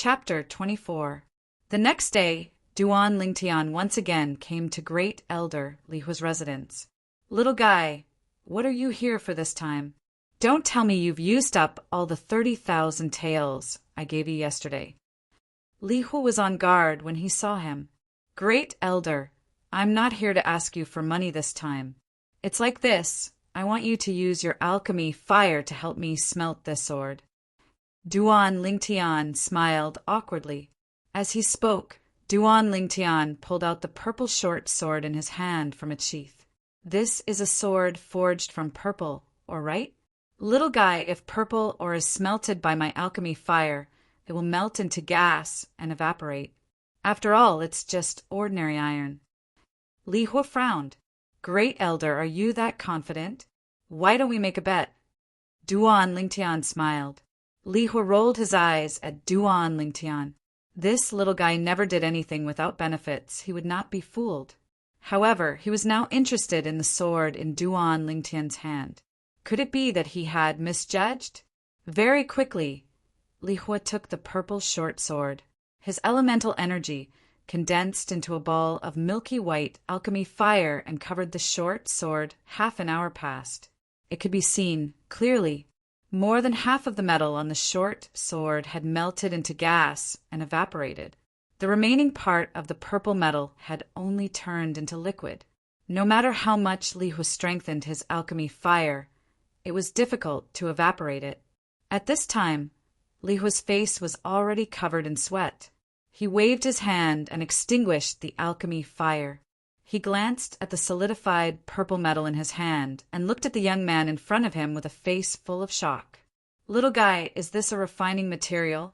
Chapter 24. The next day, Duan Lingtian once again came to Great Elder Li Hua's residence. "Little guy, what are you here for this time? Don't tell me you've used up all the 30,000 taels I gave you yesterday." Li Hua was on guard when he saw him. "Great Elder, I'm not here to ask you for money this time. It's like this. I want you to use your alchemy fire to help me smelt this sword." Duan Lingtian smiled awkwardly. As he spoke, Duan Lingtian pulled out the purple short sword in his hand from its sheath. "This is a sword forged from purple, all right? Little guy, if purple ore is smelted by my alchemy fire, it will melt into gas and evaporate. After all, it's just ordinary iron." Li Hua frowned. "Great Elder, are you that confident? Why don't we make a bet?" Duan Lingtian smiled. Li Hua rolled his eyes at Duan Lingtian. This little guy never did anything without benefits. He would not be fooled. However, he was now interested in the sword in Duan Lingtian's hand. Could it be that he had misjudged? Very quickly, Li Hua took the purple short sword. His elemental energy condensed into a ball of milky white alchemy fire and covered the short sword. Half an hour passed. It could be seen clearly. More than half of the metal on the short sword had melted into gas and evaporated. The remaining part of the purple metal had only turned into liquid. No matter how much Li Hua strengthened his alchemy fire, it was difficult to evaporate it. At this time, Li Hua's face was already covered in sweat. He waved his hand and extinguished the alchemy fire. He glanced at the solidified purple metal in his hand and looked at the young man in front of him with a face full of shock. "Little guy, is this a refining material?"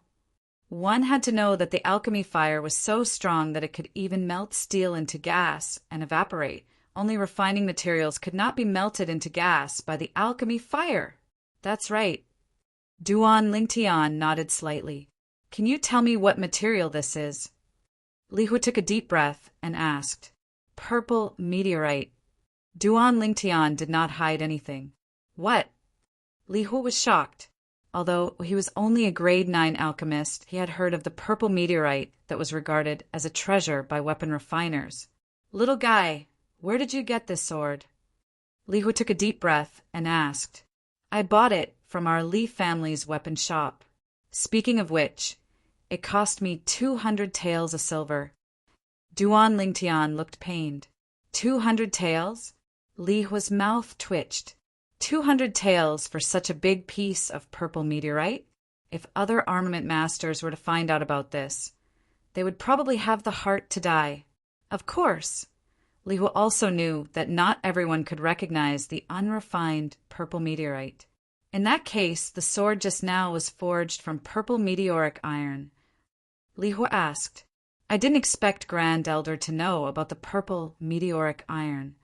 One had to know that the alchemy fire was so strong that it could even melt steel into gas and evaporate. Only refining materials could not be melted into gas by the alchemy fire. "That's right." Duan Lingtian nodded slightly. "Can you tell me what material this is?" Li Hua took a deep breath and asked. "Purple meteorite." Duan Lingtian did not hide anything. "What?" Li Hua was shocked. Although he was only a grade 9 alchemist, he had heard of the purple meteorite that was regarded as a treasure by weapon refiners. "Little guy, where did you get this sword?" Li Hua took a deep breath and asked. "I bought it from our Li family's weapon shop. Speaking of which, it cost me 200 taels of silver." Duan Lingtian looked pained. 200 taels? Li Hua's mouth twitched. 200 taels for such a big piece of purple meteorite? If other armament masters were to find out about this, they would probably have the heart to die. Of course, Li Hua also knew that not everyone could recognize the unrefined purple meteorite. In that case, the sword just now was forged from purple meteoric iron. Li Hua asked, "I didn't expect Grand Elder to know about the purple meteoric iron."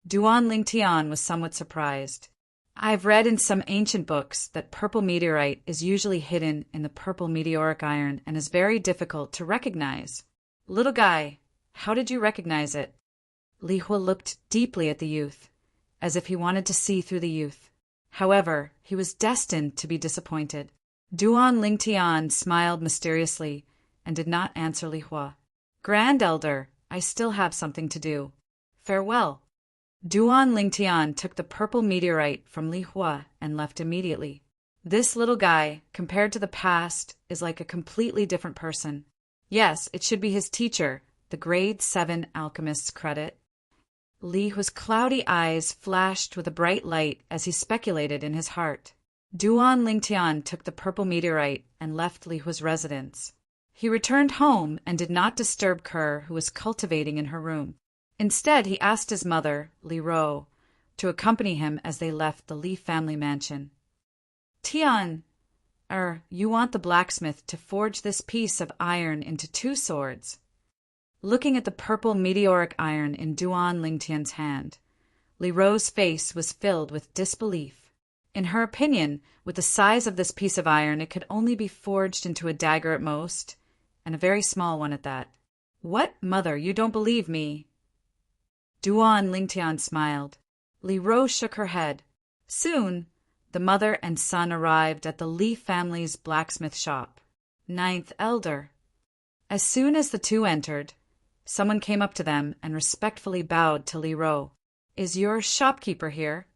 Duan Lingtian was somewhat surprised. "I've read in some ancient books that purple meteorite is usually hidden in the purple meteoric iron and is very difficult to recognize." "Little guy, how did you recognize it?" Li Hua looked deeply at the youth, as if he wanted to see through the youth. However, he was destined to be disappointed. Duan Lingtian smiled mysteriously and did not answer Li Hua. "Grand Elder, I still have something to do. Farewell." Duan Lingtian took the purple meteorite from Li Hua and left immediately. This little guy, compared to the past, is like a completely different person. Yes, it should be his teacher, the grade 7 alchemist's credit. Li Hua's cloudy eyes flashed with a bright light as he speculated in his heart. Duan Lingtian took the purple meteorite and left Li Hua's residence. He returned home and did not disturb Kerr, who was cultivating in her room. Instead, he asked his mother, Li Ro, to accompany him as they left the Li family mansion. "Tian, you want the blacksmith to forge this piece of iron into 2 swords. Looking at the purple meteoric iron in Duan Lingtian's hand, Li Ro's face was filled with disbelief. In her opinion, with the size of this piece of iron, it could only be forged into a dagger at most, and a very small one at that. "What, mother, you don't believe me?" Duan Lingtian smiled. Li Ro shook her head. Soon, the mother and son arrived at the Li family's blacksmith shop. Ninth Elder. As soon as the two entered, someone came up to them and respectfully bowed to Li Ro. Is your shopkeeper here?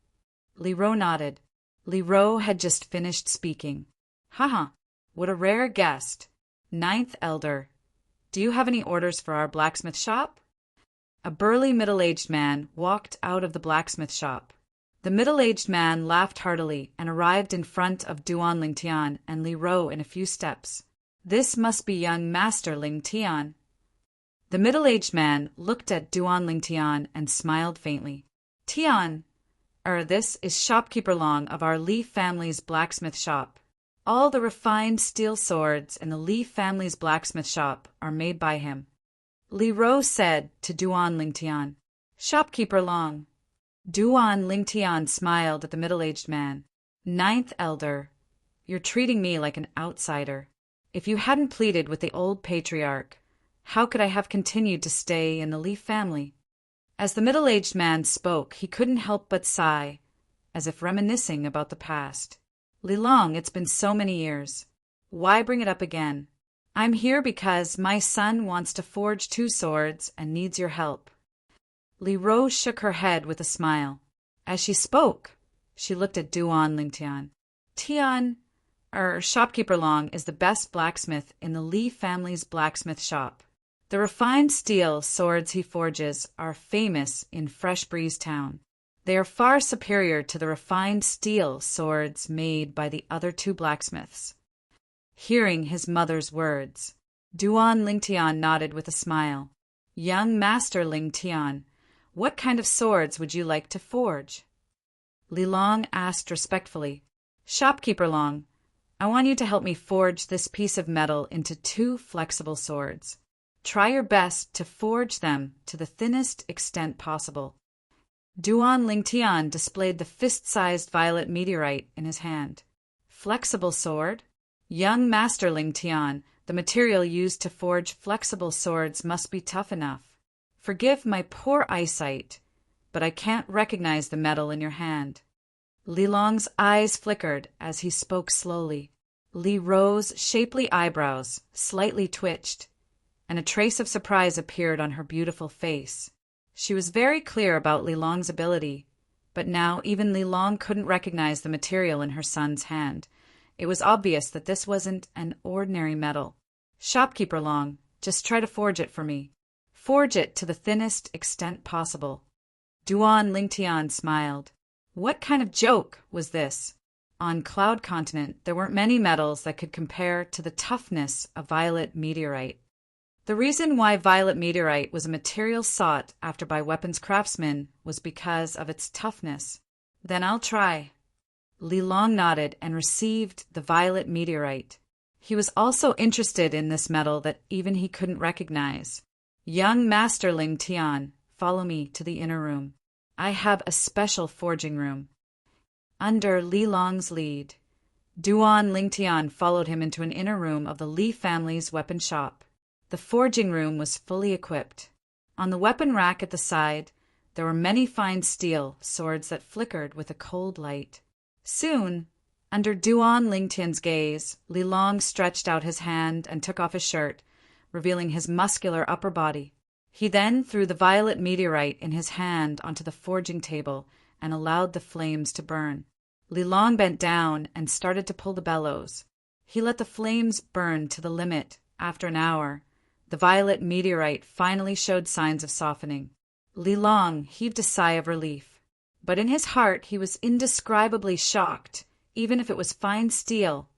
Li Ro nodded. Li Ro had just finished speaking. Haha, what a rare guest. Ninth Elder. Do you have any orders for our blacksmith shop? A burly middle-aged man walked out of the blacksmith shop. The middle-aged man laughed heartily and arrived in front of Duan Lingtian and Li Ro in a few steps. This must be young Master Lingtian. The middle-aged man looked at Duan Lingtian and smiled faintly. Tian, this is shopkeeper Long of our Li family's blacksmith shop. All the refined steel swords in the Li family's blacksmith shop are made by him. Li Ro said to Duan Lingtian, Shopkeeper Long. Duan Lingtian smiled at the middle-aged man. Ninth Elder, you're treating me like an outsider. If you hadn't pleaded with the old patriarch, how could I have continued to stay in the Li family? As the middle-aged man spoke, he couldn't help but sigh, as if reminiscing about the past. Li Long, it's been so many years. Why bring it up again? I'm here because my son wants to forge 2 swords and needs your help. Li Ro shook her head with a smile. As she spoke, she looked at Duan Lingtian. Tian, shopkeeper Long is the best blacksmith in the Li family's blacksmith shop. The refined steel swords he forges are famous in Fresh Breeze Town. They are far superior to the refined steel swords made by the other 2 blacksmiths. Hearing his mother's words, Duan Lingtian nodded with a smile. Young Master Lingtian, what kind of swords would you like to forge? Li Long asked respectfully. Shopkeeper Long, I want you to help me forge this piece of metal into 2 flexible swords. Try your best to forge them to the thinnest extent possible. Duan Lingtian displayed the fist-sized violet meteorite in his hand. Flexible sword? Young Master Lingtian, the material used to forge flexible swords must be tough enough. Forgive my poor eyesight, but I can't recognize the metal in your hand. Li Long's eyes flickered as he spoke slowly. Li Ro's shapely eyebrows slightly twitched, and a trace of surprise appeared on her beautiful face. She was very clear about Li Long's ability, but now even Li Long couldn't recognize the material in her son's hand. It was obvious that this wasn't an ordinary metal. Shopkeeper Long, just try to forge it for me. Forge it to the thinnest extent possible. Duan Lingtian smiled. What kind of joke was this? On Cloud Continent, there weren't many metals that could compare to the toughness of violet meteorite. The reason why violet meteorite was a material sought after by weapons craftsmen was because of its toughness. Then I'll try. Li Long nodded and received the violet meteorite. He was also interested in this metal that even he couldn't recognize. Young Master Lingtian, follow me to the inner room. I have a special forging room. Under Li Long's lead, Duan Lingtian followed him into an inner room of the Li family's weapon shop. The forging room was fully equipped. On the weapon rack at the side, there were many fine steel swords that flickered with a cold light. Soon, under Duan Lingtian's gaze, Li Long stretched out his hand and took off his shirt, revealing his muscular upper body. He then threw the violet meteorite in his hand onto the forging table and allowed the flames to burn. Li Long bent down and started to pull the bellows. He let the flames burn to the limit. After an hour, the violet meteorite finally showed signs of softening. Li Long heaved a sigh of relief. But in his heart he was indescribably shocked. Even if it was fine steel,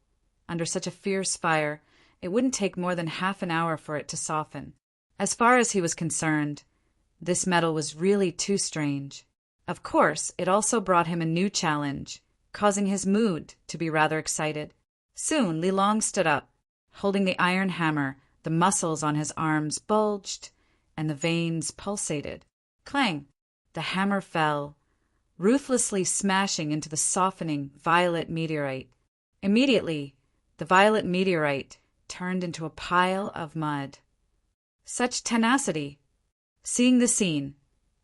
under such a fierce fire, it wouldn't take more than half an hour for it to soften. As far as he was concerned, this metal was really too strange. Of course, it also brought him a new challenge, causing his mood to be rather excited. Soon Li Long stood up. Holding the iron hammer, the muscles on his arms bulged, and the veins pulsated. Clang! The hammer fell, ruthlessly smashing into the softening violet meteorite. Immediately, the violet meteorite turned into a pile of mud. Such tenacity! Seeing the scene,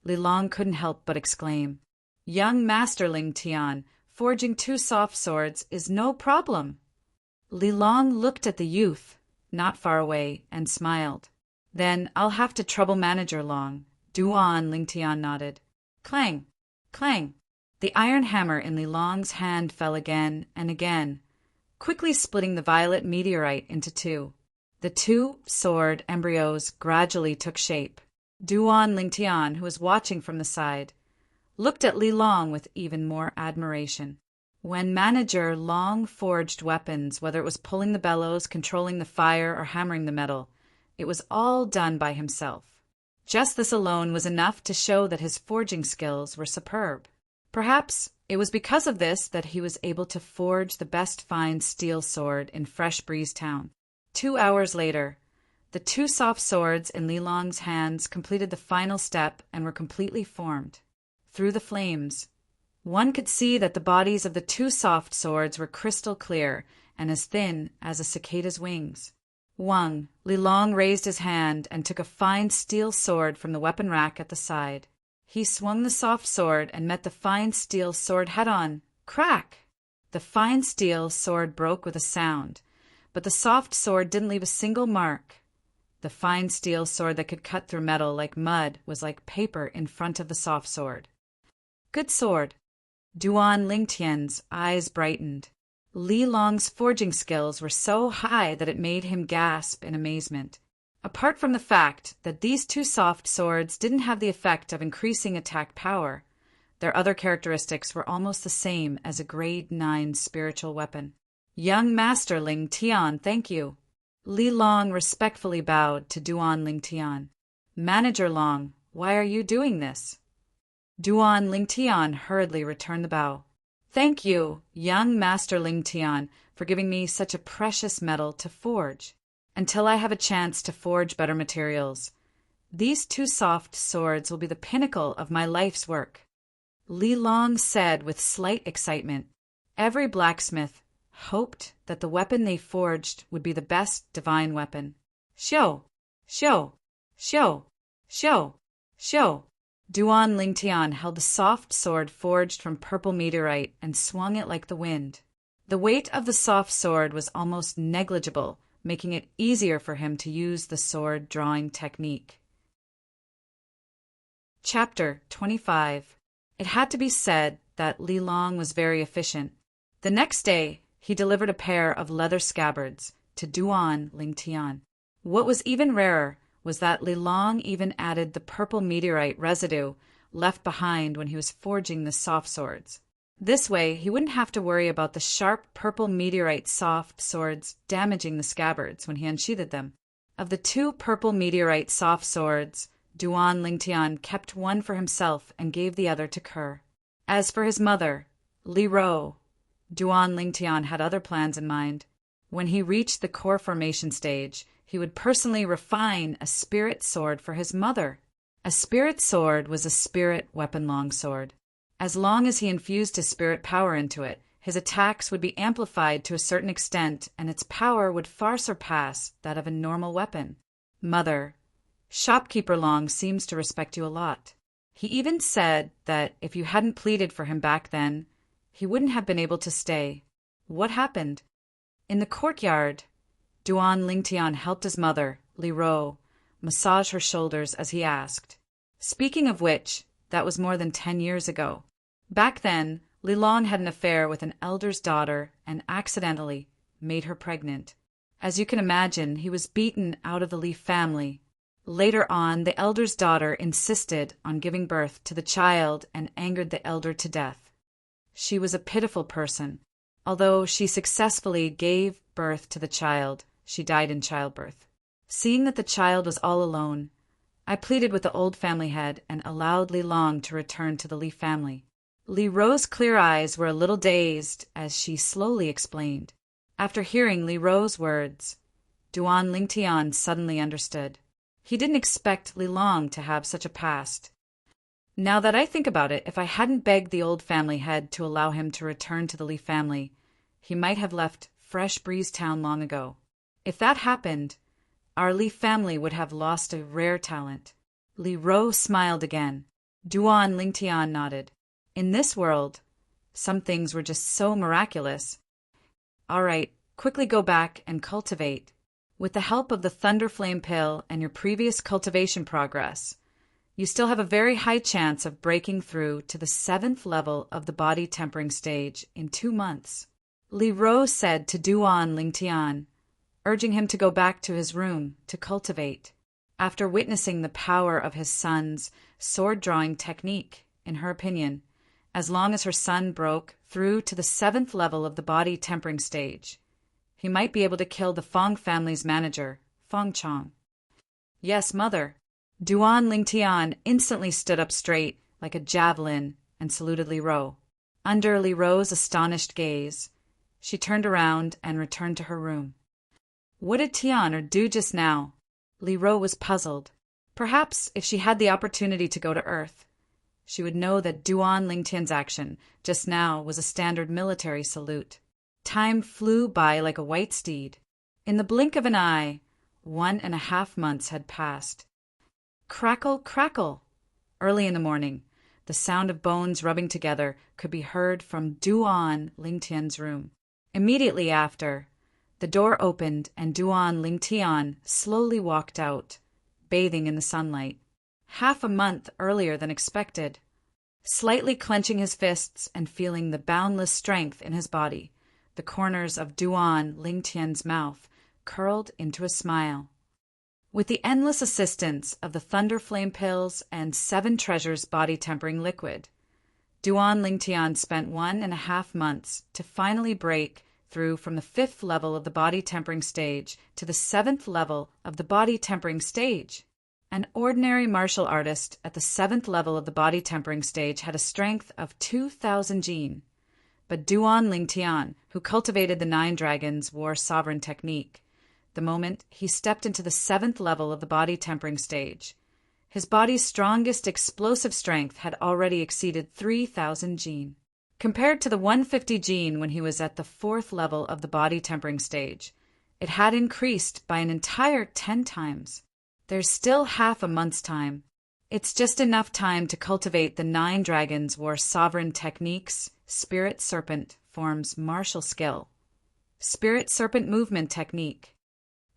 Li Long couldn't help but exclaim, Young Master Lingtian, forging 2 soft swords is no problem. Li Long looked at the youth not far away, and smiled. Then I'll have to trouble Manager Long. Duan Lingtian nodded. Clang! Clang! The iron hammer in Li Long's hand fell again and again, quickly splitting the violet meteorite into two. The two sword embryos gradually took shape. Duan Lingtian, who was watching from the side, looked at Li Long with even more admiration. When Manager Long forged weapons, whether it was pulling the bellows, controlling the fire, or hammering the metal, it was all done by himself. Just this alone was enough to show that his forging skills were superb. Perhaps it was because of this that he was able to forge the best fine steel sword in Fresh Breeze Town. 2 hours later, the two soft swords in Li Long's hands completed the final step and were completely formed. Through the flames, one could see that the bodies of the two soft swords were crystal clear and as thin as a cicada's wings. Li Long raised his hand and took a fine steel sword from the weapon rack at the side. He swung the soft sword and met the fine steel sword head-on. Crack! The fine steel sword broke with a sound, but the soft sword didn't leave a single mark. The fine steel sword that could cut through metal like mud was like paper in front of the soft sword. Good sword. Duan Lingtian's eyes brightened. Li Long's forging skills were so high that it made him gasp in amazement. Apart from the fact that these two soft swords didn't have the effect of increasing attack power, their other characteristics were almost the same as a grade 9 spiritual weapon. Young Master Ling Tian, thank you. Li Long respectfully bowed to Duan Ling Tian. Manager Long, why are you doing this? Duan Ling Tian hurriedly returned the bow. Thank you, young Master Ling Tian, for giving me such a precious metal to forge. Until I have a chance to forge better materials, these two soft swords will be the pinnacle of my life's work. Li Long said with slight excitement. Every blacksmith hoped that the weapon they forged would be the best divine weapon. Xiu! Xiu! Xiu! Xiu! Xiu! Duan Lingtian held the soft sword forged from purple meteorite and swung it like the wind. The weight of the soft sword was almost negligible, making it easier for him to use the sword drawing technique. Chapter 25. It had to be said that Li Long was very efficient. The next day, he delivered a pair of leather scabbards to Duan Lingtian. What was even rarer was that Li Long even added the purple meteorite residue left behind when he was forging the soft swords. This way, he wouldn't have to worry about the sharp purple meteorite soft swords damaging the scabbards when he unsheathed them. Of the two purple meteorite soft swords, Duan Lingtian kept one for himself and gave the other to Kerr. As for his mother, Li Ro, Duan Lingtian had other plans in mind. When he reached the core formation stage, he would personally refine a spirit sword for his mother. A spirit sword was a spirit weapon longsword. As long as he infused his spirit power into it, his attacks would be amplified to a certain extent and its power would far surpass that of a normal weapon. Mother, Shopkeeper Long seems to respect you a lot. He even said that if you hadn't pleaded for him back then, he wouldn't have been able to stay. What happened? In the courtyard, Duan Lingtian helped his mother, Li Ro, massage her shoulders as he asked. Speaking of which, that was more than 10 years ago. Back then, Li Long had an affair with an elder's daughter and accidentally made her pregnant. As you can imagine, he was beaten out of the Li family. Later on, the elder's daughter insisted on giving birth to the child and angered the elder to death. She was a pitiful person. Although she successfully gave birth to the child, she died in childbirth. Seeing that the child was all alone, I pleaded with the old family head and allowed Li Long to return to the Li family. Li Ro's clear eyes were a little dazed as she slowly explained. After hearing Li Ro's words, Duan Lingtian suddenly understood. He didn't expect Li Long to have such a past. Now that I think about it, if I hadn't begged the old family head to allow him to return to the Li family, he might have left Fresh Breeze Town long ago. If that happened, our Li family would have lost a rare talent. Li Ro smiled again. Duan Lingtian nodded. In this world, some things were just so miraculous. All right, quickly go back and cultivate. With the help of the Thunder Flame Pill and your previous cultivation progress, you still have a very high chance of breaking through to the 7th level of the body tempering stage in 2 months, Li Rose said to Duan Lingtian, urging him to go back to his room to cultivate. After witnessing the power of his son's sword-drawing technique, in her opinion, as long as her son broke through to the 7th level of the body tempering stage, he might be able to kill the Fong family's manager, Fong Chong. Yes, mother. Duan Lingtian instantly stood up straight like a javelin and saluted Li Ro. Under Li Ro's astonished gaze, she turned around and returned to her room. What did Tian do just now? Li Ro was puzzled. Perhaps if she had the opportunity to go to Earth, she would know that Duan Lingtian's action just now was a standard military salute. Time flew by like a white steed. In the blink of an eye, 1.5 months had passed. Crackle, crackle! Early in the morning, the sound of bones rubbing together could be heard from Duan Lingtian's room. Immediately after, the door opened and Duan Lingtian slowly walked out, bathing in the sunlight. Half a month earlier than expected. Slightly clenching his fists and feeling the boundless strength in his body, the corners of Duan Lingtian's mouth curled into a smile. With the endless assistance of the Thunder Flame Pills and 7 Treasures body tempering liquid, Duan Lingtian spent 1.5 months to finally break through from the 5th level of the body tempering stage to the 7th level of the body tempering stage. An ordinary martial artist at the 7th level of the body tempering stage had a strength of 2,000 jin, but Duan Lingtian, who cultivated the 9 Dragons War Sovereign technique, the moment he stepped into the 7th level of the body tempering stage, his body's strongest explosive strength had already exceeded 3,000 jin. Compared to the 150 jin when he was at the 4th level of the body tempering stage, it had increased by an entire 10 times. There's still half a month's time. It's just enough time to cultivate the 9 Dragons War Sovereign techniques. Spirit Serpent forms martial skill. Spirit Serpent movement technique.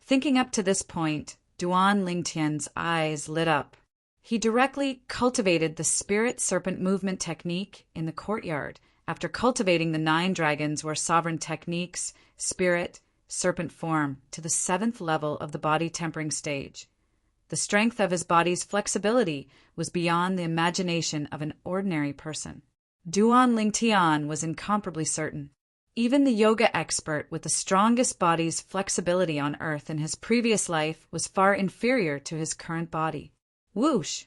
Thinking up to this point, Duan Lingtian's eyes lit up. He directly cultivated the Spirit Serpent movement technique in the courtyard after cultivating the 9 Dragons War Sovereign techniques. Spirit Serpent form to the 7th level of the body tempering stage. The strength of his body's flexibility was beyond the imagination of an ordinary person. Duan Lingtian was incomparably certain. Even the yoga expert with the strongest body's flexibility on Earth in his previous life was far inferior to his current body. Whoosh!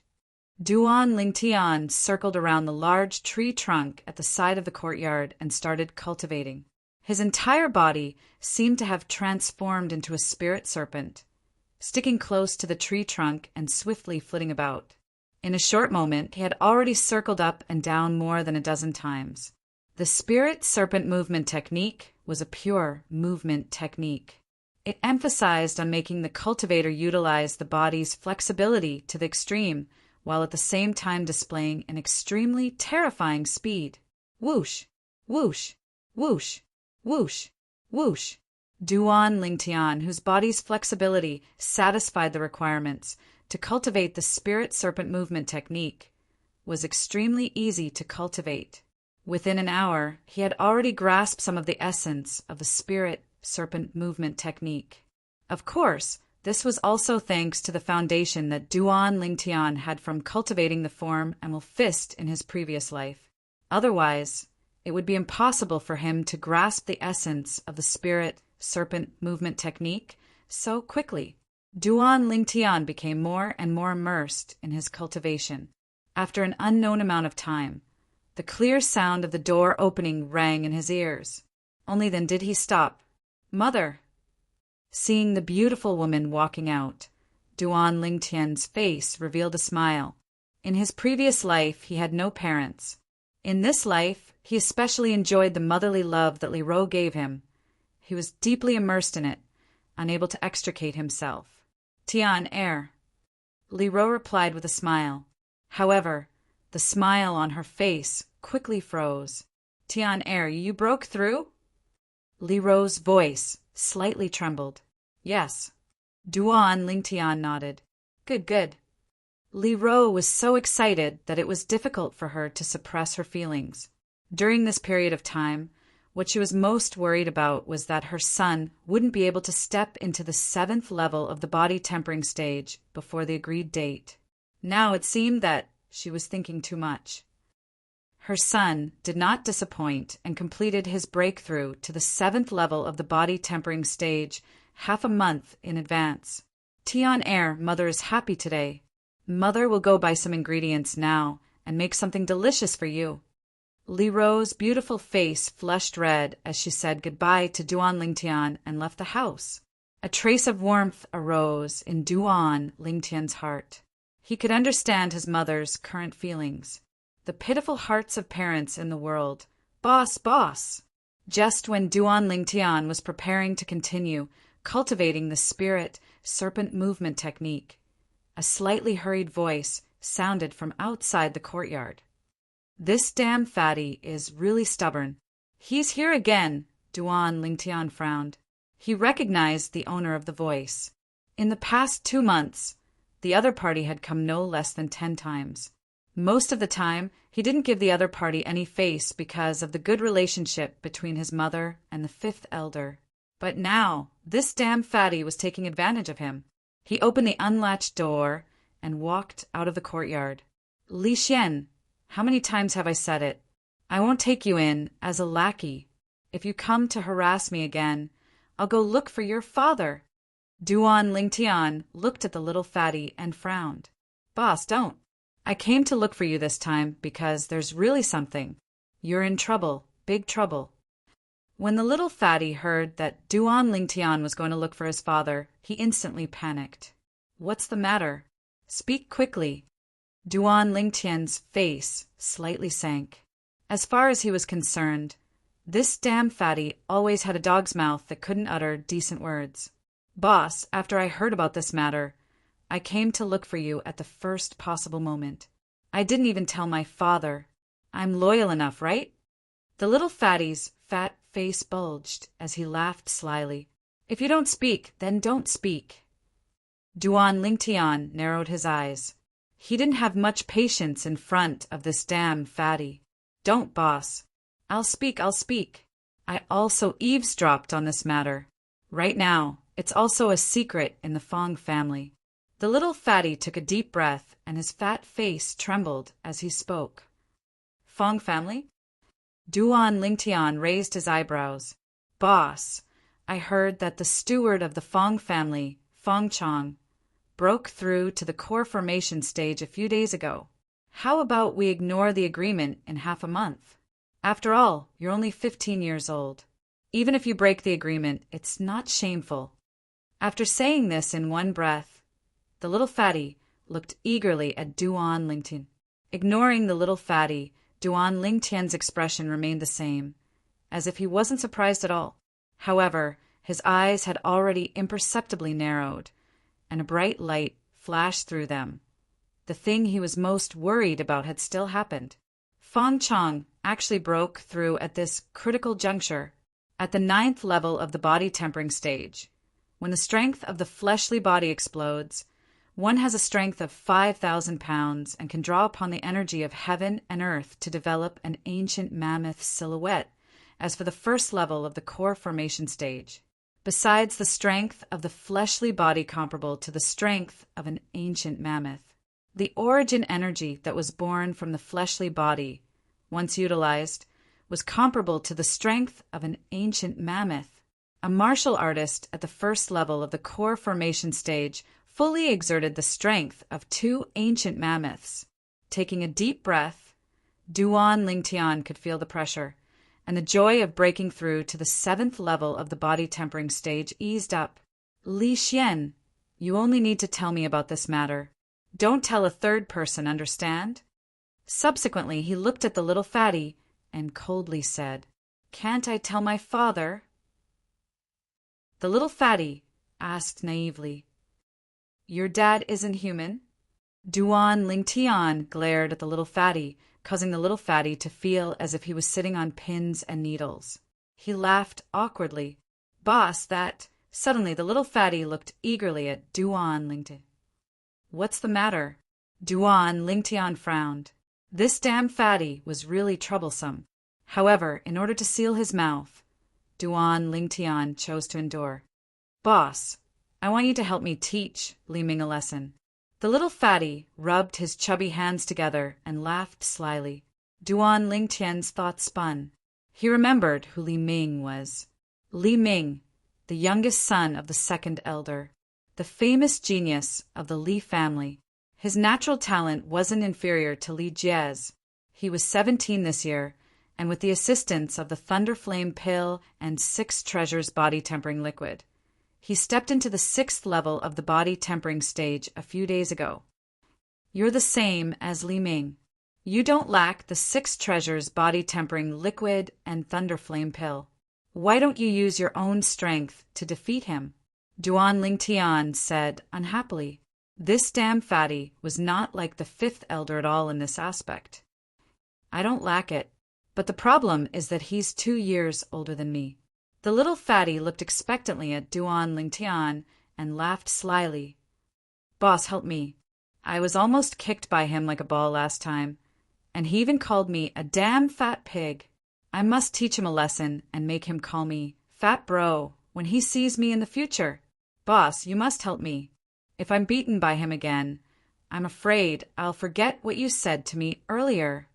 Duan Lingtian circled around the large tree trunk at the side of the courtyard and started cultivating. His entire body seemed to have transformed into a spirit serpent, sticking close to the tree trunk and swiftly flitting about. In a short moment, he had already circled up and down more than a dozen times. The Spirit Serpent movement technique was a pure movement technique. It emphasized on making the cultivator utilize the body's flexibility to the extreme, while at the same time displaying an extremely terrifying speed. Whoosh! Whoosh! Whoosh! Whoosh! Whoosh! Duan Lingtian, whose body's flexibility satisfied the requirements to cultivate the Spirit Serpent movement technique, was extremely easy to cultivate. Within an hour, he had already grasped some of the essence of the Spirit Serpent movement technique. Of course, this was also thanks to the foundation that Duan Lingtian had from cultivating the form Emerald Fist in his previous life. Otherwise, it would be impossible for him to grasp the essence of the Spirit Serpent movement technique so quickly. Duan Lingtian became more and more immersed in his cultivation. After an unknown amount of time, the clear sound of the door opening rang in his ears. Only then did he stop. Mother! Seeing the beautiful woman walking out, Duan Lingtian's face revealed a smile. In his previous life, he had no parents. In this life, he especially enjoyed the motherly love that Li Ro gave him. He was deeply immersed in it, unable to extricate himself. Tian Er. Li Ro replied with a smile. However, the smile on her face quickly froze. Tian Er, you broke through? Li Ro's voice slightly trembled. Yes. Duan Lingtian nodded. Good, good. Li Ro was so excited that it was difficult for her to suppress her feelings. During this period of time, what she was most worried about was that her son wouldn't be able to step into the 7th level of the body tempering stage before the agreed date. Now it seemed that she was thinking too much. Her son did not disappoint and completed his breakthrough to the 7th level of the body tempering stage half a month in advance. Tian Air, Mother is happy today. Mother will go buy some ingredients now and make something delicious for you. Li Ro's beautiful face flushed red as she said goodbye to Duan Lingtian and left the house. A trace of warmth arose in Duan Lingtian's heart. He could understand his mother's current feelings. The pitiful hearts of parents in the world. Boss, boss! Just when Duan Lingtian was preparing to continue cultivating the spirit serpent movement technique, a slightly hurried voice sounded from outside the courtyard. This damn fatty is really stubborn. He's here again, Duan Lingtian frowned. He recognized the owner of the voice. In the past 2 months, the other party had come no less than 10 times. Most of the time, he didn't give the other party any face because of the good relationship between his mother and the 5th elder. But now, this damn fatty was taking advantage of him. He opened the unlatched door and walked out of the courtyard. Li Xian, how many times have I said it? I won't take you in as a lackey. If you come to harass me again, I'll go look for your father. Duan Lingtian looked at the little fatty and frowned. Boss, don't. I came to look for you this time because there's really something. You're in trouble, big trouble. When the little fatty heard that Duan Lingtian was going to look for his father, he instantly panicked. What's the matter? Speak quickly. Duan Lingtian's face slightly sank. As far as he was concerned, this damn fatty always had a dog's mouth that couldn't utter decent words. Boss, after I heard about this matter, I came to look for you at the first possible moment. I didn't even tell my father. I'm loyal enough, right? The little fatty's fat face bulged as he laughed slyly. If you don't speak, then don't speak. Duan Lingtian narrowed his eyes. He didn't have much patience in front of this damn fatty. Don't, boss. I'll speak. I also eavesdropped on this matter. Right now, it's also a secret in the Fong family. The little fatty took a deep breath and his fat face trembled as he spoke. Fong family? Duan Lingtian raised his eyebrows. Boss, I heard that the steward of the Fong family, Fong Chong, broke through to the core formation stage a few days ago. How about we ignore the agreement in half a month? After all, you're only 15 years old. Even if you break the agreement, it's not shameful. After saying this in one breath, the little fatty looked eagerly at Duan Lingtian. Ignoring the little fatty, Duan Lingtian's expression remained the same, as if he wasn't surprised at all. However, his eyes had already imperceptibly narrowed, and a bright light flashed through them. The thing he was most worried about had still happened. Fong Chong actually broke through at this critical juncture, at the 9th level of the body tempering stage. When the strength of the fleshly body explodes, one has a strength of 5,000 pounds and can draw upon the energy of heaven and earth to develop an ancient mammoth silhouette, as for the 1st level of the core formation stage. Besides the strength of the fleshly body comparable to the strength of an ancient mammoth, the origin energy that was born from the fleshly body, once utilized, was comparable to the strength of an ancient mammoth. A martial artist at the 1st level of the core formation stage fully exerted the strength of 2 ancient mammoths. Taking a deep breath, Duan Lingtian could feel the pressure, and the joy of breaking through to the 7th level of the body tempering stage eased up. Li Xian, you only need to tell me about this matter. Don't tell a third person, understand? Subsequently, he looked at the little fatty and coldly said, Can't I tell my father? The little fatty asked naively, Your dad isn't human? Duan Lingtian glared at the little fatty, causing the little fatty to feel as if he was sitting on pins and needles. He laughed awkwardly. Boss, that Suddenly, the little fatty looked eagerly at Duan Lingtian. What's the matter? Duan Lingtian frowned. This damn fatty was really troublesome. However, in order to seal his mouth, Duan Lingtian chose to endure. Boss, I want you to help me teach Li Ming a lesson. The little fatty rubbed his chubby hands together and laughed slyly. Duan Lingtian's thoughts spun. He remembered who Li Ming was. Li Ming, the youngest son of the second elder, the famous genius of the Li family. His natural talent wasn't inferior to Li Jie's. He was 17 this year, and with the assistance of the Thunder Flame pill and 6 treasures body tempering liquid, he stepped into the 6th level of the body tempering stage a few days ago. You're the same as Li Ming. You don't lack the 6 treasures body tempering liquid and Thunder Flame pill. Why don't you use your own strength to defeat him? Duan Lingtian said unhappily. This damn fatty was not like the 5th elder at all in this aspect. I don't lack it, but the problem is that he's 2 years older than me. The little fatty looked expectantly at Duan Lingtian and laughed slyly. Boss, help me. I was almost kicked by him like a ball last time, and he even called me a damn fat pig. I must teach him a lesson and make him call me fat bro when he sees me in the future. Boss, you must help me. If I'm beaten by him again, I'm afraid I'll forget what you said to me earlier.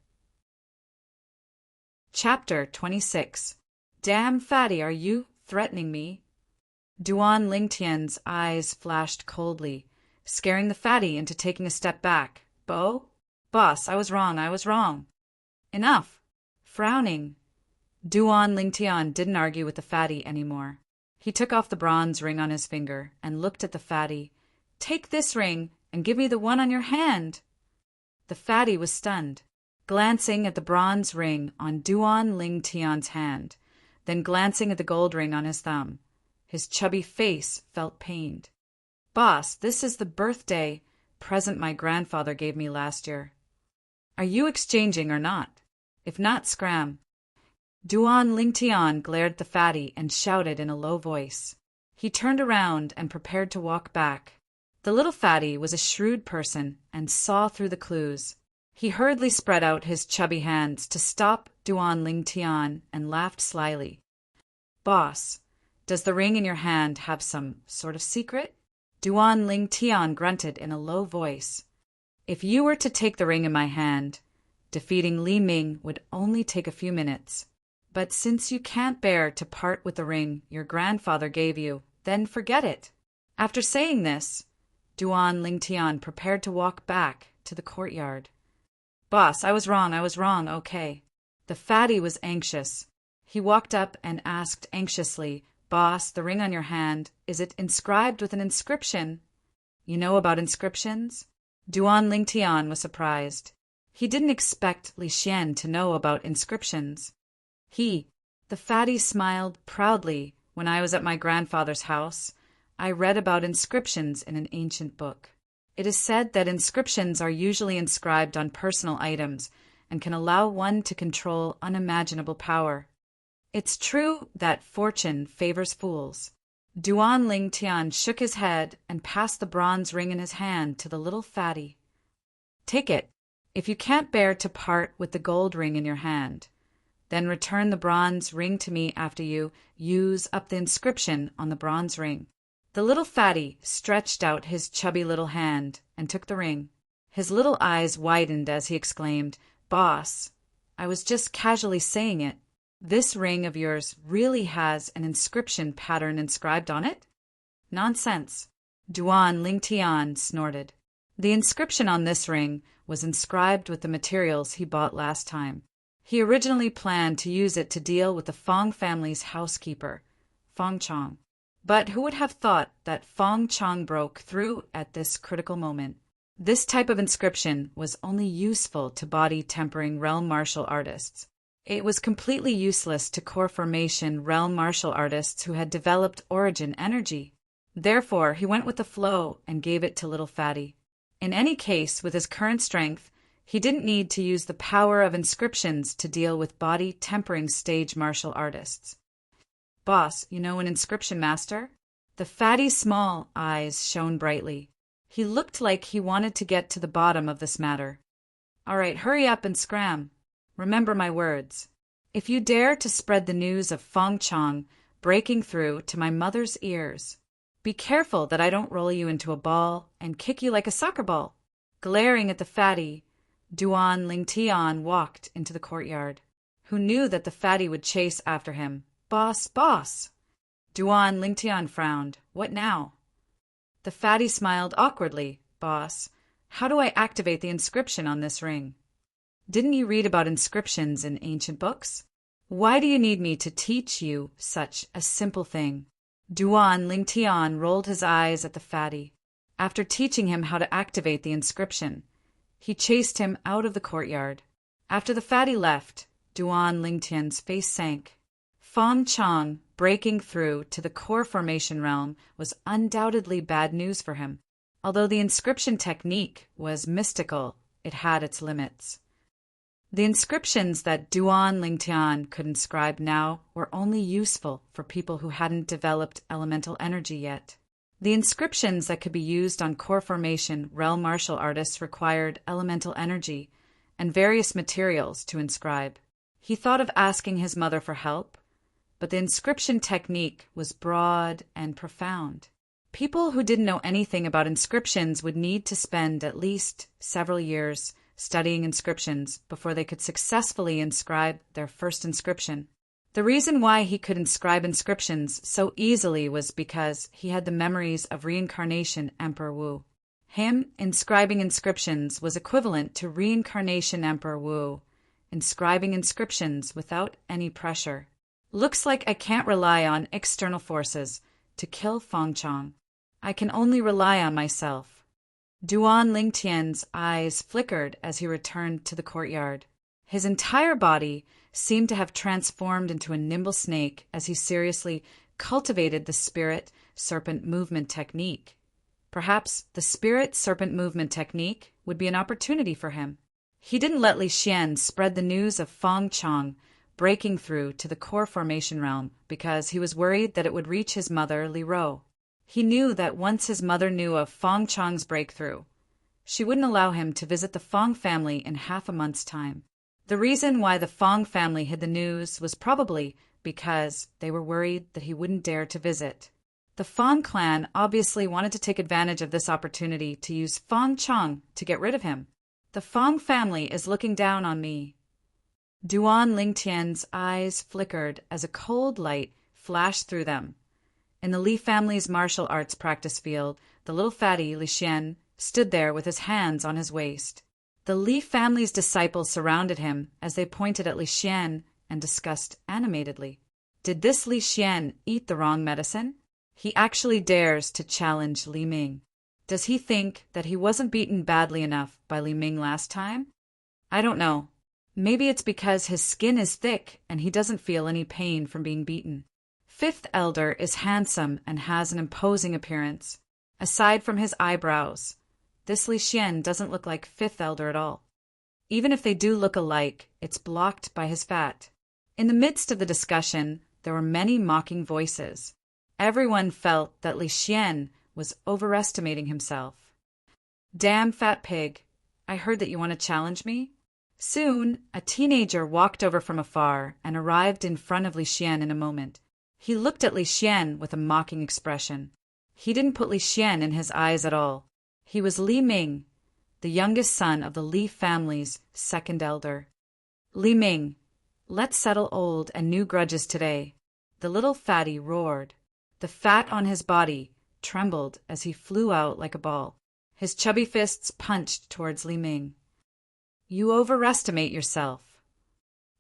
Chapter 26. Damn fatty, are you threatening me? Duan Lingtian's eyes flashed coldly, scaring the fatty into taking a step back. Boss, I was wrong. Enough. Frowning, Duan Lingtian didn't argue with the fatty anymore. He took off the bronze ring on his finger and looked at the fatty. Take this ring and give me the one on your hand. The fatty was stunned, glancing at the bronze ring on Duan Lingtian's hand, then glancing at the gold ring on his thumb. His chubby face felt pained. Boss, this is the birthday present my grandfather gave me last year. Are you exchanging or not? If not, scram. Duan Lingtian glared at the fatty and shouted in a low voice. He turned around and prepared to walk back. The little fatty was a shrewd person and saw through the clues. He hurriedly spread out his chubby hands to stop Duan Lingtian and laughed slyly. Boss, does the ring in your hand have some sort of secret? Duan Lingtian grunted in a low voice. If you were to take the ring in my hand, defeating Li Ming would only take a few minutes. But since you can't bear to part with the ring your grandfather gave you, then forget it. After saying this, Duan Lingtian prepared to walk back to the courtyard. Boss, I was wrong, okay. The fatty was anxious. He walked up and asked anxiously, Boss, the ring on your hand, is it inscribed with an inscription? You know about inscriptions? Duan Lingtian was surprised. He didn't expect Li Xian to know about inscriptions. The fatty smiled proudly. When I was at my grandfather's house, I read about inscriptions in an ancient book. It is said that inscriptions are usually inscribed on personal items and can allow one to control unimaginable power. It's true that fortune favors fools. Duan Lingtian shook his head and passed the bronze ring in his hand to the little fatty. Take it, if you can't bear to part with the gold ring in your hand. Then return the bronze ring to me after you use up the inscription on the bronze ring. The little fatty stretched out his chubby little hand and took the ring. His little eyes widened as he exclaimed, Boss, I was just casually saying it. This ring of yours really has an inscription pattern inscribed on it? Nonsense. Duan Lingtian snorted. The inscription on this ring was inscribed with the materials he bought last time. He originally planned to use it to deal with the Fong family's housekeeper, Fong Chong. But who would have thought that Fong Chong broke through at this critical moment? This type of inscription was only useful to body-tempering realm martial artists. It was completely useless to core formation realm martial artists who had developed origin energy. Therefore, he went with the flow and gave it to little fatty. In any case, with his current strength, he didn't need to use the power of inscriptions to deal with body-tempering stage martial artists. Boss, you know an inscription master? The fatty's small eyes shone brightly. He looked like he wanted to get to the bottom of this matter. All right, hurry up and scram. Remember my words. If you dare to spread the news of Fong Chong breaking through to my mother's ears, be careful that I don't roll you into a ball and kick you like a soccer ball. Glaring at the fatty, Duan Lingtian walked into the courtyard. Who knew that the fatty would chase after him? Boss, boss! Duan Lingtian frowned. What now? The fatty smiled awkwardly. Boss, how do I activate the inscription on this ring? Didn't you read about inscriptions in ancient books? Why do you need me to teach you such a simple thing? Duan Lingtian rolled his eyes at the fatty. After teaching him how to activate the inscription, he chased him out of the courtyard. After the fatty left, Duan Lingtian's face sank. Fong Chong breaking through to the core formation realm was undoubtedly bad news for him. Although the inscription technique was mystical, it had its limits. The inscriptions that Duan Lingtian could inscribe now were only useful for people who hadn't developed elemental energy yet. The inscriptions that could be used on core formation realm martial artists required elemental energy and various materials to inscribe. He thought of asking his mother for help, but the inscription technique was broad and profound. People who didn't know anything about inscriptions would need to spend at least several years studying inscriptions before they could successfully inscribe their first inscription. The reason why he could inscribe inscriptions so easily was because he had the memories of reincarnation Emperor Wu. Him inscribing inscriptions was equivalent to reincarnation Emperor Wu inscribing inscriptions without any pressure. Looks like I can't rely on external forces to kill Fong Chong. I can only rely on myself. Duan Lingtian's eyes flickered as he returned to the courtyard. His entire body seemed to have transformed into a nimble snake as he seriously cultivated the spirit serpent movement technique. Perhaps the spirit serpent movement technique would be an opportunity for him. He didn't let Li Xian spread the news of Fong Chong breaking through to the core formation realm because he was worried that it would reach his mother, Li Ro. He knew that once his mother knew of Fong Chong's breakthrough, she wouldn't allow him to visit the Fong family in half a month's time. The reason why the Fong family hid the news was probably because they were worried that he wouldn't dare to visit. The Fong clan obviously wanted to take advantage of this opportunity to use Fong Chong to get rid of him. The Fong family is looking down on me. Duan Lingtian's eyes flickered as a cold light flashed through them. In the Li family's martial arts practice field, the little fatty, Li Xian, stood there with his hands on his waist. The Li family's disciples surrounded him as they pointed at Li Xian and discussed animatedly. Did this Li Xian eat the wrong medicine? He actually dares to challenge Li Ming. Does he think that he wasn't beaten badly enough by Li Ming last time? I don't know. Maybe it's because his skin is thick and he doesn't feel any pain from being beaten. Fifth Elder is handsome and has an imposing appearance. Aside from his eyebrows, this Li Xian doesn't look like Fifth Elder at all. Even if they do look alike, it's blocked by his fat. In the midst of the discussion, there were many mocking voices. Everyone felt that Li Xian was overestimating himself. Damn fat pig, I heard that you want to challenge me? Soon, a teenager walked over from afar and arrived in front of Li Xian in a moment. He looked at Li Xian with a mocking expression. He didn't put Li Xian in his eyes at all. He was Li Ming, the youngest son of the Li family's second elder. Li Ming, let's settle old and new grudges today. The little fatty roared. The fat on his body trembled as he flew out like a ball. His chubby fists punched towards Li Ming. You overestimate yourself.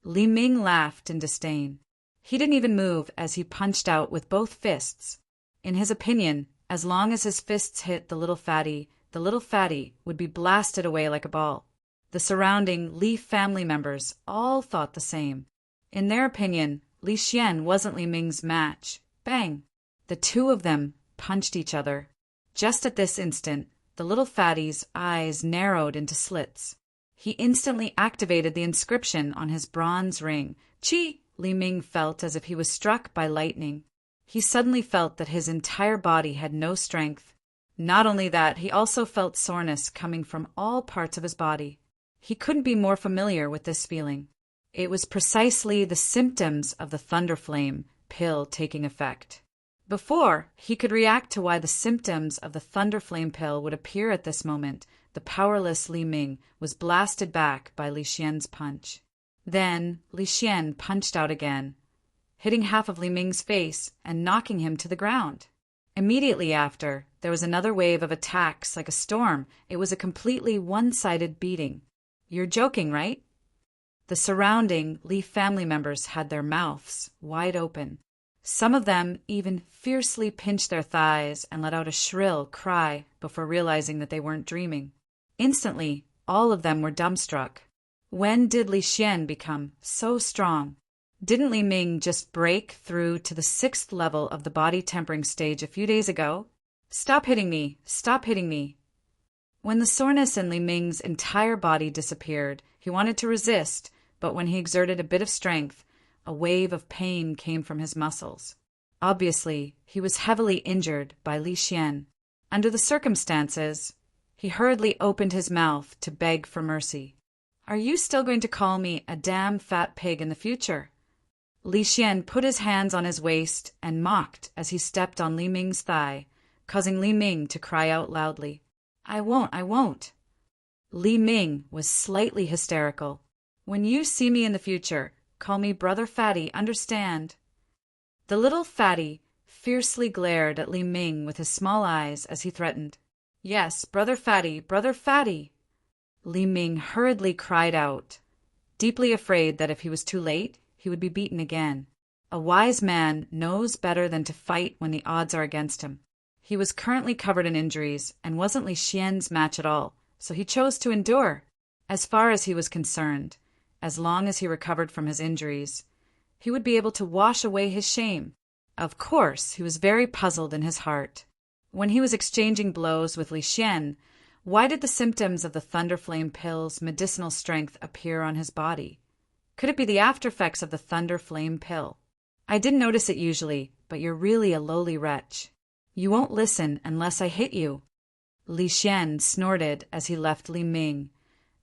Li Ming laughed in disdain. He didn't even move as he punched out with both fists. In his opinion, as long as his fists hit the little fatty would be blasted away like a ball. The surrounding Li family members all thought the same. In their opinion, Li Xian wasn't Li Ming's match. Bang! The two of them punched each other. Just at this instant, the little fatty's eyes narrowed into slits. He instantly activated the inscription on his bronze ring. Chi! Li Ming felt as if he was struck by lightning. He suddenly felt that his entire body had no strength. Not only that, he also felt soreness coming from all parts of his body. He couldn't be more familiar with this feeling. It was precisely the symptoms of the Thunderflame pill taking effect. Before he could react to why the symptoms of the Thunderflame pill would appear at this moment, the powerless Li Ming was blasted back by Li Xian's punch. Then Li Xian punched out again, hitting half of Li Ming's face and knocking him to the ground. Immediately after, there was another wave of attacks like a storm. It was a completely one-sided beating. You're joking, right? The surrounding Li family members had their mouths wide open. Some of them even fiercely pinched their thighs and let out a shrill cry before realizing that they weren't dreaming. Instantly, all of them were dumbstruck. When did Li Xian become so strong? Didn't Li Ming just break through to the 6th level of the body tempering stage a few days ago? Stop hitting me! Stop hitting me! When the soreness in Li Ming's entire body disappeared, he wanted to resist, but when he exerted a bit of strength, a wave of pain came from his muscles. Obviously, he was heavily injured by Li Xian. Under the circumstances, he hurriedly opened his mouth to beg for mercy. Are you still going to call me a damn fat pig in the future? Li Xian put his hands on his waist and mocked as he stepped on Li Ming's thigh, causing Li Ming to cry out loudly. I won't. Li Ming was slightly hysterical. When you see me in the future, call me Brother Fatty, understand? The little fatty fiercely glared at Li Ming with his small eyes as he threatened. Yes, Brother Fatty, Brother Fatty. Li Ming hurriedly cried out, deeply afraid that if he was too late, he would be beaten again. A wise man knows better than to fight when the odds are against him. He was currently covered in injuries and wasn't Li Xian's match at all, so he chose to endure. As far as he was concerned, as long as he recovered from his injuries, he would be able to wash away his shame. Of course, he was very puzzled in his heart. When he was exchanging blows with Li Xian, why did the symptoms of the Thunderflame pill's medicinal strength appear on his body? Could it be the aftereffects of the Thunderflame pill? I didn't notice it usually, but you're really a lowly wretch. You won't listen unless I hit you. Li Xian snorted as he left Li Ming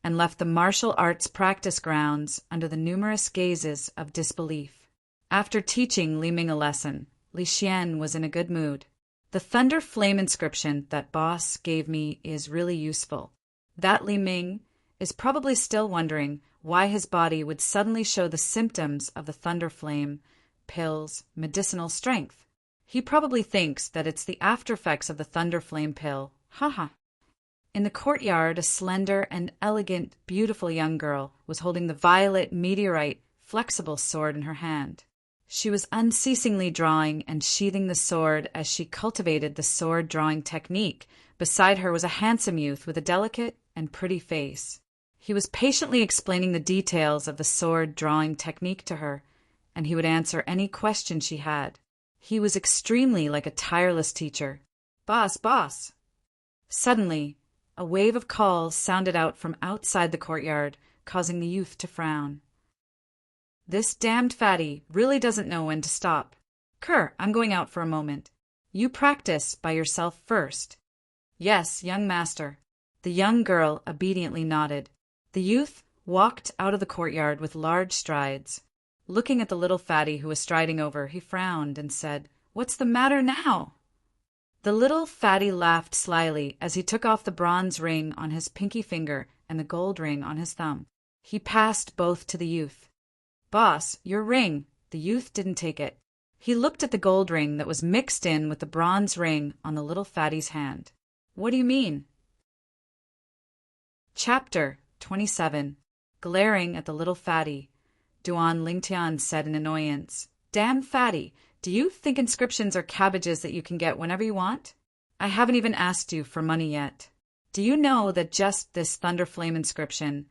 and left the martial arts practice grounds under the numerous gazes of disbelief. After teaching Li Ming a lesson, Li Xian was in a good mood. The Thunder Flame inscription that boss gave me is really useful. That Li Ming is probably still wondering why his body would suddenly show the symptoms of the Thunder Flame pill's medicinal strength. He probably thinks that it's the aftereffects of the Thunder Flame pill. Haha. In the courtyard, a slender and elegant, beautiful young girl was holding the violet meteorite flexible sword in her hand. She was unceasingly drawing and sheathing the sword as she cultivated the sword drawing technique. Beside her was a handsome youth with a delicate and pretty face. He was patiently explaining the details of the sword drawing technique to her, and he would answer any question she had. He was extremely like a tireless teacher. Boss. Suddenly, a wave of calls sounded out from outside the courtyard, causing the youth to frown. This damned fatty really doesn't know when to stop. Kerr, I'm going out for a moment. You practice by yourself first. Yes, young master. The young girl obediently nodded. The youth walked out of the courtyard with large strides. Looking at the little fatty who was striding over, he frowned and said, What's the matter now? The little fatty laughed slyly as he took off the bronze ring on his pinky finger and the gold ring on his thumb. He passed both to the youth. Boss, your ring. The youth didn't take it. He looked at the gold ring that was mixed in with the bronze ring on the little fatty's hand. What do you mean? Chapter 27. Glaring at the little fatty, Duan Lingtian said in annoyance, Damn fatty, do you think inscriptions are cabbages that you can get whenever you want? I haven't even asked you for money yet. Do you know that just this Thunderflame inscription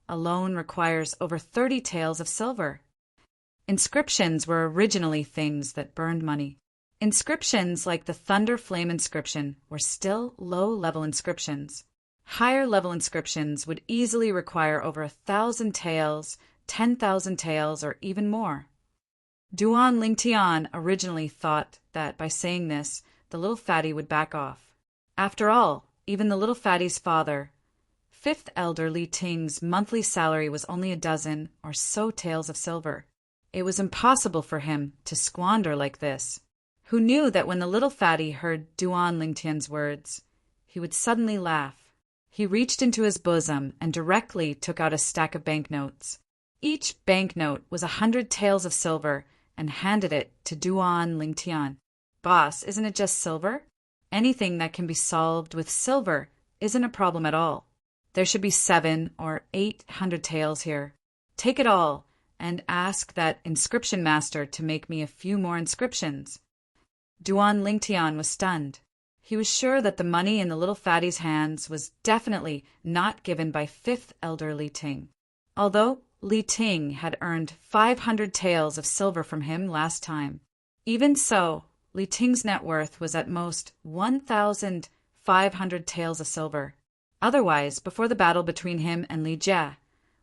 alone requires over 30 taels of silver? Inscriptions were originally things that burned money. Inscriptions like the Thunderflame inscription were still low-level inscriptions. Higher-level inscriptions would easily require over 1,000 taels, 10,000 taels, or even more. Duan Lingtian originally thought that by saying this, the little fatty would back off. After all, even the little fatty's father, fifth elder Li Ting's monthly salary was only a dozen or so taels of silver. It was impossible for him to squander like this. Who knew that when the little fatty heard Duan Lingtian's words, he would suddenly laugh. He reached into his bosom and directly took out a stack of banknotes. Each banknote was 100 taels of silver, and handed it to Duan Lingtian. Boss, isn't it just silver? Anything that can be solved with silver isn't a problem at all. There should be 700 or 800 taels here. Take it all, and ask that inscription master to make me a few more inscriptions. Duan Lingtian was stunned. He was sure that the money in the little fatty's hands was definitely not given by fifth elder Li Ting. Although Li Ting had earned 500 taels of silver from him last time. Even so, Li Ting's net worth was at most 1,500 taels of silver. Otherwise, before the battle between him and Li Jie,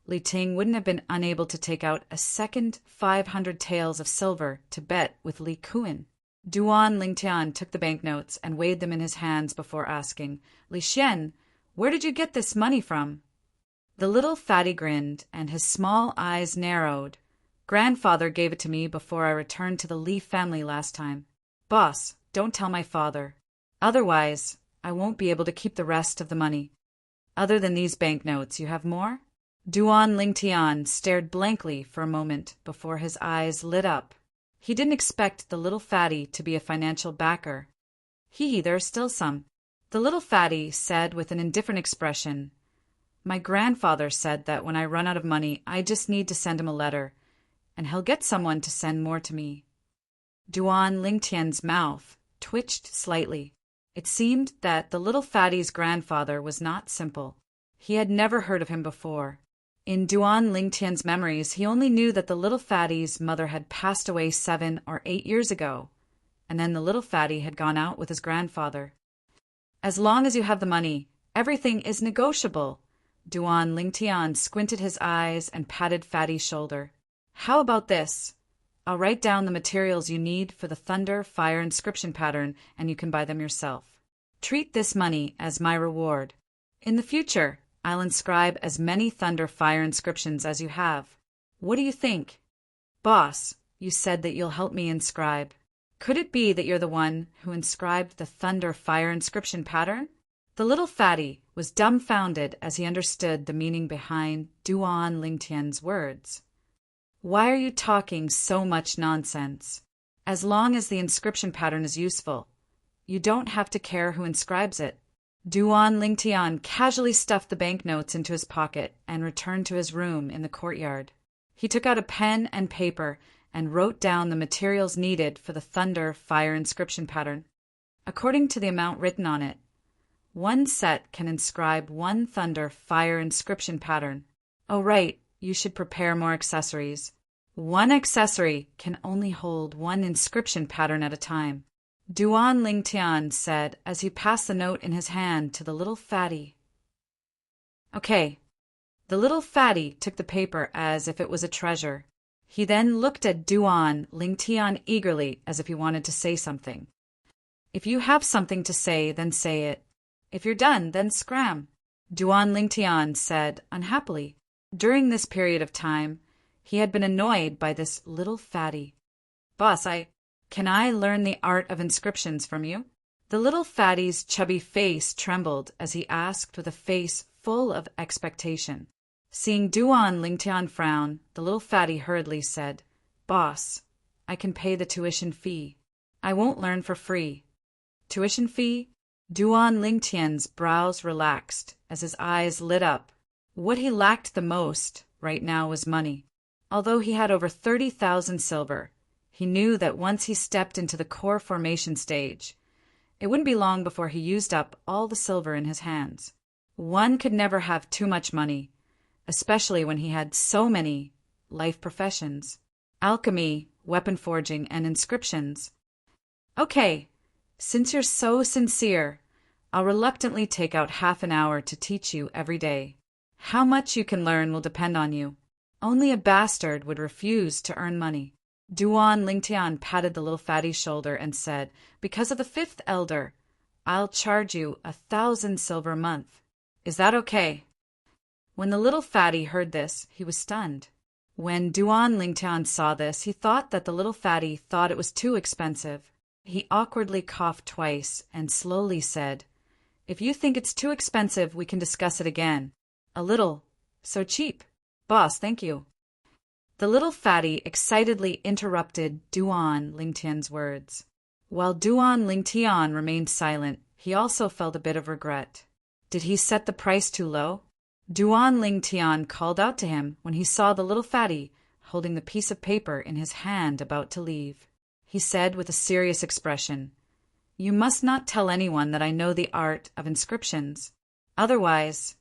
Li Ting wouldn't have been unable to take out a second 500 taels of silver to bet with Li Kuan. Duan Lingtian took the banknotes and weighed them in his hands before asking, Li Xian, where did you get this money from? The little fatty grinned, and his small eyes narrowed. Grandfather gave it to me before I returned to the Li family last time. Boss, don't tell my father. Otherwise, I won't be able to keep the rest of the money. Other than these banknotes, you have more? Duan Lingtian stared blankly for a moment before his eyes lit up. He didn't expect the little fatty to be a financial backer. There's still some. The little fatty said with an indifferent expression, My grandfather said that when I run out of money, I just need to send him a letter, and he'll get someone to send more to me. Duan Lingtian's mouth twitched slightly. It seemed that the little fatty's grandfather was not simple. He had never heard of him before. In Duan Lingtian's memories, he only knew that the little fatty's mother had passed away 7 or 8 years ago, and then the little fatty had gone out with his grandfather. As long as you have the money, everything is negotiable. Duan Lingtian squinted his eyes and patted Fatty's shoulder. How about this? I'll write down the materials you need for the thunder fire inscription pattern, and you can buy them yourself. Treat this money as my reward. In the future, I'll inscribe as many thunder fire inscriptions as you have. What do you think? Boss, you said that you'll help me inscribe. Could it be that you're the one who inscribed the thunder fire inscription pattern? The little fatty was dumbfounded as he understood the meaning behind Duan Lingtian's words. Why are you talking so much nonsense? As long as the inscription pattern is useful, you don't have to care who inscribes it. Duan Lingtian casually stuffed the banknotes into his pocket and returned to his room in the courtyard. He took out a pen and paper and wrote down the materials needed for the thunder fire inscription pattern. According to the amount written on it, 1 set can inscribe 1 thunder fire inscription pattern. Oh, right, you should prepare more accessories. 1 accessory can only hold 1 inscription pattern at a time. Duan Lingtian said as he passed the note in his hand to the little fatty. Okay. The little fatty took the paper as if it was a treasure. He then looked at Duan Lingtian eagerly as if he wanted to say something. If you have something to say, then say it. If you're done, then scram. Duan Lingtian said unhappily. During this period of time, he had been annoyed by this little fatty. Boss, can I learn the art of inscriptions from you? The little fatty's chubby face trembled as he asked with a face full of expectation. Seeing Duan Lingtian frown, the little fatty hurriedly said, Boss, I can pay the tuition fee. I won't learn for free. Tuition fee? Duan Lingtian's brows relaxed as his eyes lit up. What he lacked the most right now was money. Although he had over 30,000 silver, he knew that once he stepped into the core formation stage, it wouldn't be long before he used up all the silver in his hands. One could never have too much money, especially when he had so many life professions: alchemy, weapon forging, and inscriptions. Okay, since you're so sincere, I'll reluctantly take out half an hour to teach you every day. How much you can learn will depend on you. Only a bastard would refuse to earn money. Duan Lingtian patted the little fatty's shoulder and said, "Because of the fifth elder, I'll charge you 1,000 silver a month. Is that okay?" When the little fatty heard this, he was stunned. When Duan Lingtian saw this, he thought that the little fatty thought it was too expensive. He awkwardly coughed twice and slowly said, "If you think it's too expensive, we can discuss it again. A little. So cheap. Boss, thank you." The little fatty excitedly interrupted Duan Lingtian's words. While Duan Lingtian remained silent, he also felt a bit of regret. Did he set the price too low? Duan Lingtian called out to him when he saw the little fatty holding the piece of paper in his hand about to leave. He said with a serious expression, "You must not tell anyone that I know the art of inscriptions. Otherwise,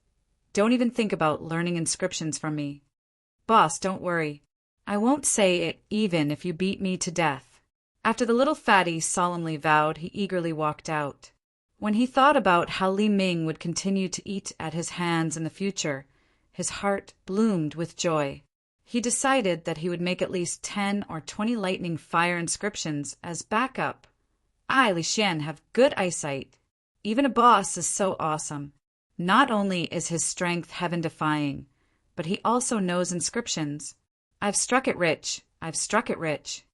don't even think about learning inscriptions from me. Boss, don't worry. I won't say it even if you beat me to death." After the little fatty solemnly vowed, he eagerly walked out. When he thought about how Li Ming would continue to eat at his hands in the future, his heart bloomed with joy. He decided that he would make at least 10 or 20 lightning fire inscriptions as backup. I, Li Xian, have good eyesight. Even a boss is so awesome. Not only is his strength heaven-defying, but he also knows inscriptions. I've struck it rich. I've struck it rich.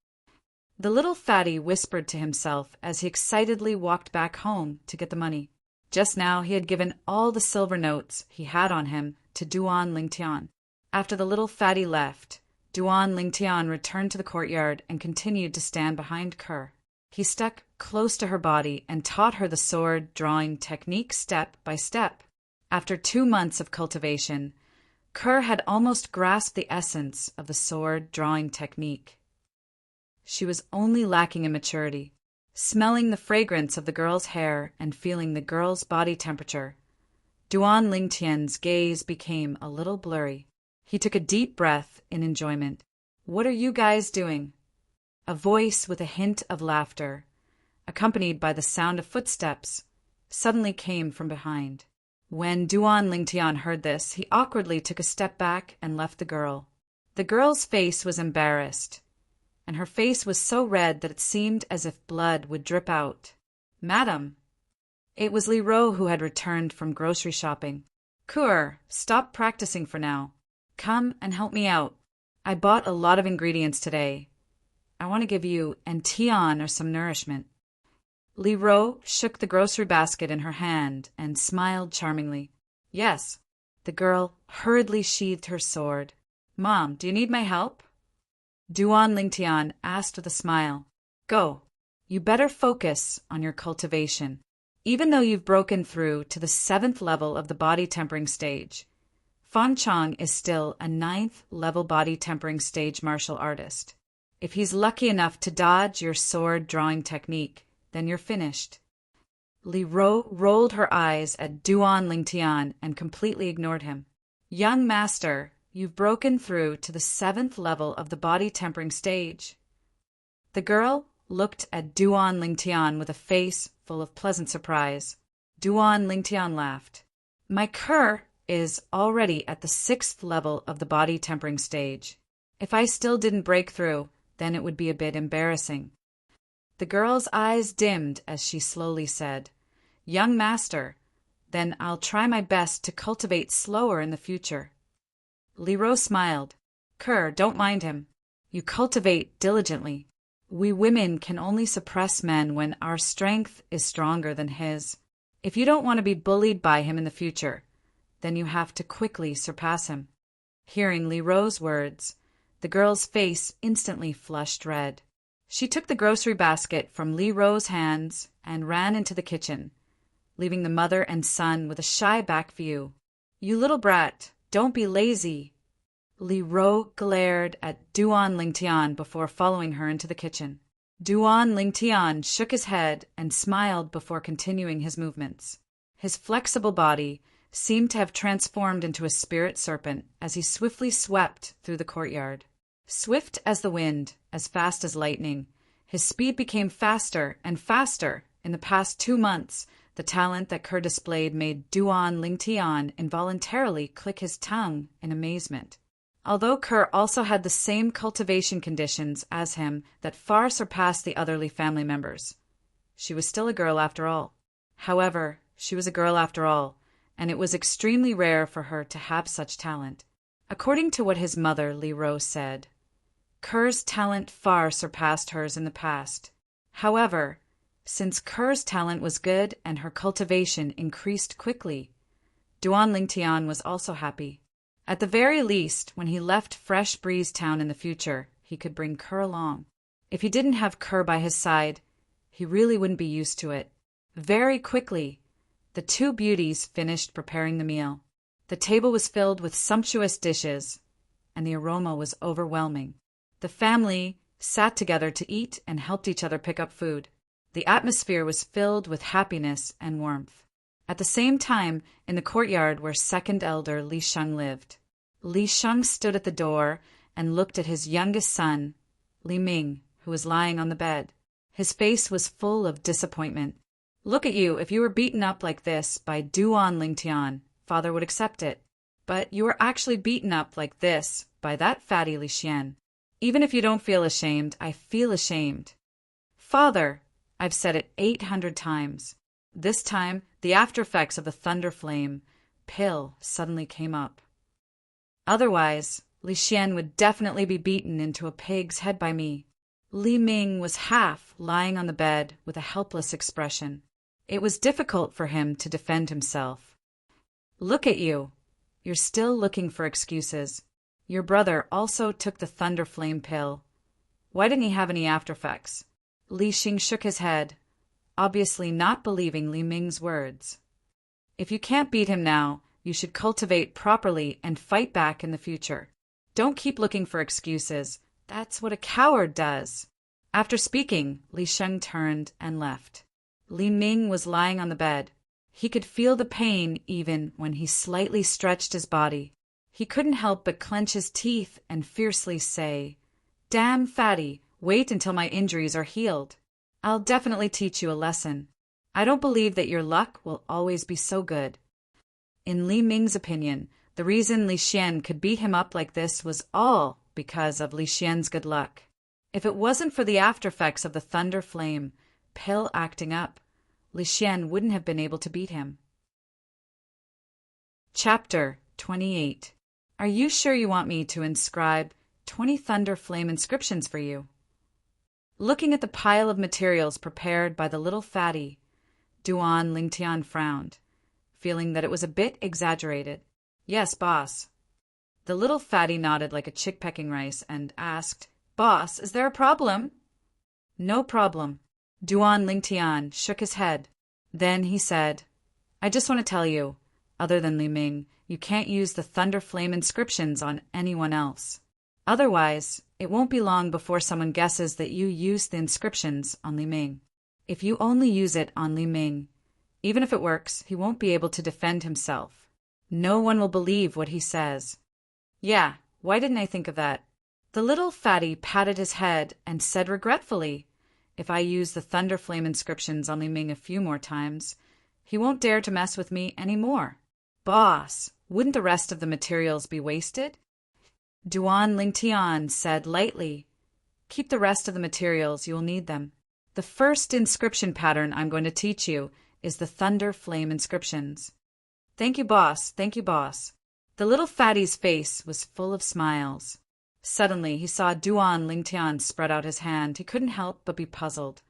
The little fatty whispered to himself as he excitedly walked back home to get the money. Just now he had given all the silver notes he had on him to Duan Lingtian. After the little fatty left, Duan Lingtian returned to the courtyard and continued to stand behind Kerr. He stuck close to her body and taught her the sword drawing technique step by step. After 2 months of cultivation, Kerr had almost grasped the essence of the sword drawing technique. She was only lacking in maturity. Smelling the fragrance of the girl's hair and feeling the girl's body temperature, Duan Lingtian's gaze became a little blurry. He took a deep breath in enjoyment. "What are you guys doing?" A voice with a hint of laughter, accompanied by the sound of footsteps, suddenly came from behind. When Duan Lingtian heard this, he awkwardly took a step back and left the girl. The girl's face was embarrassed, and her face was so red that it seemed as if blood would drip out. "Madam." It was Li Ro who had returned from grocery shopping. "Kur, stop practicing for now. Come and help me out. I bought a lot of ingredients today. I want to give you and Tian or some nourishment." Li Ro shook the grocery basket in her hand and smiled charmingly. "Yes." The girl hurriedly sheathed her sword. "Mom, do you need my help?" Duan Lingtian asked with a smile. "Go. You better focus on your cultivation. Even though you've broken through to the 7th level of the body tempering stage, Fan Chong is still a 9th level body tempering stage martial artist. If he's lucky enough to dodge your sword drawing technique, then you're finished." Li Ro rolled her eyes at Duan Lingtian and completely ignored him. "Young master, you've broken through to the 7th level of the body tempering stage." The girl looked at Duan Lingtian with a face full of pleasant surprise. Duan Lingtian laughed. "My Kerr is already at the 6th level of the body tempering stage. If I still didn't break through, then it would be a bit embarrassing." The girl's eyes dimmed as she slowly said, "Young master, then I'll try my best to cultivate slower in the future." Li Ro smiled. "Kerr, don't mind him. You cultivate diligently. We women can only suppress men when our strength is stronger than his. If you don't want to be bullied by him in the future, then you have to quickly surpass him." Hearing Li Ro's words, the girl's face instantly flushed red. She took the grocery basket from Li Ro's hands and ran into the kitchen, leaving the mother and son with a shy back view. "You little brat, don't be lazy." Li Ro glared at Duan Lingtian before following her into the kitchen. Duan Lingtian shook his head and smiled before continuing his movements. His flexible body seemed to have transformed into a spirit serpent as he swiftly swept through the courtyard. Swift as the wind, as fast as lightning, his speed became faster and faster. In the past 2 months, the talent that Kerr displayed made Duan Lingtian involuntarily click his tongue in amazement. although Kerr also had the same cultivation conditions as him that far surpassed the other Li family members. She was still a girl after all. However, she was a girl after all, and it was extremely rare for her to have such talent. According to what his mother, Li Rose, said, Kerr's talent far surpassed hers in the past. However, since Kerr's talent was good and her cultivation increased quickly, Duan Lingtian was also happy. At the very least, when he left Fresh Breeze Town in the future, he could bring Kerr along. If he didn't have Kerr by his side, he really wouldn't be used to it. Very quickly, the two beauties finished preparing the meal. The table was filled with sumptuous dishes, and the aroma was overwhelming. The family sat together to eat and helped each other pick up food. The atmosphere was filled with happiness and warmth. At the same time, in the courtyard where second elder Li Sheng lived, Li Sheng stood at the door and looked at his youngest son, Li Ming, who was lying on the bed. His face was full of disappointment. Look at you, if you were beaten up like this by Duan Lingtian, father would accept it. But you were actually beaten up like this by that fatty Li Xian. Even if you don't feel ashamed, I feel ashamed. Father, I've said it 800 times. This time, the after effects of the thunder flame pill suddenly came up. Otherwise, Li Xian would definitely be beaten into a pig's head by me. Li Ming was half lying on the bed with a helpless expression. It was difficult for him to defend himself. Look at you. You're still looking for excuses. Your brother also took the thunder flame pill. Why didn't he have any after effects? Li Xing shook his head, obviously not believing Li Ming's words. If you can't beat him now, you should cultivate properly and fight back in the future. Don't keep looking for excuses. That's what a coward does. After speaking, Li Sheng turned and left. Li Ming was lying on the bed. He could feel the pain even when he slightly stretched his body. He couldn't help but clench his teeth and fiercely say, "Damn fatty, wait until my injuries are healed. I'll definitely teach you a lesson. I don't believe that your luck will always be so good." In Li Ming's opinion, the reason Li Xian could beat him up like this was all because of Li Xian's good luck. If it wasn't for the after effects of the thunder flame pill acting up, Li Xian wouldn't have been able to beat him. Chapter 28. Are you sure you want me to inscribe 20 thunder flame inscriptions for you? Looking at the pile of materials prepared by the little fatty, Duan Lingtian frowned, feeling that it was a bit exaggerated. Yes, boss. The little fatty nodded like a chick pecking rice and asked, "Boss, is there a problem?" "No problem." Duan Lingtian shook his head. Then he said, "I just want to tell you, other than Li Ming, you can't use the thunder flame inscriptions on anyone else. Otherwise, it won't be long before someone guesses that you used the inscriptions on Li Ming. If you only use it on Li Ming, even if it works, he won't be able to defend himself. No one will believe what he says." "Yeah, why didn't I think of that?" The little fatty patted his head and said regretfully, "If I use the thunder flame inscriptions on Li Ming a few more times, he won't dare to mess with me any more." "Boss, wouldn't the rest of the materials be wasted?" Duan Lingtian said lightly, "Keep the rest of the materials, you will need them. The first inscription pattern I'm going to teach you is the thunder flame inscriptions." "Thank you, boss. Thank you, boss." The little fatty's face was full of smiles. Suddenly, he saw Duan Lingtian spread out his hand. He couldn't help but be puzzled.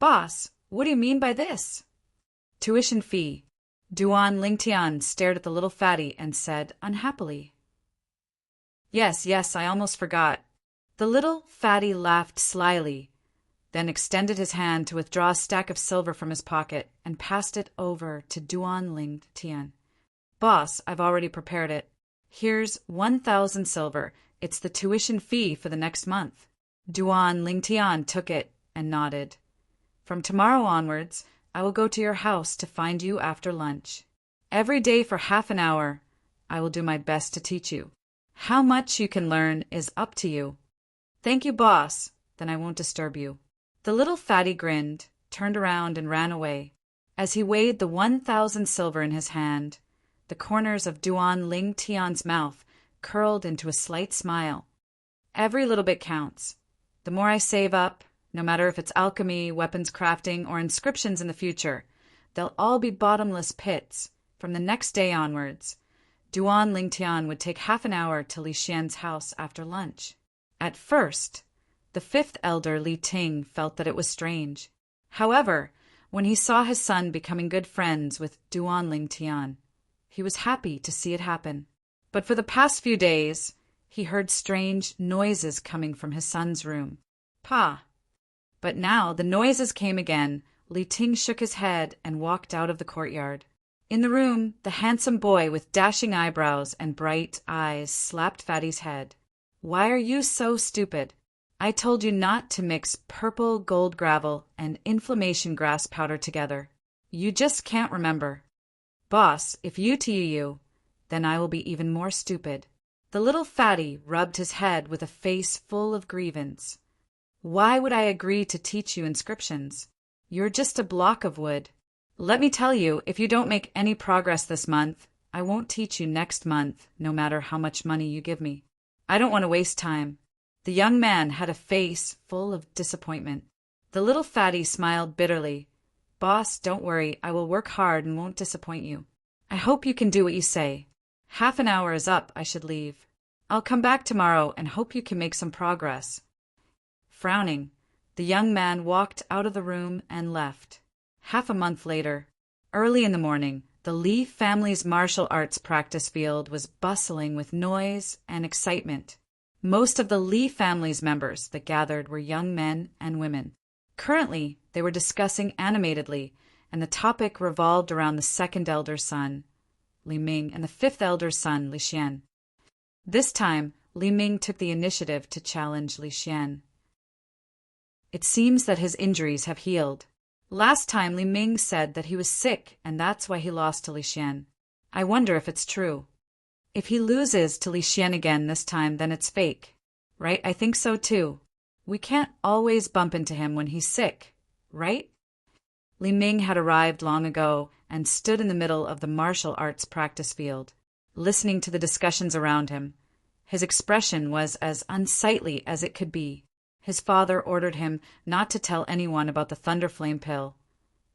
"Boss, what do you mean by this?" "Tuition fee." Duan Lingtian stared at the little fatty and said unhappily, Yes, I almost forgot." The little fatty laughed slyly, then extended his hand to withdraw a stack of silver from his pocket and passed it over to Duan Lingtian. "Boss, I've already prepared it. Here's 1,000 silver. It's the tuition fee for the next month." Duan Lingtian took it and nodded. "From tomorrow onwards, I will go to your house to find you after lunch. Every day for half an hour, I will do my best to teach you. How much you can learn is up to you." "Thank you, boss. Then I won't disturb you." The little fatty grinned, turned around and ran away. As he weighed the 1,000 silver in his hand, the corners of Duan Lingtian's mouth curled into a slight smile. Every little bit counts. The more I save up, no matter if it's alchemy, weapons crafting, or inscriptions in the future, they'll all be bottomless pits. From the next day onwards, Duan Lingtian would take half an hour to Li Xian's house after lunch. At first, the fifth elder Li Ting felt that it was strange. However, when he saw his son becoming good friends with Duan Lingtian, he was happy to see it happen. But for the past few days, he heard strange noises coming from his son's room. Pa! But now the noises came again. Li Ting shook his head and walked out of the courtyard. In the room, the handsome boy with dashing eyebrows and bright eyes slapped Fatty's head. Why are you so stupid? I told you not to mix purple gold gravel and inflammation grass powder together. You just can't remember. Boss, if you to you, then I will be even more stupid. The little Fatty rubbed his head with a face full of grievance. Why would I agree to teach you inscriptions? You're just a block of wood. Let me tell you, if you don't make any progress this month, I won't teach you next month, no matter how much money you give me. I don't want to waste time. The young man had a face full of disappointment. The little Fatty smiled bitterly. Boss, don't worry, I will work hard and won't disappoint you. I hope you can do what you say. Half an hour is up, I should leave. I'll come back tomorrow and hope you can make some progress. Frowning, the young man walked out of the room and left. Half a month later, early in the morning, the Li family's martial arts practice field was bustling with noise and excitement. Most of the Li family's members that gathered were young men and women. Currently, they were discussing animatedly, and the topic revolved around the second elder's son, Li Ming, and the fifth elder's son, Li Xian. This time, Li Ming took the initiative to challenge Li Xian. It seems that his injuries have healed. Last time Li Ming said that he was sick and that's why he lost to Li Xian. I wonder if it's true. If he loses to Li Xian again this time, then it's fake. Right? I think so too. We can't always bump into him when he's sick, right? Li Ming had arrived long ago and stood in the middle of the martial arts practice field, listening to the discussions around him. His expression was as unsightly as it could be. His father ordered him not to tell anyone about the Thunderflame pill,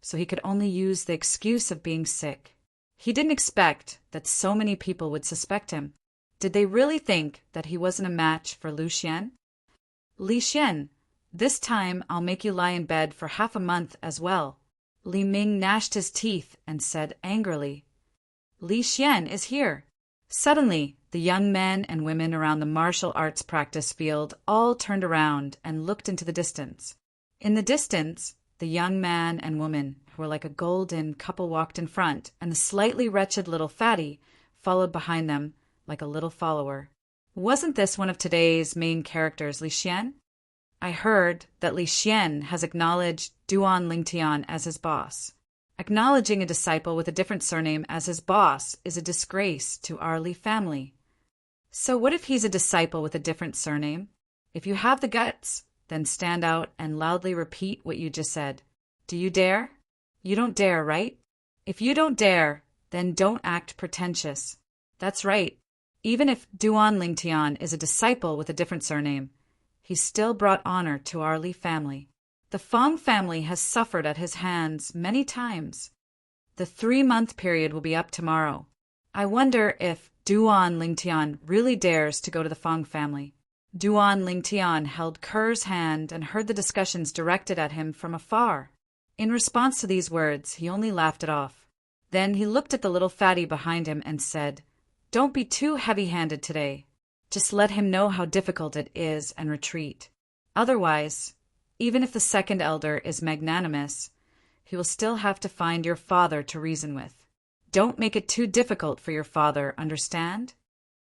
so he could only use the excuse of being sick. He didn't expect that so many people would suspect him. Did they really think that he wasn't a match for Lu Xian? Li Xian, this time I'll make you lie in bed for half a month as well. Li Ming gnashed his teeth and said angrily, Li Xian is here. Suddenly, the young men and women around the martial arts practice field all turned around and looked into the distance. In the distance, the young man and woman, who were like a golden couple, walked in front, and the slightly wretched little Fatty followed behind them like a little follower. Wasn't this one of today's main characters, Li Xian? I heard that Li Xian has acknowledged Duan Lingtian as his boss. Acknowledging a disciple with a different surname as his boss is a disgrace to our Li family. So what if he's a disciple with a different surname? If you have the guts, then stand out and loudly repeat what you just said. Do you dare? You don't dare, right? If you don't dare, then don't act pretentious. That's right. Even if Duan Lingtian is a disciple with a different surname, he still brought honor to our Li family. The Fong family has suffered at his hands many times. The 3-month period will be up tomorrow. I wonder if Duan Lingtian really dares to go to the Fong family. Duan Lingtian held Ker's hand and heard the discussions directed at him from afar. In response to these words, he only laughed it off. Then he looked at the little Fatty behind him and said, Don't be too heavy-handed today. Just let him know how difficult it is and retreat. Otherwise, even if the second elder is magnanimous, he will still have to find your father to reason with. Don't make it too difficult for your father, understand?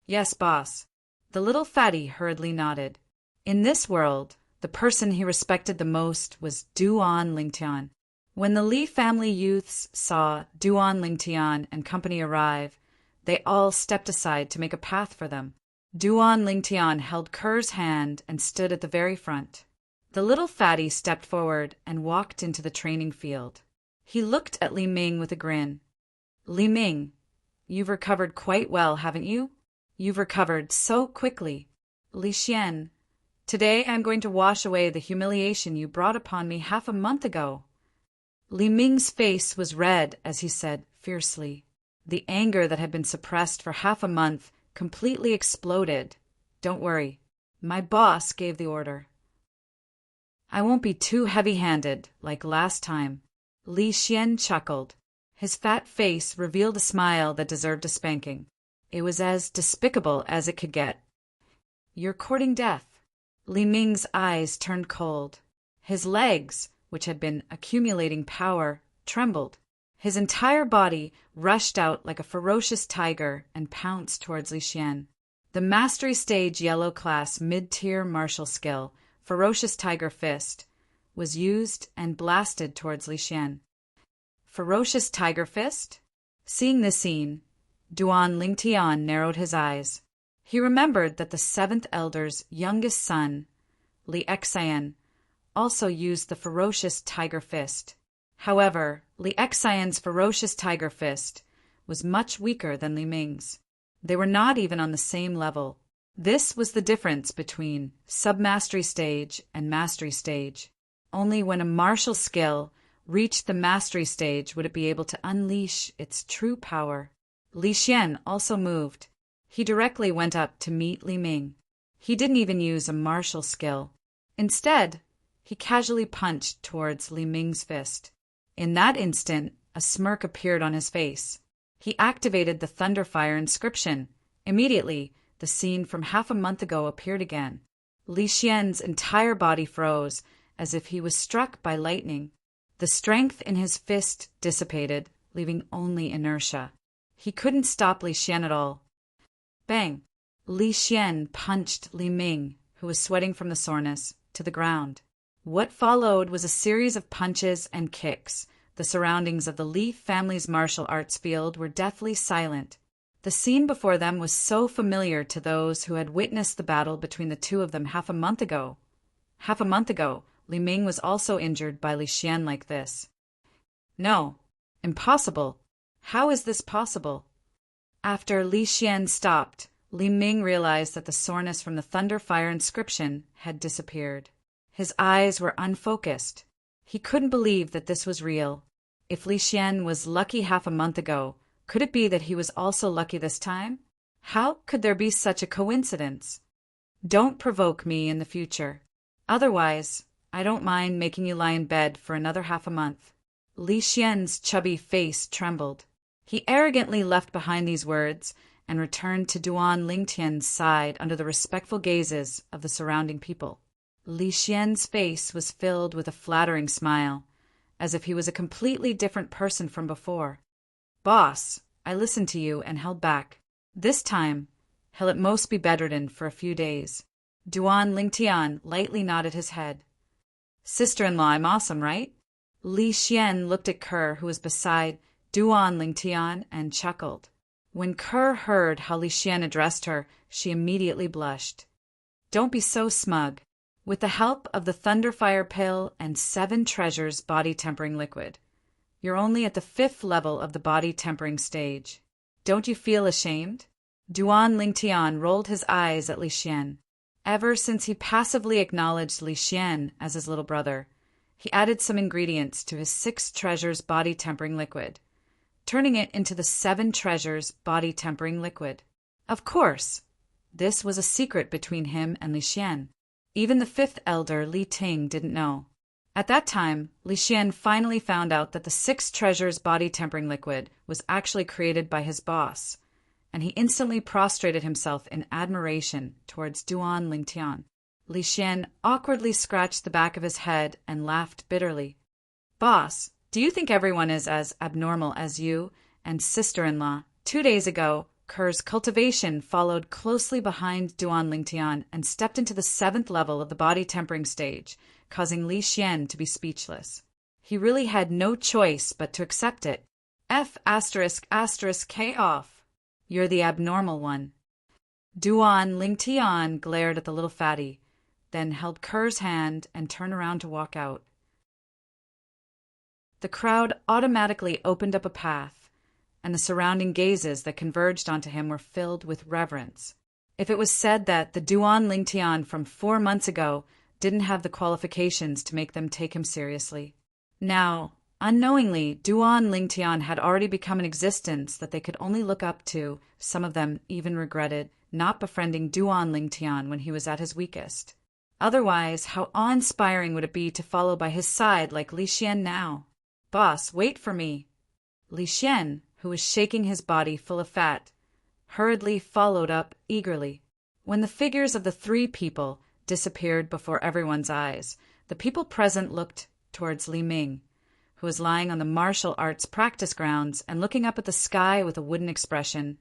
Yes, boss. The little Fatty hurriedly nodded. In this world, the person he respected the most was Duan Lingtian. When the Li family youths saw Duan Lingtian and company arrive, they all stepped aside to make a path for them. Duan Lingtian held Ker's hand and stood at the very front. The little Fatty stepped forward and walked into the training field. He looked at Li Ming with a grin. Li Ming, you've recovered quite well, haven't you? You've recovered so quickly. Li Xian, today I'm going to wash away the humiliation you brought upon me half a month ago. Li Ming's face was red as he said fiercely. The anger that had been suppressed for half a month completely exploded. Don't worry. My boss gave the order. I won't be too heavy-handed like last time. Li Xian chuckled. His fat face revealed a smile that deserved a spanking. It was as despicable as it could get. You're courting death. Li Ming's eyes turned cold. His legs, which had been accumulating power, trembled. His entire body rushed out like a ferocious tiger and pounced towards Li Xian. The Mastery Stage Yellow Class mid-tier martial skill, Ferocious Tiger Fist, was used and blasted towards Li Xian. Ferocious Tiger Fist? Seeing this scene, Duan Lingtian narrowed his eyes. He remembered that the seventh elder's youngest son, Li Xian, also used the Ferocious Tiger Fist. However, Li Xian's Ferocious Tiger Fist was much weaker than Li Ming's. They were not even on the same level. This was the difference between sub-mastery stage and mastery stage. Only when a martial skill reached the mastery stage would it be able to unleash its true power. Li Xian also moved. He directly went up to meet Li Ming. He didn't even use a martial skill. Instead, he casually punched towards Li Ming's fist. In that instant, a smirk appeared on his face. He activated the Thunderfire inscription. Immediately, the scene from half a month ago appeared again. Li Xian's entire body froze, as if he was struck by lightning. The strength in his fist dissipated, leaving only inertia. He couldn't stop Li Xian at all. Bang! Li Xian punched Li Ming, who was sweating from the soreness, to the ground. What followed was a series of punches and kicks. The surroundings of the Li family's martial arts field were deathly silent. The scene before them was so familiar to those who had witnessed the battle between the two of them half a month ago. Half a month ago, Li Ming was also injured by Li Xian like this. No, impossible. How is this possible? After Li Xian stopped, Li Ming realized that the soreness from the Thunderfire inscription had disappeared. His eyes were unfocused. He couldn't believe that this was real. If Li Xian was lucky half a month ago, could it be that he was also lucky this time? How could there be such a coincidence? Don't provoke me in the future. Otherwise, I don't mind making you lie in bed for another half a month. Li Xian's chubby face trembled. He arrogantly left behind these words and returned to Duan Lingtian's side under the respectful gazes of the surrounding people. Li Xian's face was filled with a flattering smile, as if he was a completely different person from before. Boss, I listened to you and held back. This time, he'll at most be bedridden for a few days. Duan Lingtian lightly nodded his head. Sister-in-law, I'm awesome, right? Li Xian looked at Kerr, who was beside Duan Lingtian, and chuckled. When Kerr heard how Li Xian addressed her, she immediately blushed. Don't be so smug. With the help of the Thunderfire Pill and 7 treasures body-tempering liquid, you're only at the 5th level of the body-tempering stage. Don't you feel ashamed? Duan Lingtian rolled his eyes at Li Xian. Ever since he passively acknowledged Li Xian as his little brother, he added some ingredients to his 6 treasures body-tempering liquid, turning it into the 7 treasures body-tempering liquid. Of course, this was a secret between him and Li Xian. Even the 5th elder, Li Ting, didn't know. At that time, Li Xian finally found out that the 6 treasures body-tempering liquid was actually created by his boss, and he instantly prostrated himself in admiration towards Duan Lingtian. Li Xian awkwardly scratched the back of his head and laughed bitterly. Boss, do you think everyone is as abnormal as you and sister-in-law? 2 days ago, Kerr's cultivation followed closely behind Duan Lingtian and stepped into the 7th level of the body-tempering stage, causing Li Xian to be speechless. He really had no choice but to accept it. F***K off. You're the abnormal one. Duan Lingtian glared at the little fatty, then held Kerr's hand and turned around to walk out. The crowd automatically opened up a path, and the surrounding gazes that converged onto him were filled with reverence. If it was said that the Duan Lingtian from 4 months ago didn't have the qualifications to make them take him seriously, now, unknowingly, Duan Lingtian had already become an existence that they could only look up to. Some of them even regretted not befriending Duan Lingtian when he was at his weakest. Otherwise, how awe-inspiring would it be to follow by his side like Li Xian now? "Boss, wait for me." Li Xian, who was shaking his body full of fat, hurriedly followed up eagerly. When the figures of the 3 people disappeared before everyone's eyes, the people present looked towards Li Ming, who was lying on the martial arts practice grounds and looking up at the sky with a wooden expression,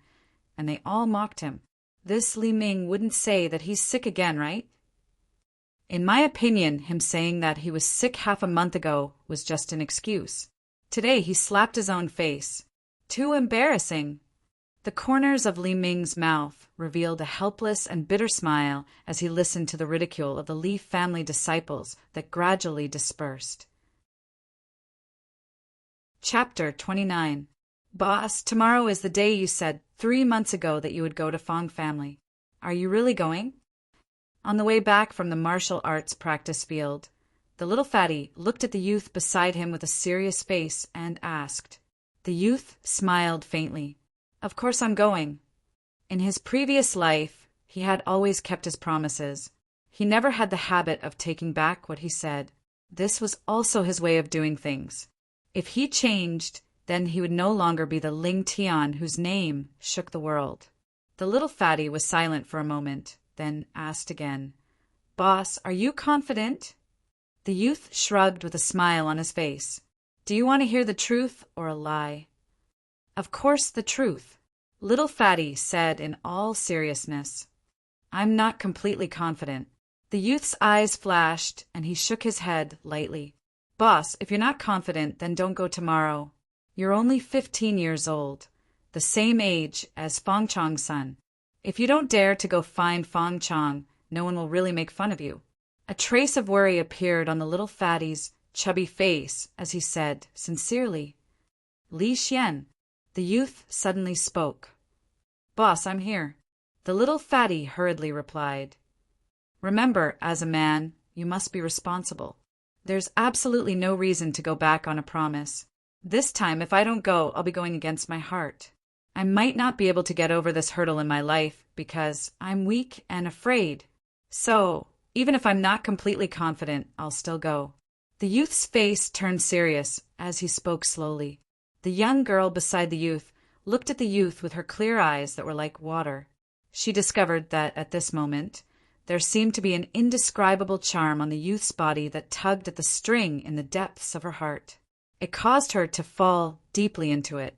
and they all mocked him. This Li Ming wouldn't say that he's sick again, right? In my opinion, him saying that he was sick half a month ago was just an excuse. Today he slapped his own face. Too embarrassing. The corners of Li Ming's mouth revealed a helpless and bitter smile as he listened to the ridicule of the Li family disciples that gradually dispersed. Chapter 29. Boss, tomorrow is the day you said 3 months ago that you would go to Fong family. Are you really going? On the way back from the martial arts practice field, the little fatty looked at the youth beside him with a serious face and asked. The youth smiled faintly. Of course I'm going. In his previous life, he had always kept his promises. He never had the habit of taking back what he said. This was also his way of doing things. If he changed, then he would no longer be the Ling Tian whose name shook the world. The little fatty was silent for a moment, then asked again, Boss, are you confident? The youth shrugged with a smile on his face. Do you want to hear the truth or a lie? Of course the truth. Little fatty said in all seriousness. I'm not completely confident. The youth's eyes flashed and he shook his head lightly. Boss, if you're not confident, then don't go tomorrow. You're only 15 years old, the same age as Fong Chong's son. If you don't dare to go find Fong Chong, no one will really make fun of you. A trace of worry appeared on the little fatty's chubby face as he said, sincerely, Li Xian. The youth suddenly spoke. Boss, I'm here. The little fatty hurriedly replied. Remember, as a man, you must be responsible. There's absolutely no reason to go back on a promise. This time, if I don't go, I'll be going against my heart. I might not be able to get over this hurdle in my life because I'm weak and afraid. So, even if I'm not completely confident, I'll still go. The youth's face turned serious as he spoke slowly. The young girl beside the youth looked at the youth with her clear eyes that were like water. She discovered that at this moment, there seemed to be an indescribable charm on the youth's body that tugged at the string in the depths of her heart. It caused her to fall deeply into it,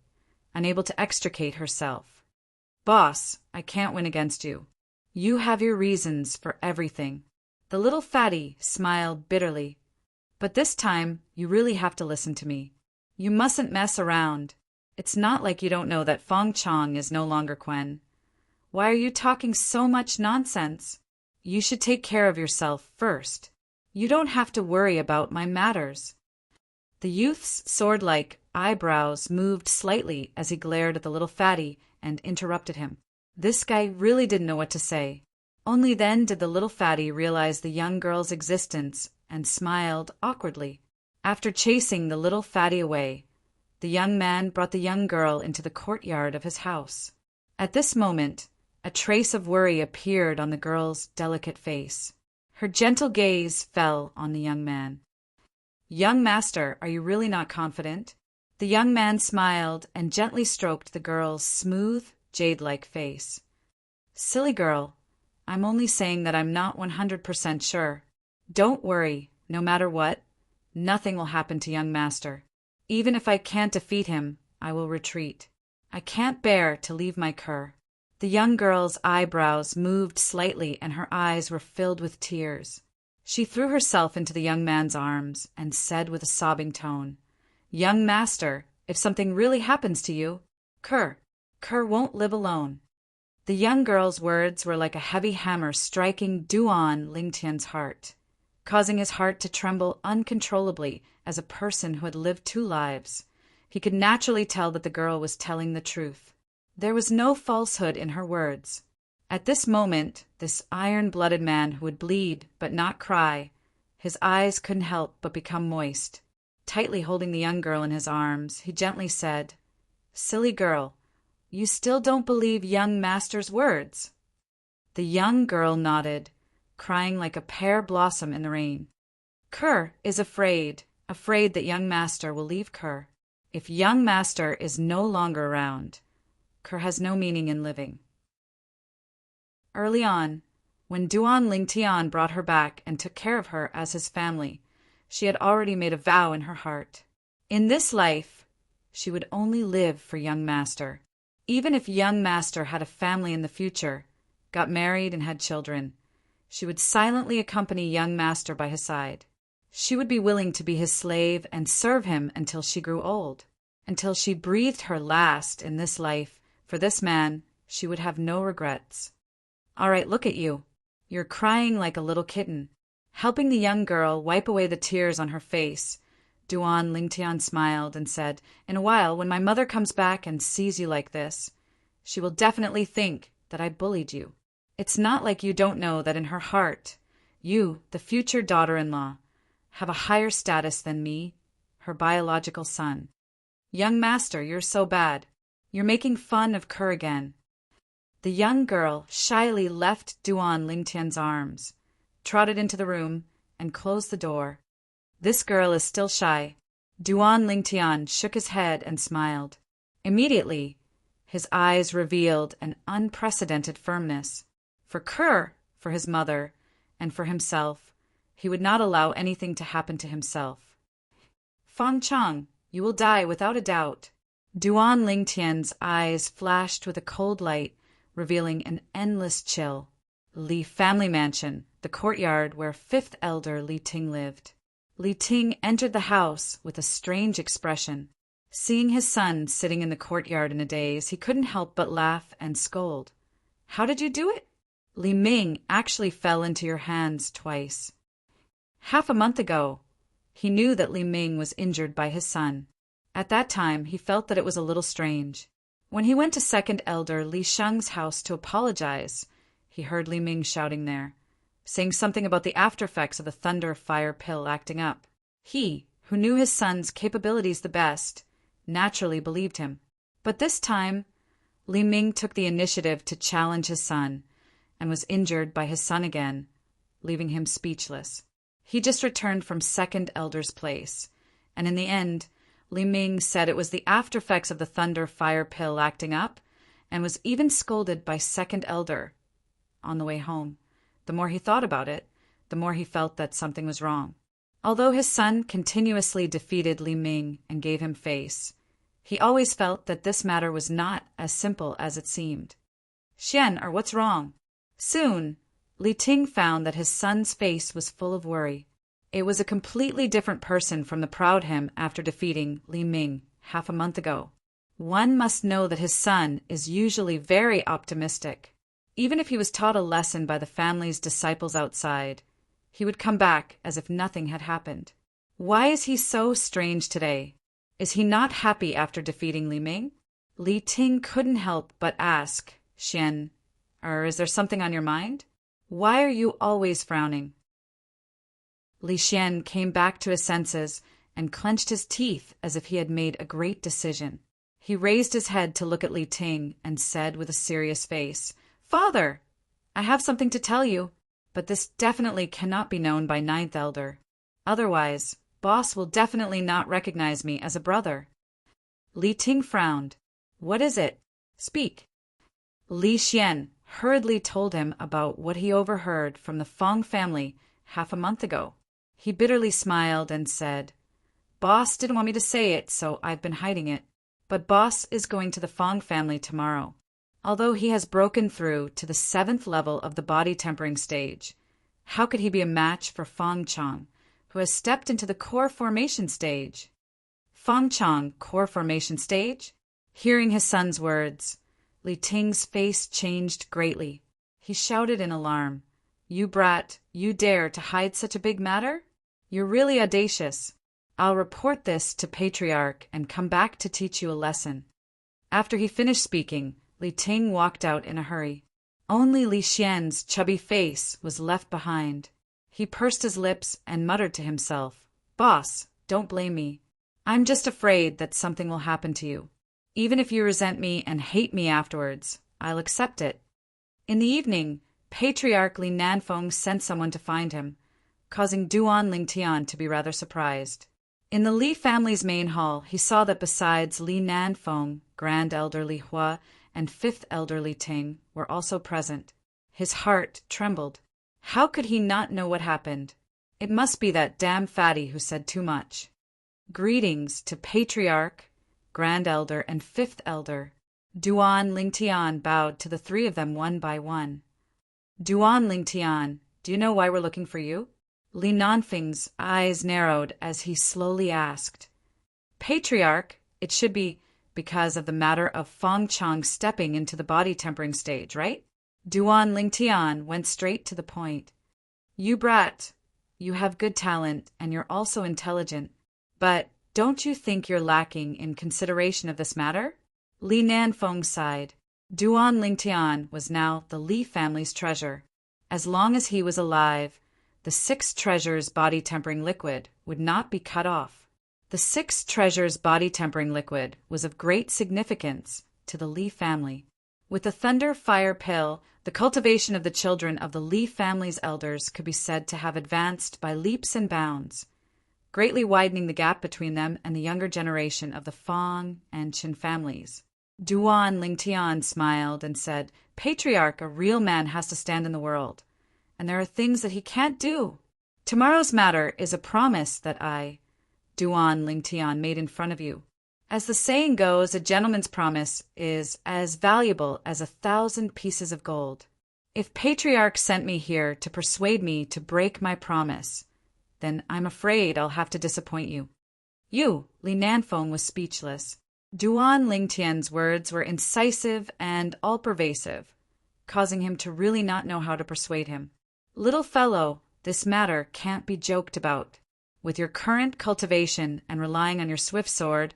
unable to extricate herself. Boss, I can't win against you. You have your reasons for everything. The little fatty smiled bitterly. But this time, you really have to listen to me. You mustn't mess around. It's not like you don't know that Fong Chong is no longer Quen. Why are you talking so much nonsense? You should take care of yourself first. You don't have to worry about my matters. The youth's sword-like eyebrows moved slightly as he glared at the little fatty and interrupted him. This guy really didn't know what to say. Only then did the little fatty realize the young girl's existence and smiled awkwardly. After chasing the little fatty away, the young man brought the young girl into the courtyard of his house. At this moment, a trace of worry appeared on the girl's delicate face. Her gentle gaze fell on the young man. Young master, are you really not confident? The young man smiled and gently stroked the girl's smooth, jade-like face. Silly girl, I'm only saying that I'm not 100% sure. Don't worry, no matter what, nothing will happen to young master. Even if I can't defeat him, I will retreat. I can't bear to leave my cur. The young girl's eyebrows moved slightly and her eyes were filled with tears. She threw herself into the young man's arms and said with a sobbing tone, Young master, if something really happens to you, Cur won't live alone. The young girl's words were like a heavy hammer striking Duan Lingtian's heart, causing his heart to tremble uncontrollably as a person who had lived 2 lives. He could naturally tell that the girl was telling the truth. There was no falsehood in her words. At this moment, this iron-blooded man who would bleed but not cry, his eyes couldn't help but become moist. Tightly holding the young girl in his arms, he gently said, "Silly girl, you still don't believe young master's words?" The young girl nodded, crying like a pear blossom in the rain. Kerr is afraid that young master will leave Kerr. If young master is no longer around, Kerr has no meaning in living. Early on, when Duan Lingtian brought her back and took care of her as his family, she had already made a vow in her heart. In this life, she would only live for young master. Even if young master had a family in the future, got married and had children, she would silently accompany young master by his side. She would be willing to be his slave and serve him until she grew old. Until she breathed her last in this life, for this man, she would have no regrets. All right, look at you. You're crying like a little kitten. Helping the young girl wipe away the tears on her face, Duan Lingtian smiled and said, "In a while, when my mother comes back and sees you like this, she will definitely think that I bullied you. It's not like you don't know that in her heart, you, the future daughter-in-law, have a higher status than me, her biological son. Young master, you're so bad. You're making fun of Kerr again." The young girl shyly left Duan Lingtian's arms, trotted into the room, and closed the door. This girl is still shy. Duan Lingtian shook his head and smiled. Immediately, his eyes revealed an unprecedented firmness. For Kerr, for his mother, and for himself, he would not allow anything to happen to himself. "Fang Chang, you will die without a doubt." Duan Lingtian's eyes flashed with a cold light, revealing an endless chill. Li family mansion, the courtyard where fifth elder Li Ting lived. Li Ting entered the house with a strange expression. Seeing his son sitting in the courtyard in a daze, he couldn't help but laugh and scold. "How did you do it? Li Ming actually fell into your hands twice." Half a month ago, he knew that Li Ming was injured by his son. At that time, he felt that it was a little strange. When he went to second elder Li Sheng's house to apologize, he heard Li Ming shouting there, saying something about the aftereffects of the thunder fire pill acting up. He, who knew his son's capabilities the best, naturally believed him. But this time, Li Ming took the initiative to challenge his son, and was injured by his son again, leaving him speechless. He just returned from second elder's place, and in the end, Li Ming said it was the aftereffects of the thunder fire pill acting up, and was even scolded by second elder on the way home. The more he thought about it, the more he felt that something was wrong. Although his son continuously defeated Li Ming and gave him face, he always felt that this matter was not as simple as it seemed. "Xian, or what's wrong?" Soon, Li Ting found that his son's face was full of worry. It was a completely different person from the proud him after defeating Li Ming half a month ago. One must know that his son is usually very optimistic. Even if he was taught a lesson by the family's disciples outside, he would come back as if nothing had happened. Why is he so strange today? Is he not happy after defeating Li Ming? Li Ting couldn't help but ask, "Xian, or is there something on your mind? Why are you always frowning?" Li Xian came back to his senses and clenched his teeth as if he had made a great decision. He raised his head to look at Li Ting and said with a serious face, "Father, I have something to tell you, but this definitely cannot be known by ninth elder. Otherwise, boss will definitely not recognize me as a brother." Li Ting frowned. "What is it? Speak." Li Xian hurriedly told him about what he overheard from the Fong family half a month ago. He bitterly smiled and said, "Boss didn't want me to say it, so I've been hiding it. But boss is going to the Fong family tomorrow. Although he has broken through to the 7th level of the body tempering stage, how could he be a match for Fong Chang, who has stepped into the core formation stage?" Fong Chang, core formation stage? Hearing his son's words, Li Ting's face changed greatly. He shouted in alarm, "You brat, you dare to hide such a big matter? You're really audacious. I'll report this to Patriarch and come back to teach you a lesson." After he finished speaking, Li Ting walked out in a hurry. Only Li Xian's chubby face was left behind. He pursed his lips and muttered to himself, "Boss, don't blame me. I'm just afraid that something will happen to you. Even if you resent me and hate me afterwards, I'll accept it." In the evening, Patriarch Li Nanfeng sent someone to find him, causing Duan Lingtian to be rather surprised. In the Li family's main hall, he saw that besides Li Nanfeng, Grand Elder Li Hua, and Fifth Elder Li Ting were also present. His heart trembled. How could he not know what happened? It must be that damn fatty who said too much. Greetings to Patriarch, Grand Elder, and Fifth Elder. Duan Lingtian bowed to the three of them one by one. "Duan Lingtian, do you know why we're looking for you?" Li Nanfeng's eyes narrowed as he slowly asked. "Patriarch, it should be because of the matter of Feng Chang stepping into the body-tempering stage, right?" Duan Lingtian went straight to the point. "You brat, you have good talent and you're also intelligent, but don't you think you're lacking in consideration of this matter?" Li Nanfeng sighed. Duan Lingtian was now the Li family's treasure. As long as he was alive, the Six Treasures body-tempering liquid would not be cut off. The Six Treasures body-tempering liquid was of great significance to the Li family. With the Thunder Fire Pill, the cultivation of the children of the Li family's elders could be said to have advanced by leaps and bounds, greatly widening the gap between them and the younger generation of the Fang and Qin families. Duan Lingtian smiled and said, "Patriarch, a real man has to stand in the world, and there are things that he can't do. Tomorrow's matter is a promise that I, Duan Lingtian, made in front of you. As the saying goes, a gentleman's promise is as valuable as 1,000 pieces of gold. If Patriarch sent me here to persuade me to break my promise, then I'm afraid I'll have to disappoint you." Li Nanfeng was speechless. Duan Lingtian's words were incisive and all-pervasive, causing him to really not know how to persuade him. "Little fellow, this matter can't be joked about. With your current cultivation and relying on your swift sword,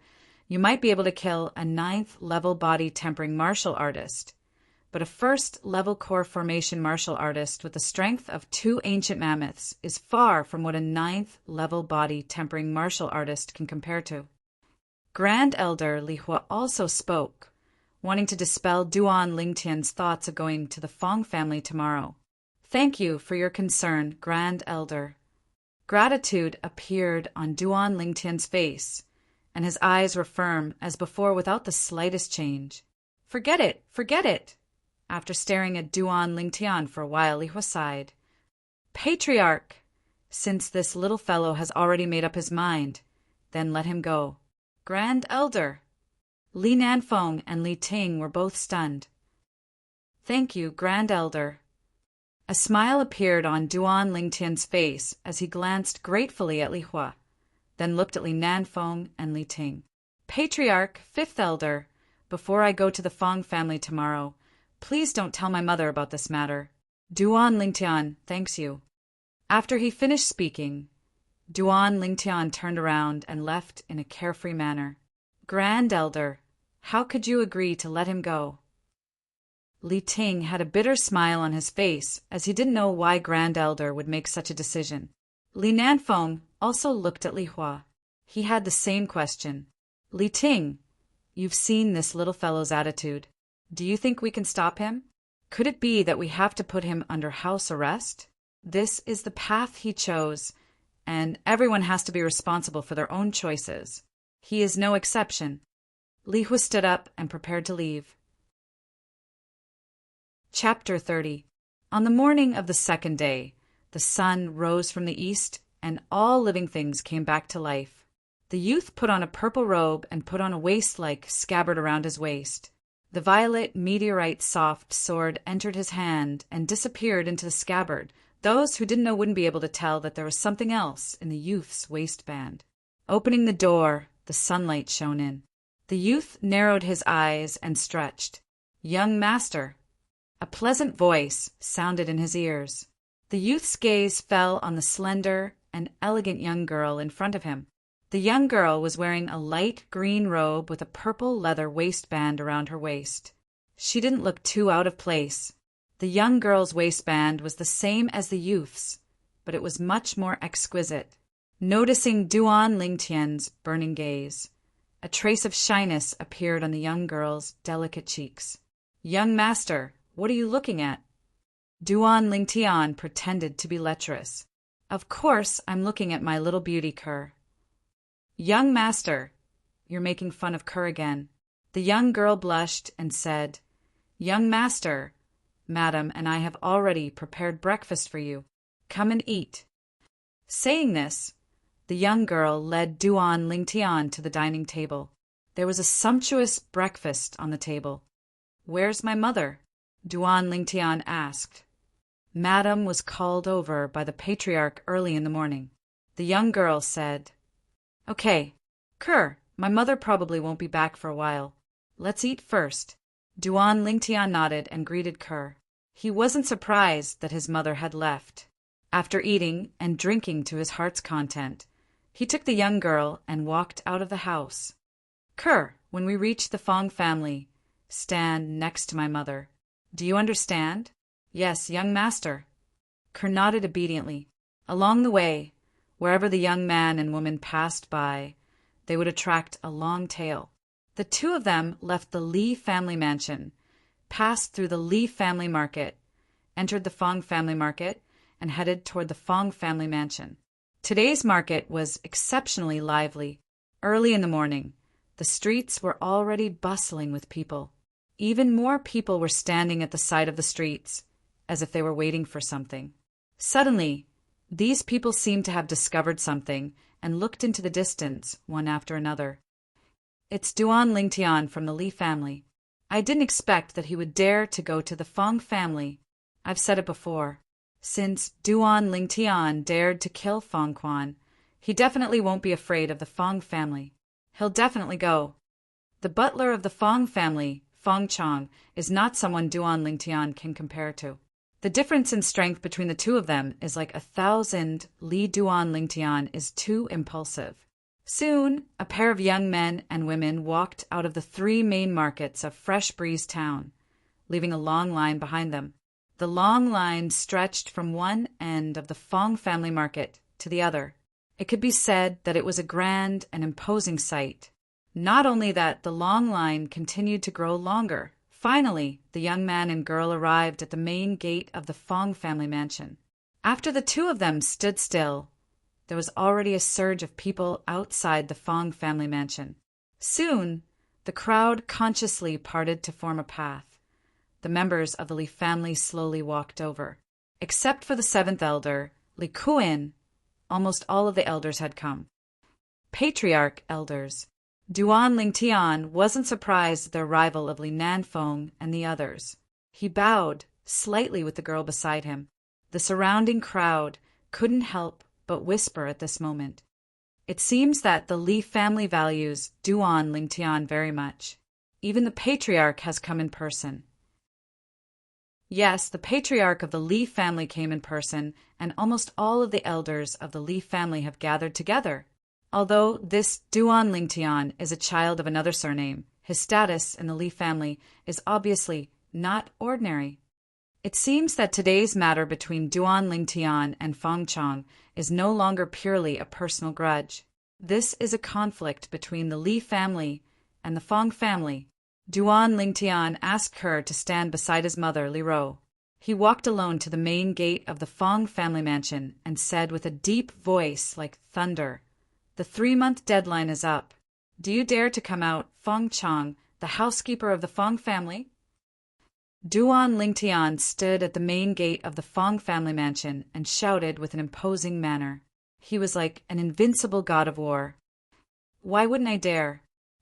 you might be able to kill a 9th-level body-tempering martial artist, but a 1st-level core formation martial artist with the strength of 2 ancient mammoths is far from what a 9th-level body-tempering martial artist can compare to." Grand Elder Li Hua also spoke, wanting to dispel Duan Lingtian's thoughts of going to the Fang family tomorrow. "Thank you for your concern, Grand Elder." Gratitude appeared on Duan Lingtian's face, and his eyes were firm as before without the slightest change. "Forget it, forget it." After staring at Duan Lingtian for a while, Li Hua sighed. "Patriarch, since this little fellow has already made up his mind, then let him go." "Grand Elder." Li Nanfeng and Li Ting were both stunned. "Thank you, Grand Elder." A smile appeared on Duan Lingtian's face as he glanced gratefully at Li Hua, then looked at Li Nanfeng and Li Ting. "Patriarch, Fifth Elder, before I go to the Fang family tomorrow, please don't tell my mother about this matter. Duan Lingtian thanks you." After he finished speaking, Duan Lingtian turned around and left in a carefree manner. "Grand Elder, how could you agree to let him go?" Li Ting had a bitter smile on his face as he didn't know why Grand Elder would make such a decision. Li Nanfeng also looked at Li Hua. He had the same question. "Li Ting, you've seen this little fellow's attitude. Do you think we can stop him? Could it be that we have to put him under house arrest? This is the path he chose, and everyone has to be responsible for their own choices. He is no exception." Li Hua stood up and prepared to leave. Chapter 30. On the morning of the 2nd day, the sun rose from the east, and all living things came back to life. The youth put on a purple robe and put on a waist-like scabbard around his waist. The violet meteorite soft sword entered his hand and disappeared into the scabbard. Those who didn't know wouldn't be able to tell that there was something else in the youth's waistband. Opening the door, the sunlight shone in. The youth narrowed his eyes and stretched. "Young master." A pleasant voice sounded in his ears. The youth's gaze fell on the slender and elegant young girl in front of him. The young girl was wearing a light green robe with a purple leather waistband around her waist. She didn't look too out of place. The young girl's waistband was the same as the youth's, but it was much more exquisite. Noticing Duan Lingtian's burning gaze, a trace of shyness appeared on the young girl's delicate cheeks. "Young master, what are you looking at?" Duan Lingtian pretended to be lecherous. "Of course I'm looking at my little beauty, Kerr." "Young master, you're making fun of Kerr again." The young girl blushed and said, "Young master, Madam and I have already prepared breakfast for you. Come and eat." Saying this, the young girl led Duan Lingtian to the dining table. There was a sumptuous breakfast on the table. "Where's my mother?" Duan Lingtian asked. Madam was called over by the patriarch early in the morning. The young girl said, "Okay, Kerr, my mother probably won't be back for a while. Let's eat first." Duan Lingtian nodded and greeted Kerr. He wasn't surprised that his mother had left. After eating and drinking to his heart's content, he took the young girl and walked out of the house. "Kerr, when we reach the Fong family, stand next to my mother. Do you understand?" "Yes, young master." Kerr nodded obediently. Along the way, wherever the young man and woman passed by, they would attract a long tail. The two of them left the Li family mansion, passed through the Li family market, entered the Fong family market, and headed toward the Fong family mansion. Today's market was exceptionally lively. Early in the morning, the streets were already bustling with people. Even more people were standing at the side of the streets, as if they were waiting for something. Suddenly, these people seemed to have discovered something and looked into the distance, one after another. "It's Duan Lingtian from the Li family. I didn't expect that he would dare to go to the Fong family. I've said it before. Since Duan Lingtian dared to kill Fong Quan, he definitely won't be afraid of the Fong family. He'll definitely go. The butler of the Fong family, Fong Chong, is not someone Duan Lingtian can compare to. The difference in strength between the two of them is like 1,000. Li Duan Lingtian is too impulsive." Soon, a pair of young men and women walked out of the three main markets of Fresh Breeze Town, leaving a long line behind them. The long line stretched from one end of the Fong family market to the other. It could be said that it was a grand and imposing sight. Not only that, the long line continued to grow longer. Finally, the young man and girl arrived at the main gate of the Fong family mansion. After the two of them stood still, there was already a surge of people outside the Fong family mansion. Soon, the crowd consciously parted to form a path. The members of the Li family slowly walked over. Except for the seventh elder, Li Kuan, almost all of the elders had come. Patriarch elders. Duan Lingtian wasn't surprised at the arrival of Li Nanfeng and the others. He bowed slightly with the girl beside him. The surrounding crowd couldn't help but whisper at this moment. It seems that the Li family values Duan Lingtian very much. Even the patriarch has come in person. Yes, the patriarch of the Li family came in person, and almost all of the elders of the Li family have gathered together. Although this Duan Lingtian is a child of another surname, his status in the Li family is obviously not ordinary. It seems that today's matter between Duan Lingtian and Fong Chong is no longer purely a personal grudge. This is a conflict between the Li family and the Fong family. Duan Lingtian asked her to stand beside his mother, Li Ro. He walked alone to the main gate of the Fong family mansion and said with a deep voice like thunder, "The 3-month deadline is up. Do you dare to come out, Fong Chong, the housekeeper of the Fong family?" Duan Lingtian stood at the main gate of the Fong family mansion and shouted with an imposing manner. He was like an invincible god of war. Why wouldn't I dare?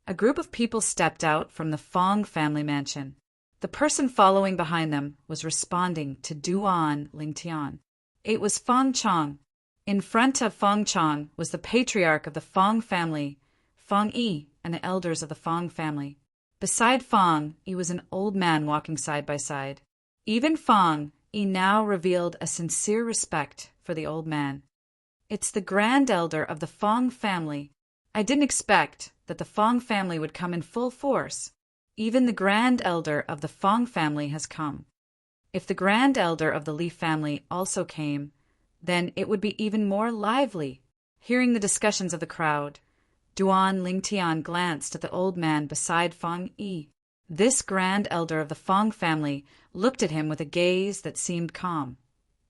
A group of people stepped out from the Fong family mansion. The person following behind them was responding to Duan Lingtian. It was Fong Chong. In front of Fong Chong was the patriarch of the Fong family, Fong Yi, and the elders of the Fong family. Beside Fong Yi was an old man walking side by side. Even Fong Yi now revealed a sincere respect for the old man. "It's the grand elder of the Fong family, I didn't expect that the Fong family would come in full force. Even the Grand Elder of the Fong family has come. If the Grand Elder of the Li family also came, then it would be even more lively. Hearing the discussions of the crowd, Duan Lingtian glanced at the old man beside Fong Yi. This Grand Elder of the Fong family looked at him with a gaze that seemed calm,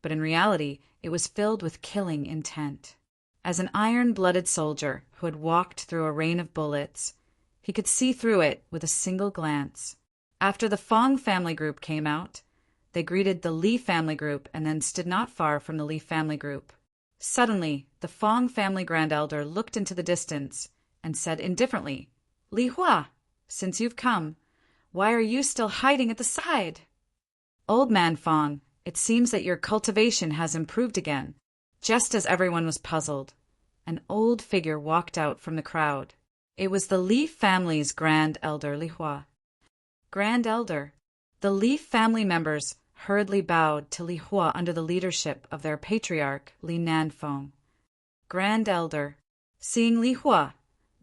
but in reality it was filled with killing intent. As an iron-blooded soldier who had walked through a rain of bullets, he could see through it with a single glance. After the Fong family group came out, they greeted the Li family group and then stood not far from the Li family group. Suddenly, the Fong family Grand Elder looked into the distance and said indifferently, "Li Hua, since you've come, why are you still hiding at the side?" "Old man Fong, it seems that your cultivation has improved again." Just as everyone was puzzled, an old figure walked out from the crowd. It was the Li family's Grand Elder, Li Hua. Grand Elder. The Li family members hurriedly bowed to Li Hua under the leadership of their patriarch, Li Nanfeng. Grand Elder. Seeing Li Hua,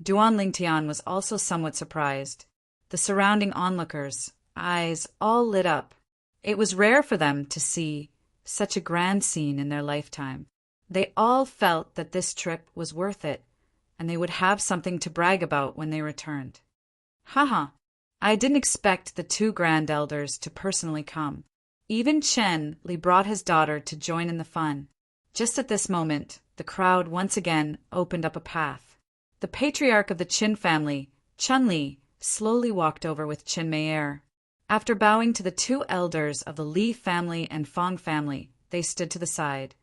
Duan Lingtian was also somewhat surprised. The surrounding onlookers' eyes all lit up. It was rare for them to see such a grand scene in their lifetime. They all felt that this trip was worth it, and they would have something to brag about when they returned. Haha, I didn't expect the two Grand Elders to personally come. Even Chen Li brought his daughter to join in the fun. Just at this moment, the crowd once again opened up a path. The patriarch of the Qin family, Chun Li, slowly walked over with Qin Mei'er. After bowing to the two elders of the Li family and Fong family, they stood to the side.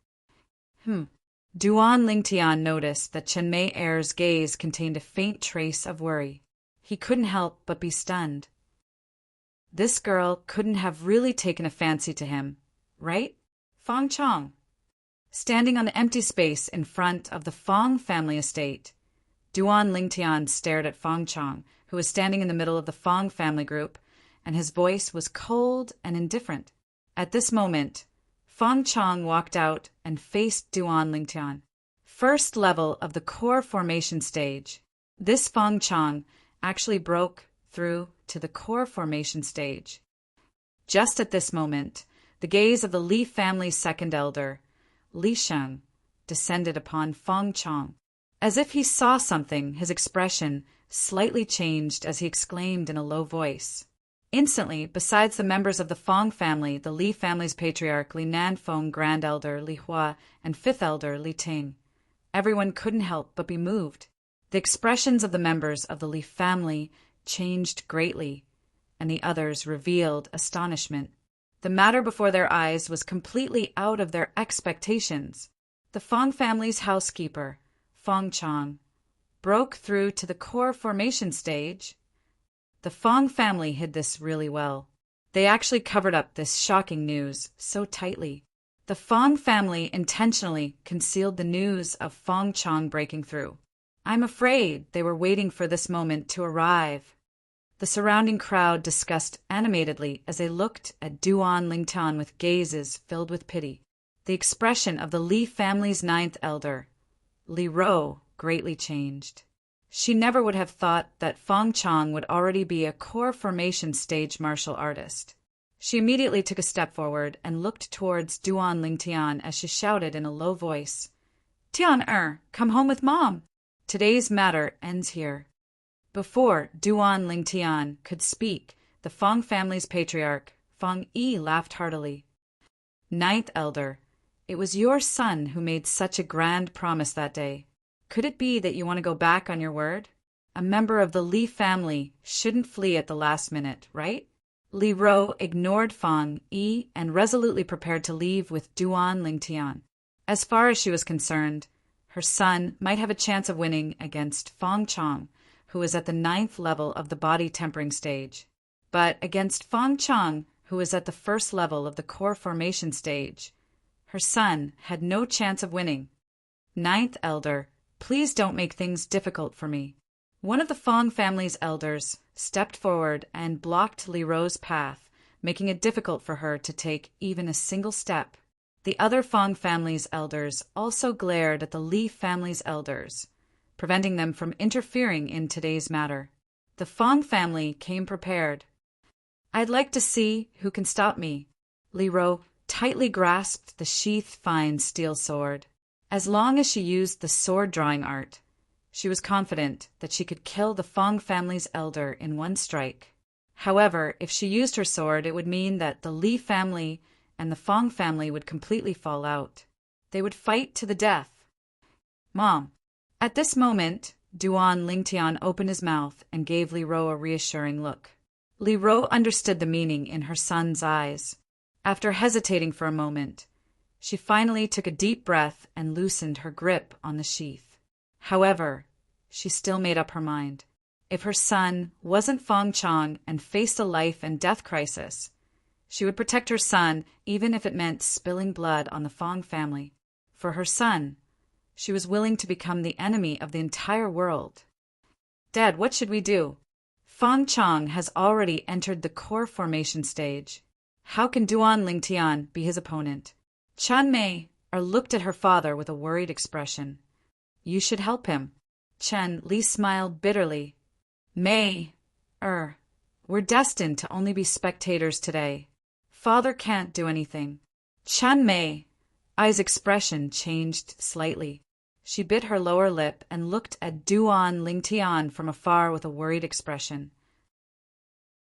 Duan Lingtian noticed that Chen Mei'er's gaze contained a faint trace of worry. He couldn't help but be stunned. This girl couldn't have really taken a fancy to him, right? Fong Chong. Standing on the empty space in front of the Fong family estate, Duan Lingtian stared at Fong Chong, who was standing in the middle of the Fong family group, and his voice was cold and indifferent. At this moment, Fong Chong walked out and faced Duan Lingtian. First level of the core formation stage. This Fong Chong actually broke through to the core formation stage. Just at this moment, the gaze of the Li family's second elder, Li Sheng, descended upon Fong Chong. As if he saw something, his expression slightly changed as he exclaimed in a low voice. Instantly, besides the members of the Fong family, the Li family's patriarch, Li Nanfeng, Grand Elder, Li Hua, and Fifth Elder, Li Ting, everyone couldn't help but be moved. The expressions of the members of the Li family changed greatly, and the others revealed astonishment. The matter before their eyes was completely out of their expectations. The Fong family's housekeeper, Fong Chong, broke through to the core formation stage. The Fong family hid this really well. They actually covered up this shocking news so tightly. The Fong family intentionally concealed the news of Fong Chong breaking through. I'm afraid they were waiting for this moment to arrive. The surrounding crowd discussed animatedly as they looked at Duan Lingtian with gazes filled with pity. The expression of the Li family's ninth elder, Li Ro, greatly changed. She never would have thought that Fong Chong would already be a core formation stage martial artist. She immediately took a step forward and looked towards Duan Lingtian as she shouted in a low voice, "Tian come home with Mom. Today's matter ends here." Before Duan Lingtian could speak, the Fong family's patriarch, Fong Yi, laughed heartily. Ninth Elder, it was your son who made such a grand promise that day. Could it be that you want to go back on your word? A member of the Li family shouldn't flee at the last minute, right? Li Ro ignored Fong Yi and resolutely prepared to leave with Duan Lingtian. As far as she was concerned, her son might have a chance of winning against Fong Chong, who was at the 9th level of the body tempering stage. But against Fong Chong, who was at the 1st level of the core formation stage, her son had no chance of winning. Ninth Elder, please don't make things difficult for me. One of the Fong family's elders stepped forward and blocked Li Ro's path, making it difficult for her to take even a single step. The other Fong family's elders also glared at the Li family's elders, preventing them from interfering in today's matter. The Fong family came prepared. I'd like to see who can stop me. Li Ro tightly grasped the sheath-fine steel sword. As long as she used the sword-drawing art, she was confident that she could kill the Fong family's elder in one strike. However, if she used her sword, it would mean that the Li family and the Fong family would completely fall out. They would fight to the death. Mom. At this moment, Duan Lingtian opened his mouth and gave Li Ro a reassuring look. Li Ro understood the meaning in her son's eyes. After hesitating for a moment, she finally took a deep breath and loosened her grip on the sheath. However, she still made up her mind. If her son wasn't Fong Chong and faced a life and death crisis, she would protect her son even if it meant spilling blood on the Fong family. For her son, she was willing to become the enemy of the entire world. Dad, what should we do? Fong Chong has already entered the core formation stage. How can Duan Lingtian be his opponent? Chan Mei looked at her father with a worried expression. You should help him. Chen Li smiled bitterly. Mei, we're destined to only be spectators today. Father can't do anything. Chan Mei's expression changed slightly. She bit her lower lip and looked at Duan Lingtian from afar with a worried expression.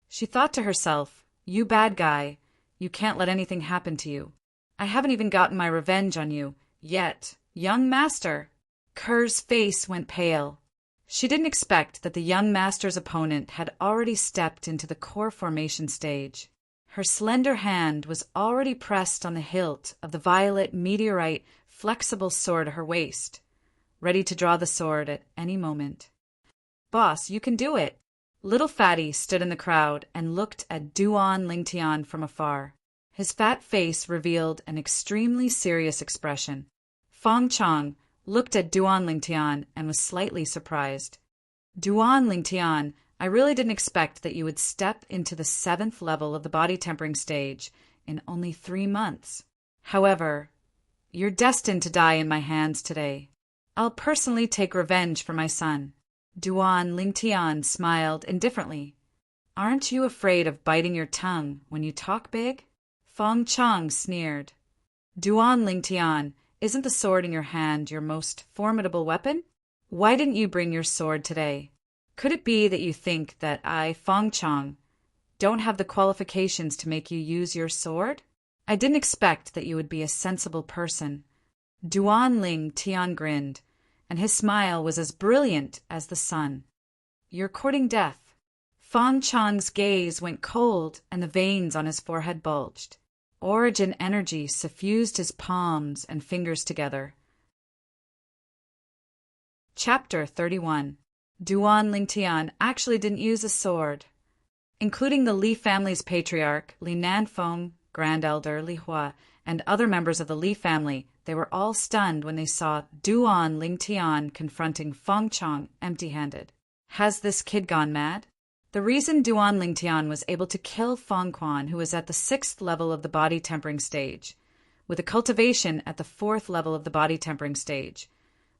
She thought to herself, you bad guy, you can't let anything happen to you. I haven't even gotten my revenge on you, yet, young master. Kerr's face went pale. She didn't expect that the young master's opponent had already stepped into the core formation stage. Her slender hand was already pressed on the hilt of the violet meteorite flexible sword at her waist, ready to draw the sword at any moment. Boss, you can do it. Little Fatty stood in the crowd and looked at Duan Lingtian from afar. His fat face revealed an extremely serious expression. Fong Chong looked at Duan Lingtian and was slightly surprised. Duan Lingtian, I really didn't expect that you would step into the 7th level of the body tempering stage in only 3 months. However, you're destined to die in my hands today. I'll personally take revenge for my son. Duan Lingtian smiled indifferently. Aren't you afraid of biting your tongue when you talk big? Fong Chong sneered. Duan Lingtian, isn't the sword in your hand your most formidable weapon? Why didn't you bring your sword today? Could it be that you think that I, Fong Chong, don't have the qualifications to make you use your sword? I didn't expect that you would be a sensible person. Duan Lingtian grinned, and his smile was as brilliant as the sun. You're courting death. Fong Chong's gaze went cold and the veins on his forehead bulged. Origin energy suffused his palms and fingers together. Chapter 31. Duan Lingtian actually didn't use a sword. Including the Li family's patriarch, Li Nanfeng, Grand Elder Li Hua, and other members of the Li family, they were all stunned when they saw Duan Lingtian confronting Fong Chong empty-handed. Has this kid gone mad? The reason Duan Lingtian was able to kill Fong Quan, who was at the 6th level of the body tempering stage, with a cultivation at the 4th level of the body tempering stage,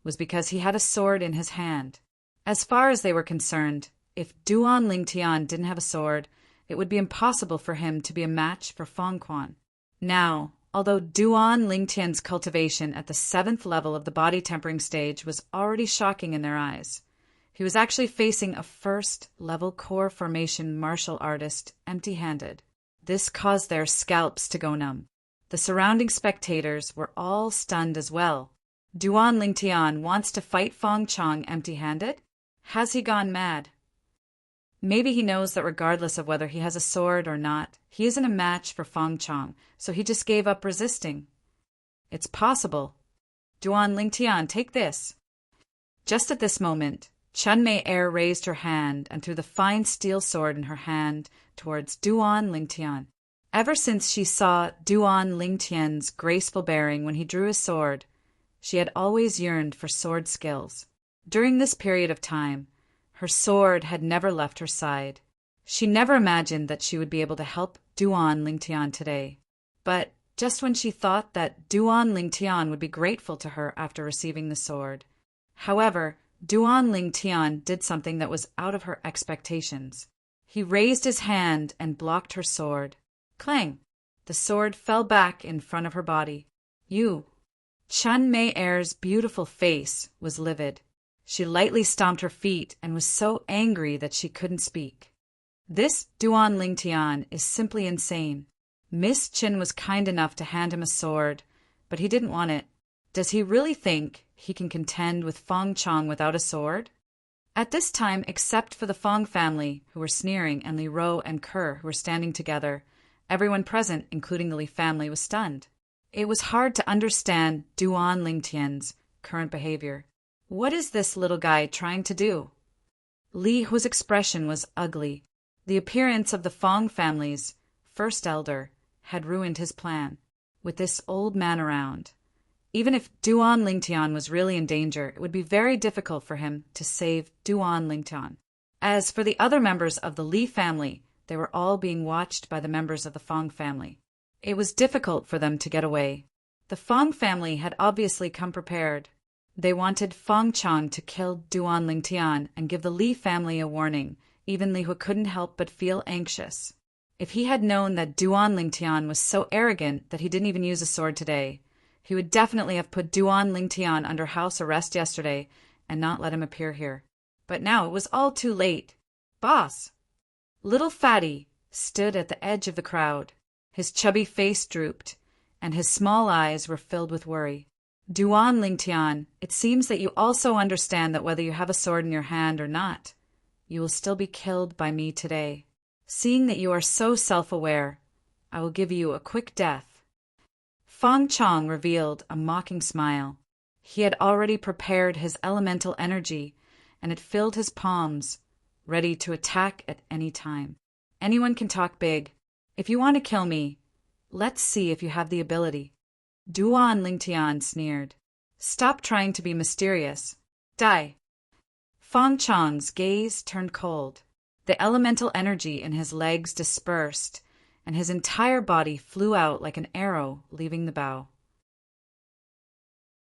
was because he had a sword in his hand. As far as they were concerned, if Duan Lingtian didn't have a sword, it would be impossible for him to be a match for Fong Quan. Now, although Duan Lingtian's cultivation at the 7th level of the body tempering stage was already shocking in their eyes, he was actually facing a 1st-level core formation martial artist empty-handed. This caused their scalps to go numb. The surrounding spectators were all stunned as well. Duan Lingtian wants to fight Fong Chong empty-handed? Has he gone mad? Maybe he knows that regardless of whether he has a sword or not, he isn't a match for Fong Chong, so he just gave up resisting. It's possible. Duan Lingtian, take this. Just at this moment, Chen Mei raised her hand and threw the fine steel sword in her hand towards Duan Lingtian. Ever since she saw Duan Lingtian's graceful bearing when he drew his sword, she had always yearned for sword skills. During this period of time, her sword had never left her side. She never imagined that she would be able to help Duan Lingtian today. But just when she thought that Duan Lingtian would be grateful to her after receiving the sword. However, Duan Lingtian did something that was out of her expectations. He raised his hand and blocked her sword. Clang! The sword fell back in front of her body. You. Chun Mei Er's beautiful face was livid. She lightly stomped her feet and was so angry that she couldn't speak. This Duan Lingtian is simply insane. Miss Chin was kind enough to hand him a sword, but he didn't want it. Does he really think he can contend with Fong Chong without a sword? At this time, except for the Fong family, who were sneering, and Li Ro and Kerr, who were standing together, everyone present, including the Li family, was stunned. It was hard to understand Duan Lingtian's current behavior. What is this little guy trying to do? Li Hua's expression was ugly. The appearance of the Fong family's first elder had ruined his plan. With this old man around, even if Duan Lingtian was really in danger, it would be very difficult for him to save Duan Lingtian. As for the other members of the Li family, they were all being watched by the members of the Fong family. It was difficult for them to get away. The Fong family had obviously come prepared. They wanted Fong Chong to kill Duan Lingtian and give the Li family a warning. Even Li Hua couldn't help but feel anxious. If he had known that Duan Lingtian was so arrogant that he didn't even use a sword today, he would definitely have put Duan Lingtian under house arrest yesterday and not let him appear here. But now it was all too late. Boss! Little Fatty stood at the edge of the crowd. His chubby face drooped, and his small eyes were filled with worry. Duan Lingtian, it seems that you also understand that whether you have a sword in your hand or not, you will still be killed by me today. Seeing that you are so self-aware, I will give you a quick death. Fong Chong revealed a mocking smile. He had already prepared his elemental energy, and it filled his palms, ready to attack at any time. Anyone can talk big. If you want to kill me, let's see if you have the ability. Duan Lingtian sneered. Stop trying to be mysterious. Die. Fong Chong's gaze turned cold. The elemental energy in his legs dispersed, and his entire body flew out like an arrow leaving the bow.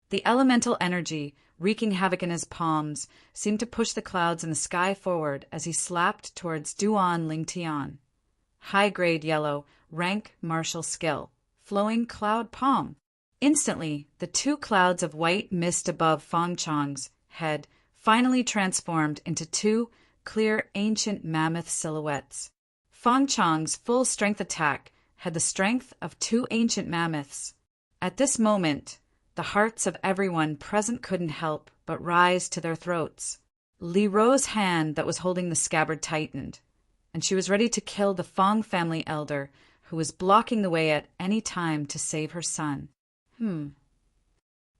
The elemental energy, wreaking havoc in his palms, seemed to push the clouds in the sky forward as he slapped towards Duan Lingtian. High-grade yellow, rank martial skill, flowing cloud palm. Instantly, the two clouds of white mist above Fong Chong's head finally transformed into two clear ancient mammoth silhouettes. Fong Chong's full-strength attack had the strength of two ancient mammoths. At this moment, the hearts of everyone present couldn't help but rise to their throats. Li Ro's hand that was holding the scabbard tightened, and she was ready to kill the Fong family elder who was blocking the way at any time to save her son.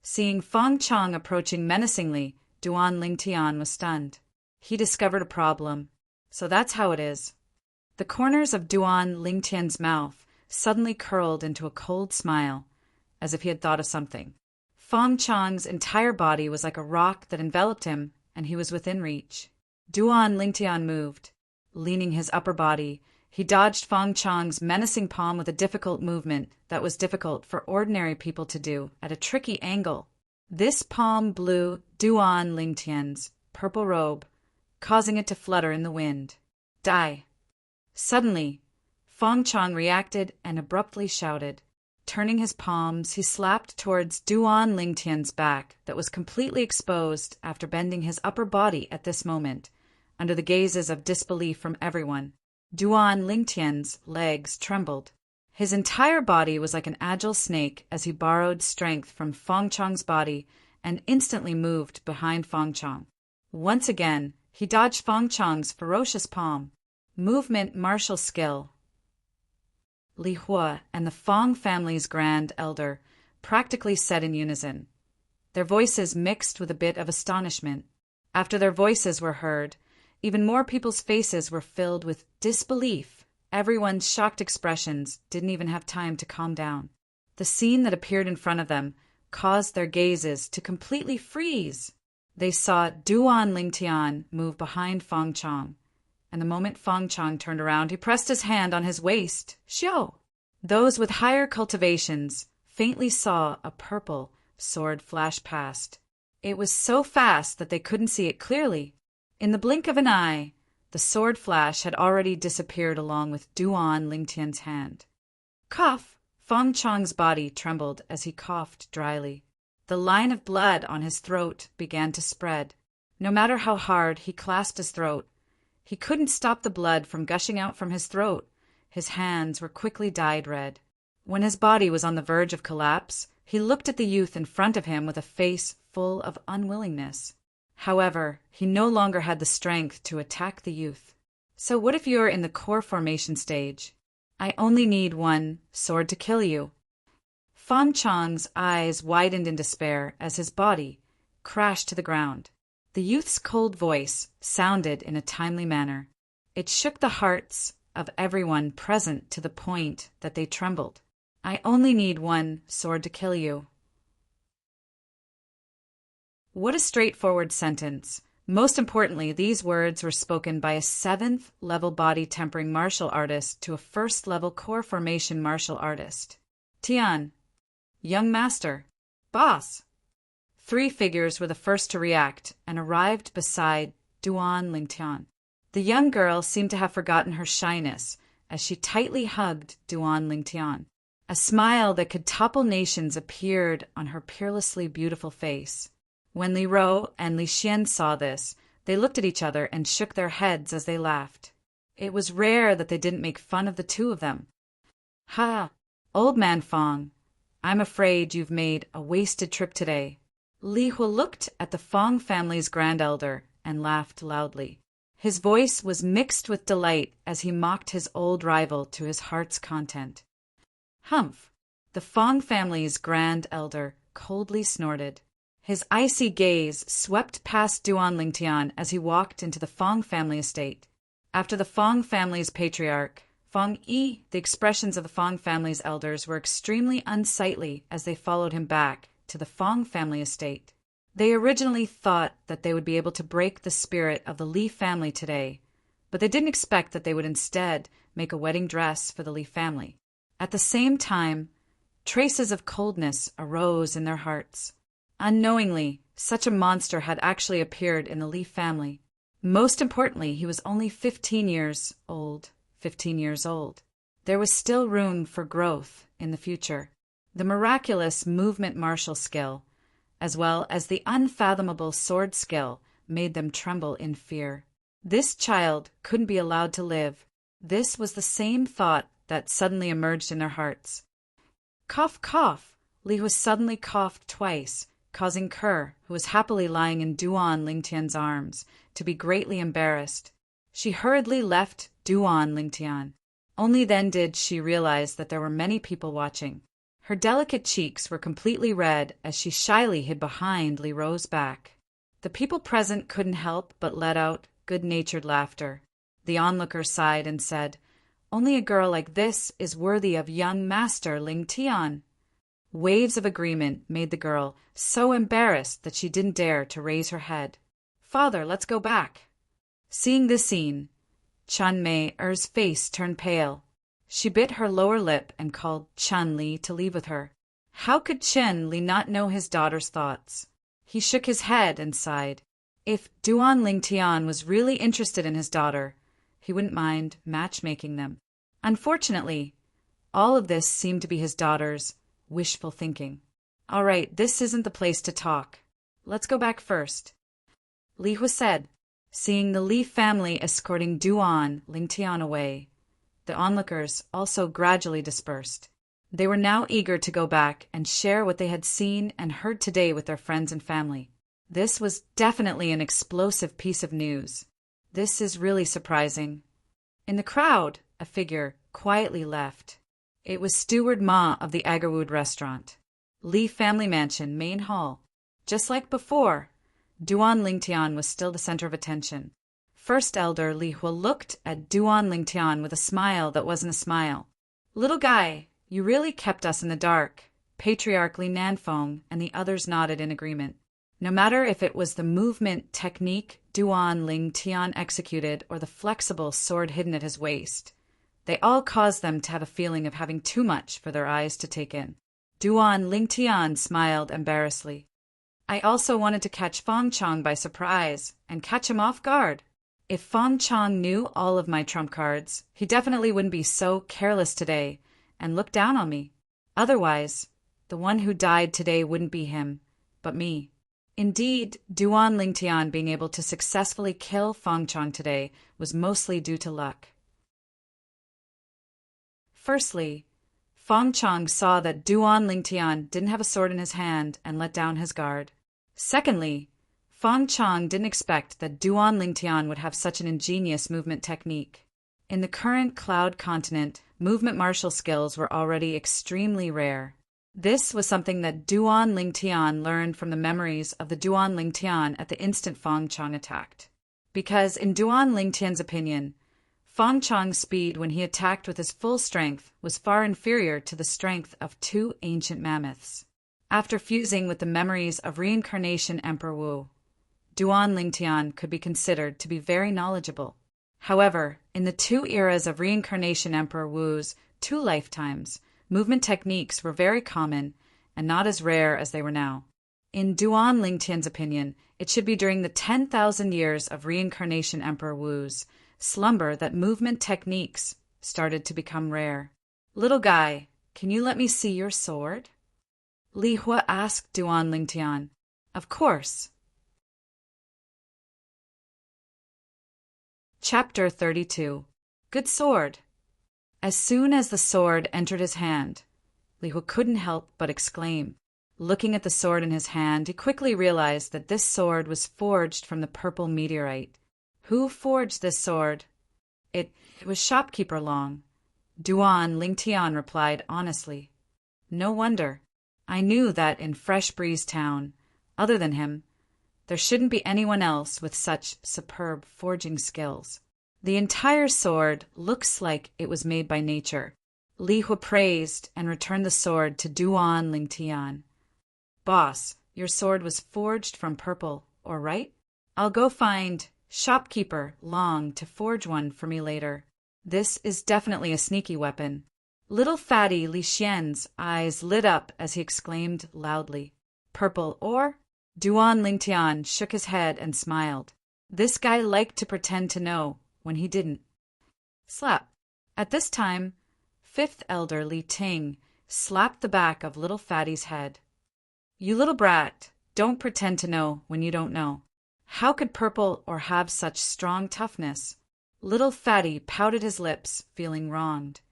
Seeing Fong Chong approaching menacingly, Duan Lingtian was stunned. He discovered a problem. So that's how it is. The corners of Duan Lingtian's mouth suddenly curled into a cold smile, as if he had thought of something. Fong Chong's entire body was like a rock that enveloped him, and he was within reach. Duan Lingtian moved. Leaning his upper body, he dodged Fong Chong's menacing palm with a difficult movement that was difficult for ordinary people to do at a tricky angle. This palm blew Duan Lingtian's purple robe, causing it to flutter in the wind. Die! Suddenly, Fong Chong reacted and abruptly shouted. Turning his palms, he slapped towards Duan Lingtian's back that was completely exposed after bending his upper body at this moment, under the gazes of disbelief from everyone. Duan Lingtian's legs trembled. His entire body was like an agile snake as he borrowed strength from Fong Chong's body and instantly moved behind Fong Chong. Once again, he dodged Fong Chong's ferocious palm. Movement martial skill. Li Hua and the Fong family's grand elder practically said in unison. Their voices mixed with a bit of astonishment. After their voices were heard, even more people's faces were filled with disbelief. Everyone's shocked expressions didn't even have time to calm down. The scene that appeared in front of them caused their gazes to completely freeze. They saw Duan Lingtian move behind Fong Chong, and the moment Fong Chong turned around, he pressed his hand on his waist. Xiao! Those with higher cultivations faintly saw a purple sword flash past. It was so fast that they couldn't see it clearly. In the blink of an eye, the sword flash had already disappeared along with Duan Lingtian's hand. Cough! Fong Chong's body trembled as he coughed dryly. The line of blood on his throat began to spread. No matter how hard he clasped his throat, he couldn't stop the blood from gushing out from his throat. His hands were quickly dyed red. When his body was on the verge of collapse, he looked at the youth in front of him with a face full of unwillingness. However, he no longer had the strength to attack the youth. So what if you're in the core formation stage? I only need one sword to kill you. Fong Chong's eyes widened in despair as his body crashed to the ground. The youth's cold voice sounded in a timely manner. It shook the hearts of everyone present to the point that they trembled. I only need one sword to kill you. What a straightforward sentence. Most importantly, these words were spoken by a 7th-level body tempering martial artist to a 1st-level core formation martial artist. Tian. Young master. Boss. 3 figures were the first to react and arrived beside Duan Lingtian. The young girl seemed to have forgotten her shyness as she tightly hugged Duan Lingtian. A smile that could topple nations appeared on her peerlessly beautiful face. When Li Ro and Li Xian saw this, they looked at each other and shook their heads as they laughed. It was rare that they didn't make fun of the two of them. Ha! Old man Fong, I'm afraid you've made a wasted trip today. Li Hu looked at the Fong family's grand elder and laughed loudly. His voice was mixed with delight as he mocked his old rival to his heart's content. Humph! The Fong family's grand elder coldly snorted. His icy gaze swept past Duan Lingtian as he walked into the Fong family estate. After the Fong family's patriarch, Fong Yi, the expressions of the Fong family's elders were extremely unsightly as they followed him back to the Fong family estate. They originally thought that they would be able to break the spirit of the Li family today, but they didn't expect that they would instead make a wedding dress for the Li family. At the same time, traces of coldness arose in their hearts. Unknowingly, such a monster had actually appeared in the Li family. Most importantly, he was only 15 years old. 15 years old. There was still room for growth in the future. The miraculous movement martial skill, as well as the unfathomable sword skill, made them tremble in fear. This child couldn't be allowed to live. This was the same thought that suddenly emerged in their hearts. Cough, cough! Li Hu suddenly coughed twice, causing Kerr, who was happily lying in Duan Lingtian's arms, to be greatly embarrassed. She hurriedly left Duan Lingtian. Only then did she realize that there were many people watching. Her delicate cheeks were completely red as she shyly hid behind Li Ro's back. The people present couldn't help but let out good-natured laughter. The onlooker sighed and said, "Only a girl like this is worthy of young master Ling Tian." Waves of agreement made the girl so embarrassed that she didn't dare to raise her head. "Father, let's go back." Seeing this scene, Chun Mei-er's face turned pale. She bit her lower lip and called Chun Li to leave with her. How could Chun Li not know his daughter's thoughts? He shook his head and sighed. If Duan Lingtian was really interested in his daughter, he wouldn't mind matchmaking them. Unfortunately, all of this seemed to be his daughter's wishful thinking. All right, this isn't the place to talk. Let's go back first. Li Hu said, seeing the Li family escorting Duan Lingtian away. The onlookers also gradually dispersed. They were now eager to go back and share what they had seen and heard today with their friends and family. This was definitely an explosive piece of news. This is really surprising. In the crowd, a figure quietly left. It was Steward Ma of the Agarwood restaurant. Li family mansion, main hall. Just like before, Duan Lingtian was still the center of attention. First Elder Li Hu looked at Duan Lingtian with a smile that wasn't a smile. "Little guy, you really kept us in the dark." Patriarch Li Nanfeng and the others nodded in agreement. No matter if it was the movement technique Duan Lingtian executed or the flexible sword hidden at his waist, they all caused them to have a feeling of having too much for their eyes to take in. Duan Lingtian smiled embarrassedly. I also wanted to catch Fong Chong by surprise and catch him off guard. If Fong Chong knew all of my trump cards, he definitely wouldn't be so careless today and look down on me. Otherwise, the one who died today wouldn't be him, but me. Indeed, Duan Lingtian being able to successfully kill Fong Chong today was mostly due to luck. Firstly, Fong Chong saw that Duan Lingtian didn't have a sword in his hand and let down his guard. Secondly, Fong Chong didn't expect that Duan Lingtian would have such an ingenious movement technique. In the current Cloud continent, movement martial skills were already extremely rare. This was something that Duan Lingtian learned from the memories of the Duan Lingtian at the instant Fong Chong attacked. Because in Duan Lingtian's opinion, Fong Chong's speed when he attacked with his full strength was far inferior to the strength of two ancient mammoths. After fusing with the memories of reincarnation Emperor Wu, Duan Lingtian could be considered to be very knowledgeable. However, in the two eras of reincarnation Emperor Wu's 2 lifetimes, movement techniques were very common and not as rare as they were now. In Duan Lingtian's opinion, it should be during the 10,000 years of reincarnation Emperor Wu's slumber that movement techniques started to become rare. Little guy, can you let me see your sword? Li Hua asked Duan Lingtian. Of course. Chapter 32. Good sword. As soon as the sword entered his hand, Li Hua couldn't help but exclaim. Looking at the sword in his hand, he quickly realized that this sword was forged from the purple meteorite. Who forged this sword? It was shopkeeper Long. Duan Lingtian replied honestly. No wonder. I knew that in Fresh Breeze Town, other than him, there shouldn't be anyone else with such superb forging skills. The entire sword looks like it was made by nature. Li Hua praised and returned the sword to Duan Lingtian. Boss, your sword was forged from purple, or right? I'll go find shopkeeper Long to forge one for me later. This is definitely a sneaky weapon. Little fatty Li Xian's eyes lit up as he exclaimed loudly. Purple or? Duan Lingtian shook his head and smiled. This guy liked to pretend to know when he didn't. Slap. At this time, 5th Elder Li Ting slapped the back of little fatty's head. You little brat, don't pretend to know when you don't know. How could purple or have such strong toughness? Little fatty pouted his lips, feeling wronged.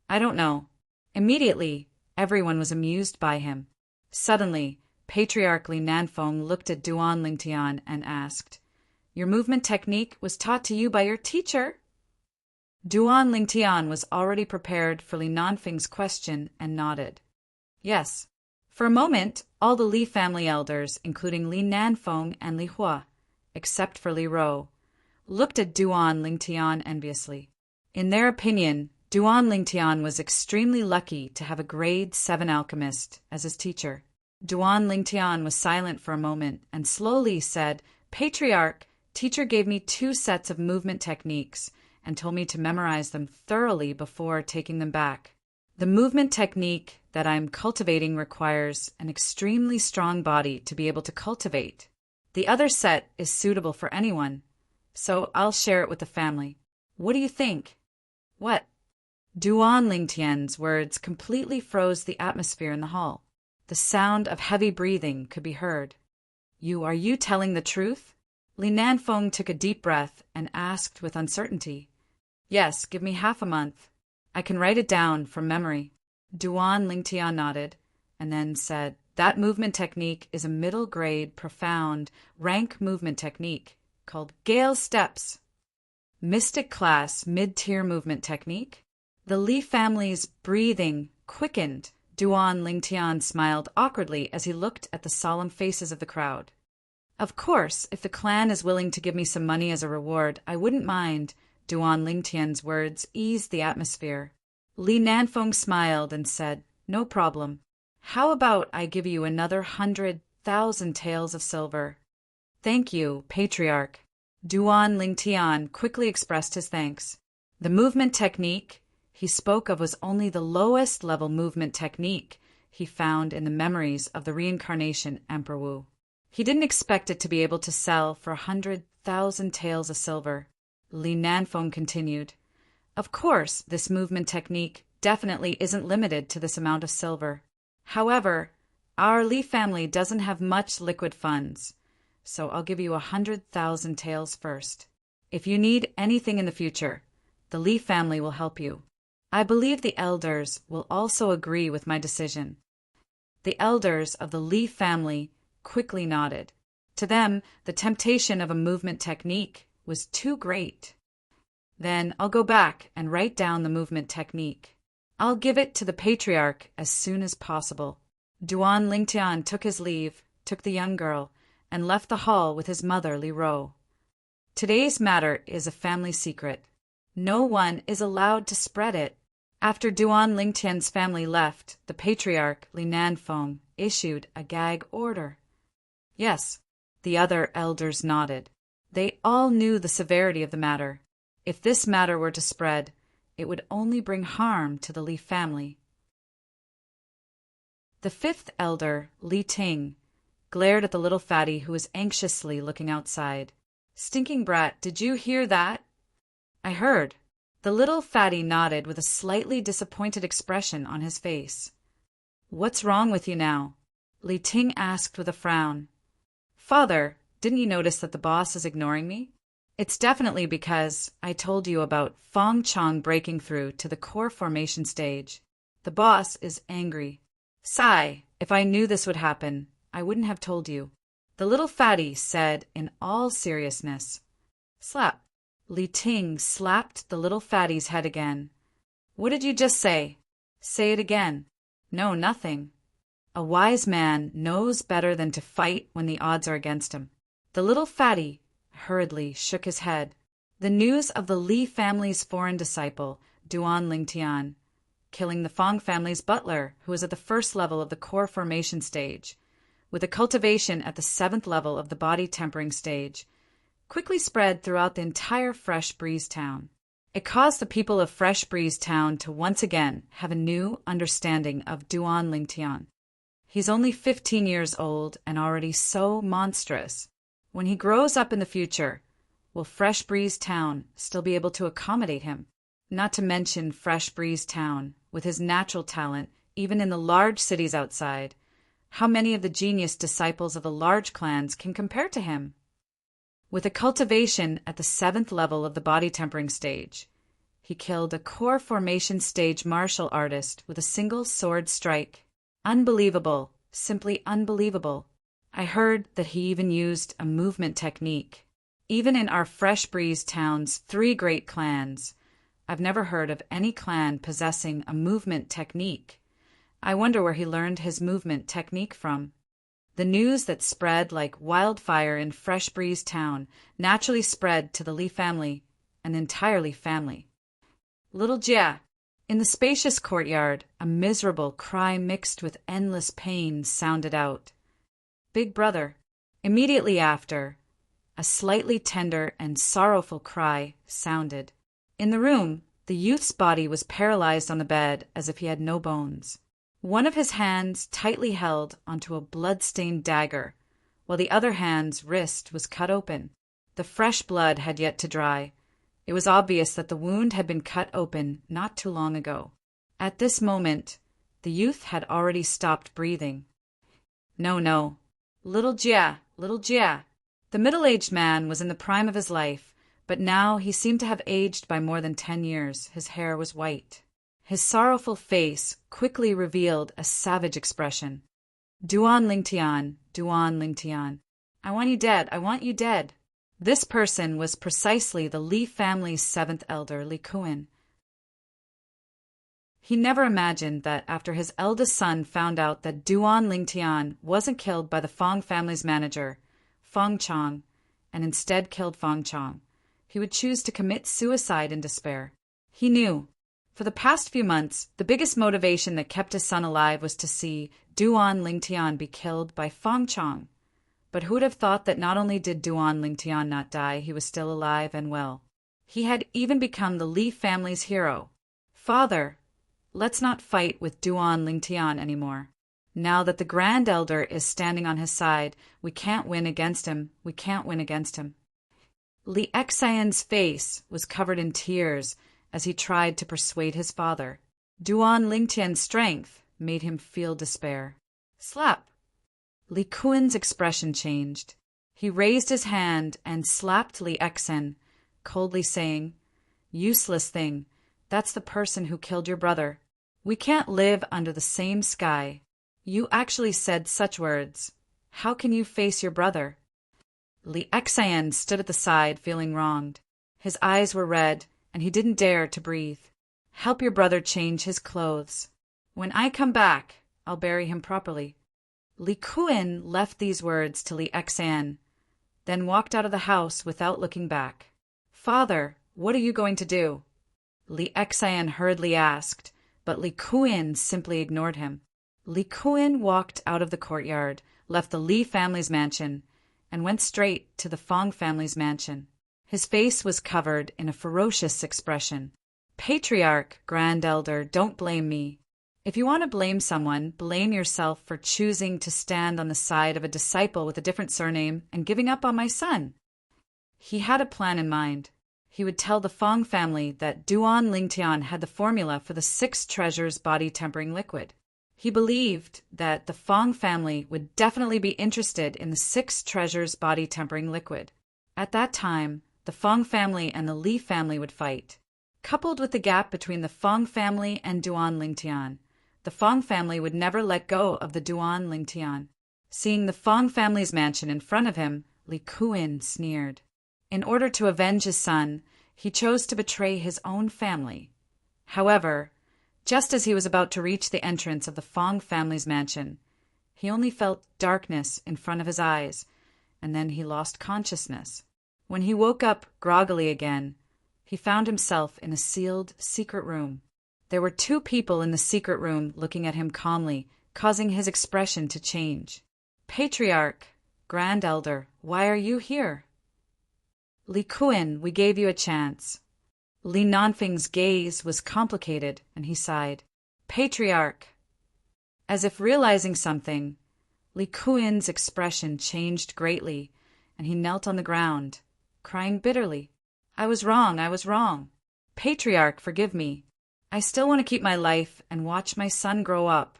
I don't know. Immediately, everyone was amused by him. Suddenly, Patriarch Li Nanfeng looked at Duan Lingtian and asked, Your movement technique was taught to you by your teacher? Duan Lingtian was already prepared for Li Nanfeng's question and nodded. Yes. For a moment, all the Li family elders, including Li Nanfeng and Li Hua, except for Li Ro, looked at Duan Lingtian enviously. In their opinion, Duan Lingtian was extremely lucky to have a grade 7 alchemist as his teacher. Duan Lingtian was silent for a moment and slowly said, Patriarch, teacher gave me 2 sets of movement techniques and told me to memorize them thoroughly before taking them back. The movement technique that I'm cultivating requires an extremely strong body to be able to cultivate. The other set is suitable for anyone, so I'll share it with the family. What do you think? What? Duan Lingtian's words completely froze the atmosphere in the hall. The sound of heavy breathing could be heard. Are you telling the truth? Li Nanfeng took a deep breath and asked with uncertainty. Yes, give me half a month. I can write it down from memory. Duan Lingtian nodded, and then said, That movement technique is a middle-grade, profound, rank movement technique called Gale Steps. Mystic class, mid-tier movement technique? The Li family's breathing quickened. Duan Lingtian smiled awkwardly as he looked at the solemn faces of the crowd. Of course, if the clan is willing to give me some money as a reward, I wouldn't mind. Duan Lingtian's words eased the atmosphere. Li Nanfeng smiled and said, No problem. How about I give you another 100,000 taels of silver? Thank you, Patriarch. Duan Lingtian quickly expressed his thanks. The movement technique he spoke of was only the lowest level movement technique he found in the memories of the reincarnation Emperor Wu. He didn't expect it to be able to sell for 100,000 taels of silver. Li Nanfeng continued. Of course, this movement technique definitely isn't limited to this amount of silver. However, our Li family doesn't have much liquid funds, so I'll give you 100,000 taels first. If you need anything in the future, the Li family will help you. I believe the elders will also agree with my decision. The elders of the Li family quickly nodded. To them, the temptation of a movement technique was too great. Then I'll go back and write down the movement technique. I'll give it to the patriarch as soon as possible. Duan Lingtian took his leave, took the young girl, and left the hall with his mother, Li Ro. Today's matter is a family secret. No one is allowed to spread it. After Duan Lingtian's family left, the patriarch, Li Nanfeng, issued a gag order. Yes, the other elders nodded. They all knew the severity of the matter. If this matter were to spread, it would only bring harm to the Li family. The fifth elder, Li Ting, glared at the little fatty who was anxiously looking outside. Stinking brat, did you hear that? I heard. The little fatty nodded with a slightly disappointed expression on his face. What's wrong with you now? Li Ting asked with a frown. Father, didn't you notice that the boss is ignoring me? It's definitely because I told you about Fong Chong breaking through to the core formation stage. The boss is angry. Sigh, if I knew this would happen, I wouldn't have told you. The little fatty said in all seriousness. Slap. Li Ting slapped the little fatty's head again. What did you just say? Say it again. No, nothing. A wise man knows better than to fight when the odds are against him. The little fatty hurriedly shook his head. The news of the Li family's foreign disciple, Duan Lingtian, killing the Fong family's butler, who was at the first level of the core formation stage, with a cultivation at the 7th level of the body tempering stage, quickly spread throughout the entire Fresh Breeze Town. It caused the people of Fresh Breeze Town to once again have a new understanding of Duan Lingtian. He's only 15 years old and already so monstrous. When he grows up in the future, will Fresh Breeze Town still be able to accommodate him? Not to mention Fresh Breeze Town, with his natural talent, even in the large cities outside. How many of the genius disciples of the large clans can compare to him? With a cultivation at the 7th level of the body tempering stage, he killed a core formation stage martial artist with a single sword strike. Unbelievable, simply unbelievable. I heard that he even used a movement technique. Even in our Fresh Breeze Town's 3 great clans, I've never heard of any clan possessing a movement technique. I wonder where he learned his movement technique from. The news that spread like wildfire in Fresh Breeze Town naturally spread to the Li family, an entirely family. Little Jia. In the spacious courtyard, a miserable cry mixed with endless pain sounded out. Big brother. Immediately after, a slightly tender and sorrowful cry sounded. In the room, the youth's body was paralyzed on the bed as if he had no bones. One of his hands tightly held onto a blood-stained dagger, while the other hand's wrist was cut open. The fresh blood had yet to dry. It was obvious that the wound had been cut open not too long ago. At this moment, the youth had already stopped breathing. No. Little Jia, little Jia. The middle-aged man was in the prime of his life, but now he seemed to have aged by more than 10 years. His hair was white. His sorrowful face quickly revealed a savage expression. Duan Lingtian, I want you dead, I want you dead. This person was precisely the Li family's 7th elder, Li Kuan. He never imagined that after his eldest son found out that Duan Lingtian wasn't killed by the Fong family's manager, Fong Chong, and instead killed Fong Chong, he would choose to commit suicide in despair. He knew. For the past few months, the biggest motivation that kept his son alive was to see Duan Lingtian be killed by Fong Chong. But who would have thought that not only did Duan Lingtian not die, he was still alive and well. He had even become the Li family's hero. Father, let's not fight with Duan Lingtian anymore. Now that the Grand Elder is standing on his side, we can't win against him. We can't win against him. Li Xian's face was covered in tears as he tried to persuade his father. Duan Lingtian's strength made him feel despair. Slap! Li Kuan's expression changed. He raised his hand and slapped Li Xian, coldly saying, "Useless thing, that's the person who killed your brother. We can't live under the same sky. You actually said such words. How can you face your brother?" Li Xian stood at the side, feeling wronged. His eyes were red, and he didn't dare to breathe. "Help your brother change his clothes. When I come back, I'll bury him properly." Li Kuan left these words to Li Xian, then walked out of the house without looking back. "Father, what are you going to do?" Li Xian hurriedly asked, but Li Kuan simply ignored him. Li Kuan walked out of the courtyard, left the Li family's mansion, and went straight to the Fong family's mansion. His face was covered in a ferocious expression. "Patriarch, Grand Elder, don't blame me. If you want to blame someone, blame yourself for choosing to stand on the side of a disciple with a different surname and giving up on my son." He had a plan in mind. He would tell the Fong family that Duan Lingtian had the formula for the 6 treasures body-tempering liquid. He believed that the Fong family would definitely be interested in the 6 treasures body-tempering liquid. At that time, the Fong family and the Li family would fight. Coupled with the gap between the Fong family and Duan Lingtian, the Fong family would never let go of the Duan Lingtian. Seeing the Fong family's mansion in front of him, Li Kuan sneered. In order to avenge his son, he chose to betray his own family. However, just as he was about to reach the entrance of the Fong family's mansion, he only felt darkness in front of his eyes, and then he lost consciousness. When he woke up groggily again, he found himself in a sealed, secret room. There were 2 people in the secret room looking at him calmly, causing his expression to change. "Patriarch, Grand Elder, why are you here?" "Li Kuan, we gave you a chance." Li Nanfeng's gaze was complicated, and he sighed. "Patriarch." As if realizing something, Li Kuan's expression changed greatly, and he knelt on the ground, crying bitterly. "I was wrong, I was wrong. Patriarch, forgive me. I still want to keep my life and watch my son grow up.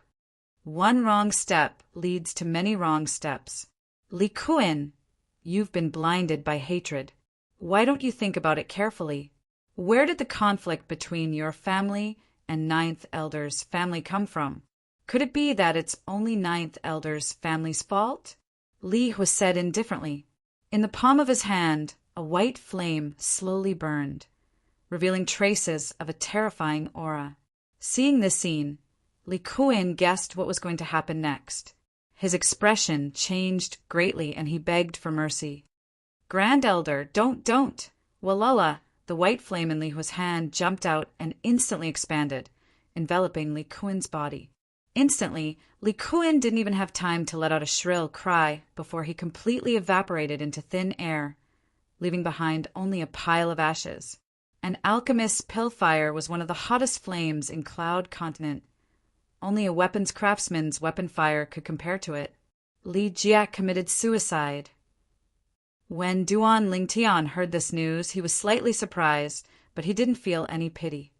One wrong step leads to many wrong steps. Li Kuan, you've been blinded by hatred. Why don't you think about it carefully? Where did the conflict between your family and Ninth Elder's family come from? Could it be that it's only Ninth Elder's family's fault?" Li was said indifferently. In the palm of his hand, a white flame slowly burned, revealing traces of a terrifying aura. Seeing this scene, Li Kuan guessed what was going to happen next. His expression changed greatly, and he begged for mercy. "Grand Elder, don't! Walala!" The white flame in Li Hua's hand jumped out and instantly expanded, enveloping Li Kuan's body. Instantly, Li Kuan didn't even have time to let out a shrill cry before he completely evaporated into thin air, leaving behind only a pile of ashes. An alchemist's pill fire was one of the hottest flames in Cloud Continent. Only a weapons craftsman's weapon fire could compare to it. Li Jia committed suicide. When Duan Lingtian heard this news, he was slightly surprised, but he didn't feel any pity.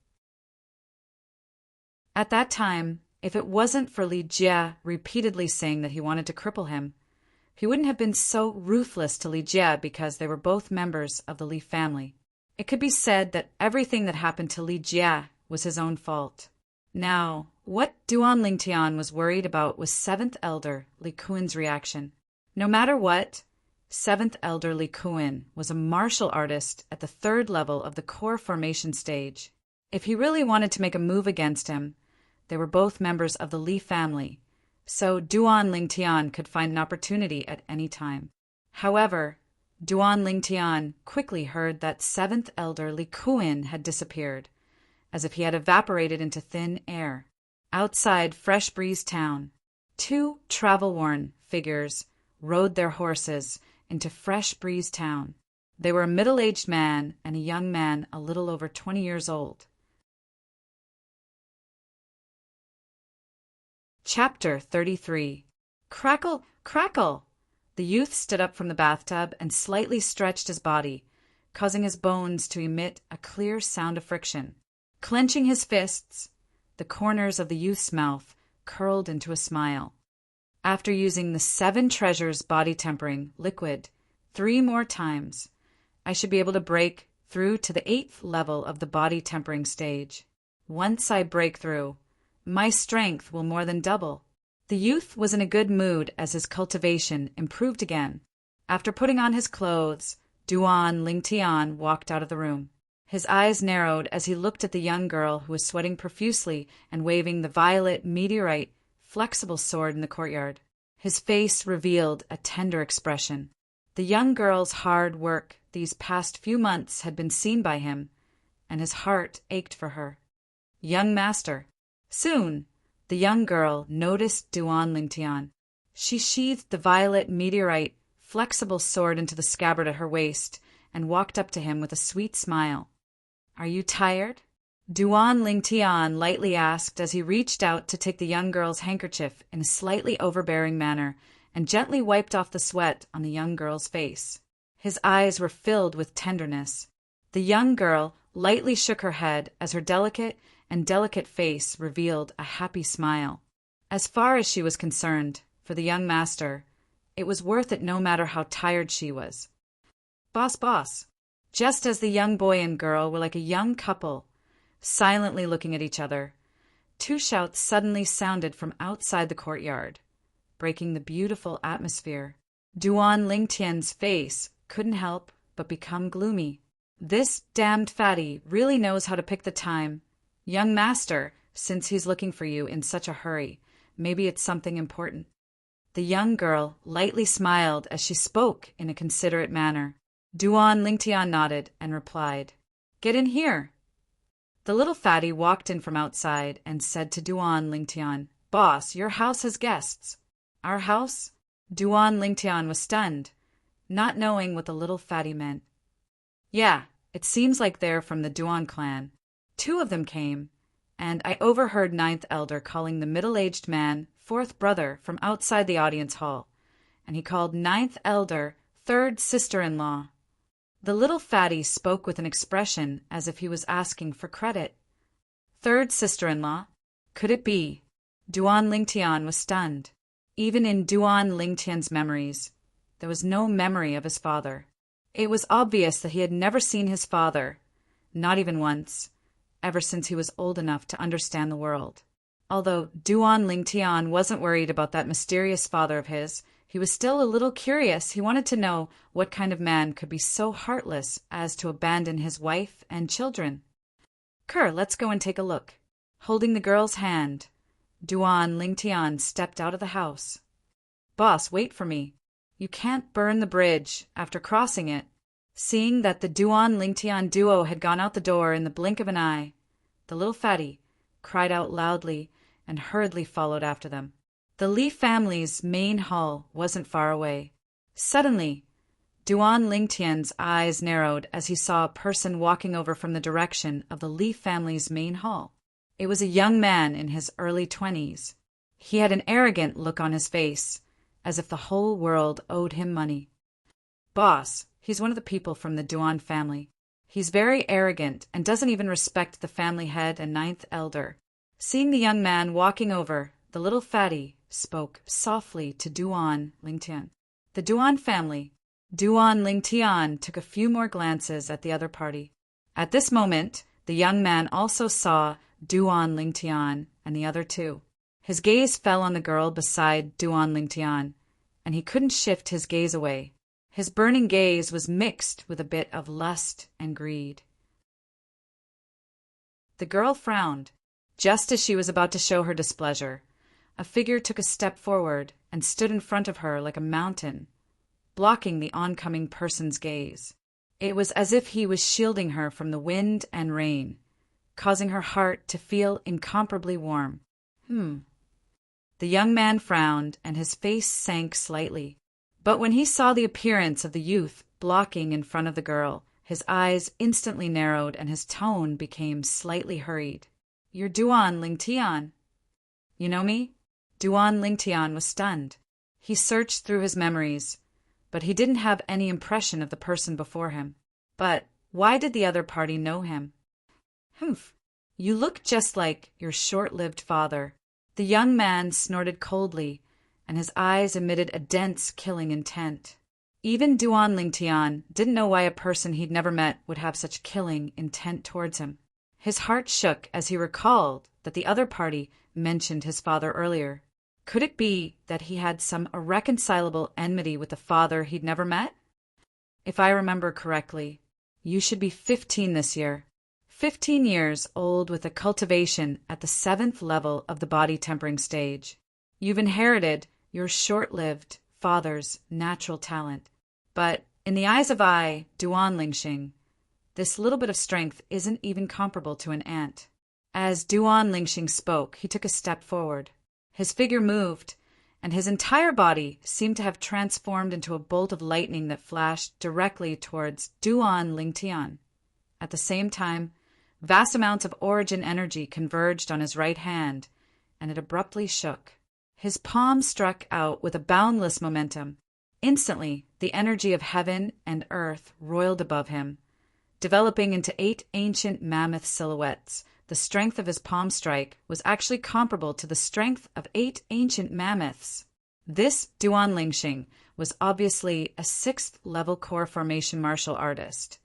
At that time, if it wasn't for Li Jia repeatedly saying that he wanted to cripple him, he wouldn't have been so ruthless to Li Jia because they were both members of the Li family. It could be said that everything that happened to Li Jia was his own fault. Now, what Duan Lingtian was worried about was 7th Elder Li Kuan's reaction. No matter what, 7th Elder Li Kuan was a martial artist at the 3rd level of the core formation stage. If he really wanted to make a move against him, they were both members of the Li family, so Duan Lingtian could find an opportunity at any time. However, Duan Lingtian quickly heard that 7th Elder Li Kuan had disappeared, as if he had evaporated into thin air. Outside Fresh Breeze Town, 2 travel-worn figures rode their horses into Fresh Breeze Town. They were a middle-aged man and a young man a little over 20 years old. Chapter 33. Crackle, crackle! The youth stood up from the bathtub and slightly stretched his body, causing his bones to emit a clear sound of friction. Clenching his fists, the corners of the youth's mouth curled into a smile. After using the 7 treasures body tempering liquid 3 more times, I should be able to break through to the 8th level of the body tempering stage. Once I break through, my strength will more than double. The youth was in a good mood as his cultivation improved again. After putting on his clothes, Duan Lingtian walked out of the room. His eyes narrowed as he looked at the young girl who was sweating profusely and waving the violet meteorite flexible sword in the courtyard. His face revealed a tender expression. The young girl's hard work these past few months had been seen by him, and his heart ached for her. Young master. Soon, the young girl noticed Duan Lingtian. She sheathed the violet meteorite flexible sword into the scabbard at her waist and walked up to him with a sweet smile. Are you tired? Duan Lingtian lightly asked as he reached out to take the young girl's handkerchief in a slightly overbearing manner and gently wiped off the sweat on the young girl's face. His eyes were filled with tenderness. The young girl lightly shook her head as her delicate face revealed a happy smile. As far as she was concerned, for the young master, it was worth it no matter how tired she was. Boss. Just as the young boy and girl were like a young couple, silently looking at each other, 2 shouts suddenly sounded from outside the courtyard, breaking the beautiful atmosphere. Duan Lingtian's face couldn't help but become gloomy. This damned fatty really knows how to pick the time. Young master, since he's looking for you in such a hurry, maybe it's something important. The young girl lightly smiled as she spoke in a considerate manner. Duan Lingtian nodded and replied, Get in here. The little fatty walked in from outside and said to Duan Lingtian, Boss, your house has guests. Our house? Duan Lingtian was stunned, not knowing what the little fatty meant. Yeah, it seems like they're from the Duan clan. 2 of them came, and I overheard 9th elder calling the middle-aged man 4th brother from outside the audience hall, and he called 9th elder 3rd sister-in-law. The little fatty spoke with an expression as if he was asking for credit. 3rd sister-in-law? Could it be? Duan Lingtian was stunned. Even in Duan Lingtian's memories, there was no memory of his father. It was obvious that he had never seen his father, not even once, ever since he was old enough to understand the world. Although Duan Lingtian wasn't worried about that mysterious father of his, he was still a little curious. He wanted to know what kind of man could be so heartless as to abandon his wife and children. Let's go and take a look. Holding the girl's hand, Duan Lingtian stepped out of the house. Boss, wait for me. You can't burn the bridge after crossing it. Seeing that the Duan Lingtian duo had gone out the door in the blink of an eye, the little fatty cried out loudly and hurriedly followed after them. The Li family's main hall wasn't far away. Suddenly, Duan Lingtian's eyes narrowed as he saw a person walking over from the direction of the Li family's main hall. It was a young man in his early 20s. He had an arrogant look on his face, as if the whole world owed him money. Boss, he's one of the people from the Duan family. He's very arrogant and doesn't even respect the family head and 9th elder. Seeing the young man walking over, the little fatty spoke softly to Duan Lingtian. The Duan family. Duan Lingtian took a few more glances at the other party. At this moment, the young man also saw Duan Lingtian and the other 2. His gaze fell on the girl beside Duan Lingtian, and he couldn't shift his gaze away. His burning gaze was mixed with a bit of lust and greed. The girl frowned. Just as she was about to show her displeasure, a figure took a step forward and stood in front of her like a mountain, blocking the oncoming person's gaze. It was as if he was shielding her from the wind and rain, causing her heart to feel incomparably warm. The young man frowned, and his face sank slightly. But when he saw the appearance of the youth blocking in front of the girl, his eyes instantly narrowed and his tone became slightly hurried. You're Duan Lingtian. You know me? Duan Lingtian was stunned. He searched through his memories, but he didn't have any impression of the person before him. But why did the other party know him? Humph! You look just like your short-lived father. The young man snorted coldly, and his eyes emitted a dense, killing intent. Even Duan Lingtian didn't know why a person he'd never met would have such killing intent towards him. His heart shook as he recalled that the other party mentioned his father earlier. Could it be that he had some irreconcilable enmity with the father he'd never met? If I remember correctly, you should be 15 this year. 15 years old with a cultivation at the 7th level of the body tempering stage. You've inherited your short-lived father's natural talent. But in the eyes of Duan Lingxing, this little bit of strength isn't even comparable to an ant. As Duan Lingxing spoke, he took a step forward. His figure moved, and his entire body seemed to have transformed into a bolt of lightning that flashed directly towards Duan Lingtian. At the same time, vast amounts of origin energy converged on his right hand, and it abruptly shook. His palm struck out with a boundless momentum. Instantly, the energy of heaven and earth roiled above him, developing into 8 ancient mammoth silhouettes. The strength of his palm strike was actually comparable to the strength of 8 ancient mammoths. This Duan Lingxing was obviously a 6th-level core formation martial artist.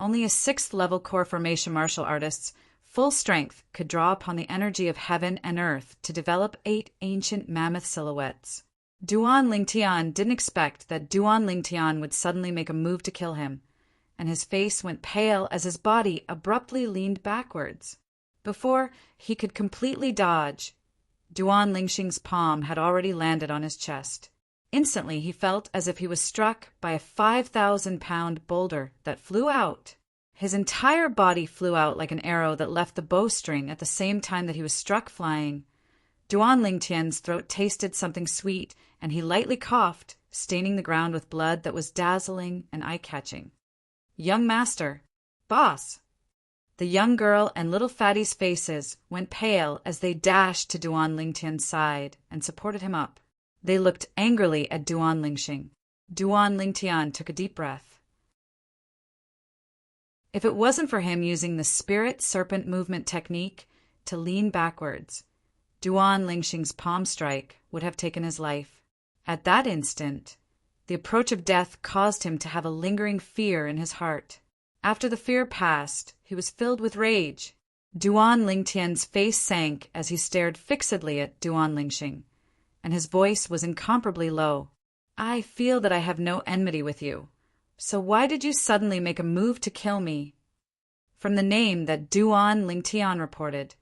Only a 6th-level core formation martial artist's full strength could draw upon the energy of heaven and earth to develop 8 ancient mammoth silhouettes. Duan Lingtian didn't expect that Duan Lingtian would suddenly make a move to kill him, and his face went pale as his body abruptly leaned backwards. Before he could completely dodge, Duan Lingxing's palm had already landed on his chest. Instantly, he felt as if he was struck by a 5,000-pound boulder that flew out. His entire body flew out like an arrow that left the bowstring at the same time that he was struck flying. Duan Lingtian's throat tasted something sweet, and he lightly coughed, staining the ground with blood that was dazzling and eye-catching. Young master, boss. The young girl and little fatty's faces went pale as they dashed to Duan Lingtian's side and supported him up. They looked angrily at Duan Lingxing. Duan Lingtian took a deep breath. If it wasn't for him using the spirit serpent movement technique to lean backwards, Duan Lingxing's palm strike would have taken his life. At that instant, the approach of death caused him to have a lingering fear in his heart. After the fear passed, he was filled with rage. Duan Lingtian's face sank as he stared fixedly at Duan Lingxing, and his voice was incomparably low. I feel that I have no enmity with you. So why did you suddenly make a move to kill me? From the name that Duan Lingtian reported,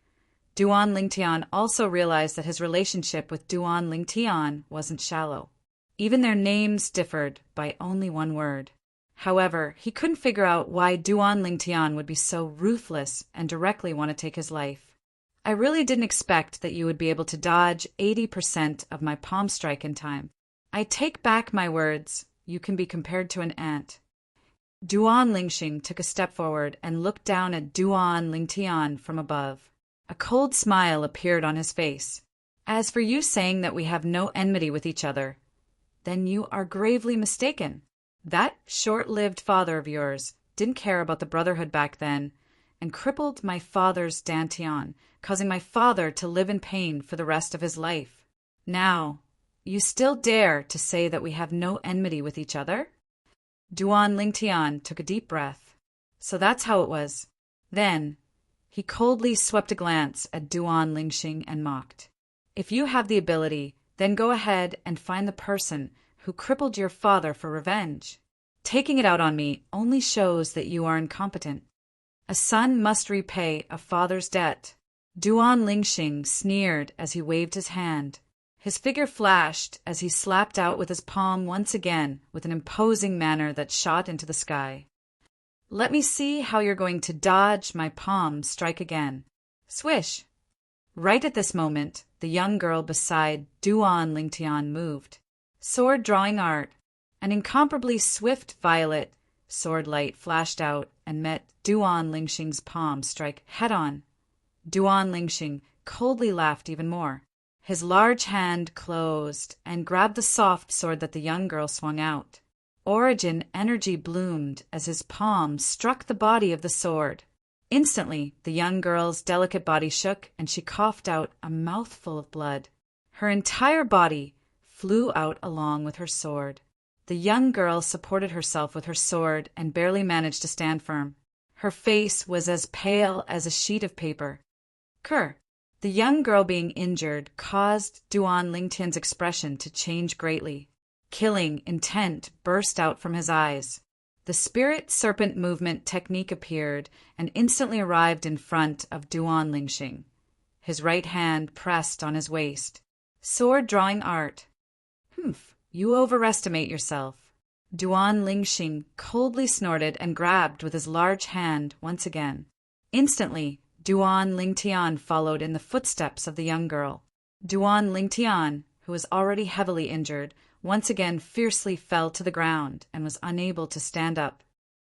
Duan Lingtian also realized that his relationship with Duan Lingtian wasn't shallow. Even their names differed by only one word. However, he couldn't figure out why Duan Lingtian would be so ruthless and directly want to take his life. I really didn't expect that you would be able to dodge 80% of my palm strike in time. I take back my words. You can be compared to an ant. Duan Lingxing took a step forward and looked down at Duan Lingtian from above. A cold smile appeared on his face. As for you saying that we have no enmity with each other, then you are gravely mistaken. That short-lived father of yours didn't care about the brotherhood back then and crippled my father's dantian, causing my father to live in pain for the rest of his life. Now, you still dare to say that we have no enmity with each other? Duan Lingtian took a deep breath. So that's how it was. Then, he coldly swept a glance at Duan Lingxing and mocked. If you have the ability, then go ahead and find the person who crippled your father for revenge. Taking it out on me only shows that you are incompetent. A son must repay a father's debt. Duan Lingxing sneered as he waved his hand. His figure flashed as he slapped out with his palm once again with an imposing manner that shot into the sky. Let me see how you're going to dodge my palm strike again. Swish! Right at this moment, the young girl beside Duan Lingtian moved. Sword drawing art. An incomparably swift violet sword light flashed out and met Duan Lingxing's palm strike head-on. Duan Lingxing coldly laughed even more. His large hand closed and grabbed the soft sword that the young girl swung out. Origin energy bloomed as his palm struck the body of the sword. Instantly, the young girl's delicate body shook and she coughed out a mouthful of blood. Her entire body flew out along with her sword. The young girl supported herself with her sword and barely managed to stand firm. Her face was as pale as a sheet of paper. The young girl being injured caused Duan Lingtian's expression to change greatly. Killing intent burst out from his eyes. The spirit serpent movement technique appeared and instantly arrived in front of Duan Lingxing. His right hand pressed on his waist. Sword drawing art. You overestimate yourself. Duan Lingxing coldly snorted and grabbed with his large hand once again. Instantly, Duan Lingtian followed in the footsteps of the young girl. Duan Lingtian, who was already heavily injured, once again fiercely fell to the ground and was unable to stand up.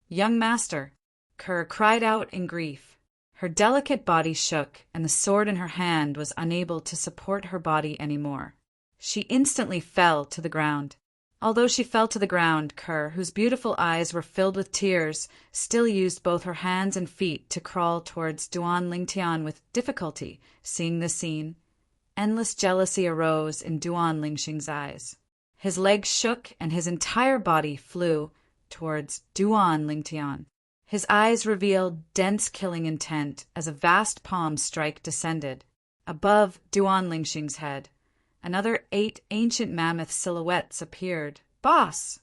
"Young master," Kerr cried out in grief. Her delicate body shook, and the sword in her hand was unable to support her body anymore. She instantly fell to the ground. Although she fell to the ground, Kerr, whose beautiful eyes were filled with tears, still used both her hands and feet to crawl towards Duan Lingtian with difficulty. Seeing this scene, endless jealousy arose in Duan Lingxing's eyes. His legs shook and his entire body flew towards Duan Lingtian. His eyes revealed dense killing intent as a vast palm strike descended. Above Duan Lingxing's head, another 8 ancient mammoth silhouettes appeared. "Boss!"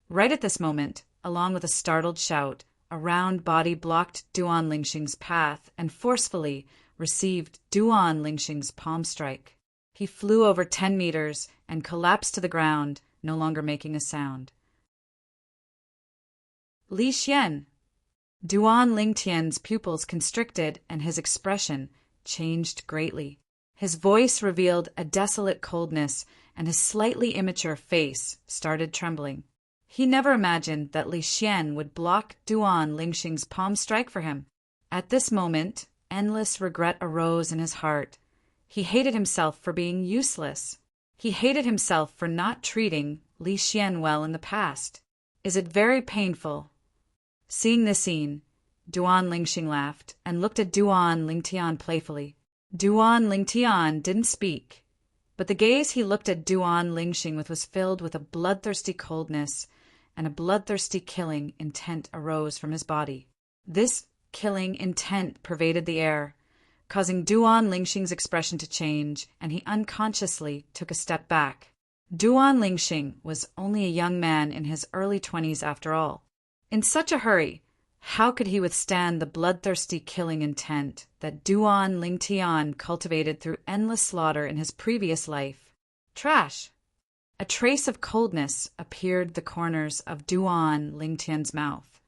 Right at this moment, along with a startled shout, a round body blocked Duan Lingxing's path and forcefully received Duan Lingxing's palm strike. He flew over 10 meters and collapsed to the ground, no longer making a sound. "Li Xian!" Duan Lingtian's pupils constricted and his expression changed greatly. His voice revealed a desolate coldness, and his slightly immature face started trembling. He never imagined that Li Xian would block Duan Lingxing's palm strike for him. At this moment, endless regret arose in his heart. He hated himself for being useless. He hated himself for not treating Li Xian well in the past. Is it very painful? Seeing this scene, Duan Lingxing laughed and looked at Duan Lingtian playfully. Duan Lingtian didn't speak, but the gaze he looked at Duan Lingxing with was filled with a bloodthirsty coldness, and a bloodthirsty killing intent arose from his body. This killing intent pervaded the air, causing Duan Lingxing's expression to change, and he unconsciously took a step back. Duan Lingxing was only a young man in his early 20s after all. In such a hurry, how could he withstand the bloodthirsty killing intent that Duan Lingtian cultivated through endless slaughter in his previous life? Trash! A trace of coldness appeared the corners of Duan Lingtian's mouth,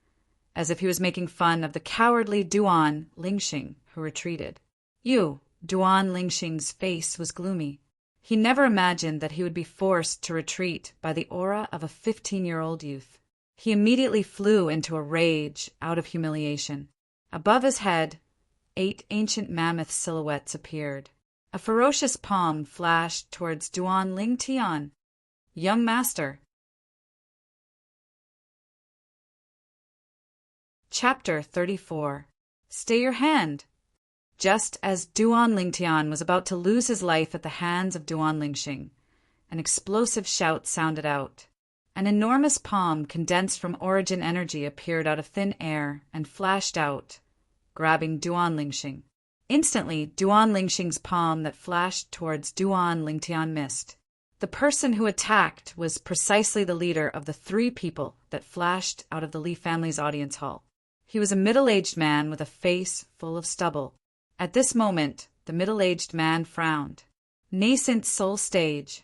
as if he was making fun of the cowardly Duan Lingxing who retreated. Duan Lingxing's face was gloomy. He never imagined that he would be forced to retreat by the aura of a 15-year-old youth. He immediately flew into a rage out of humiliation. Above his head, 8 ancient mammoth silhouettes appeared. A ferocious palm flashed towards Duan Lingtian. "Young master." Chapter 34. Stay your hand. Just as Duan Lingtian was about to lose his life at the hands of Duan Lingxing, an explosive shout sounded out. An enormous palm condensed from origin energy appeared out of thin air and flashed out, grabbing Duan Lingxing. Instantly, Duan Lingxing's palm that flashed towards Duan Lingtian missed. The person who attacked was precisely the leader of the 3 people that flashed out of the Li family's audience hall. He was a middle-aged man with a face full of stubble. At this moment, the middle-aged man frowned. Nascent soul stage.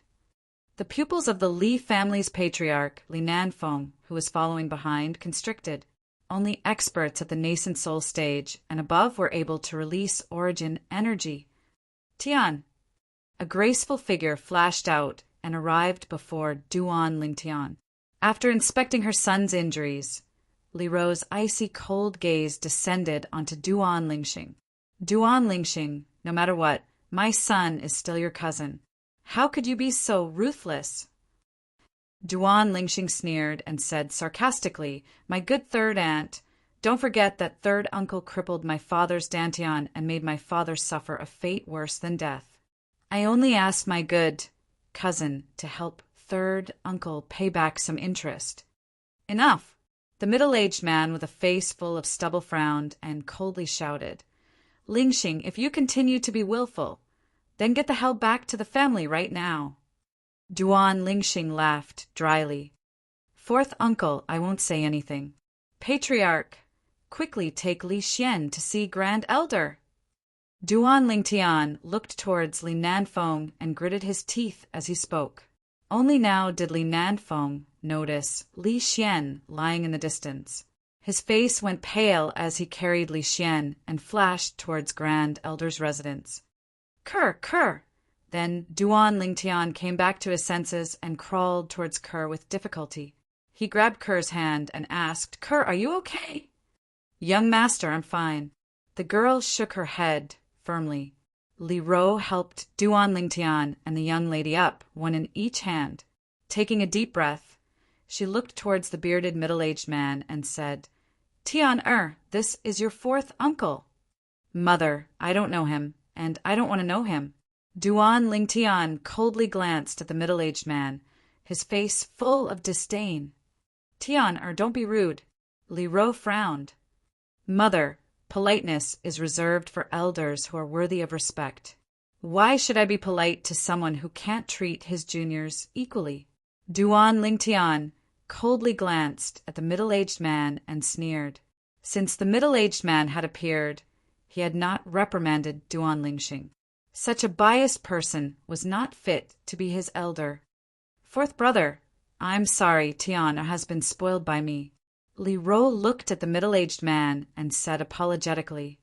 The pupils of the Li family's patriarch, Li Nanfeng, who was following behind, constricted. Only experts at the nascent soul stage and above were able to release origin energy. Tian. A graceful figure flashed out and arrived before Duan Lingtian. After inspecting her son's injuries, Li Ro's icy cold gaze descended onto Duan Lingxing. Duan Lingxing, no matter what, My son is still your cousin. How could you be so ruthless? Duan Lingxing sneered and said sarcastically, My good third aunt, don't forget that third uncle crippled my father's dantian and made my father suffer a fate worse than death. I only asked my good cousin to help third uncle pay back some interest. Enough! The middle-aged man with a face full of stubble frowned and coldly shouted, Lingxing, if you continue to be willful, then get the hell back to the family right now. Duan Lingxing laughed dryly. Fourth uncle, I won't say anything. Patriarch, quickly take Li Xian to see Grand Elder. Duan Lingtian looked towards Li Nanfeng and gritted his teeth as he spoke. Only now did Li Nanfeng notice Li Xian lying in the distance. His face went pale as he carried Li Xian and flashed towards Grand Elder's residence. Kerr! Then Duan Lingtian came back to his senses and crawled towards Kerr with difficulty. He grabbed Kerr's hand and asked, Kerr, are you okay? Young master, I'm fine. The girl shook her head firmly. Li Ro helped Duan Lingtian and the young lady up, one in each hand. Taking a deep breath, she looked towards the bearded middle-aged man and said, Tian this is your fourth uncle. Mother, I don't know him, and I don't want to know him. Duan Lingtian coldly glanced at the middle-aged man, his face full of disdain. Tian don't be rude. Li Ro frowned. Mother, politeness is reserved for elders who are worthy of respect. Why should I be polite to someone who can't treat his juniors equally? Duan Lingtian coldly glanced at the middle-aged man and sneered. Since the middle-aged man had appeared, he had not reprimanded Duan Lingxing. Such a biased person was not fit to be his elder. Fourth brother, I'm sorry Tian has been spoiled by me. Li Ro looked at the middle-aged man and said apologetically,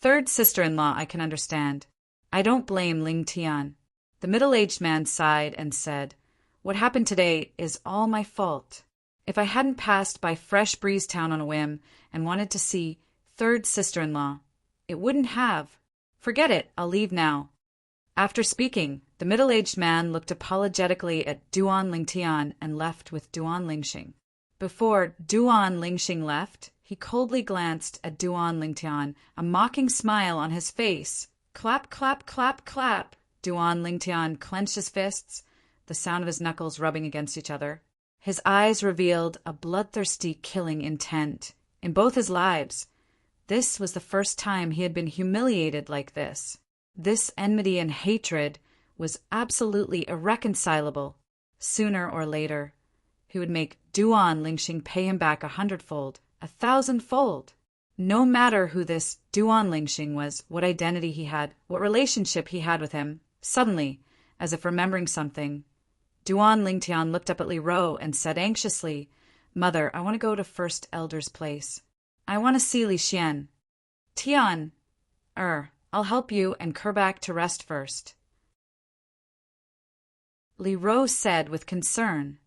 Third sister-in-law I can understand. I don't blame Ling Tian. The middle-aged man sighed and said, What happened today is all my fault. If I hadn't passed by Fresh Breeze Town on a whim and wanted to see third sister-in-law, it wouldn't have. Forget it, I'll leave now. After speaking, the middle-aged man looked apologetically at Duan Lingtian and left with Duan Lingxing. Before Duan Lingxing left, he coldly glanced at Duan Lingtian, a mocking smile on his face. Clap, clap, clap, clap. Duan Lingtian clenched his fists, the sound of his knuckles rubbing against each other. His eyes revealed a bloodthirsty killing intent in both his lives. This was the first time he had been humiliated like this. This enmity and hatred was absolutely irreconcilable. Sooner or later, he would make Duan Lingxing pay him back 100-fold, 1,000-fold. No matter who this Duan Lingxing was, what identity he had, what relationship he had with him, suddenly, as if remembering something, Duan Lingtian looked up at Li Ro and said anxiously, Mother, I want to go to First Elder's place. I want to see Li Xian. Tian, I'll help you and Kerr back to rest first. Li Ro said with concern,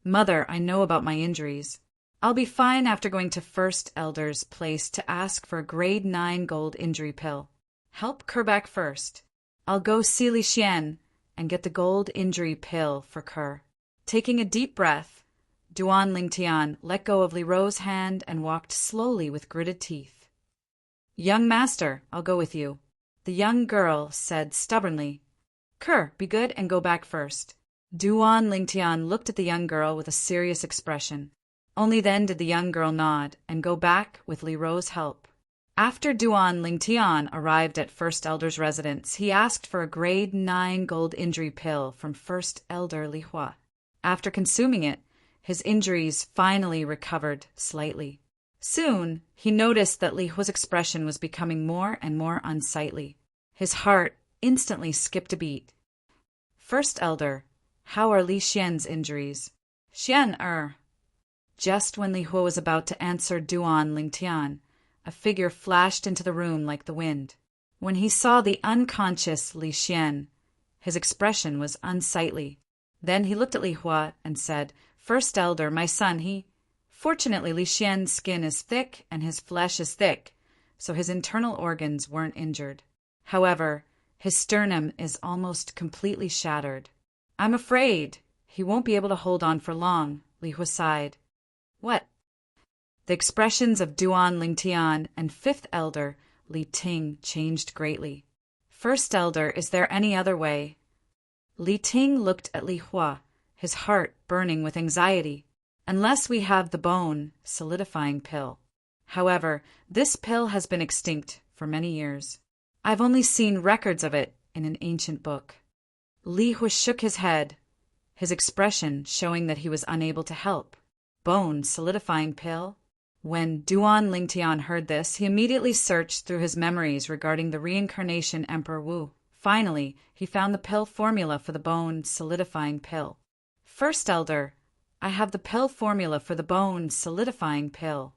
Mother, I know about my injuries. I'll be fine after going to First Elder's place to ask for a grade 9 gold injury pill. Help Kerr back first. I'll go see Li Xian and get the gold injury pill for Kerr. Taking a deep breath, Duan Lingtian let go of Li Ro's hand and walked slowly with gritted teeth. Young master, I'll go with you. The young girl said stubbornly. Kerr, be good and go back first. Duan Lingtian looked at the young girl with a serious expression. Only then did the young girl nod and go back with Li Ro's help. After Duan Lingtian arrived at First Elder's residence, he asked for a grade 9 gold injury pill from First Elder Li Hua. After consuming it, his injuries finally recovered slightly. Soon, he noticed that Li Hua's expression was becoming more and more unsightly. His heart instantly skipped a beat. First Elder, how are Li Xian's injuries? Xian, Just when Li Hua was about to answer Duan Lingtian, a figure flashed into the room like the wind. When he saw the unconscious Li Xian, his expression was unsightly. Then he looked at Li Hua and said, First Elder, my son, Fortunately, Li Xian's skin is thick and his flesh is thick, so his internal organs weren't injured. However, His sternum is almost completely shattered. I'm afraid he won't be able to hold on for long, Li Hua sighed. What? The expressions of Duan Lingtian and fifth elder Li Ting changed greatly. First elder, is there any other way? Li Ting looked at Li Hua, his heart burning with anxiety. Unless we have the bone solidifying pill. However, this pill has been extinct for many years. I've only seen records of it in an ancient book. Li Hua shook his head, his expression showing that he was unable to help. Bone solidifying pill? When Duan Lingtian heard this, he immediately searched through his memories regarding the reincarnation Emperor Wu. Finally, he found the pill formula for the bone solidifying pill. First elder, I have the pill formula for the bone solidifying pill.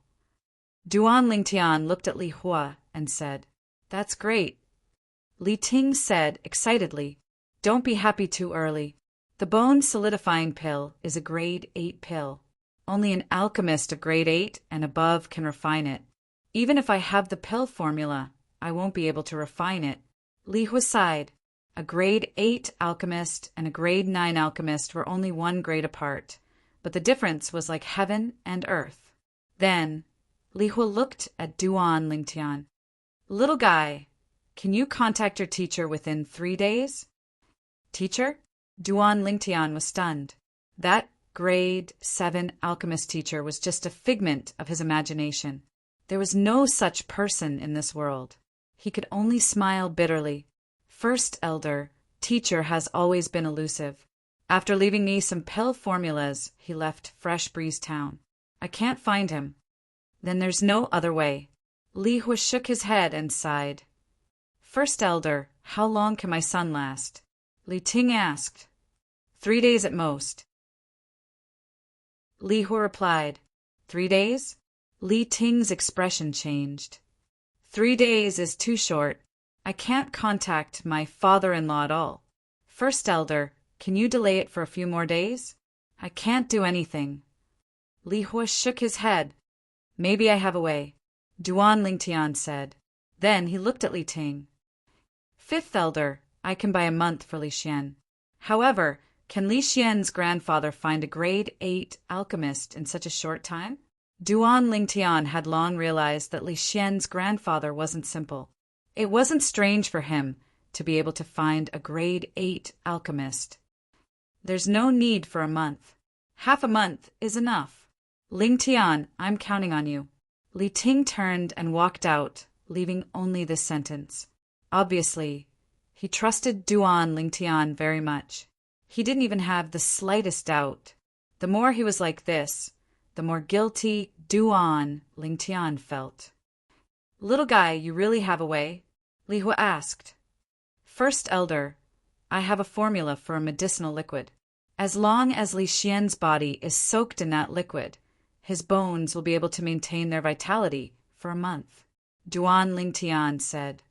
Duan Lingtian looked at Li Hua and said, That's great. Li Ting said excitedly, Don't be happy too early. The bone solidifying pill is a grade 8 pill. Only an alchemist of grade 8 and above can refine it. Even if I have the pill formula, I won't be able to refine it. Li Hua sighed. A grade 8 alchemist and a grade 9 alchemist were only 1 grade apart, but the difference was like heaven and earth. Then, Li Hua looked at Duan Lingtian. Little guy, can you contact your teacher within 3 days? Teacher? Duan Lingtian was stunned. That grade 7 alchemist teacher was just a figment of his imagination. There was no such person in this world. He could only smile bitterly. First elder, teacher has always been elusive. After leaving me some pill formulas, he left Fresh Breeze Town. I can't find him. Then there's no other way. Li Hua shook his head and sighed. First elder, how long can my son last? Li Ting asked. 3 days at most. Li Hua replied. 3 days? Li Ting's expression changed. 3 days is too short. I can't contact my father-in-law at all. First elder, can you delay it for a few more days? I can't do anything. Li Hua shook his head. Maybe I have a way, Duan Lingtian said. Then he looked at Li Ting. Fifth elder, I can buy a month for Li Xian. However, can Li Xian's grandfather find a grade 8 alchemist in such a short time? Duan Lingtian had long realized that Li Xian's grandfather wasn't simple. It wasn't strange for him to be able to find a grade 8 alchemist. There's no need for a month. Half a month is enough. Lingtian, I'm counting on you. Li Ting turned and walked out, leaving only this sentence. Obviously, he trusted Duan Lingtian very much. He didn't even have the slightest doubt. The more he was like this, the more guilty Duan Lingtian felt. Little guy, you really have a way? Li Hua asked. First elder, I have a formula for a medicinal liquid. As long as Li Xian's body is soaked in that liquid, his bones will be able to maintain their vitality for a month. Duan Lingtian said.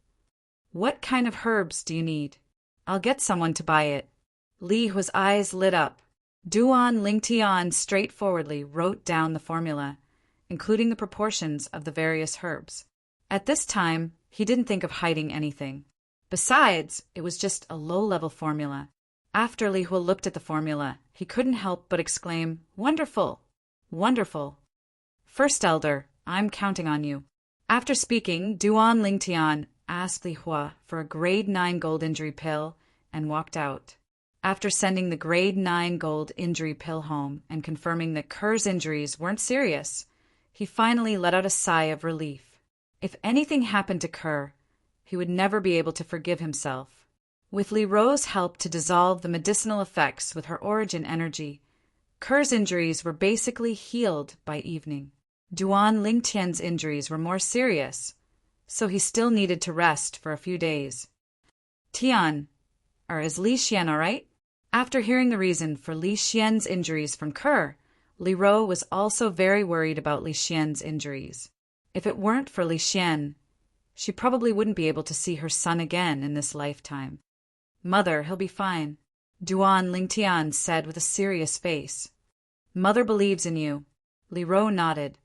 What kind of herbs do you need? I'll get someone to buy it. Li Hua's eyes lit up. Duan Lingtian straightforwardly wrote down the formula, including the proportions of the various herbs. At this time, he didn't think of hiding anything. Besides, it was just a low-level formula. After Li Hua looked at the formula, he couldn't help but exclaim, Wonderful! Wonderful! First elder, I'm counting on you. After speaking, Duan Lingtian asked Li Hua for a grade 9 gold injury pill and walked out. After sending the grade 9 gold injury pill home and confirming that Kerr's injuries weren't serious, he finally let out a sigh of relief. If anything happened to Kerr, he would never be able to forgive himself. With Li Ro's help to dissolve the medicinal effects with her origin energy, Kerr's injuries were basically healed by evening. Duan Lingtian's injuries were more serious, so he still needed to rest for a few days. Tian, is Li Xian all right? After hearing the reason for Li Xian's injuries from Kerr, Li Ro was also very worried about Li Xian's injuries. If it weren't for Li Xian, she probably wouldn't be able to see her son again in this lifetime. Mother, he'll be fine, Duan Lingtian said with a serious face. Mother believes in you. Li Ro nodded.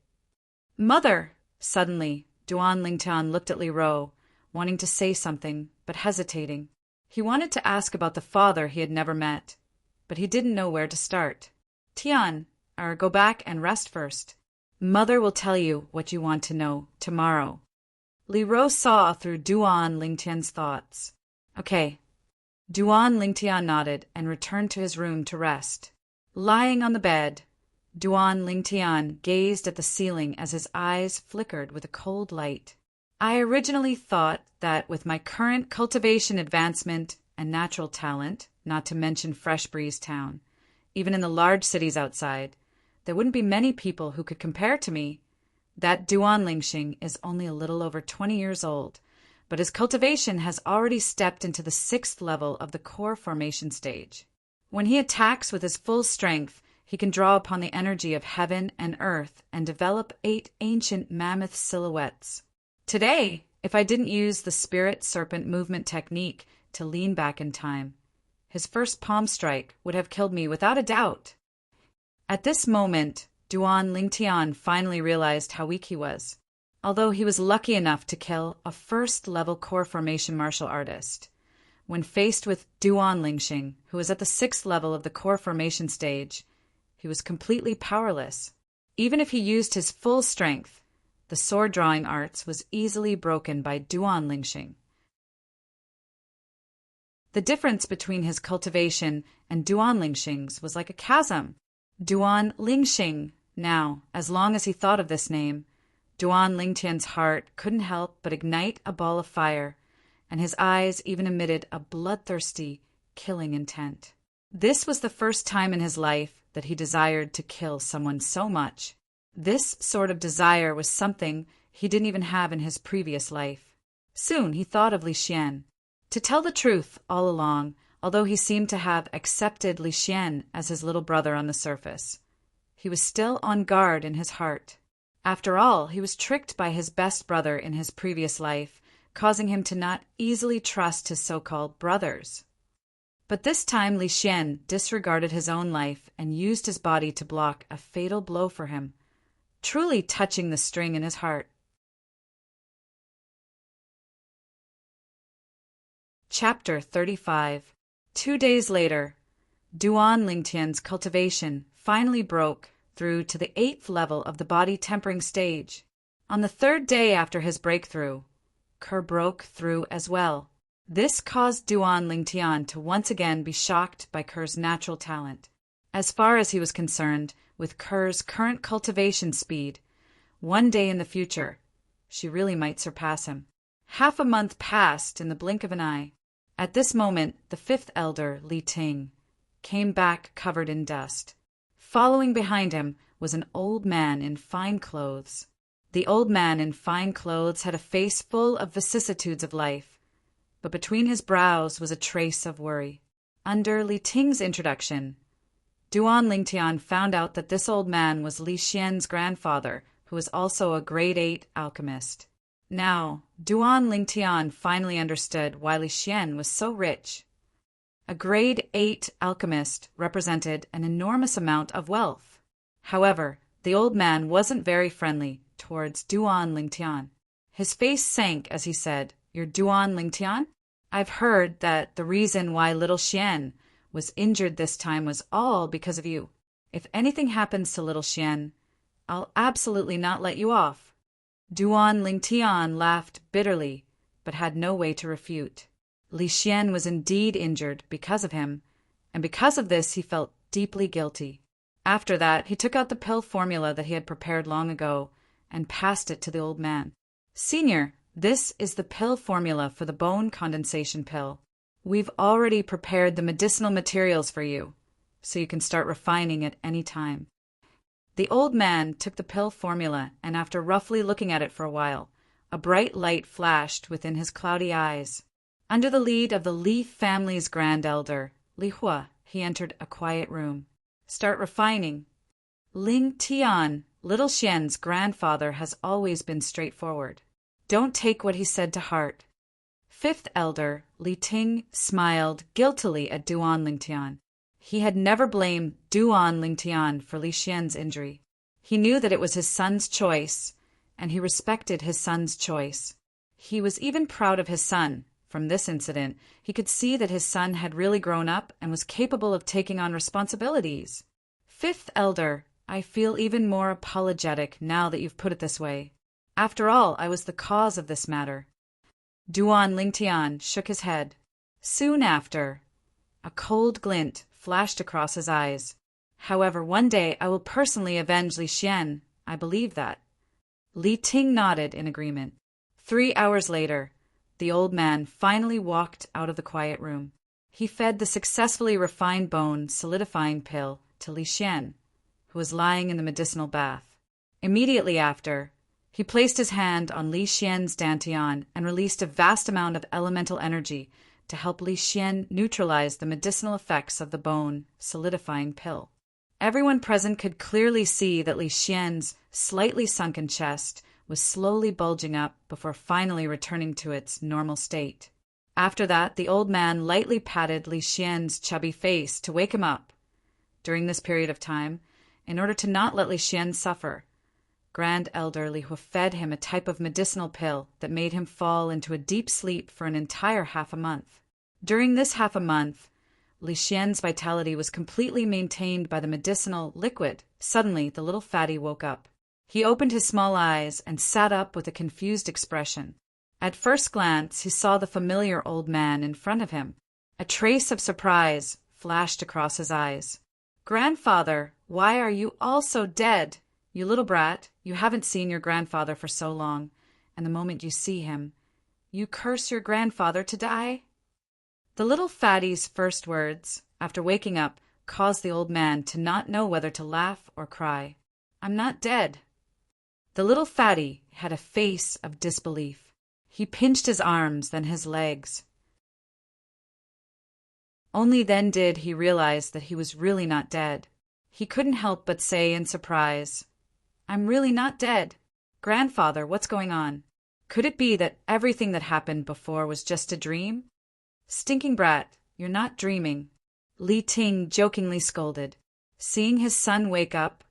Mother! Suddenly, Duan Lingtian looked at Li Ro, wanting to say something, but hesitating. He wanted to ask about the father he had never met, but he didn't know where to start. Tian, go back and rest first. Mother will tell you what you want to know tomorrow. Li Ro saw through Duan Lingtian's thoughts. Okay. Duan Lingtian nodded and returned to his room to rest. Lying on the bed, Duan Lingtian gazed at the ceiling as his eyes flickered with a cold light. I originally thought that with my current cultivation advancement and natural talent, not to mention Fresh Breeze Town, even in the large cities outside, there wouldn't be many people who could compare to me. That Duan Lingxing is only a little over 20 years old, but his cultivation has already stepped into the 6th level of the core formation stage. When he attacks with his full strength, he can draw upon the energy of heaven and earth and develop 8 ancient mammoth silhouettes. Today, if I didn't use the spirit serpent movement technique to lean back in time, his first palm strike would have killed me without a doubt. At this moment, Duan Lingtian finally realized how weak he was. Although he was lucky enough to kill a first-level core formation martial artist, when faced with Duan Lingxing, who was at the 6th level of the core formation stage, he was completely powerless. Even if he used his full strength, the sword drawing arts was easily broken by Duan Lingxing. The difference between his cultivation and Duan Lingxing's was like a chasm. Duan Lingxing, now, as long as he thought of this name, Duan Lingtian's heart couldn't help but ignite a ball of fire, and his eyes even emitted a bloodthirsty, killing intent. This was the first time in his life that he desired to kill someone so much. This sort of desire was something he didn't even have in his previous life. Soon he thought of Li Xian. To tell the truth, all along, although he seemed to have accepted Li Xian as his little brother on the surface, he was still on guard in his heart. After all, he was tricked by his best brother in his previous life, causing him to not easily trust his so-called brothers. But this time Li Xian disregarded his own life and used his body to block a fatal blow for him, truly touching the string in his heart. Chapter 35. 2 days later, Duan Lingtian's cultivation finally broke through to the 8th level of the body tempering stage. On the 3rd day after his breakthrough, Kerr broke through as well. This caused Duan Lingtian to once again be shocked by Kerr's natural talent. As far as he was concerned, with Kerr's current cultivation speed, one day in the future, she really might surpass him. Half a month passed in the blink of an eye. At this moment, the 5th elder, Li Ting, came back covered in dust. Following behind him was an old man in fine clothes. The old man in fine clothes had a face full of vicissitudes of life, but between his brows was a trace of worry. Under Li Ting's introduction, Duan Lingtian found out that this old man was Li Xian's grandfather, who was also a grade 8 alchemist. Now, Duan Lingtian finally understood why Li Xian was so rich. A grade 8 alchemist represented an enormous amount of wealth. However, the old man wasn't very friendly towards Duan Lingtian. His face sank as he said, "You're Duan Lingtian? I've heard that the reason why little Xian was injured this time was all because of you. If anything happens to little Xian, I'll absolutely not let you off." Duan Lingtian laughed bitterly, but had no way to refute. Li Xian was indeed injured because of him, and because of this he felt deeply guilty. After that, he took out the pill formula that he had prepared long ago and passed it to the old man. "Senior, this is the pill formula for the bone condensation pill. We've already prepared the medicinal materials for you, so you can start refining at any time." The old man took the pill formula, and after roughly looking at it for a while, a bright light flashed within his cloudy eyes. Under the lead of the Li family's grand elder, Li Hua, he entered a quiet room. "Start refining." Ling Tian, little Xian's grandfather, has always been straightforward. Don't take what he said to heart. 5th elder, Li Ting, smiled guiltily at Duan Lingtian. He had never blamed Duan Lingtian for Li Xian's injury. He knew that it was his son's choice, and he respected his son's choice. He was even proud of his son From this incident, he could see that his son had really grown up and was capable of taking on responsibilities. Fifth elder, I feel even more apologetic now that you've put it this way. After all, I was the cause of this matter. Duan Lingtian shook his head. Soon after, a cold glint flashed across his eyes. However, one day I will personally avenge Li Xian. I believe that. Li Ting nodded in agreement. 3 hours later, the old man finally walked out of the quiet room. He fed the successfully refined bone solidifying pill to Li Xian, who was lying in the medicinal bath. Immediately after, he placed his hand on Li Xian's dantian and released a vast amount of elemental energy to help Li Xian neutralize the medicinal effects of the bone solidifying pill. Everyone present could clearly see that Li Xian's slightly sunken chest was slowly bulging up before finally returning to its normal state. After that, the old man lightly patted Li Xian's chubby face to wake him up. During this period of time, in order to not let Li Xian suffer, Grand Elder Li Hu fed him a type of medicinal pill that made him fall into a deep sleep for an entire half a month. During this half a month, Li Xian's vitality was completely maintained by the medicinal liquid. Suddenly, the little fatty woke up. He opened his small eyes and sat up with a confused expression. At first glance, he saw the familiar old man in front of him. A trace of surprise flashed across his eyes. "Grandfather, why are you all so dead? You little brat, you haven't seen your grandfather for so long, and the moment you see him, you curse your grandfather to die?" The little fatty's first words, after waking up, caused the old man to not know whether to laugh or cry. "I'm not dead." The little fatty had a face of disbelief. He pinched his arms, then his legs. Only then did he realize that he was really not dead. He couldn't help but say in surprise, "I'm really not dead. Grandfather, what's going on? Could it be that everything that happened before was just a dream?" "Stinking brat, you're not dreaming," Li Ting jokingly scolded. Seeing his son wake up,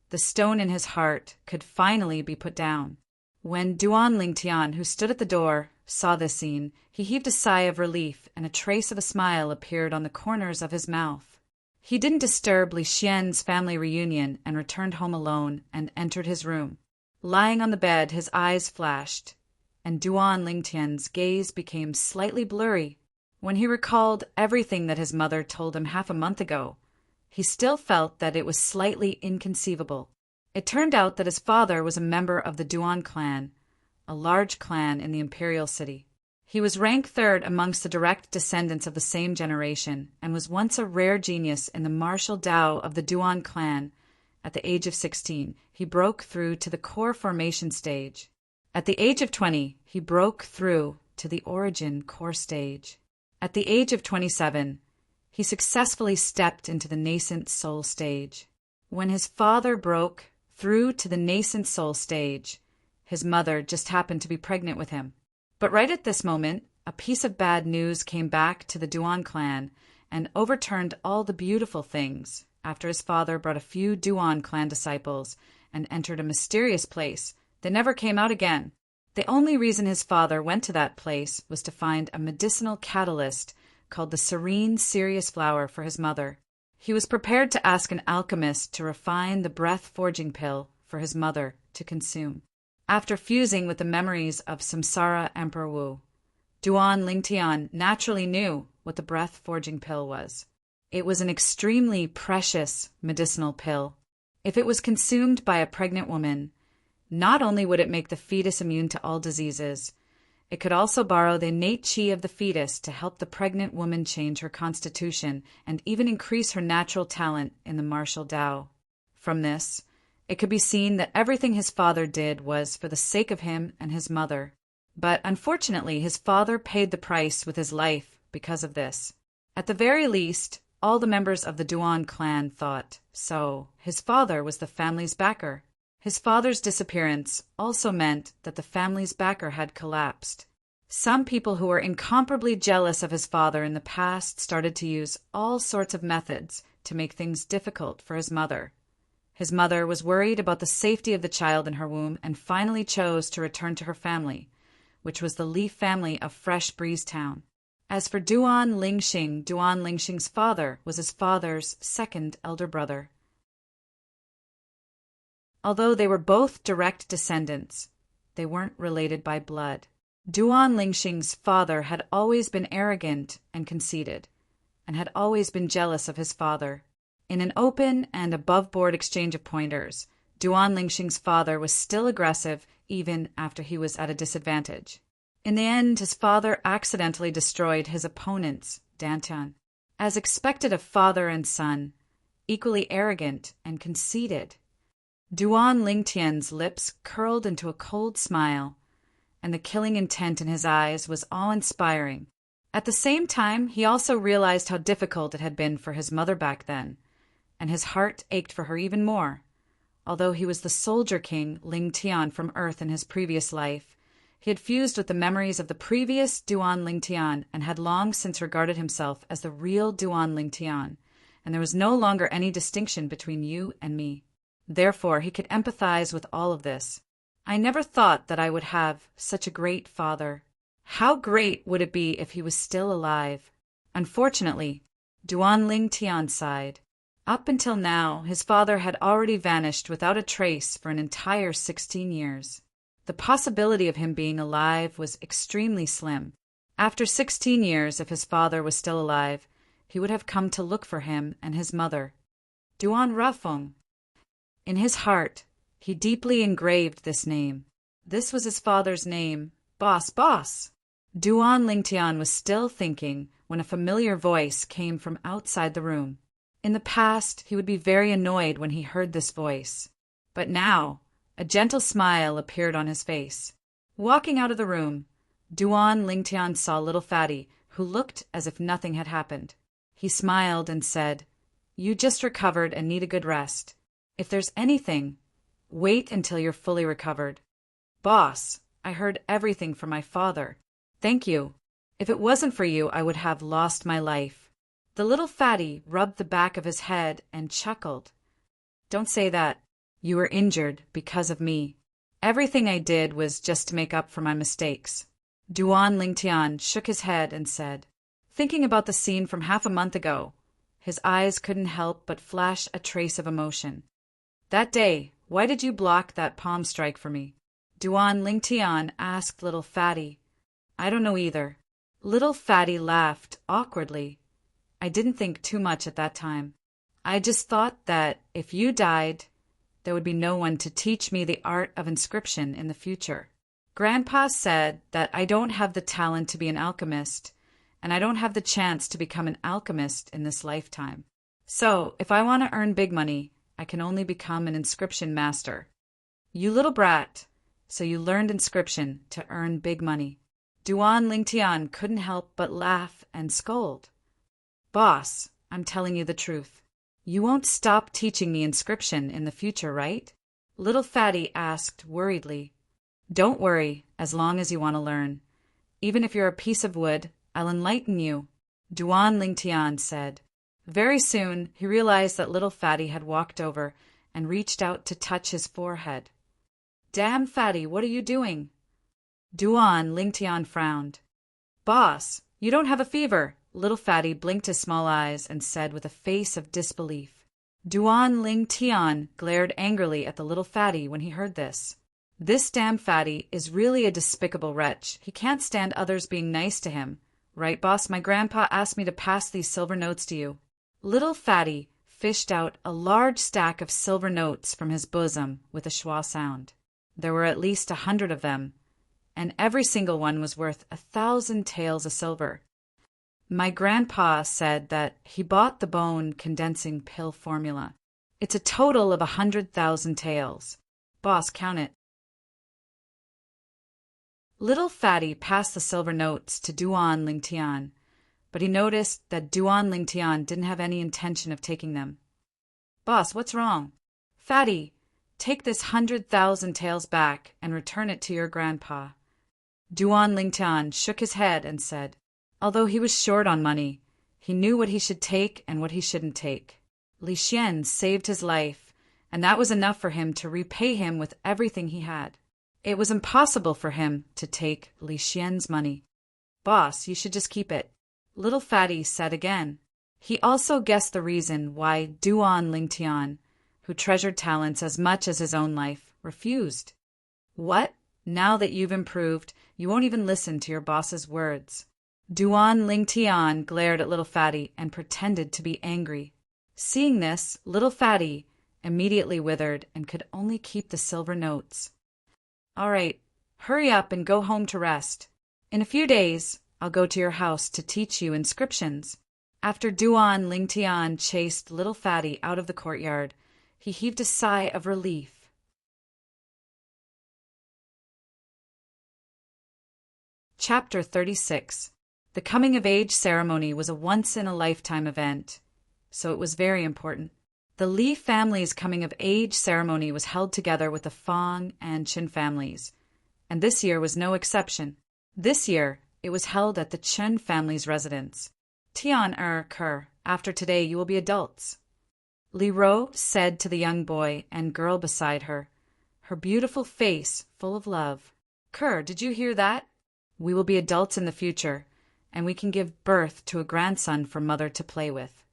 the stone in his heart could finally be put down. When Duan Lingtian, who stood at the door, saw this scene, he heaved a sigh of relief and a trace of a smile appeared on the corners of his mouth. He didn't disturb Li Xian's family reunion and returned home alone and entered his room. Lying on the bed, his eyes flashed, and Duan Lingtian's gaze became slightly blurry. When he recalled everything that his mother told him half a month ago, he still felt that it was slightly inconceivable. It turned out that his father was a member of the Duan clan, a large clan in the imperial city. He was rank third amongst the direct descendants of the same generation and was once a rare genius in the martial Dao of the Duan clan. At the age of 16, he broke through to the core formation stage. At the age of 20, he broke through to the origin core stage. At the age of 27, he successfully stepped into the nascent soul stage. When his father broke through to the nascent soul stage, his mother just happened to be pregnant with him. But right at this moment, a piece of bad news came back to the Duan clan and overturned all the beautiful things after his father brought a few Duan clan disciples and entered a mysterious place that never came out again. The only reason his father went to that place was to find a medicinal catalyst called the serene Sirius flower for his mother. He was prepared to ask an alchemist to refine the breath-forging pill for his mother to consume. After fusing with the memories of Samsara Emperor Wu, Duan Lingtian naturally knew what the breath-forging pill was. It was an extremely precious medicinal pill. If it was consumed by a pregnant woman, not only would it make the fetus immune to all diseases, it could also borrow the innate qi of the fetus to help the pregnant woman change her constitution and even increase her natural talent in the martial Dao. From this, it could be seen that everything his father did was for the sake of him and his mother. But unfortunately, his father paid the price with his life because of this. At the very least, all the members of the Duan clan thought so. His father was the family's backer. His father's disappearance also meant that the family's backer had collapsed. Some people who were incomparably jealous of his father in the past started to use all sorts of methods to make things difficult for his mother. His mother was worried about the safety of the child in her womb and finally chose to return to her family, which was the Li family of Fresh Breeze Town. As for Duan Lingxing's father was his father's second elder brother. Although they were both direct descendants, they weren't related by blood. Duan Lingxing's father had always been arrogant and conceited, and had always been jealous of his father. In an open and above-board exchange of pointers, Duan Lingxing's father was still aggressive even after he was at a disadvantage. In the end, his father accidentally destroyed his opponent's Dantian. As expected of father and son, equally arrogant and conceited, Duan Lingtian's lips curled into a cold smile, and the killing intent in his eyes was awe-inspiring. At the same time, he also realized how difficult it had been for his mother back then, and his heart ached for her even more. Although he was the soldier king Ling Tian from Earth in his previous life, he had fused with the memories of the previous Duan Ling Tian and had long since regarded himself as the real Duan Ling Tian, and there was no longer any distinction between you and me. Therefore, he could empathize with all of this. I never thought that I would have such a great father. How great would it be if he was still alive? Unfortunately, Duan Ling Tian sighed. Up until now, his father had already vanished without a trace for an entire 16 years. The possibility of him being alive was extremely slim. After 16 years, if his father was still alive, he would have come to look for him and his mother. Duan Rafeng. In his heart, he deeply engraved this name. This was his father's name, Boss. Duan Lingtian was still thinking when a familiar voice came from outside the room. In the past, he would be very annoyed when he heard this voice. But now, a gentle smile appeared on his face. Walking out of the room, Duan Lingtian saw little Fatty, who looked as if nothing had happened. He smiled and said, "You just recovered and need a good rest. If there's anything, wait until you're fully recovered." "Boss, I heard everything from my father. Thank you. If it wasn't for you, I would have lost my life." The little Fatty rubbed the back of his head and chuckled. "Don't say that. You were injured because of me. Everything I did was just to make up for my mistakes." Duan Lingtian shook his head and said, thinking about the scene from half a month ago, his eyes couldn't help but flash a trace of emotion. "That day, why did you block that palm strike for me?" Duan Lingtian asked little Fatty. "I don't know either." Little Fatty laughed awkwardly. "I didn't think too much at that time. I just thought that if you died, there would be no one to teach me the art of inscription in the future. Grandpa said that I don't have the talent to be an alchemist, and I don't have the chance to become an alchemist in this lifetime. So, if I want to earn big money, I can only become an inscription master. You little brat, so you learned inscription to earn big money." Duan Lingtian couldn't help but laugh and scold. "Boss, I'm telling you the truth. You won't stop teaching me inscription in the future, right?" Little Fatty asked worriedly. "Don't worry, as long as you want to learn. Even if you're a piece of wood, I'll enlighten you," Duan Lingtian said. Very soon, he realized that little Fatty had walked over and reached out to touch his forehead. "Damn, Fatty, what are you doing?" Duan Lingtian frowned. "Boss, you don't have a fever." Little Fatty blinked his small eyes and said with a face of disbelief. Duan Lingtian glared angrily at the little Fatty when he heard this. "This damn Fatty is really a despicable wretch. He can't stand others being nice to him. Right, boss? My grandpa asked me to pass these silver notes to you." Little Fatty fished out a large stack of silver notes from his bosom with a schwa sound. There were at least 100 of them, and every single one was worth 1,000 taels of silver. "My grandpa said that he bought the bone condensing pill formula. It's a total of 100,000 taels. Boss, count it." Little Fatty passed the silver notes to Duan Lingtian, but he noticed that Duan Lingtian didn't have any intention of taking them. "Boss, what's wrong?" "Fatty, take this 100,000 taels back and return it to your grandpa." Duan Lingtian shook his head and said, although he was short on money, he knew what he should take and what he shouldn't take. Li Xian saved his life, and that was enough for him to repay him with everything he had. It was impossible for him to take Li Xian's money. Boss, you should just keep it, little fatty said again. He also guessed the reason why Duan Lingtian, who treasured talents as much as his own life, refused. What? Now that you've improved, you won't even listen to your boss's words. Duan Lingtian glared at little fatty and pretended to be angry. Seeing this, little fatty immediately withered and could only keep the silver notes. All right, hurry up and go home to rest. In a few days, I'll go to your house to teach you inscriptions. After Duan Lingtian chased little fatty out of the courtyard, he heaved a sigh of relief. Chapter 36. The coming-of-age ceremony was a once-in-a-lifetime event, so it was very important. The Li family's coming-of-age ceremony was held together with the Fang and Qin families, and this year was no exception. This year, it was held at the Chen family's residence. Tian after today you will be adults, Li Ro said to the young boy and girl beside her, her beautiful face full of love. Did you hear that? We will be adults in the future, and we can give birth to a grandson for mother to play with.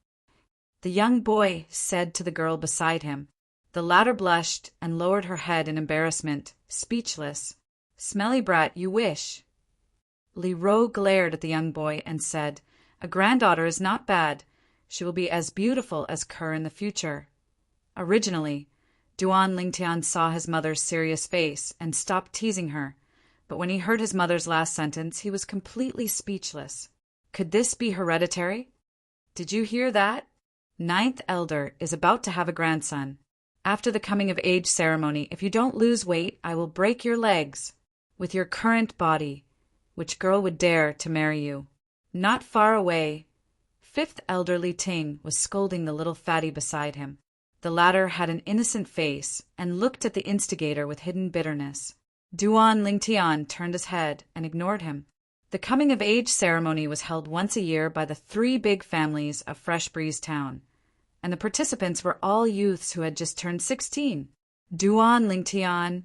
The young boy said to the girl beside him. The latter blushed and lowered her head in embarrassment, speechless. Smelly brat, you wish. Li Ro glared at the young boy and said, a granddaughter is not bad. She will be as beautiful as in the future. Originally, Duan Lingtian saw his mother's serious face and stopped teasing her, but when he heard his mother's last sentence, he was completely speechless. Could this be hereditary? Did you hear that? Ninth elder is about to have a grandson. After the coming-of-age ceremony, if you don't lose weight, I will break your legs. With your current body, which girl would dare to marry you? Not far away, fifth elder Li Ting was scolding the little fatty beside him. The latter had an innocent face and looked at the instigator with hidden bitterness. Duan Lingtian turned his head and ignored him. The coming-of-age ceremony was held once a year by the three big families of Fresh Breeze Town, and the participants were all youths who had just turned 16. Duan Lingtian,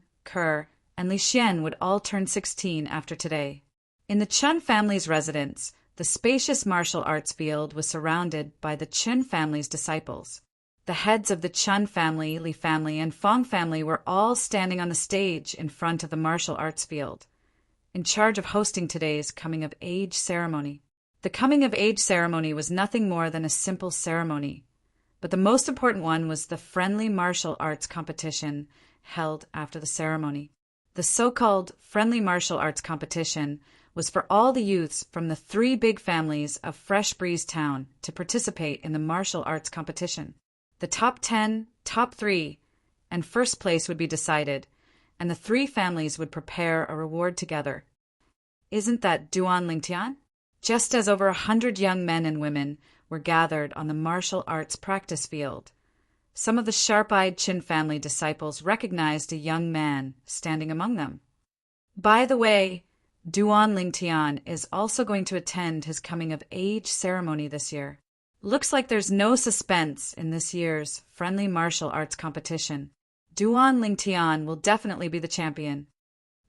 and Li Xian would all turn 16 after today. In the Chen family's residence, the spacious martial arts field was surrounded by the Chen family's disciples. The heads of the Chen family, Li family, and Fang family were all standing on the stage in front of the martial arts field, in charge of hosting today's coming-of-age ceremony. The coming-of-age ceremony was nothing more than a simple ceremony, but the most important one was the friendly martial arts competition held after the ceremony. The so-called friendly martial arts competition was for all the youths from the three big families of Fresh Breeze Town to participate in the martial arts competition. The top 10, top 3, and first place would be decided, and the three families would prepare a reward together. Isn't that Duan Lingtian? Just as over 100 young men and women were gathered on the martial arts practice field, some of the sharp-eyed Qin family disciples recognized a young man standing among them. By the way, Duan Lingtian is also going to attend his coming-of-age ceremony this year. Looks like there's no suspense in this year's friendly martial arts competition. Duan Lingtian will definitely be the champion.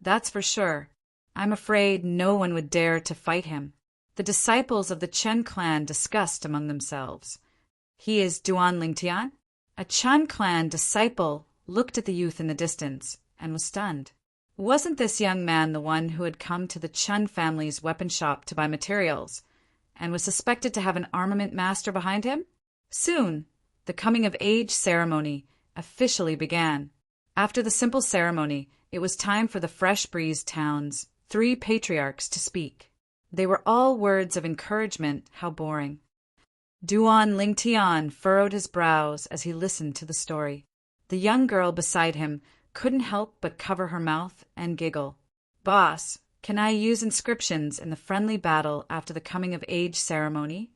That's for sure. I'm afraid no one would dare to fight him. The disciples of the Chen clan discussed among themselves. He is Duan Lingtian? A Chen clan disciple looked at the youth in the distance and was stunned. Wasn't this young man the one who had come to the Chen family's weapon shop to buy materials, and was suspected to have an armament master behind him? Soon, the coming-of-age ceremony officially began. After the simple ceremony, it was time for the Fresh Breeze Town's three patriarchs to speak. They were all words of encouragement. How boring. Duan Lingtian furrowed his brows as he listened to the story. The young girl beside him couldn't help but cover her mouth and giggle. Boss, can I use inscriptions in the friendly battle after the coming-of-age ceremony?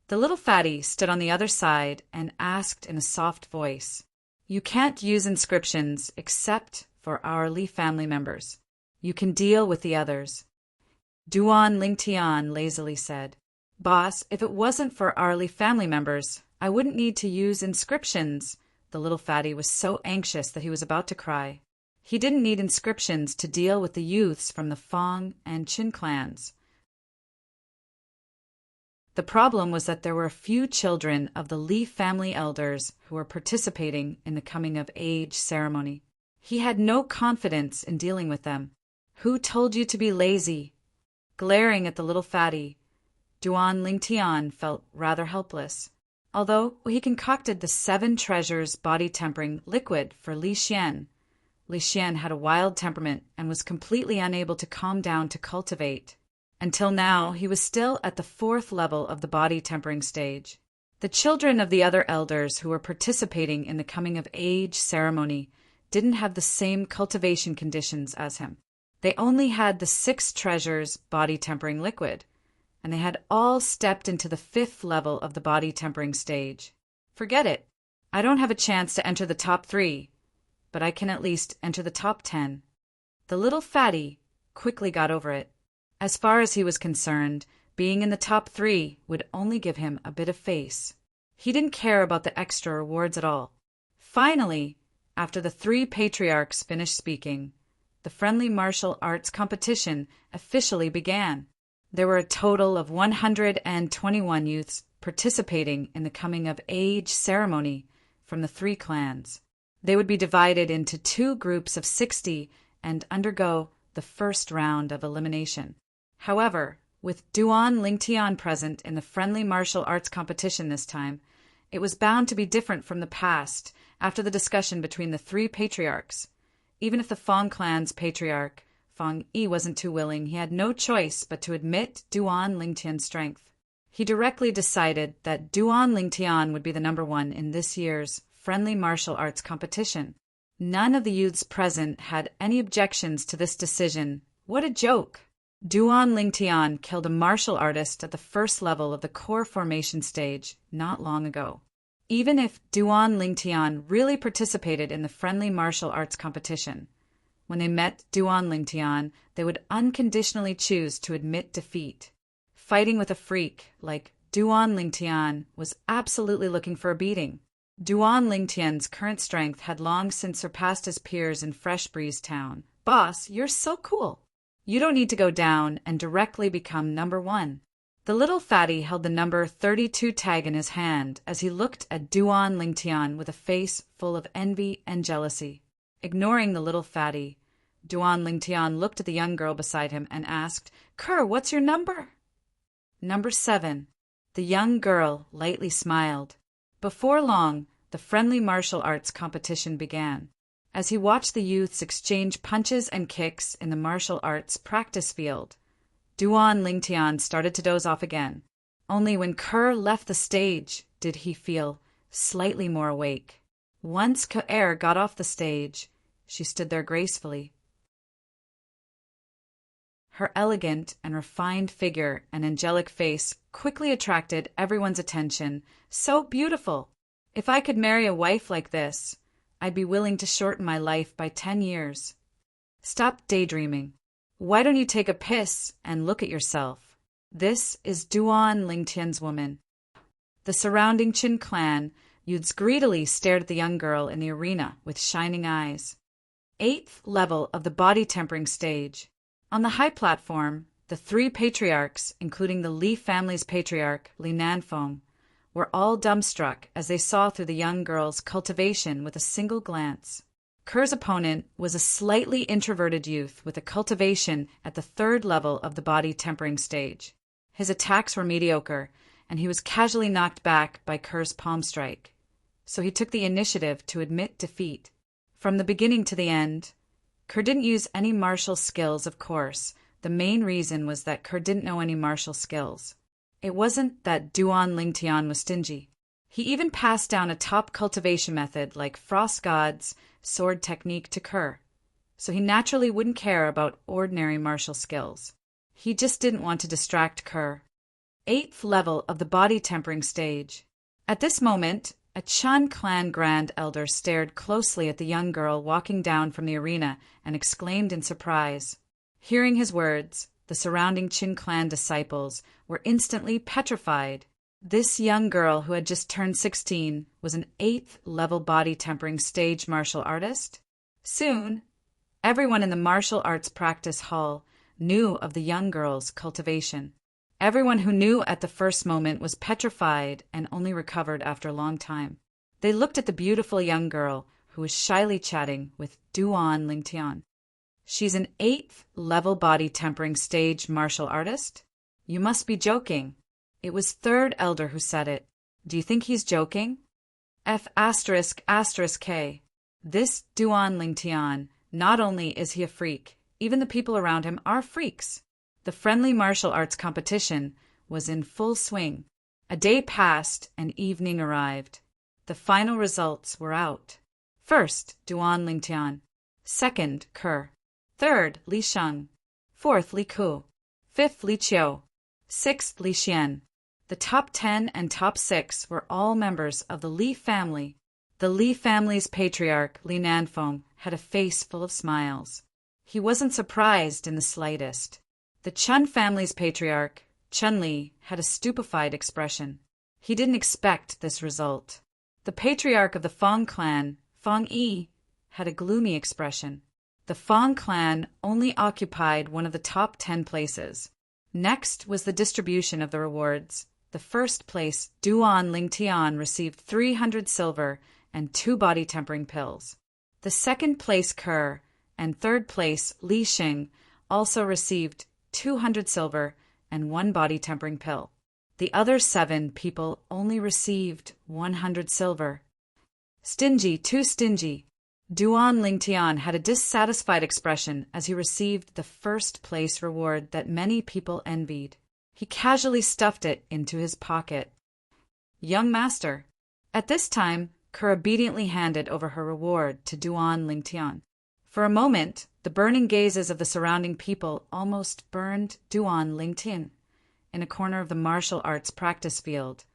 The little fatty stood on the other side and asked in a soft voice. You can't use inscriptions except for our Li family members. You can deal with the others. Duan Lingtian lazily said. Boss, if it wasn't for our Li family members, I wouldn't need to use inscriptions. The little fatty was so anxious that he was about to cry. He didn't need inscriptions to deal with the youths from the Fong and Qin clans. The problem was that there were a few children of the Li family elders who were participating in the coming-of-age ceremony. He had no confidence in dealing with them. Who told you to be lazy? Glaring at the little fatty, Duan Lingtian felt rather helpless. Although he concocted the 7 treasures body-tempering liquid for Li Xian, Li Xian had a wild temperament and was completely unable to calm down to cultivate. Until now, he was still at the 4th level of the body-tempering stage. The children of the other elders who were participating in the coming-of-age ceremony didn't have the same cultivation conditions as him. They only had the 6 treasures body-tempering liquid, and they had all stepped into the 5th level of the body-tempering stage. Forget it. I don't have a chance to enter the top 3, but I can at least enter the top 10. The little fatty quickly got over it. As far as he was concerned, being in the top 3 would only give him a bit of face. He didn't care about the extra rewards at all. Finally, after the 3 patriarchs finished speaking, the friendly martial arts competition officially began. There were a total of 121 youths participating in the coming-of-age ceremony from the 3 clans. They would be divided into 2 groups of 60 and undergo the first round of elimination. However, with Duan Lingtian present in the friendly martial arts competition this time, it was bound to be different from the past after the discussion between the 3 patriarchs. Even if the Fong clan's patriarch, Fong Yi, wasn't too willing, he had no choice but to admit Duan Lingtian's strength. He directly decided that Duan Lingtian would be the number 1 in this year's friendly martial arts competition. None of the youths present had any objections to this decision. What a joke! Duan Lingtian killed a martial artist at the 1st level of the core formation stage not long ago. Even if Duan Lingtian really participated in the friendly martial arts competition, when they met Duan Lingtian, they would unconditionally choose to admit defeat. Fighting with a freak like Duan Lingtian was absolutely looking for a beating. Duan Lingtian's current strength had long since surpassed his peers in Fresh Breeze Town. Boss, you're so cool. You don't need to go down and directly become number 1. The little fatty held the number 32 tag in his hand as he looked at Duan Lingtian with a face full of envy and jealousy. Ignoring the little fatty, Duan Lingtian looked at the young girl beside him and asked, "Kerr, what's your number?" "Number 7. The young girl lightly smiled. Before long, the friendly martial arts competition began. As he watched the youths exchange punches and kicks in the martial arts practice field, Duan Lingtian started to doze off again. Only when Kerr left the stage did he feel slightly more awake. Once Kerr got off the stage, she stood there gracefully. Her elegant and refined figure and angelic face quickly attracted everyone's attention. So beautiful! If I could marry a wife like this, I'd be willing to shorten my life by 10 years. Stop daydreaming. Why don't you take a piss and look at yourself? This is Duan Lingtian's woman. The surrounding Qin clan youths greedily stared at the young girl in the arena with shining eyes. 8th level of the body tempering stage. On the high platform, the 3 patriarchs, including the Li family's patriarch, Li Nanfeng, were all dumbstruck as they saw through the young girl's cultivation with a single glance. Kerr's opponent was a slightly introverted youth with a cultivation at the 3rd level of the body tempering stage. His attacks were mediocre, and he was casually knocked back by Kerr's palm strike. So he took the initiative to admit defeat. From the beginning to the end, Kerr didn't use any martial skills, of course. The main reason was that Kerr didn't know any martial skills. It wasn't that Duan Lingtian was stingy. He even passed down a top cultivation method like Frost God's sword technique to Kerr, so he naturally wouldn't care about ordinary martial skills. He just didn't want to distract Kerr. 8th level of the body tempering stage. At this moment, a Chan clan grand elder stared closely at the young girl walking down from the arena and exclaimed in surprise. Hearing his words, the surrounding Qin clan disciples were instantly petrified. This young girl who had just turned 16 was an 8th level body tempering stage martial artist. Soon, Everyone in the martial arts practice hall knew of the young girl's cultivation. Everyone who knew at the first moment was petrified and only recovered after a long time. They looked at the beautiful young girl who was shyly chatting with Duan Lingtian. She's an 8th level body tempering stage martial artist? You must be joking. It was third elder who said it. Do you think he's joking? F***K. This Duan Lingtian, not only is he a freak, even the people around him are freaks. The friendly martial arts competition was in full swing. A day passed and evening arrived. The final results were out. First, Duan Lingtian. Second, Ke. Third, Li Sheng. Fourth, Li Ku. Fifth, Li Qiu. Sixth, Li Xian. The top 10 and top 6 were all members of the Li family. The Li family's patriarch, Li Nanfeng, had a face full of smiles. He wasn't surprised in the slightest. The Chun family's patriarch, Chun Li, had a stupefied expression. He didn't expect this result. The patriarch of the Fong clan, Fong Yi, had a gloomy expression. The Fong clan only occupied one of the top 10 places. Next was the distribution of the rewards. The first place, Duan Lingtian, received 300 silver and 2 body tempering pills. The second place, Ke, and third place, Li Xing, also received 200 silver and 1 body tempering pill. The other 7 people only received 100 silver. Stingy, too stingy. Duan Lingtian had a dissatisfied expression as he received the first place reward that many people envied. He casually stuffed it into his pocket. Young master. At this time, Ke obediently handed over her reward to Duan Lingtian. For a moment, the burning gazes of the surrounding people almost burned Duan Lingtian. In a corner of the martial arts practice field,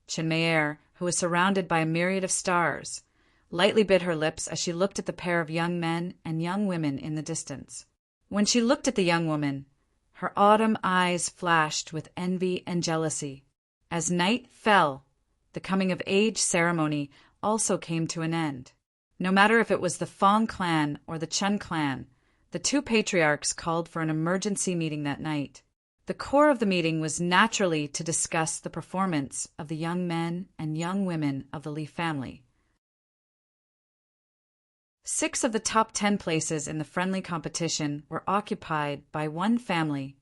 Chen Meier, who was surrounded by a myriad of stars, lightly bit her lips as she looked at the pair of young men and young women in the distance. When she looked at the young woman, her autumn eyes flashed with envy and jealousy. As night fell, the coming-of-age ceremony also came to an end. No matter if it was the Fong clan or the Chun clan, the 2 patriarchs called for an emergency meeting that night. The core of the meeting was naturally to discuss the performance of the young men and young women of the Li family. 6 of the top 10 places in the friendly competition were occupied by one family.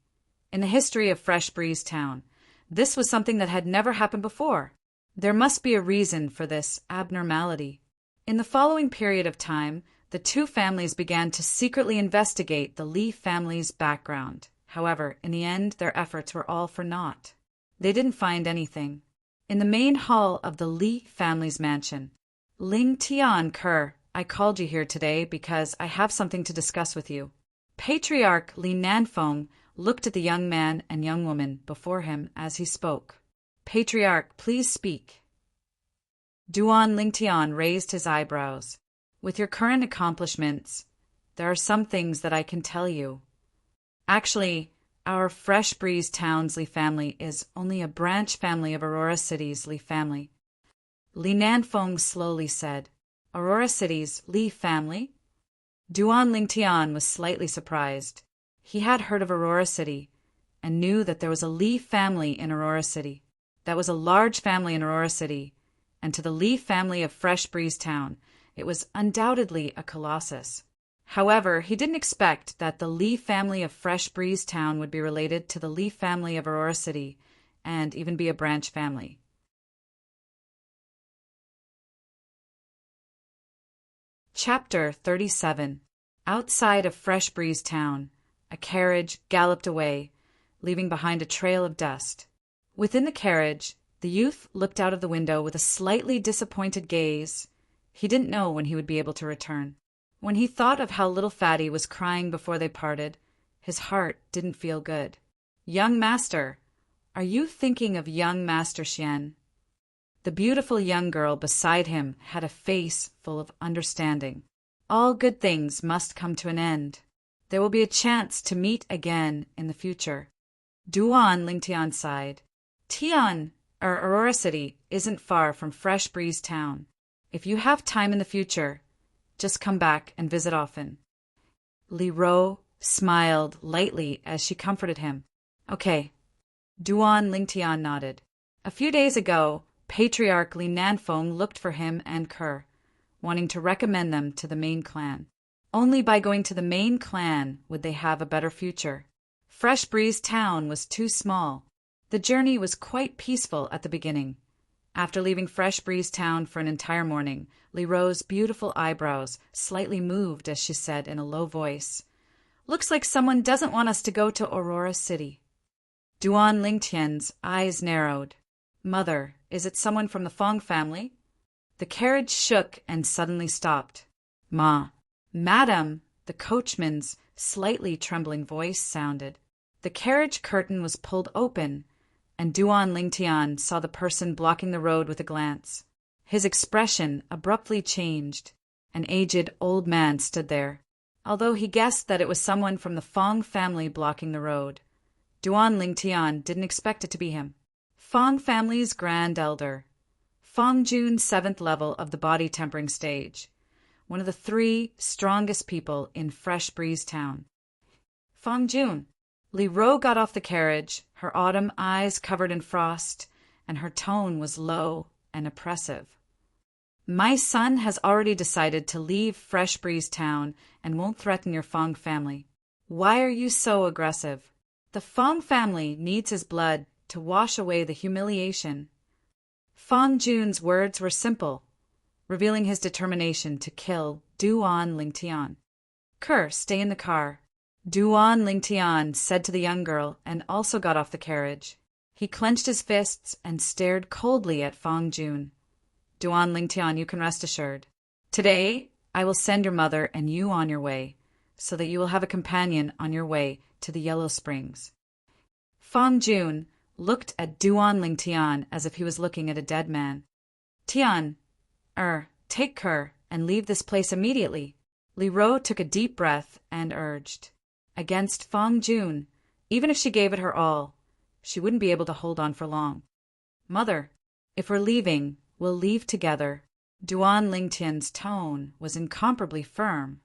In the history of Fresh Breeze Town, this was something that had never happened before. There must be a reason for this abnormality. In the following period of time, the 2 families began to secretly investigate the Li family's background. However, in the end, their efforts were all for naught. They didn't find anything. In the main hall of the Li family's mansion, Lingtian, Ke, I called you here today because I have something to discuss with you. Patriarch Li Nanfeng looked at the young man and young woman before him as he spoke. Patriarch, please speak. Duan Lingtian raised his eyebrows. With your current accomplishments, there are some things that I can tell you. Actually, our Fresh Breeze Town's Li family is only a branch family of Aurora City's Li family. Li Nanfeng slowly said, Aurora City's Li family? Duan Lingtian was slightly surprised. He had heard of Aurora City and knew that there was a Li family in Aurora City. That was a large family in Aurora City, and to the Li family of Fresh Breeze Town, it was undoubtedly a colossus. However, he didn't expect that the Li family of Fresh Breeze Town would be related to the Li family of Aurora City and even be a branch family. Chapter 37. Outside of Fresh Breeze Town, a carriage galloped away, leaving behind a trail of dust. Within the carriage, the youth looked out of the window with a slightly disappointed gaze. He didn't know when he would be able to return. When he thought of how little Fatty was crying before they parted, his heart didn't feel good. Young master, are you thinking of young Master Xian? The beautiful young girl beside him had a face full of understanding. All good things must come to an end. There will be a chance to meet again in the future. Duan Lingtian sighed. Aurora City isn't far from Fresh Breeze Town. If you have time in the future, just come back and visit often. Li Ro smiled lightly as she comforted him. Okay. Duan Lingtian nodded. A few days ago, Patriarch Li Nanfeng looked for him and Kerr, wanting to recommend them to the main clan. Only by going to the main clan would they have a better future. Fresh Breeze Town was too small. The journey was quite peaceful at the beginning. After leaving Fresh Breeze Town for an entire morning, Li Ro's beautiful eyebrows slightly moved as she said in a low voice, "Looks like someone doesn't want us to go to Aurora City." Duan Lingtian's eyes narrowed. "Mother, is it someone from the Fong family?" The carriage shook and suddenly stopped. "Ma." "Madam," the coachman's slightly trembling voice sounded. The carriage curtain was pulled open, and Duan Lingtian saw the person blocking the road with a glance. His expression abruptly changed. An aged old man stood there. Although he guessed that it was someone from the Fong family blocking the road, Duan Lingtian didn't expect it to be him. Fong family's grand elder, Fong Jun's 7th level of the body tempering stage, one of the 3 strongest people in Fresh Breeze Town. Fong Jun. Li Ro got off the carriage, her autumn eyes covered in frost, and her tone was low and oppressive. "My son has already decided to leave Fresh Breeze Town and won't threaten your Fong family. Why are you so aggressive? The Fong family needs his blood to wash away the humiliation." Fong Jun's words were simple, revealing his determination to kill Duan Lingtian. "Kerr, stay in the car," Duan Lingtian said to the young girl, and also got off the carriage. He clenched his fists and stared coldly at Fong Jun. "Duan Lingtian, you can rest assured. Today, I will send your mother and you on your way, so that you will have a companion on your way to the Yellow Springs." Fong Jun looked at Duan Lingtian as if he was looking at a dead man. "Tian, take Kerr and leave this place immediately." Li Ro took a deep breath and urged. Against Fong Jun, even if she gave it her all, she wouldn't be able to hold on for long. "Mother, if we're leaving, we'll leave together." Duan Lingtian's tone was incomparably firm.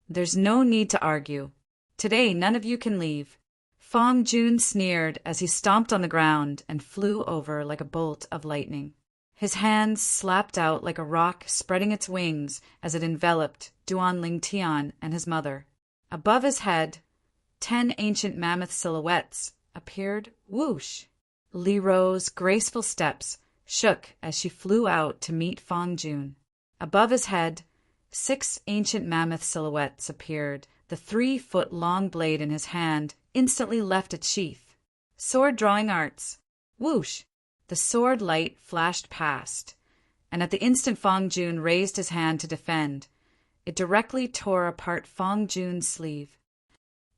"There's no need to argue. Today none of you can leave." Fong Jun sneered as he stomped on the ground and flew over like a bolt of lightning. His hands slapped out like a rock spreading its wings as it enveloped Duan Lingtian and his mother. Above his head, 10 ancient mammoth silhouettes appeared whoosh. Li Ro's graceful steps shook as she flew out to meet Fong Jun. Above his head, 6 ancient mammoth silhouettes appeared. The 3-foot-long blade in his hand instantly left its sheath. Sword drawing arts. Whoosh! The sword light flashed past, and at the instant Fong Jun raised his hand to defend, it directly tore apart Fong Jun's sleeve.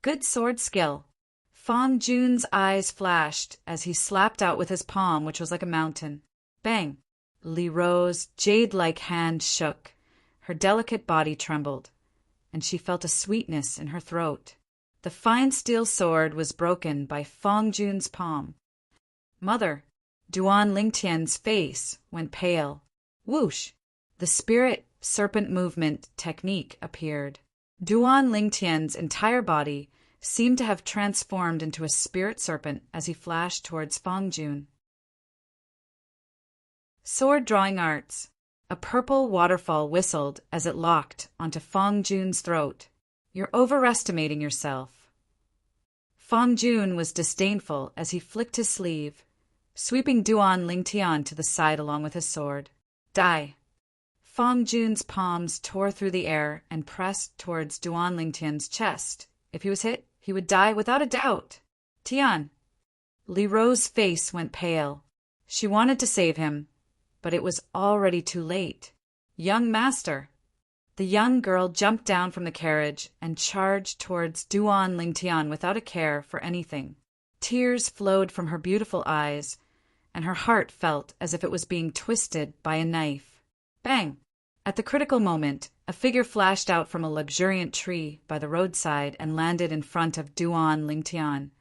Good sword skill. Fong Jun's eyes flashed as he slapped out with his palm, which was like a mountain. Bang! Li Ro's jade-like hand shook. Her delicate body trembled, and she felt a sweetness in her throat. The fine steel sword was broken by Fong Jun's palm. "Mother," Duan Lingtian's face went pale. Whoosh! The spirit serpent movement technique appeared. Duan Lingtian's entire body seemed to have transformed into a spirit serpent as he flashed towards Fong Jun. Sword drawing arts. A purple waterfall whistled as it locked onto Fong Jun's throat. "You're overestimating yourself." Fong Jun was disdainful as he flicked his sleeve, sweeping Duan Lingtian to the side along with his sword. "Die." Fong Jun's palms tore through the air and pressed towards Duan Lingtian's chest. If he was hit, he would die without a doubt. "Tian." Li Ro's face went pale. She wanted to save him, but it was already too late. "Young master." The young girl jumped down from the carriage and charged towards Duan Lingtian without a care for anything. Tears flowed from her beautiful eyes, and her heart felt as if it was being twisted by a knife. Bang! At the critical moment, a figure flashed out from a luxuriant tree by the roadside and landed in front of Duan Lingtian,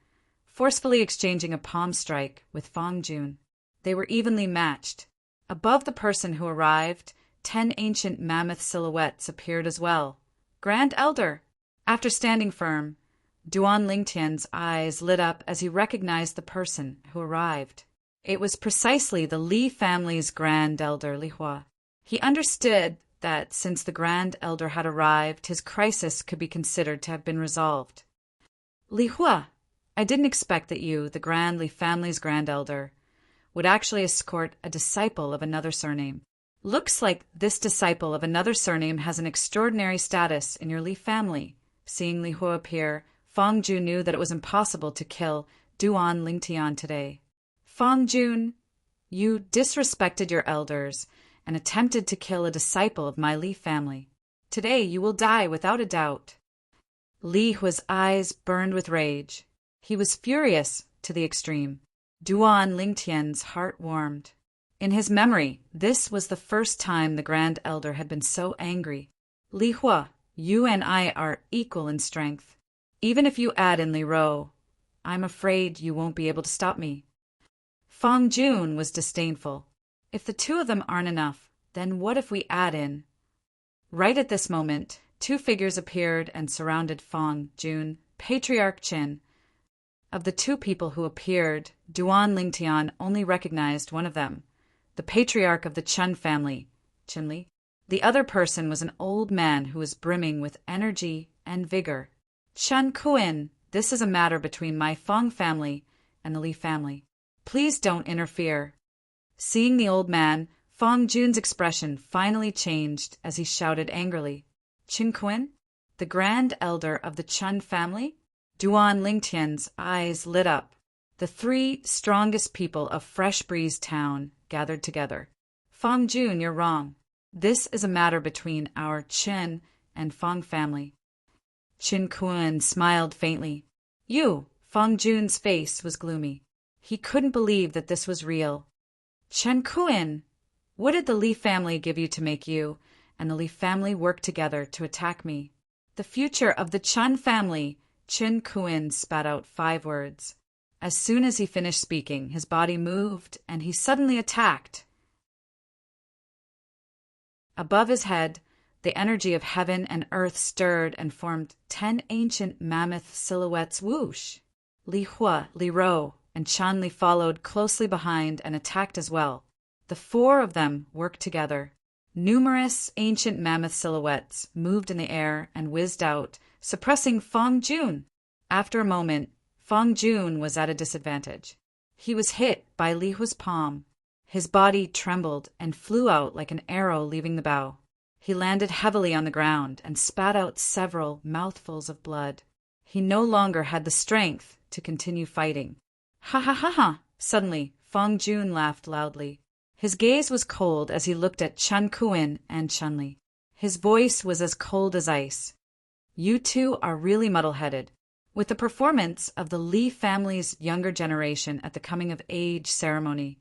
forcefully exchanging a palm strike with Fong Jun. They were evenly matched. Above the person who arrived, 10 ancient mammoth silhouettes appeared as well. "Grand Elder!" After standing firm, Duan Lingtian's eyes lit up as he recognized the person who arrived. It was precisely the Li family's grand elder, Li Hua. He understood that since the grand elder had arrived, his crisis could be considered to have been resolved. Li Hua, I didn't expect that you, the grand Li family's grand elder, would actually escort a disciple of another surname. Looks like this disciple of another surname has an extraordinary status in your Li family. Seeing Li Hua appear, Fang Jun knew that it was impossible to kill Duan Lingtian today. Fang Jun, you disrespected your elders and attempted to kill a disciple of my Li family. Today you will die without a doubt. Li Hua's eyes burned with rage. He was furious to the extreme. Duan Lingtian's heart warmed. In his memory, this was the first time the Grand Elder had been so angry. Li Hua, you and I are equal in strength. Even if you add in Li Ro, I'm afraid you won't be able to stop me. Fang Jun was disdainful. If the two of them aren't enough, then what if we add in? Right at this moment, two figures appeared and surrounded Fang Jun, Patriarch Qin. Of the two people who appeared, Duan Lingtian only recognized one of them, the patriarch of the Chen family, Qinli. The other person was an old man who was brimming with energy and vigor. Chen Kuin, this is a matter between my Fang family and the Li family. Please don't interfere. Seeing the old man, Fang Jun's expression finally changed as he shouted angrily, Chen Kuin, the grand elder of the Chen family? Duan Lingtian's eyes lit up. The three strongest people of Fresh Breeze Town gathered together. Fang Jun, you're wrong. This is a matter between our Qin and Fang family. Qin Kuan smiled faintly. Fang Jun's face was gloomy. He couldn't believe that this was real. Chen Kuan, what did the Li family give you to make you and the Li family work together to attack me? The future of the Chen family, Qin Kuan spat out 5 words. As soon as he finished speaking, his body moved and he suddenly attacked. Above his head, the energy of heaven and earth stirred and formed 10 ancient mammoth silhouettes. Whoosh! Li Hua, Li Ro, and Chan Li followed closely behind and attacked as well. The 4 of them worked together. Numerous ancient mammoth silhouettes moved in the air and whizzed out, suppressing Fang Jun. After a moment, Fang Jun was at a disadvantage. He was hit by Li Hua's palm. His body trembled and flew out like an arrow leaving the bow. He landed heavily on the ground and spat out several mouthfuls of blood. He no longer had the strength to continue fighting. Ha ha ha ha! Suddenly, Fang Jun laughed loudly. His gaze was cold as he looked at Chen Kuan and Chun-Li. His voice was as cold as ice. You two are really muddle-headed. With the performance of the Li family's younger generation at the coming-of-age ceremony,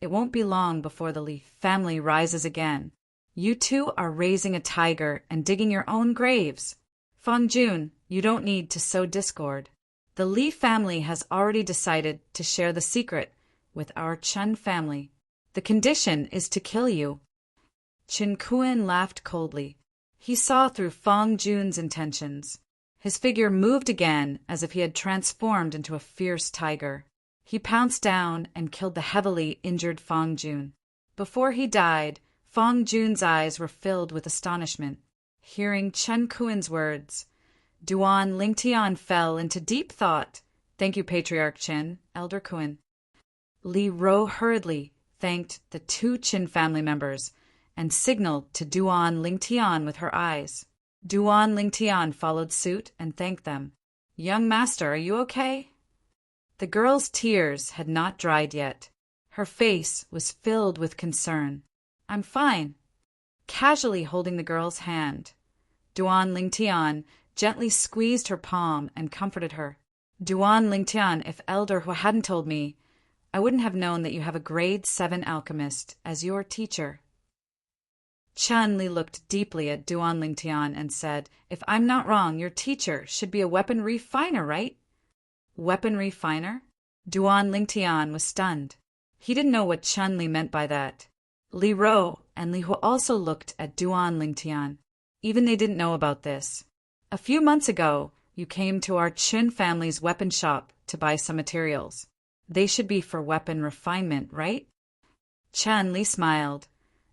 it won't be long before the Li family rises again. You two are raising a tiger and digging your own graves. Fang Jun, you don't need to sow discord. The Li family has already decided to share the secret with our Chen family. The condition is to kill you. Qin Kuan laughed coldly. He saw through Fang Jun's intentions. His figure moved again as if he had transformed into a fierce tiger. He pounced down and killed the heavily injured Fang Jun. Before he died, Fang Jun's eyes were filled with astonishment. Hearing Chen Kuan's words, Duan Lingtian fell into deep thought. Thank you, Patriarch Qin, Elder Kuan. Li Ro hurriedly thanked the 2 Qin family members and signaled to Duan Lingtian with her eyes. Duan Lingtian followed suit and thanked them. Young master, are you okay? The girl's tears had not dried yet. Her face was filled with concern. I'm fine. Casually holding the girl's hand, Duan Lingtian gently squeezed her palm and comforted her. Duan Lingtian, if Elder Hua hadn't told me, I wouldn't have known that you have a grade 7 alchemist as your teacher. Chen Li looked deeply at Duan Lingtian and said, If I'm not wrong, your teacher should be a weapon refiner, right? Weapon refiner? Duan Lingtian was stunned. He didn't know what Chen Li meant by that. Li Ro and Li Hua also looked at Duan Lingtian. Even they didn't know about this. A few months ago, you came to our Chin family's weapon shop to buy some materials. They should be for weapon refinement, right? Chen Li smiled,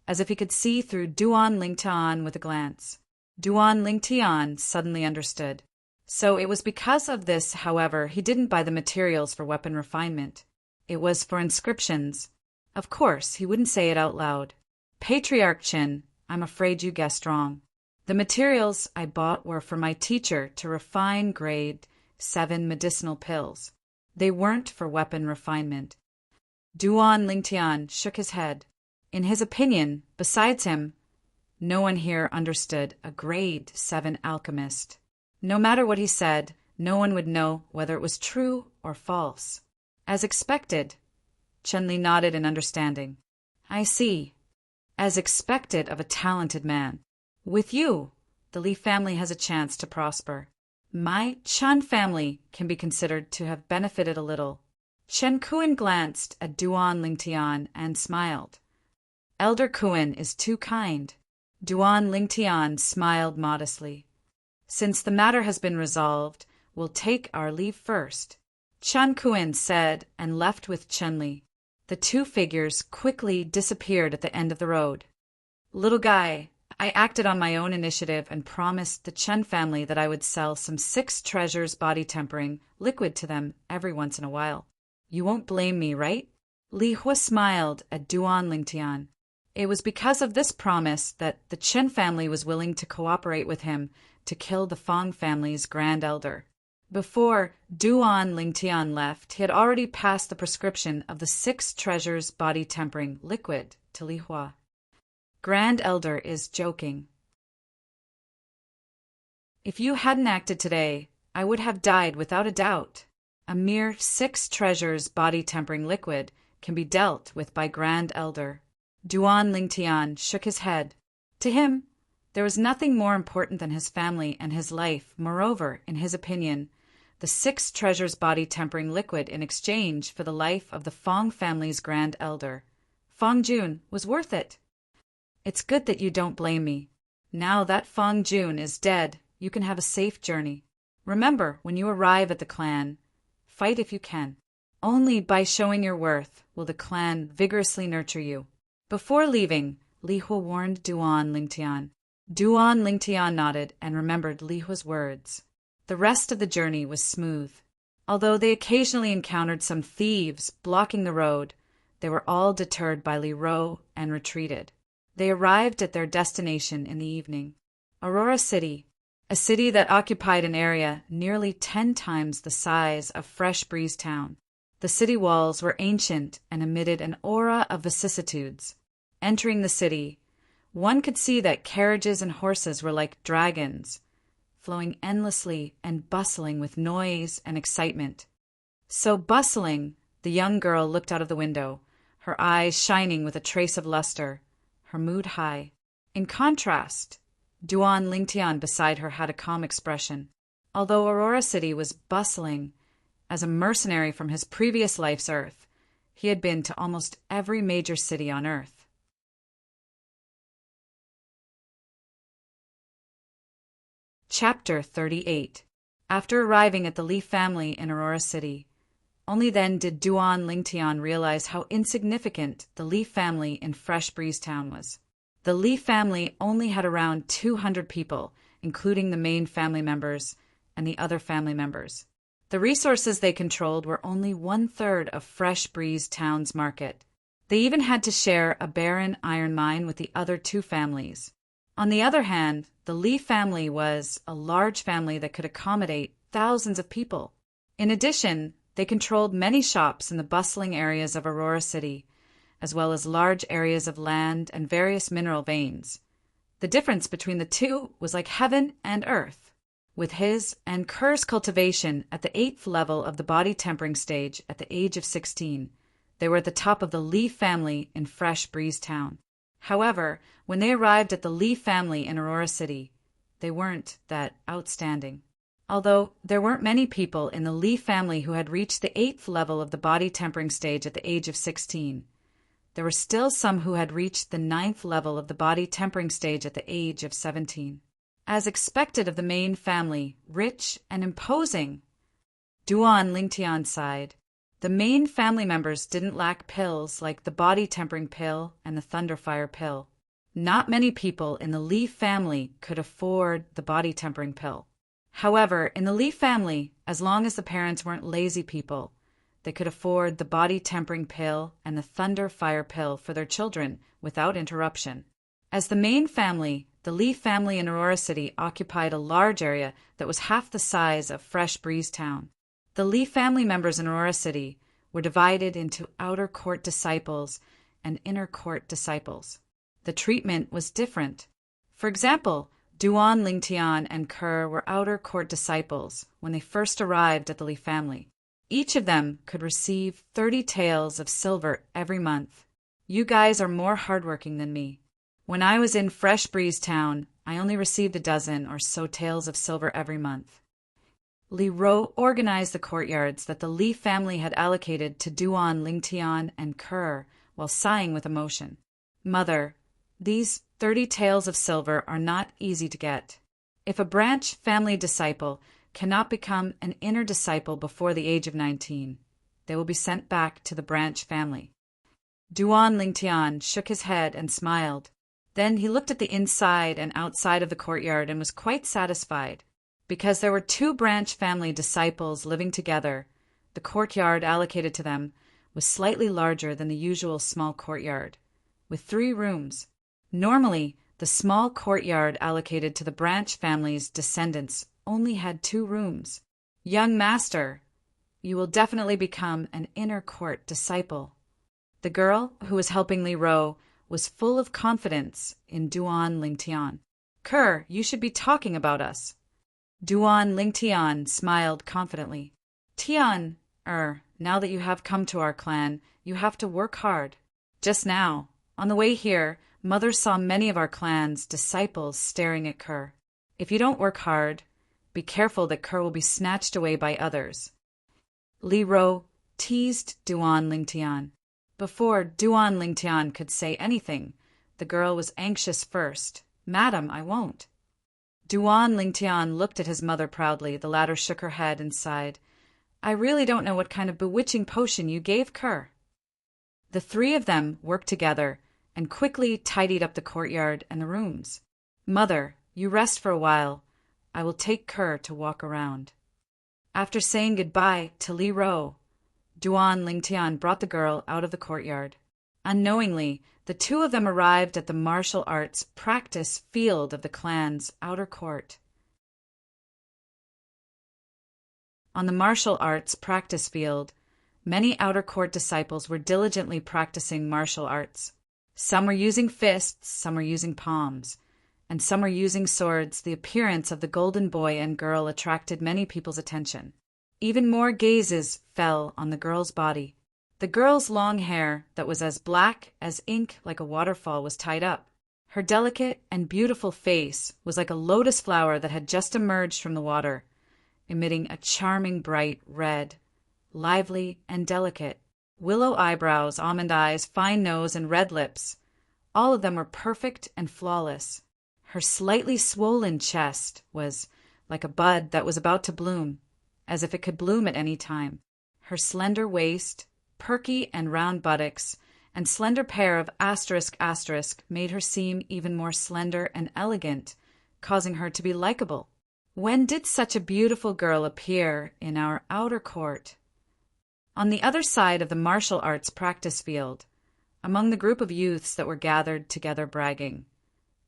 as if he could see through Duan Lingtian with a glance. Duan Lingtian suddenly understood. So it was because of this, however, he didn't buy the materials for weapon refinement. It was for inscriptions. Of course, he wouldn't say it out loud. Patriarch Chin, I'm afraid you guessed wrong. The materials I bought were for my teacher to refine grade 7 medicinal pills. They weren't for weapon refinement. Duan Lingtian shook his head. In his opinion, besides him, no one here understood a grade 7 alchemist. No matter what he said, no one would know whether it was true or false. As expected, Chen Li nodded in understanding. I see. As expected of a talented man. With you, the Li family has a chance to prosper. My Chen family can be considered to have benefited a little. Chen Kuan glanced at Duan Lingtian and smiled. Elder Kuan is too kind. Duan Lingtian smiled modestly. Since the matter has been resolved, we'll take our leave first. Chen Kuan said and left with Chen Li. The two figures quickly disappeared at the end of the road. Little guy, I acted on my own initiative and promised the Chen family that I would sell some 6 treasures body tempering liquid to them every once in a while. You won't blame me, right? Li Hua smiled at Duan Lingtian. It was because of this promise that the Chen family was willing to cooperate with him to kill the Fang family's grand elder. Before Duan Lingtian left, he had already passed the prescription of the 6 treasures body tempering liquid to Li Hua. Grand Elder is joking. If you hadn't acted today, I would have died without a doubt. A mere 6 treasures body tempering liquid can be dealt with by Grand Elder. Duan Lingtian shook his head. To him, there was nothing more important than his family and his life. Moreover, in his opinion, the 6 treasures body tempering liquid in exchange for the life of the Fang family's Grand Elder, Fang Jun, was worth it. It's good that you don't blame me. Now that Fang Jun is dead, you can have a safe journey. Remember, when you arrive at the clan, fight if you can. Only by showing your worth will the clan vigorously nurture you. Before leaving, Li Hua warned Duan Lingtian. Duan Lingtian nodded and remembered Li Hua's words. The rest of the journey was smooth. Although they occasionally encountered some thieves blocking the road, they were all deterred by Li Ro and retreated. They arrived at their destination in the evening. Aurora City, a city that occupied an area nearly 10 times the size of Fresh Breeze Town. The city walls were ancient and emitted an aura of vicissitudes. Entering the city, one could see that carriages and horses were like dragons, flowing endlessly and bustling with noise and excitement. So bustling, the young girl looked out of the window, her eyes shining with a trace of luster, her mood high. In contrast, Duan Lingtian beside her had a calm expression. Although Aurora City was bustling, as a mercenary from his previous life's Earth, he had been to almost every major city on Earth. Chapter 38. After arriving at the Li family in Aurora City, only then did Duan Lingtian realize how insignificant the Li family in Fresh Breeze Town was. The Li family only had around 200 people, including the main family members and the other family members. The resources they controlled were only 1/3 of Fresh Breeze Town's market. They even had to share a barren iron mine with the other 2 families. On the other hand, the Li family was a large family that could accommodate thousands of people. In addition, they controlled many shops in the bustling areas of Aurora City, as well as large areas of land and various mineral veins. The difference between the 2 was like heaven and earth. With his and Kerr's cultivation at the 8th level of the body tempering stage at the age of 16, they were at the top of the Li family in Fresh Breeze Town. However, when they arrived at the Li family in Aurora City, they weren't that outstanding. Although there weren't many people in the Li family who had reached the 8th level of the body tempering stage at the age of 16, there were still some who had reached the 9th level of the body tempering stage at the age of 17. as expected of the main family, rich and imposing. Duan Lingtian sighed. The main family members didn't lack pills like the body-tempering pill and the Thunderfire pill. Not many people in the Li family could afford the body-tempering pill. However, in the Li family, as long as the parents weren't lazy people, they could afford the body-tempering pill and the Thunderfire pill for their children without interruption. As the main family, the Li family in Aurora City occupied a large area that was half the size of Fresh Breeze Town. The Li family members in Aurora City were divided into outer court disciples and inner court disciples. The treatment was different. For example, Duan Lingtian and Kerr were outer court disciples when they first arrived at the Li family. Each of them could receive 30 taels of silver every month. You guys are more hardworking than me. When I was in Fresh Breeze Town, I only received a dozen or so taels of silver every month. Li Ro organized the courtyards that the Li family had allocated to Duan Lingtian and Kerr while sighing with emotion. Mother, these 30 taels of silver are not easy to get. If a branch family disciple cannot become an inner disciple before the age of 19, they will be sent back to the branch family. Duan Lingtian shook his head and smiled. Then he looked at the inside and outside of the courtyard and was quite satisfied. Because there were 2 branch family disciples living together, the courtyard allocated to them was slightly larger than the usual small courtyard, with 3 rooms. Normally, the small courtyard allocated to the branch family's descendants only had 2 rooms. Young master, you will definitely become an inner court disciple. The girl who was helping Li Ro was full of confidence in Duan Lingtian. Kerr, you should be talking about us. Duan Lingtian smiled confidently. Tian, now that you have come to our clan, you have to work hard. Just now, on the way here, Mother saw many of our clan's disciples staring at Kerr. If you don't work hard, be careful that Kerr will be snatched away by others. Li Ro teased Duan Lingtian. Before Duan Lingtian could say anything, the girl was anxious first. Madam, I won't. Duan Lingtian looked at his mother proudly. The latter shook her head and sighed. I really don't know what kind of bewitching potion you gave Kerr. The 3 of them worked together and quickly tidied up the courtyard and the rooms. Mother, you rest for a while. I will take Kerr to walk around. After saying goodbye to Li Ro, Duan Lingtian brought the girl out of the courtyard. Unknowingly, the 2 of them arrived at the martial arts practice field of the clan's outer court. On the martial arts practice field, many outer court disciples were diligently practicing martial arts. Some were using fists, some were using palms, and some were using swords. The appearance of the golden boy and girl attracted many people's attention. Even more gazes fell on the girl's body. The girl's long hair, that was as black as ink like a waterfall, was tied up. Her delicate and beautiful face was like a lotus flower that had just emerged from the water, emitting a charming bright red, lively and delicate. Willow eyebrows, almond eyes, fine nose, and red lips. All of them were perfect and flawless. Her slightly swollen chest was like a bud that was about to bloom, as if it could bloom at any time. Her slender waist, perky and round buttocks, and slender pair of *** made her seem even more slender and elegant, causing her to be likable. When did such a beautiful girl appear in our outer court? On the other side of the martial arts practice field, among the group of youths that were gathered together bragging,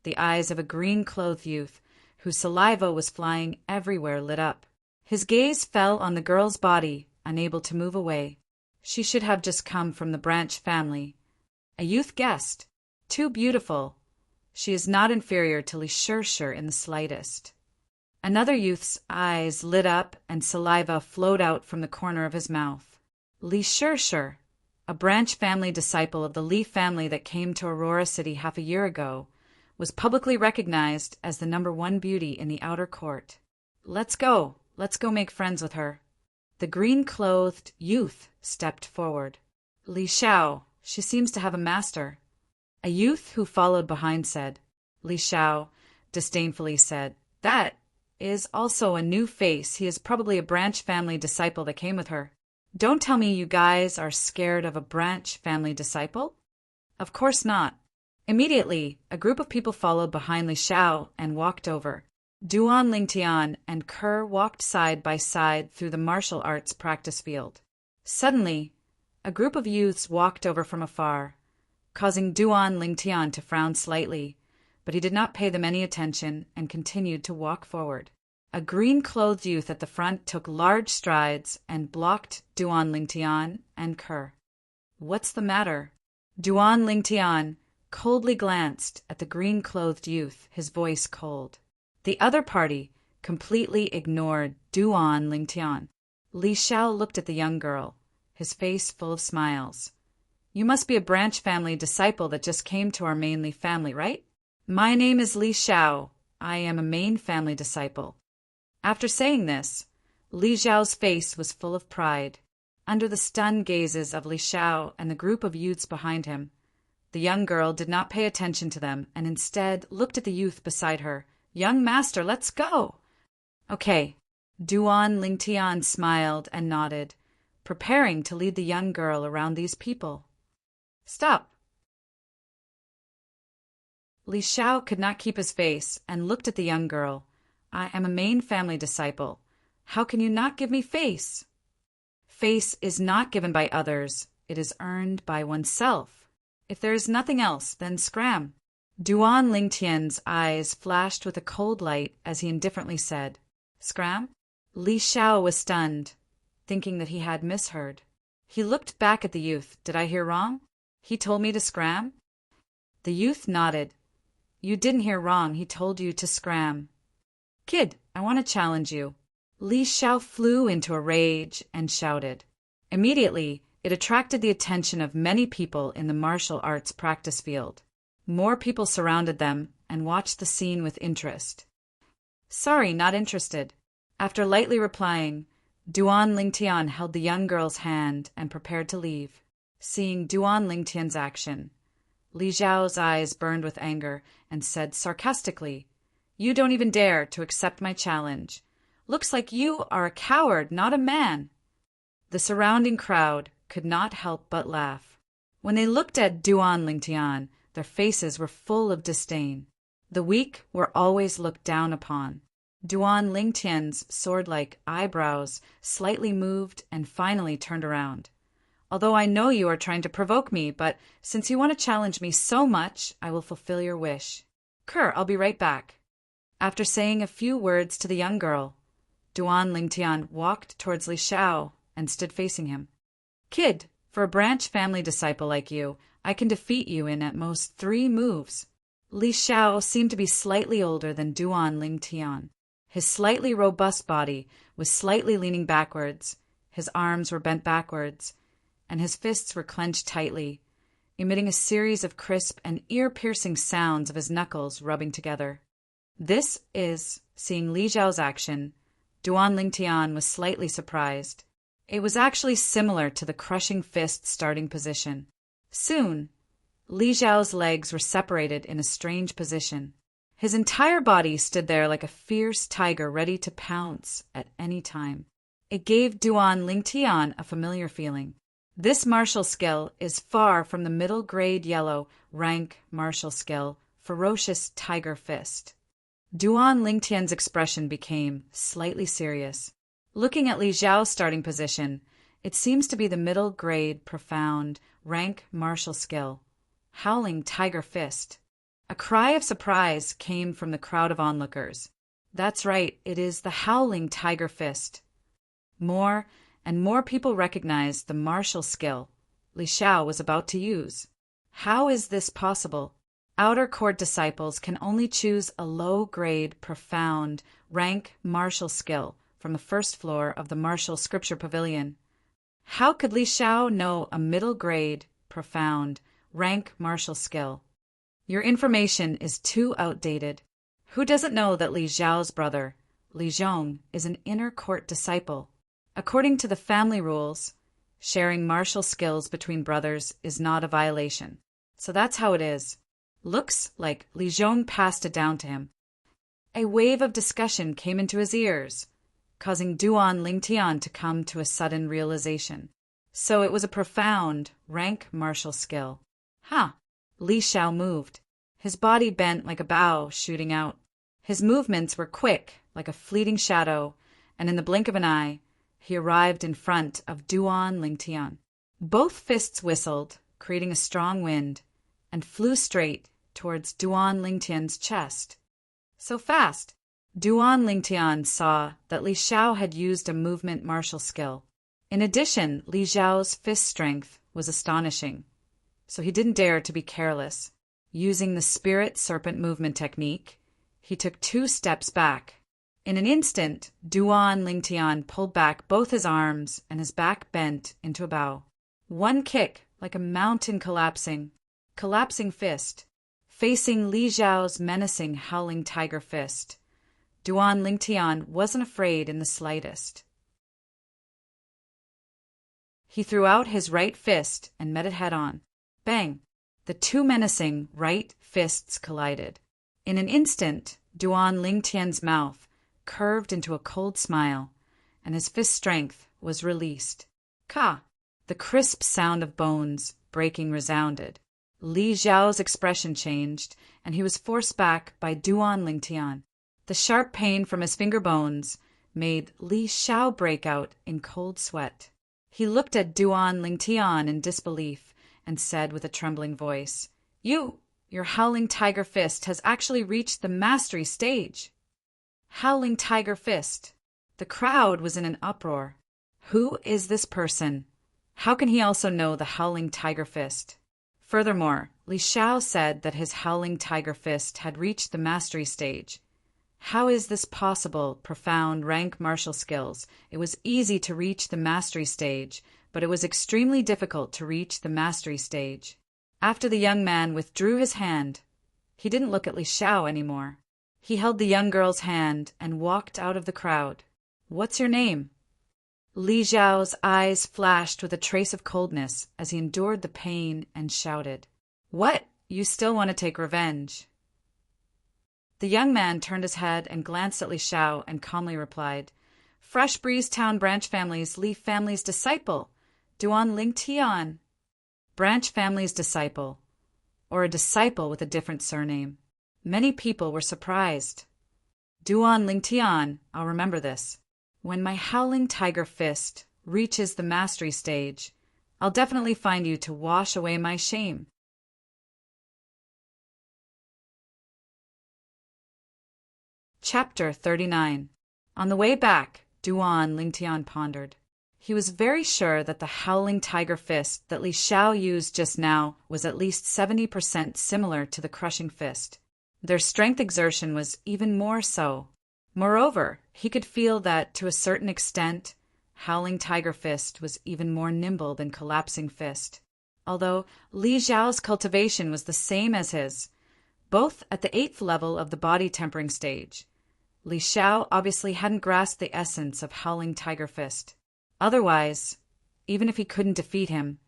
the eyes of a green-clothed youth, whose saliva was flying everywhere, lit up. His gaze fell on the girl's body, unable to move away. She should have just come from the branch family. A youth guessed. Too beautiful. She is not inferior to Li Shirshir in the slightest. Another youth's eyes lit up and saliva flowed out from the corner of his mouth. Li Shirshir, a branch family disciple of the Li family that came to Aurora City half a year ago, was publicly recognized as the #1 beauty in the outer court. Let's go make friends with her. The green-clothed youth stepped forward. Li Xiao, she seems to have a master. A youth who followed behind said. Li Xiao disdainfully said, That is also a new face. He is probably a branch family disciple that came with her. Don't tell me you guys are scared of a branch family disciple? Of course not. Immediately, a group of people followed behind Li Xiao and walked over. Duan Lingtian and Kerr walked side by side through the martial arts practice field. Suddenly, a group of youths walked over from afar, causing Duan Lingtian to frown slightly, but he did not pay them any attention and continued to walk forward. A green-clothed youth at the front took large strides and blocked Duan Lingtian and Kerr. What's the matter? Duan Lingtian coldly glanced at the green-clothed youth, his voice cold. The other party completely ignored Duan Lingtian. Li Xiao looked at the young girl, his face full of smiles. You must be a branch family disciple that just came to our mainly family, right? My name is Li Xiao. I am a main family disciple. After saying this, Li Xiao's face was full of pride. Under the stunned gazes of Li Xiao and the group of youths behind him, the young girl did not pay attention to them and instead looked at the youth beside her. Young master, let's go. Okay. Duan Lingtian smiled and nodded, preparing to lead the young girl around these people. Stop. Li Xiao could not keep his face and looked at the young girl. I am a main family disciple. How can you not give me face? Face is not given by others. It is earned by oneself. If there is nothing else, then scram. Duan Lingtian's eyes flashed with a cold light as he indifferently said, Scram? Li Xiao was stunned, thinking that he had misheard. He looked back at the youth. Did I hear wrong? He told me to scram? The youth nodded. You didn't hear wrong. He told you to scram. Kid, I want to challenge you. Li Xiao flew into a rage and shouted. Immediately, it attracted the attention of many people in the martial arts practice field. More people surrounded them and watched the scene with interest. Sorry, not interested. After lightly replying, Duan Lingtian held the young girl's hand and prepared to leave. Seeing Duan Lingtian's action, Li Xiao's eyes burned with anger and said sarcastically, You don't even dare to accept my challenge. Looks like you are a coward, not a man. The surrounding crowd could not help but laugh. When they looked at Duan Lingtian, their faces were full of disdain. The weak were always looked down upon. Duan Lingtian's sword-like eyebrows slightly moved and finally turned around. Although I know you are trying to provoke me, but since you want to challenge me so much, I will fulfill your wish. Kerr, I'll be right back. After saying a few words to the young girl, Duan Lingtian walked towards Li Xiao and stood facing him. Kid, for a branch family disciple like you, I can defeat you in at most 3 moves. Li Xiao seemed to be slightly older than Duan Lingtian. His slightly robust body was slightly leaning backwards, his arms were bent backwards, and his fists were clenched tightly, emitting a series of crisp and ear-piercing sounds of his knuckles rubbing together. Seeing Li Xiao's action, Duan Lingtian was slightly surprised. It was actually similar to the crushing fist starting position. Soon, Li Xiao's legs were separated in a strange position. His entire body stood there like a fierce tiger ready to pounce at any time. It gave Duan Lingtian a familiar feeling. This martial skill is far from the middle-grade yellow rank martial skill, Ferocious Tiger Fist. Duan Lingtian's expression became slightly serious. Looking at Li Xiao's starting position, it seems to be the middle-grade, profound, rank martial skill, Howling Tiger Fist. A cry of surprise came from the crowd of onlookers. That's right, it is the Howling Tiger Fist. More and more people recognized the martial skill Li Xiao was about to use. How is this possible? Outer court disciples can only choose a low-grade, profound, rank martial skill from the first floor of the Martial Scripture Pavilion. How could Li Xiao know a middle-grade, profound, rank martial skill? Your information is too outdated. Who doesn't know that Li Xiao's brother, Li Zhong, is an inner court disciple? According to the family rules, sharing martial skills between brothers is not a violation. So that's how it is. Looks like Li Zhong passed it down to him. A wave of discussion came into his ears, causing Duan Lingtian to come to a sudden realization. So it was a profound, rank martial skill. Huh. Li Xiao moved. His body bent like a bow shooting out. His movements were quick, like a fleeting shadow, and in the blink of an eye, he arrived in front of Duan Lingtian. Both fists whistled, creating a strong wind, and flew straight towards Duan Lingtian's chest. So fast, Duan Lingtian saw that Li Xiao had used a movement martial skill. In addition, Li Xiao's fist strength was astonishing, so he didn't dare to be careless. Using the spirit serpent movement technique, he took 2 steps back. In an instant, Duan Lingtian pulled back both his arms and his back bent into a bow. One kick, like a mountain collapsing fist, facing Li Xiao's menacing howling tiger fist. Duan Lingtian wasn't afraid in the slightest. He threw out his right fist and met it head-on. Bang! The 2 menacing right fists collided. In an instant, Duan Lingtian's mouth curved into a cold smile, and his fist strength was released. Ka! The crisp sound of bones breaking resounded. Li Xiao's expression changed, and he was forced back by Duan Lingtian. The sharp pain from his finger bones made Li Xiao break out in cold sweat. He looked at Duan Lingtian in disbelief and said with a trembling voice, Your howling tiger fist has actually reached the mastery stage. Howling tiger fist. The crowd was in an uproar. Who is this person? How can he also know the howling tiger fist? Furthermore, Li Xiao said that his howling tiger fist had reached the mastery stage. How is this possible? Profound rank martial skills. It was easy to reach the mastery stage, but it was extremely difficult to reach the mastery stage. After the young man withdrew his hand, he didn't look at Li Xiao anymore. He held the young girl's hand and walked out of the crowd. What's your name? Li Xiao's eyes flashed with a trace of coldness as he endured the pain and shouted, What? You still want to take revenge? The young man turned his head and glanced at Li Xiao and calmly replied, Fresh Breeze Town Branch Family's Li family's disciple, Duan Lingtian. Branch family's disciple, or a disciple with a different surname. Many people were surprised. Duan Lingtian, I'll remember this. When my howling tiger fist reaches the mastery stage, I'll definitely find you to wash away my shame. Chapter 39. On the way back, Duan Lingtian pondered. He was very sure that the howling tiger fist that Li Xiao used just now was at least 70% similar to the crushing fist. Their strength exertion was even more so. Moreover, he could feel that, to a certain extent, howling tiger fist was even more nimble than collapsing fist. Although Li Xiao's cultivation was the same as his, both at the 8th level of the body tempering stage, Li Xiao obviously hadn't grasped the essence of howling tiger fist. Otherwise, even if he couldn't defeat him,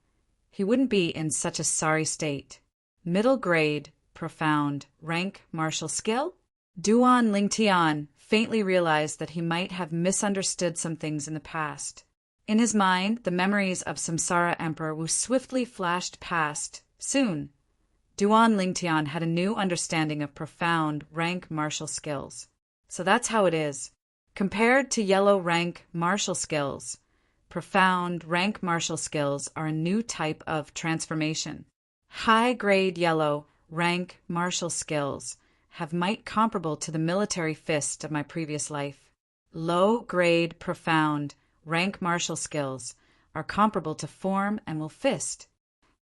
he wouldn't be in such a sorry state. Middle grade, profound, rank martial skill? Duan Lingtian faintly realized that he might have misunderstood some things in the past. In his mind, the memories of Samsara Emperor Wu swiftly flashed past. Soon, Duan Lingtian had a new understanding of profound rank martial skills. So that's how it is. Compared to yellow rank martial skills, profound rank martial skills are a new type of transformation. High-grade yellow rank martial skills have might comparable to the military fist of my previous life. Low-grade profound rank martial skills are comparable to form and will fist.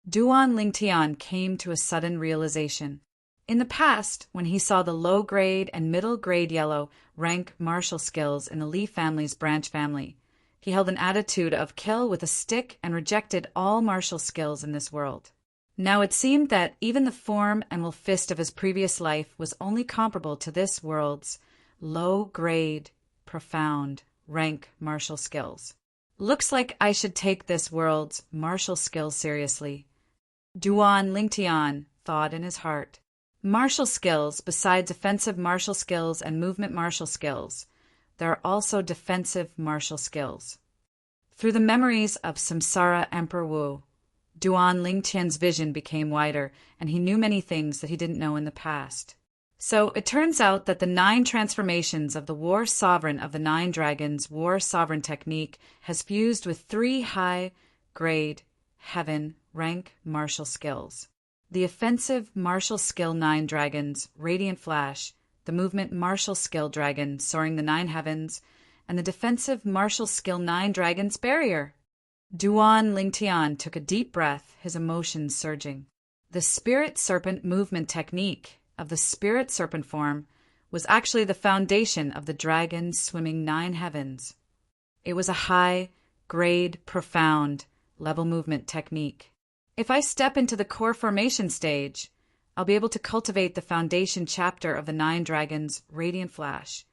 Duan Lingtian came to a sudden realization. In the past, when he saw the low-grade and middle-grade yellow rank martial skills in the Li family's branch family, he held an attitude of kill with a stick and rejected all martial skills in this world. Now it seemed that even the form and will fist of his previous life was only comparable to this world's low-grade, profound, rank martial skills. Looks like I should take this world's martial skills seriously, Duan Lingtian thought in his heart. Martial skills, besides offensive martial skills and movement martial skills, there are also defensive martial skills. Through the memories of Samsara Emperor Wu, Duan Lingtian's vision became wider, and he knew many things that he didn't know in the past. So it turns out that the 9 transformations of the War Sovereign of the 9 Dragons War Sovereign technique has fused with 3 high-grade, heaven, rank martial skills. The offensive martial skill 9 Dragons, Radiant Flash, the movement martial skill Dragon, Soaring the 9 Heavens, and the defensive martial skill 9 Dragons, Barrier. Duan Lingtian took a deep breath, his emotions surging. The Spirit Serpent movement technique of the Spirit Serpent form was actually the foundation of the Dragon Swimming 9 Heavens. It was a high-grade, profound level movement technique. If I step into the core formation stage, I'll be able to cultivate the foundation chapter of the 9 Dragons Radiant Flash,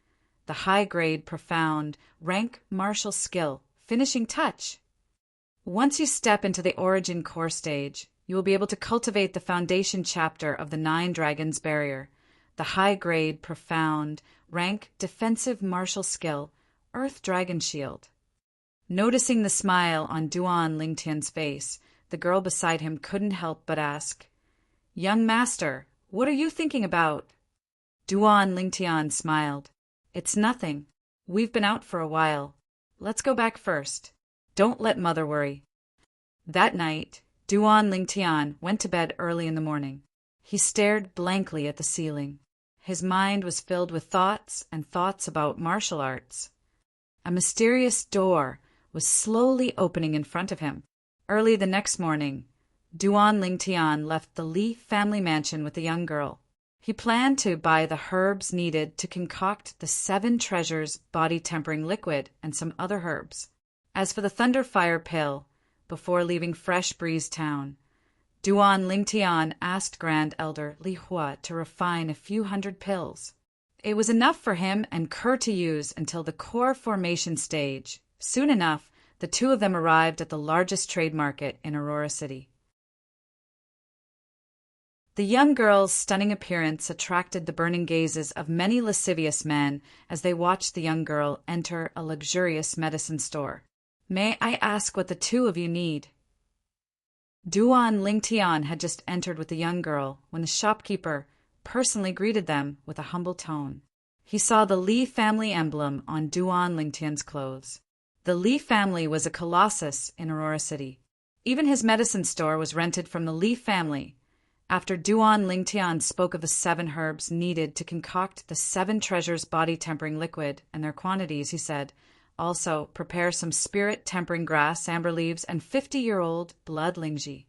the high-grade, profound, rank martial skill, finishing touch. Once you step into the origin core stage, you will be able to cultivate the foundation chapter of the 9 Dragons Barrier, the high-grade, profound, rank defensive martial skill, Earth Dragon Shield. Noticing the smile on Duan Lingtian's face, the girl beside him couldn't help but ask, "Young master, what are you thinking about?" Duan Lingtian smiled. "It's nothing. We've been out for a while. Let's go back first. Don't let mother worry." That night, Duan Lingtian went to bed early in the morning. He stared blankly at the ceiling. His mind was filled with thoughts and thoughts about martial arts. A mysterious door was slowly opening in front of him. Early the next morning, Duan Lingtian left the Li family mansion with the young girl. He planned to buy the herbs needed to concoct the 7 treasures body-tempering liquid and some other herbs. As for the Thunderfire pill, before leaving Fresh Breeze Town, Duan Lingtian asked Grand Elder Li Hua to refine a few hundred pills. It was enough for him and Kerr to use until the core formation stage. Soon enough, the two of them arrived at the largest trade market in Aurora City. The young girl's stunning appearance attracted the burning gazes of many lascivious men as they watched the young girl enter a luxurious medicine store. "May I ask what the 2 of you need?" Duan Lingtian had just entered with the young girl when the shopkeeper personally greeted them with a humble tone. He saw the Li family emblem on Duan Lingtian's clothes. The Li family was a colossus in Aurora City. Even his medicine store was rented from the Li family. After Duan Lingtian spoke of the 7 herbs needed to concoct the 7 treasures body-tempering liquid and their quantities, he said, "Also, prepare some spirit-tempering grass, amber leaves, and 50-year-old blood lingji."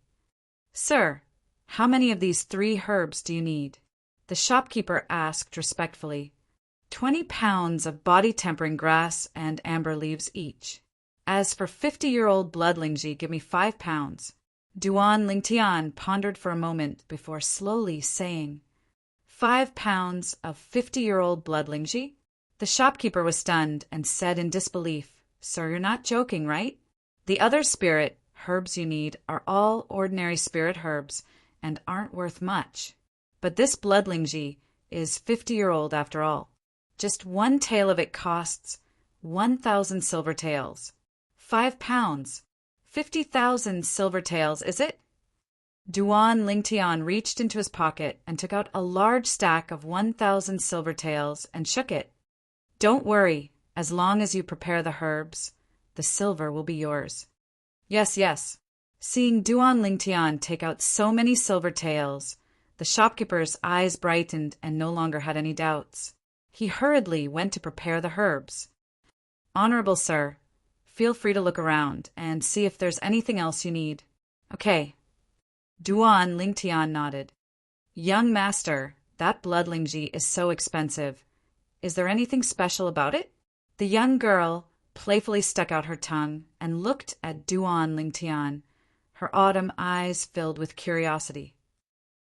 "Sir, how many of these 3 herbs do you need?" The shopkeeper asked respectfully. 20 pounds of body-tempering grass and amber leaves each. As for 50-year-old blood lingji, give me 5 pounds. Duan Lingtian pondered for a moment before slowly saying, 5 pounds of 50-year-old blood lingji? The shopkeeper was stunned and said in disbelief, "Sir, you're not joking, right? The other spirit herbs you need are all ordinary spirit herbs and aren't worth much. But this blood lingji is 50-year-old after all. Just 1 tael of it costs 1,000 silver taels. 5 pounds. 50,000 silver taels, is it?" Duan Lingtian reached into his pocket and took out a large stack of 1,000 silver taels and shook it. "Don't worry, as long as you prepare the herbs, the silver will be yours." "Yes, yes." Seeing Duan Lingtian take out so many silver taels, the shopkeeper's eyes brightened and no longer had any doubts. He hurriedly went to prepare the herbs. "Honorable sir, feel free to look around and see if there's anything else you need." "Okay." Duan Lingtian nodded. "Young master, that blood lingji is so expensive. Is there anything special about it?" The young girl playfully stuck out her tongue and looked at Duan Lingtian, her autumn eyes filled with curiosity.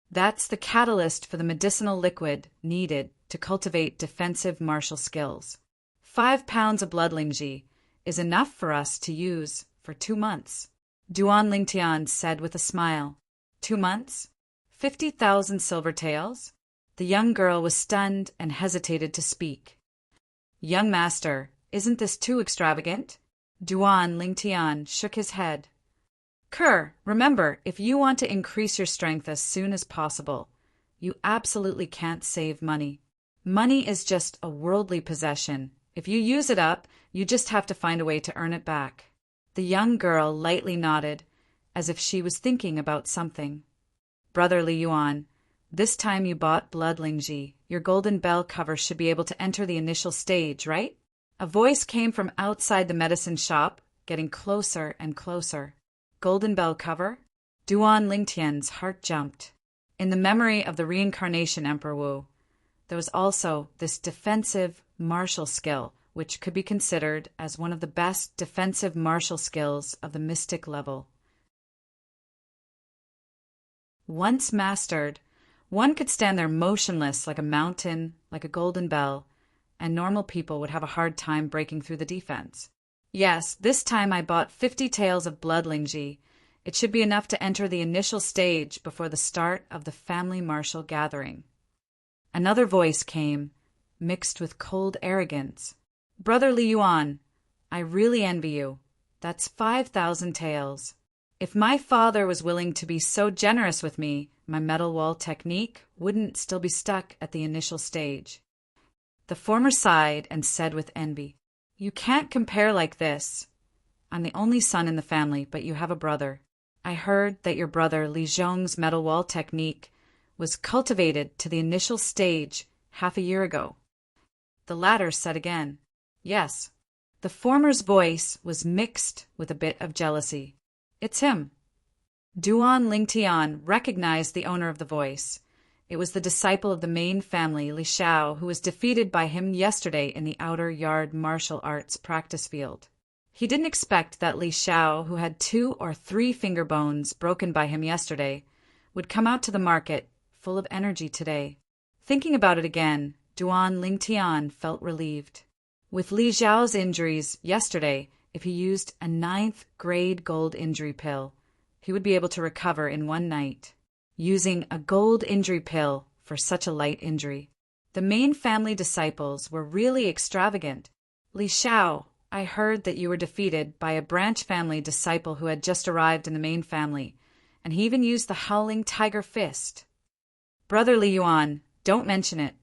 "That's the catalyst for the medicinal liquid needed to cultivate defensive martial skills. 5 pounds of blood lingji is enough for us to use for 2 months. Duan Lingtian said with a smile. 2 months? 50,000 silver taels? The young girl was stunned and hesitated to speak. Young master, isn't this too extravagant? Duan Lingtian shook his head. Kerr, remember, if you want to increase your strength as soon as possible, you absolutely can't save money. Money is just a worldly possession. If you use it up, you just have to find a way to earn it back. The young girl lightly nodded, as if she was thinking about something. Brother Li Yuan, this time you bought blood Lingji. Your golden bell cover should be able to enter the initial stage, right? A voice came from outside the medicine shop, getting closer and closer. Golden bell cover? Duan Lingtian's heart jumped. In the memory of the reincarnation Emperor Wu, there was also this defensive martial skill, which could be considered as one of the best defensive martial skills of the mystic level. Once mastered, one could stand there motionless like a mountain, like a golden bell, and normal people would have a hard time breaking through the defense. Yes, this time I bought 50 taels of blood Lingji. It should be enough to enter the initial stage before the start of the family martial gathering. Another voice came, mixed with cold arrogance. Brother Li Yuan, I really envy you. That's 5,000 taels. If my father was willing to be so generous with me, my metal wall technique wouldn't still be stuck at the initial stage. The former sighed and said with envy, You can't compare like this. I'm the only son in the family, but you have a brother. I heard that your brother Li Zhong's metal wall technique was cultivated to the initial stage half a year ago. The latter said again, Yes. The former's voice was mixed with a bit of jealousy. It's him. Duan Lingtian recognized the owner of the voice. It was the disciple of the main family, Li Xiao, who was defeated by him yesterday in the outer yard martial arts practice field. He didn't expect that Li Xiao, who had 2 or 3 finger bones broken by him yesterday, would come out to the market full of energy today. Thinking about it again, Duan Lingtian felt relieved. With Li Xiao's injuries yesterday, if he used a 9th grade gold injury pill, he would be able to recover in one night. Using a gold injury pill for such a light injury. The main family disciples were really extravagant. Li Xiao, I heard that you were defeated by a branch family disciple who had just arrived in the main family, and he even used the howling tiger fist. Brother Li Yuan, don't mention it.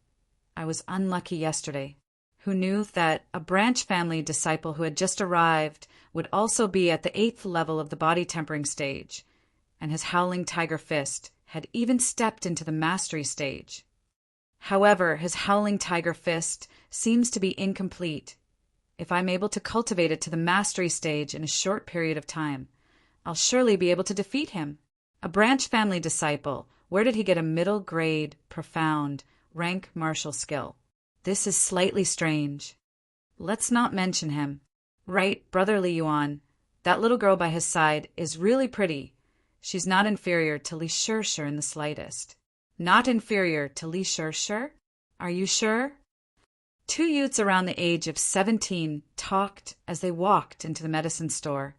I was unlucky yesterday. Who knew that a branch family disciple who had just arrived would also be at the 8th level of the body tempering stage, and his howling tiger fist had even stepped into the mastery stage. However, his howling tiger fist seems to be incomplete. If I'm able to cultivate it to the mastery stage in a short period of time, I'll surely be able to defeat him. A branch family disciple, where did he get a middle grade, profound, rank martial skill? This is slightly strange. Let's not mention him. Right, Brother Li Yuan, that little girl by his side is really pretty. She's not inferior to Li Shishir in the slightest. Not inferior to Li Shishir? Are you sure? 2 youths around the age of 17 talked as they walked into the medicine store.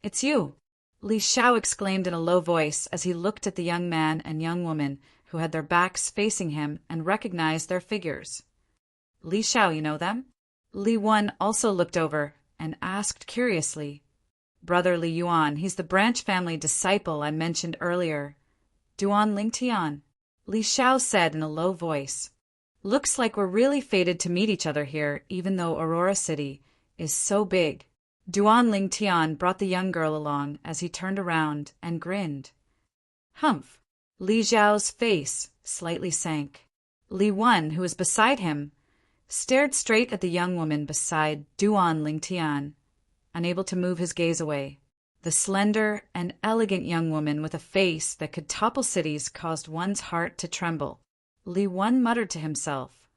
It's you, Li Xiao exclaimed in a low voice as he looked at the young man and young woman who had their backs facing him and recognized their figures. Li Xiao, you know them? Li Wen also looked over and asked curiously. Brother Li Yuan, he's the branch family disciple I mentioned earlier. Duan Lingtian, Li Xiao said in a low voice. Looks like we're really fated to meet each other here, even though Aurora City is so big. Duan Lingtian brought the young girl along as he turned around and grinned. Humph! Li Xiao's face slightly sank. Li Wen, who was beside him, stared straight at the young woman beside Duan Lingtian, unable to move his gaze away. The slender and elegant young woman with a face that could topple cities caused one's heart to tremble. Li Wen muttered to himself,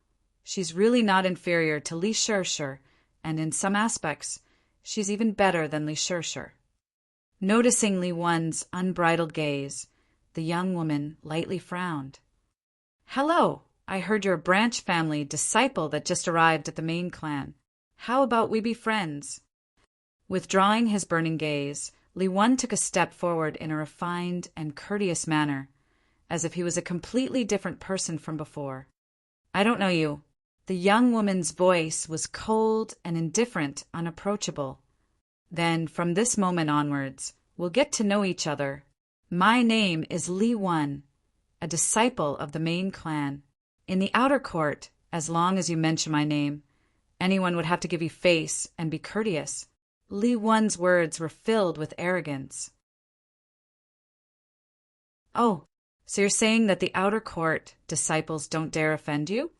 She's really not inferior to Li Shishir, and in some aspects, she's even better than Li Shishir. Noticing Li Wen's unbridled gaze, the young woman lightly frowned. Hello, I heard you're a branch family disciple that just arrived at the main clan. How about we be friends? Withdrawing his burning gaze, Li Wen took a step forward in a refined and courteous manner, as if he was a completely different person from before. I don't know you. The young woman's voice was cold and indifferent, unapproachable. Then, from this moment onwards, we'll get to know each other. My name is Li Wan, a disciple of the main clan. In the outer court, as long as you mention my name, anyone would have to give you face and be courteous. Li Wan's words were filled with arrogance. Oh, so you're saying that the outer court disciples don't dare offend you?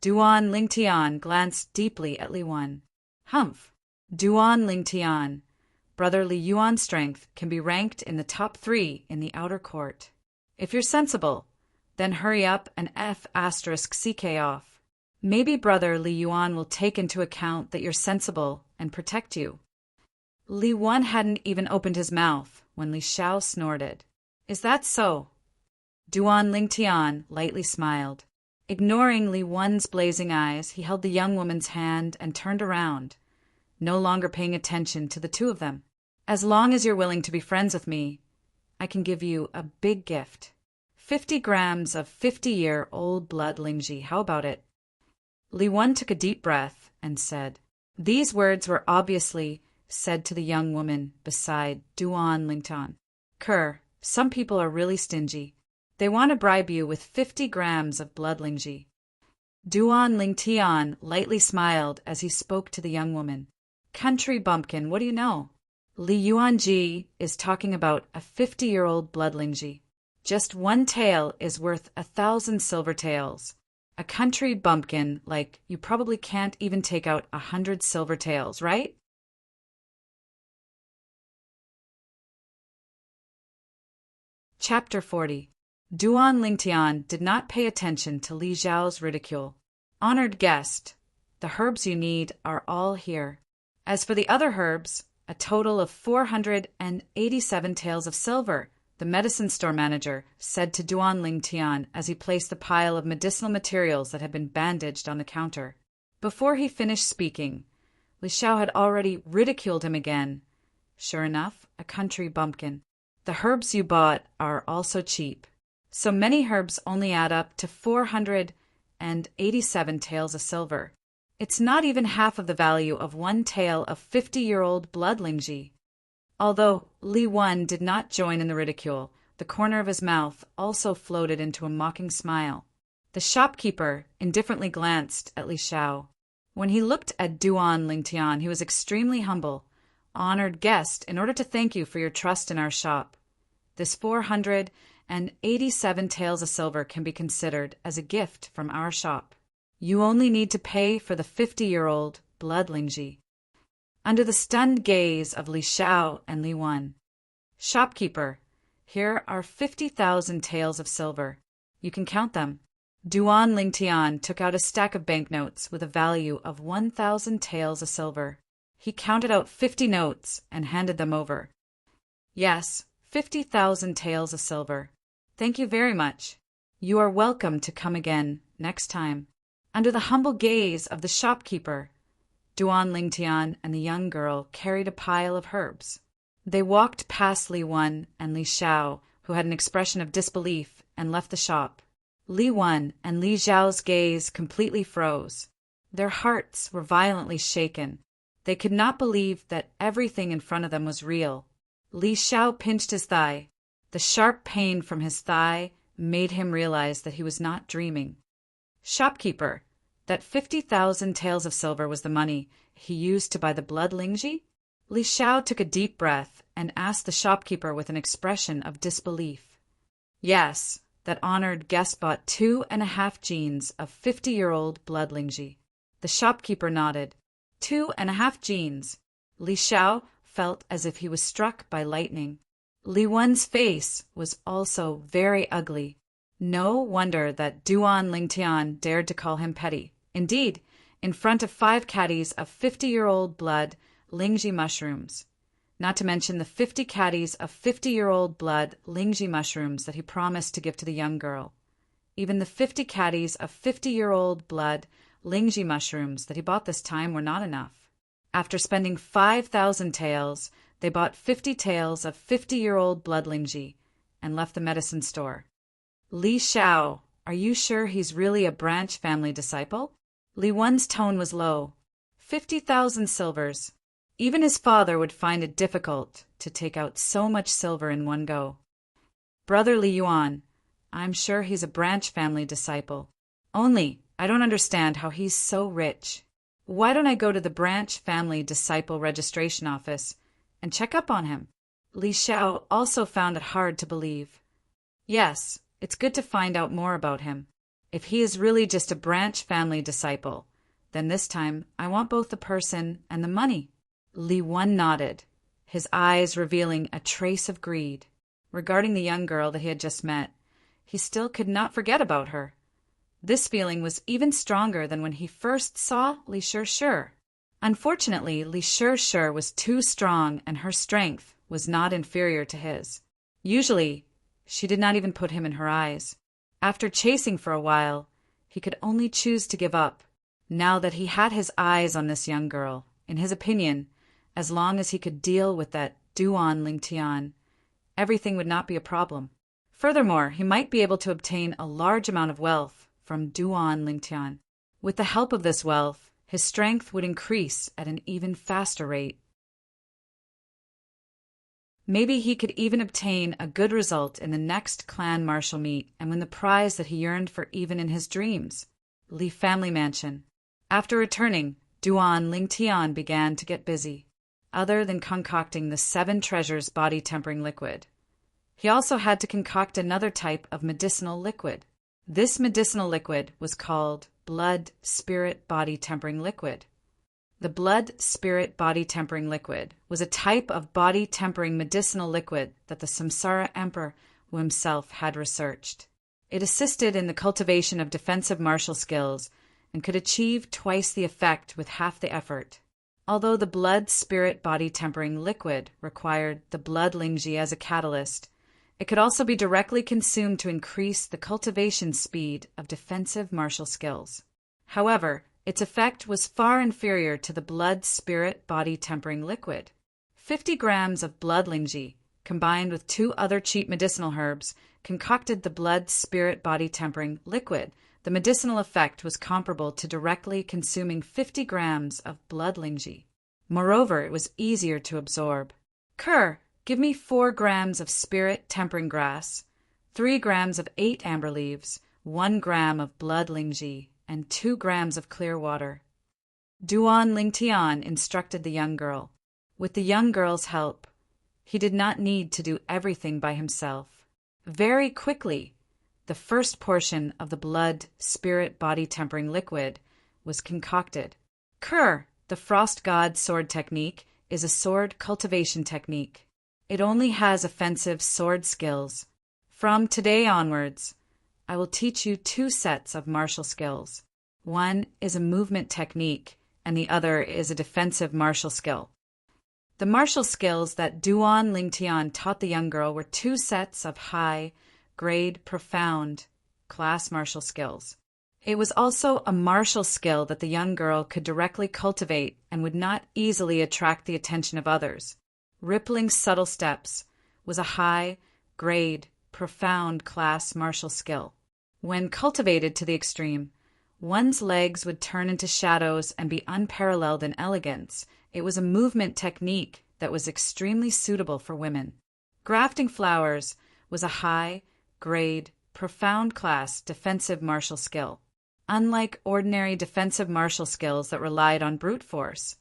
Duan Lingtian glanced deeply at Li Wan. Humph. Duan Lingtian, Brother Li Yuan's strength can be ranked in the top 3 in the outer court. If you're sensible, then hurry up and F***CK off. Maybe Brother Li Yuan will take into account that you're sensible and protect you. Li Wan hadn't even opened his mouth when Li Xiao snorted. Is that so? Duan Lingtian lightly smiled. Ignoring Li Wan's blazing eyes, he held the young woman's hand and turned around, no longer paying attention to the two of them. As long as you're willing to be friends with me, I can give you a big gift. 50 grams of 50-year-old blood Lingji. How about it? Li Wan took a deep breath and said. These words were obviously said to the young woman beside Duan Lingtian. Some people are really stingy. They want to bribe you with 50 grams of blood Lingji. Duan Lingtian lightly smiled as he spoke to the young woman. Country bumpkin, what do you know? Li Yuanji is talking about a 50-year-old blood Lingji. Just one tail is worth 1,000 silver taels. A country bumpkin like you probably can't even take out 100 silver taels, right? Chapter 40. Duan Lingtian did not pay attention to Li Xiao's ridicule. Honored guest, the herbs you need are all here. As for the other herbs, a total of 487 taels of silver, the medicine store manager said to Duan Lingtian as he placed the pile of medicinal materials that had been bandaged on the counter. Before he finished speaking, Li Xiao had already ridiculed him again. Sure enough, a country bumpkin. The herbs you bought are also cheap. So many herbs only add up to 487 taels of silver. It's not even half of the value of one tael of 50-year-old blood Lingji. Although Li Wan did not join in the ridicule, the corner of his mouth also floated into a mocking smile. The shopkeeper indifferently glanced at Li Xiao. When he looked at Duan Lingtian, he was extremely humble. Honored guest, in order to thank you for your trust in our shop, this 487 taels of silver can be considered as a gift from our shop. You only need to pay for the 50-year-old blood Lingji. Under the stunned gaze of Li Xiao and Li Wan, shopkeeper, here are 50,000 taels of silver. You can count them. Duan Lingtian took out a stack of banknotes with a value of 1,000 taels of silver. He counted out 50 notes and handed them over. Yes, 50,000 taels of silver. Thank you very much. You are welcome to come again next time. Under the humble gaze of the shopkeeper, Duan Lingtian and the young girl carried a pile of herbs. They walked past Li Wan and Li Xiao, who had an expression of disbelief, and left the shop. Li Wan and Li Xiao's gaze completely froze. Their hearts were violently shaken. They could not believe that everything in front of them was real. Li Xiao pinched his thigh. The sharp pain from his thigh made him realize that he was not dreaming. Shopkeeper, that 50,000 taels of silver was the money he used to buy the blood Lingji? Li Xiao took a deep breath and asked the shopkeeper with an expression of disbelief. Yes, that honored guest bought 2.5 jeans of 50-year-old blood Lingji. The shopkeeper nodded. 2.5 jeans. Li Xiao felt as if he was struck by lightning. Li Wan's face was also very ugly. No wonder that Duan Lingtian dared to call him petty. Indeed, in front of 5 caddies of 50-year-old blood Lingji mushrooms, not to mention the 50 caddies of 50-year-old blood Lingji mushrooms that he promised to give to the young girl. Even the 50 caddies of 50-year-old blood Lingji mushrooms that he bought this time were not enough. After spending 5,000 taels, they bought 50 taels of 50-year-old blood Lingji and left the medicine store. Li Xiao, are you sure he's really a branch family disciple? Li Wen's tone was low. 50,000 silvers. Even his father would find it difficult to take out so much silver in one go. Brother Li Yuan, I'm sure he's a branch family disciple. Only, I don't understand how he's so rich. Why don't I go to the branch family disciple registration office and check up on him? Li Xiao also found it hard to believe. Yes, it's good to find out more about him. If he is really just a branch family disciple, then this time I want both the person and the money. Li Wen nodded, his eyes revealing a trace of greed. Regarding the young girl that he had just met, he still could not forget about her. This feeling was even stronger than when he first saw Li Shishir. Unfortunately, Li Shishir was too strong and her strength was not inferior to his. Usually, she did not even put him in her eyes. After chasing for a while, he could only choose to give up. Now that he had his eyes on this young girl, in his opinion, as long as he could deal with that Duan Lingtian, everything would not be a problem. Furthermore, he might be able to obtain a large amount of wealth from Duan Lingtian. With the help of this wealth, his strength would increase at an even faster rate. Maybe he could even obtain a good result in the next clan martial meet and win the prize that he yearned for even in his dreams. Li family mansion. After returning, Duan Lingtian began to get busy. Other than concocting the 7 treasures body tempering liquid, he also had to concoct another type of medicinal liquid. This medicinal liquid was called blood spirit body tempering liquid. The blood spirit body tempering liquid was a type of body tempering medicinal liquid that the Samsara Emperor himself had researched. It assisted in the cultivation of defensive martial skills and could achieve twice the effect with half the effort. Although the blood spirit body tempering liquid required the blood lingji as a catalyst, it could also be directly consumed to increase the cultivation speed of defensive martial skills. However, its effect was far inferior to the blood spirit body tempering liquid. 50 grams of blood lingji, combined with 2 other cheap medicinal herbs, concocted the blood spirit body tempering liquid. The medicinal effect was comparable to directly consuming 50 grams of blood lingji. Moreover, it was easier to absorb. Kerr, give me 4 grams of spirit tempering grass, 3 grams of 8 amber leaves, 1 gram of blood lingji, and 2 grams of clear water. Duan Lingtian instructed the young girl. With the young girl's help, he did not need to do everything by himself. Very quickly, the first portion of the blood spirit body tempering liquid was concocted. Kerr, the frost god sword technique, is a sword cultivation technique. It only has offensive sword skills. From today onwards, I will teach you 2 sets of martial skills. One is a movement technique, and the other is a defensive martial skill. The martial skills that Duan Lingtian taught the young girl were 2 sets of high-grade, profound class martial skills. It was also a martial skill that the young girl could directly cultivate and would not easily attract the attention of others. Rippling subtle steps was a high-grade, profound class martial skill. When cultivated to the extreme, one's legs would turn into shadows and be unparalleled in elegance. It was a movement technique that was extremely suitable for women. Grafting flowers was a high-grade, profound class defensive martial skill. Unlike ordinary defensive martial skills that relied on brute force,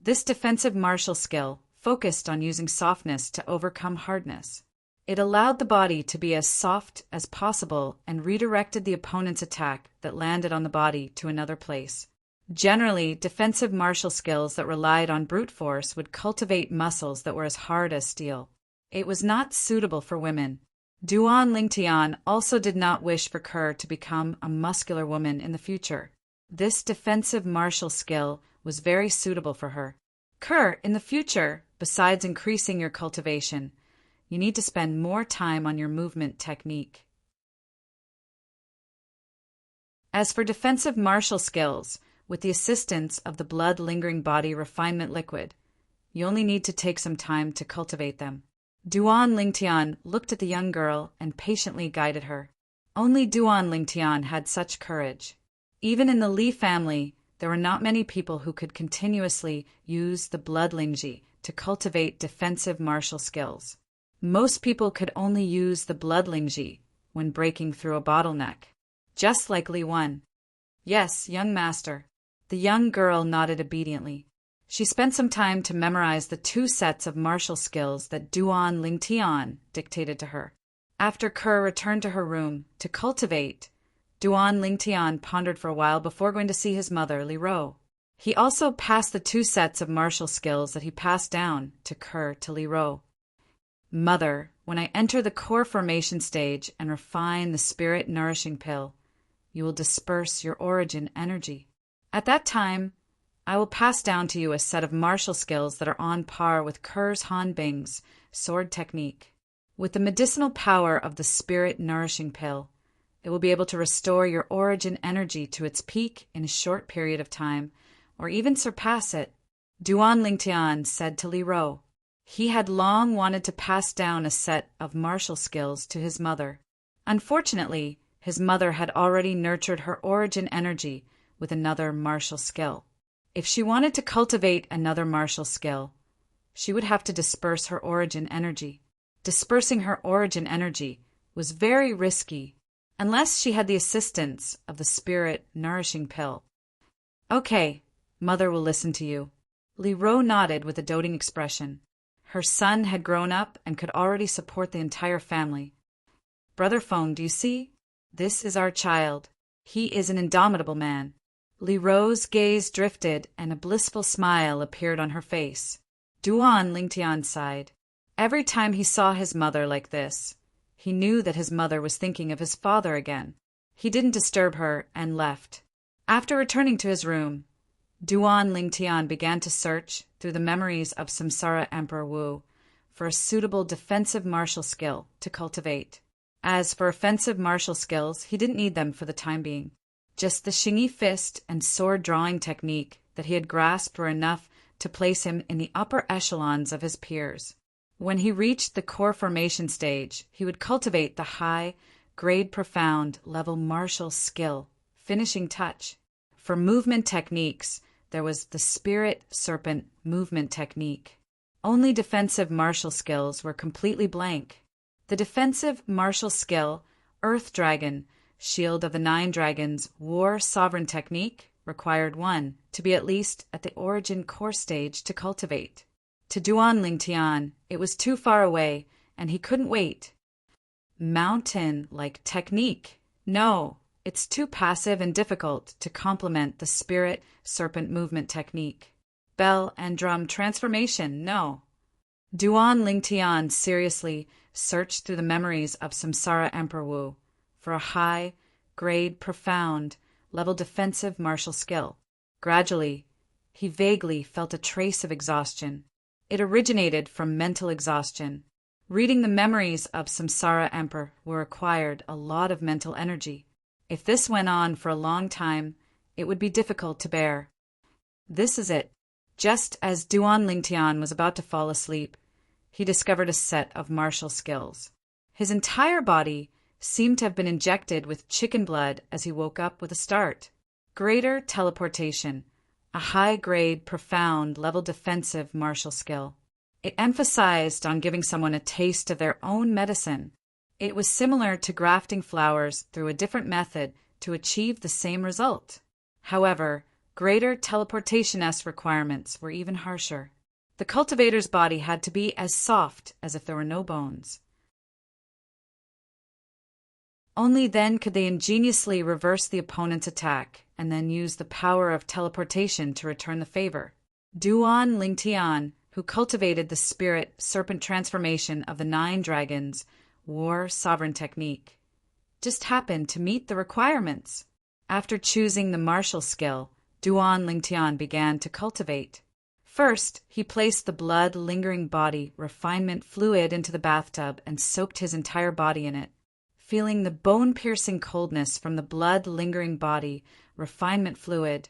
this defensive martial skill focused on using softness to overcome hardness. It allowed the body to be as soft as possible and redirected the opponent's attack that landed on the body to another place. Generally, defensive martial skills that relied on brute force would cultivate muscles that were as hard as steel. It was not suitable for women. Duan Lingtian also did not wish for Kerr to become a muscular woman in the future. This defensive martial skill was very suitable for her. Kerr, in the future, besides increasing your cultivation, you need to spend more time on your movement technique. As for defensive martial skills, with the assistance of the blood-lingering body refinement liquid, you only need to take some time to cultivate them. Duan Lingtian looked at the young girl and patiently guided her. Only Duan Lingtian had such courage. Even in the Li family, there were not many people who could continuously use the blood lingji to cultivate defensive martial skills. Most people could only use the blood lingji when breaking through a bottleneck. Just like Li Wen. Yes, young master. The young girl nodded obediently. She spent some time to memorize the 2 sets of martial skills that Duan Lingtian dictated to her. After Kerr returned to her room to cultivate, Duan Lingtian pondered for a while before going to see his mother, Li Ro. He also passed the 2 sets of martial skills that he passed down to Kerr to Li Ro. Mother, when I enter the core formation stage and refine the spirit nourishing pill, you will disperse your origin energy. At that time, I will pass down to you a set of martial skills that are on par with Kerr's Han Bing's sword technique. With the medicinal power of the spirit nourishing pill, it will be able to restore your origin energy to its peak in a short period of time, or even surpass it. Duan Lingtian said to Li Ro. He had long wanted to pass down a set of martial skills to his mother. Unfortunately, his mother had already nurtured her origin energy with another martial skill. If she wanted to cultivate another martial skill, she would have to disperse her origin energy. Dispersing her origin energy was very risky, unless she had the assistance of the spirit nourishing pill. Okay, mother will listen to you. Li Ro nodded with a doting expression. Her son had grown up and could already support the entire family. Brother Feng, do you see? This is our child. He is an indomitable man. Li Ro's gaze drifted and a blissful smile appeared on her face. Duan Lingtian sighed. Every time he saw his mother like this, he knew that his mother was thinking of his father again. He didn't disturb her and left. After returning to his room, Duan Lingtian began to search through the memories of Samsara Emperor Wu for a suitable defensive martial skill to cultivate. As for offensive martial skills, he didn't need them for the time being. Just the Xingyi fist and sword drawing technique that he had grasped were enough to place him in the upper echelons of his peers. When he reached the core formation stage, he would cultivate the high, grade profound level martial skill, finishing touch. For movement techniques, there was the Spirit Serpent movement technique. Only defensive martial skills were completely blank. The defensive martial skill, Earth Dragon, Shield of the 9 Dragons, War Sovereign technique, required 1 to be at least at the origin core stage to cultivate. To Duan Lingtian, it was too far away, and he couldn't wait. Mountain-like technique. No, it's too passive and difficult to complement the Spirit Serpent movement technique. Bell and drum transformation. No. Duan Lingtian seriously searched through the memories of Samsara Emperor Wu for a high, grade, profound, level defensive martial skill. Gradually, he vaguely felt a trace of exhaustion. It originated from mental exhaustion. Reading the memories of Samsara Emperor Wu required a lot of mental energy. If this went on for a long time, it would be difficult to bear. This is it. Just as Duan Lingtian was about to fall asleep, he discovered a set of martial skills. His entire body seemed to have been injected with chicken blood as he woke up with a start. Greater teleportation, a high-grade, profound, level defensive martial skill. It emphasized on giving someone a taste of their own medicine. It was similar to grafting flowers through a different method to achieve the same result. However, greater teleportation-esque requirements were even harsher. The cultivator's body had to be as soft as if there were no bones. Only then could they ingeniously reverse the opponent's attack and then use the power of teleportation to return the favor. Duan Lingtian, who cultivated the spirit serpent transformation of the 9 dragons, War Sovereign technique, just happened to meet the requirements. After choosing the martial skill, Duan Lingtian began to cultivate. First, he placed the blood-lingering body refinement fluid into the bathtub and soaked his entire body in it. Feeling the bone-piercing coldness from the blood-lingering body refinement fluid,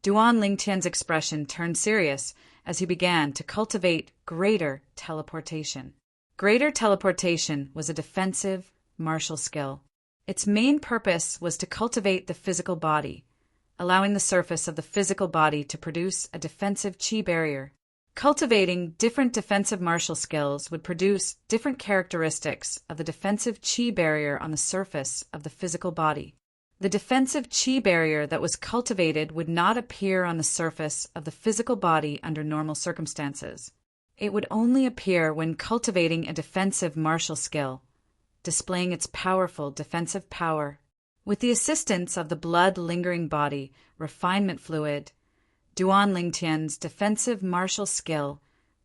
Duan Lingtian's expression turned serious as he began to cultivate greater teleportation. Greater teleportation was a defensive martial skill. Its main purpose was to cultivate the physical body, allowing the surface of the physical body to produce a defensive chi barrier. Cultivating different defensive martial skills would produce different characteristics of the defensive chi barrier on the surface of the physical body. The defensive chi barrier that was cultivated would not appear on the surface of the physical body under normal circumstances. It would only appear when cultivating a defensive martial skill, displaying its powerful defensive power. With the assistance of the blood-lingering body, refinement fluid, Duan Lingtian's defensive martial skill,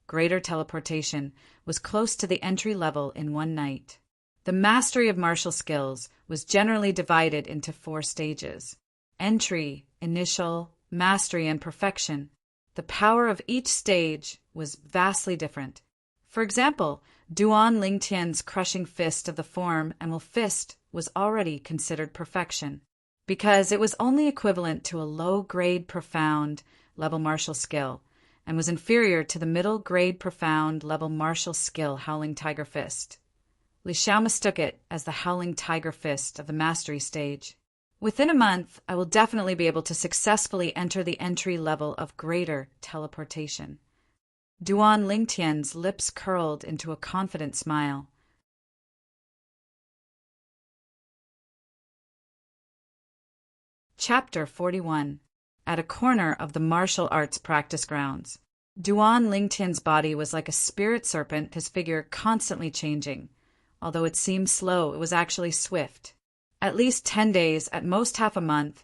greater teleportation, was close to the entry level in one night. The mastery of martial skills was generally divided into 4 stages: entry, initial, mastery, and perfection. The power of each stage was vastly different. For example, Duan Lingtian's crushing fist of the form and will fist was already considered perfection, because it was only equivalent to a low-grade profound level martial skill, and was inferior to the middle-grade profound level martial skill Howling Tiger Fist. Li Xiao mistook it as the Howling Tiger Fist of the mastery stage. Within a month, I will definitely be able to successfully enter the entry level of greater teleportation. Duan Lingtian's lips curled into a confident smile. Chapter 41. At a corner of the martial arts practice grounds. Duan Lingtian's body was like a spirit serpent, his figure constantly changing. Although it seemed slow, it was actually swift. At least 10 days, at most half a month,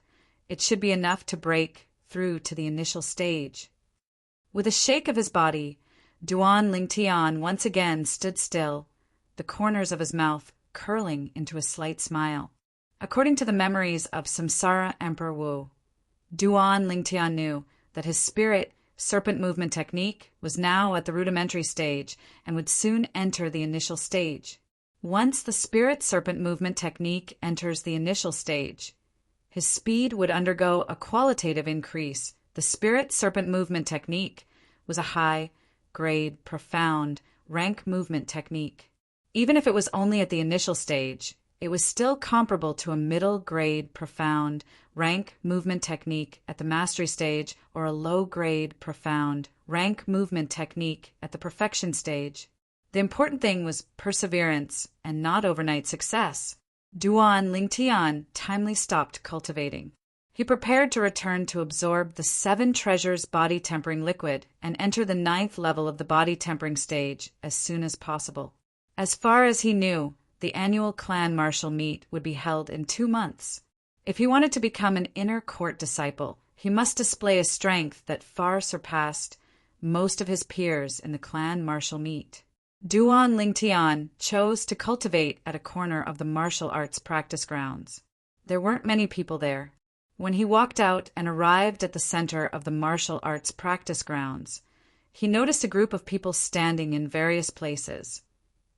it should be enough to break through to the initial stage. With a shake of his body, Duan Lingtian once again stood still, the corners of his mouth curling into a slight smile. According to the memories of Samsara Emperor Wu, Duan Lingtian knew that his spirit serpent movement technique was now at the rudimentary stage and would soon enter the initial stage. Once the spirit serpent movement technique enters the initial stage, his speed would undergo a qualitative increase. The spirit serpent movement technique was a high-grade, profound, rank movement technique. Even if it was only at the initial stage, it was still comparable to a middle-grade, profound, rank movement technique at the mastery stage or a low-grade, profound, rank movement technique at the perfection stage. The important thing was perseverance and not overnight success. Duan Lingtian timely stopped cultivating. He prepared to return to absorb the 7 treasures body tempering liquid and enter the 9th level of the body tempering stage as soon as possible. As far as he knew, the annual clan martial meet would be held in 2 months. If he wanted to become an inner court disciple, he must display a strength that far surpassed most of his peers in the clan martial meet. Duan Lingtian chose to cultivate at a corner of the martial arts practice grounds. There weren't many people there. When he walked out and arrived at the center of the martial arts practice grounds, he noticed a group of people standing in various places,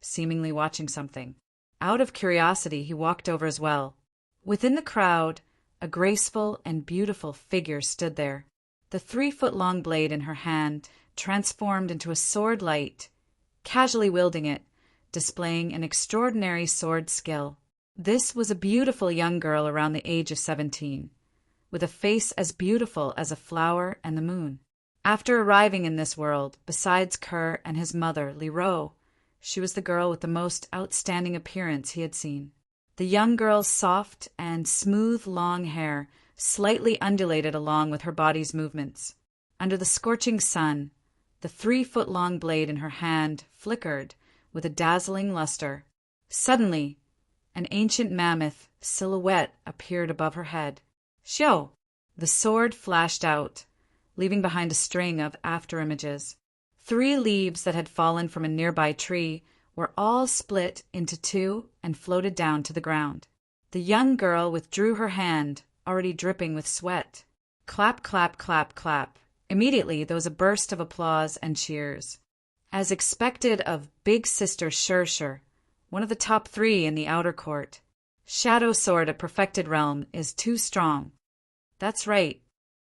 seemingly watching something. Out of curiosity, he walked over as well. Within the crowd, a graceful and beautiful figure stood there. The 3-foot-long blade in her hand transformed into a sword light, casually wielding it, displaying an extraordinary sword skill. This was a beautiful young girl around the age of 17, with a face as beautiful as a flower and the moon. After arriving in this world, besides Kerr and his mother, Li Ro, she was the girl with the most outstanding appearance he had seen. The young girl's soft and smooth long hair slightly undulated along with her body's movements. Under the scorching sun, the 3-foot-long blade in her hand flickered with a dazzling luster. Suddenly, an ancient mammoth silhouette appeared above her head. Xiao! The sword flashed out, leaving behind a string of afterimages. 3 leaves that had fallen from a nearby tree were all split into 2 and floated down to the ground. The young girl withdrew her hand, already dripping with sweat. Clap, clap, clap, clap. Immediately there was a burst of applause and cheers. As expected of big sister Shir, one of the top 3 in the outer court. Shadow Sword at Perfected Realm is too strong. That's right.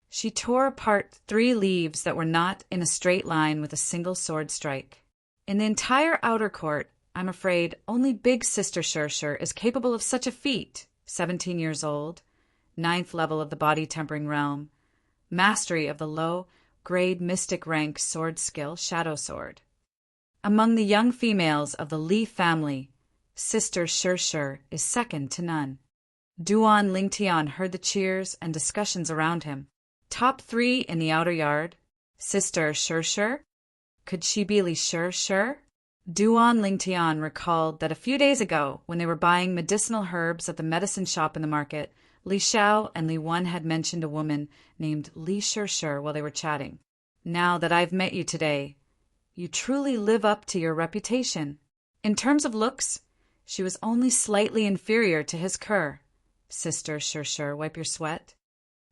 She tore apart 3 leaves that were not in a straight line with a single sword strike. In the entire outer court, I'm afraid only big sister Shur is capable of such a feat. 17 years old, ninth level of the body tempering realm, mastery of the low-grade mystic rank sword skill Shadow Sword. Among the young females of the Li family, sister Shur is second to none. Duan Lingtian heard the cheers and discussions around him. Top 3 in the outer yard. Sister Shur? Could she be Li Shur? Duan Lingtian recalled that a few days ago, when they were buying medicinal herbs at the medicine shop in the market, Li Xiao and Li Wen had mentioned a woman named Li Shur while they were chatting. Now that I've met you today, you truly live up to your reputation. In terms of looks, she was only slightly inferior to his cur. Sister Shur, wipe your sweat.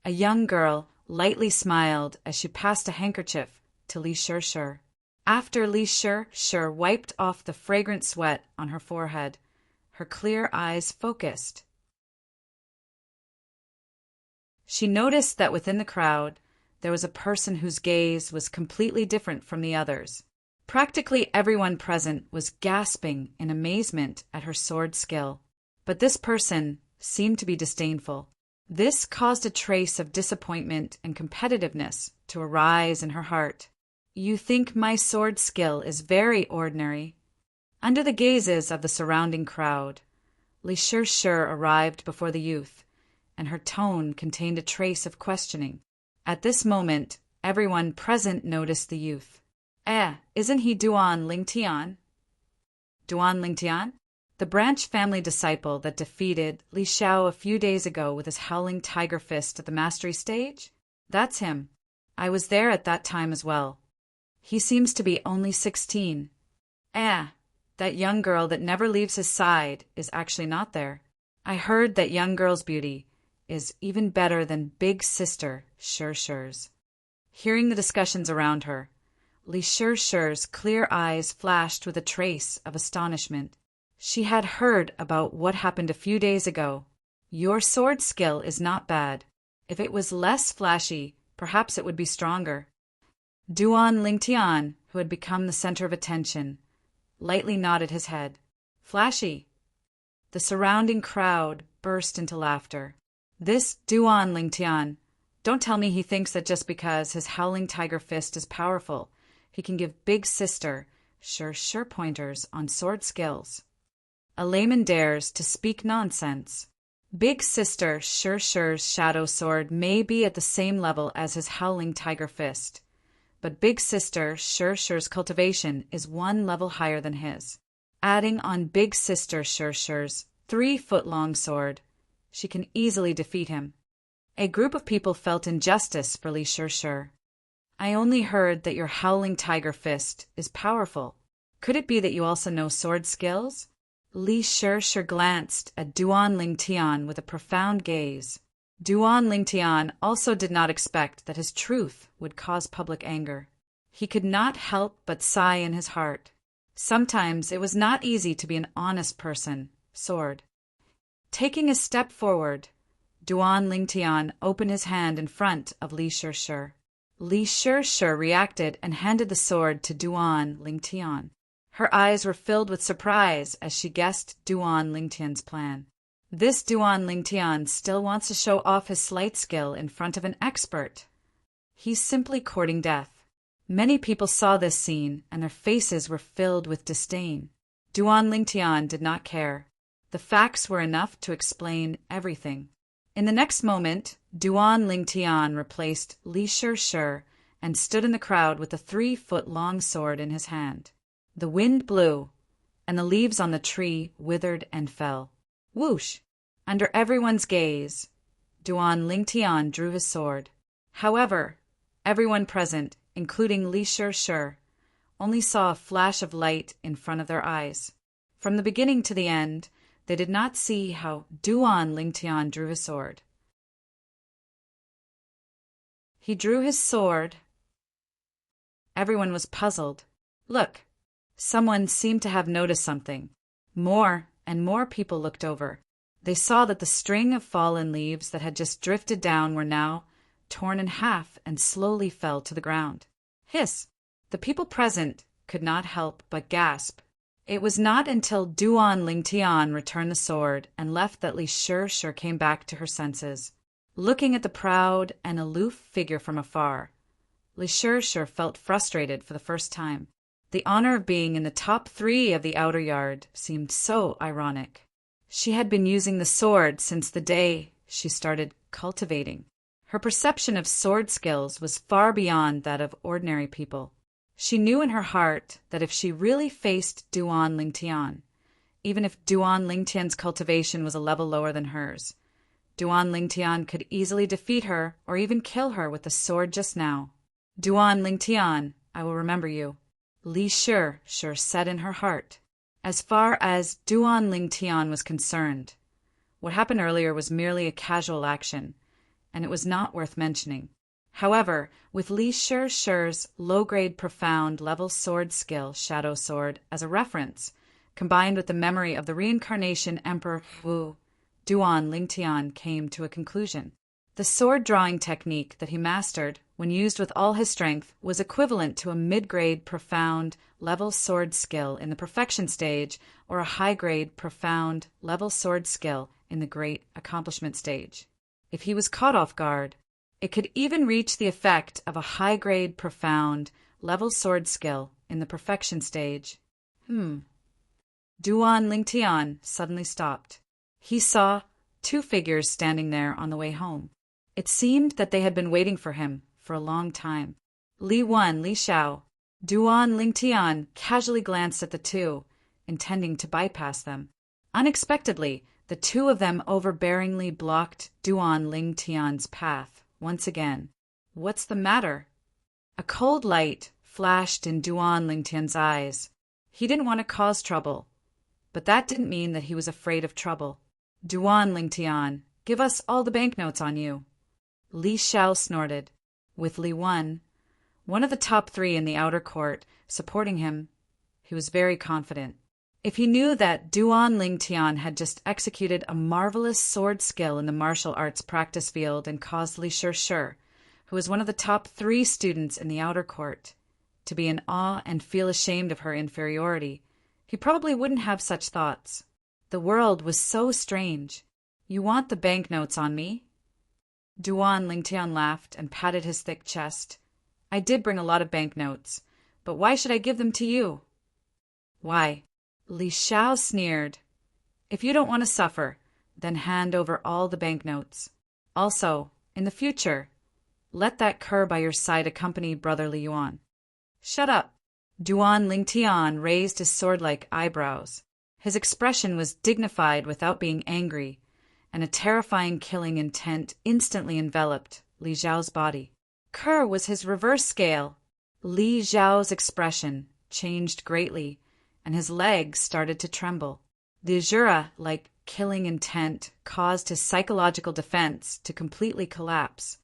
A young girl lightly smiled as she passed a handkerchief to Li Shur. After Li Shur wiped off the fragrant sweat on her forehead, her clear eyes focused. She noticed that within the crowd, there was a person whose gaze was completely different from the others. Practically everyone present was gasping in amazement at her sword skill, but this person seemed to be disdainful. This caused a trace of disappointment and competitiveness to arise in her heart. You think my sword skill is very ordinary? Under the gazes of the surrounding crowd, Li Shur arrived before the youth, and her tone contained a trace of questioning. At this moment, everyone present noticed the youth. Isn't he Duan Lingtian? Duan Lingtian? The branch family disciple that defeated Li Xiao a few days ago with his howling tiger fist at the mastery stage? That's him. I was there at that time as well. He seems to be only 16. That young girl that never leaves his side is actually not there. I heard that young girl's beauty is even better than big sister Shur's. Hearing the discussions around her, Li Shur's clear eyes flashed with a trace of astonishment. She had heard about what happened a few days ago. Your sword skill is not bad. If it was less flashy, perhaps it would be stronger. Duan Lingtian, who had become the center of attention, lightly nodded his head. Flashy. The surrounding crowd burst into laughter. This Duan Lingtian, don't tell me he thinks that just because his howling tiger fist is powerful, he can give big sister Shur pointers on sword skills. A layman dares to speak nonsense. Big sister Shur's shadow sword may be at the same level as his howling tiger fist, but big sister Shur's cultivation is 1 level higher than his. Adding on big sister Shur's 3-foot-long sword, she can easily defeat him. A group of people felt injustice for Li Shur. I only heard that your howling tiger fist is powerful. Could it be that you also know sword skills? Li Shur glanced at Duan Lingtian with a profound gaze. Duan Lingtian also did not expect that his truth would cause public anger. He could not help but sigh in his heart. Sometimes it was not easy to be an honest person. Sword. Taking a step forward, Duan Lingtian opened his hand in front of Li Shur. Li Shur reacted and handed the sword to Duan Lingtian. Her eyes were filled with surprise as she guessed Duan Lingtian's plan. This Duan Lingtian still wants to show off his sleight skill in front of an expert. He's simply courting death. Many people saw this scene, and their faces were filled with disdain. Duan Lingtian did not care. The facts were enough to explain everything. In the next moment, Duan Lingtian replaced Li Shur and stood in the crowd with a 3-foot-long sword in his hand. The wind blew, and the leaves on the tree withered and fell. Whoosh! Under everyone's gaze, Duan Lingtian drew his sword. However, everyone present, including Li Shur, only saw a flash of light in front of their eyes. From the beginning to the end, they did not see how Duan Lingtian drew his sword. He drew his sword. Everyone was puzzled. Look! Someone seemed to have noticed something. More and more people looked over. They saw that the string of fallen leaves that had just drifted down were now torn in half and slowly fell to the ground. Hiss! The people present could not help but gasp. It was not until Duan Lingtian returned the sword and left that Li Shur came back to her senses. Looking at the proud and aloof figure from afar, Li Shur felt frustrated for the first time. The honor of being in the top 3 of the outer yard seemed so ironic. She had been using the sword since the day she started cultivating. Her perception of sword skills was far beyond that of ordinary people. She knew in her heart that if she really faced Duan Lingtian, even if Duan Lingtian's cultivation was a level lower than hers, Duan Lingtian could easily defeat her or even kill her with the sword just now. Duan Lingtian, I will remember you, Li Shur said in her heart. As far as Duan Lingtian was concerned, what happened earlier was merely a casual action, and it was not worth mentioning. However, with Li Shur's low-grade profound level sword skill, Shadow Sword, as a reference, combined with the memory of the reincarnation Emperor Wu, Duan Lingtian came to a conclusion. The sword-drawing technique that he mastered, when used with all his strength, was equivalent to a mid-grade profound level sword skill in the perfection stage or a high-grade profound level sword skill in the great accomplishment stage. If he was caught off guard, it could even reach the effect of a high-grade profound level sword skill in the perfection stage. Duan Lingtian suddenly stopped. He saw 2 figures standing there on the way home. It seemed that they had been waiting for him for a long time. Li Xiao. Duan Lingtian casually glanced at the 2, intending to bypass them. Unexpectedly, the 2 of them overbearingly blocked Duan Lingtian's path. Once again. What's the matter? A cold light flashed in Duan Lingtian's eyes. He didn't want to cause trouble, but that didn't mean that he was afraid of trouble. Duan Lingtian, give us all the banknotes on you. Li Xiao snorted. With Li one of the top 3 in the outer court, supporting him, he was very confident. If he knew that Duan Lingtian had just executed a marvelous sword skill in the martial arts practice field and caused Li Shur, who was one of the top 3 students in the outer court, to be in awe and feel ashamed of her inferiority, he probably wouldn't have such thoughts. The world was so strange. You want the banknotes on me? Duan Lingtian laughed and patted his thick chest. I did bring a lot of banknotes, but why should I give them to you? Why? Li Xiao sneered. If you don't want to suffer, then hand over all the banknotes. Also, in the future, let that cur by your side accompany Brother Li Yuan. Shut up. Duan Lingtian raised his sword-like eyebrows. His expression was dignified without being angry, and a terrifying killing intent instantly enveloped Li Xiao's body. Cur was his reverse scale. Li Xiao's expression changed greatly, and his legs started to tremble. The Azura-like killing intent caused his psychological defense to completely collapse.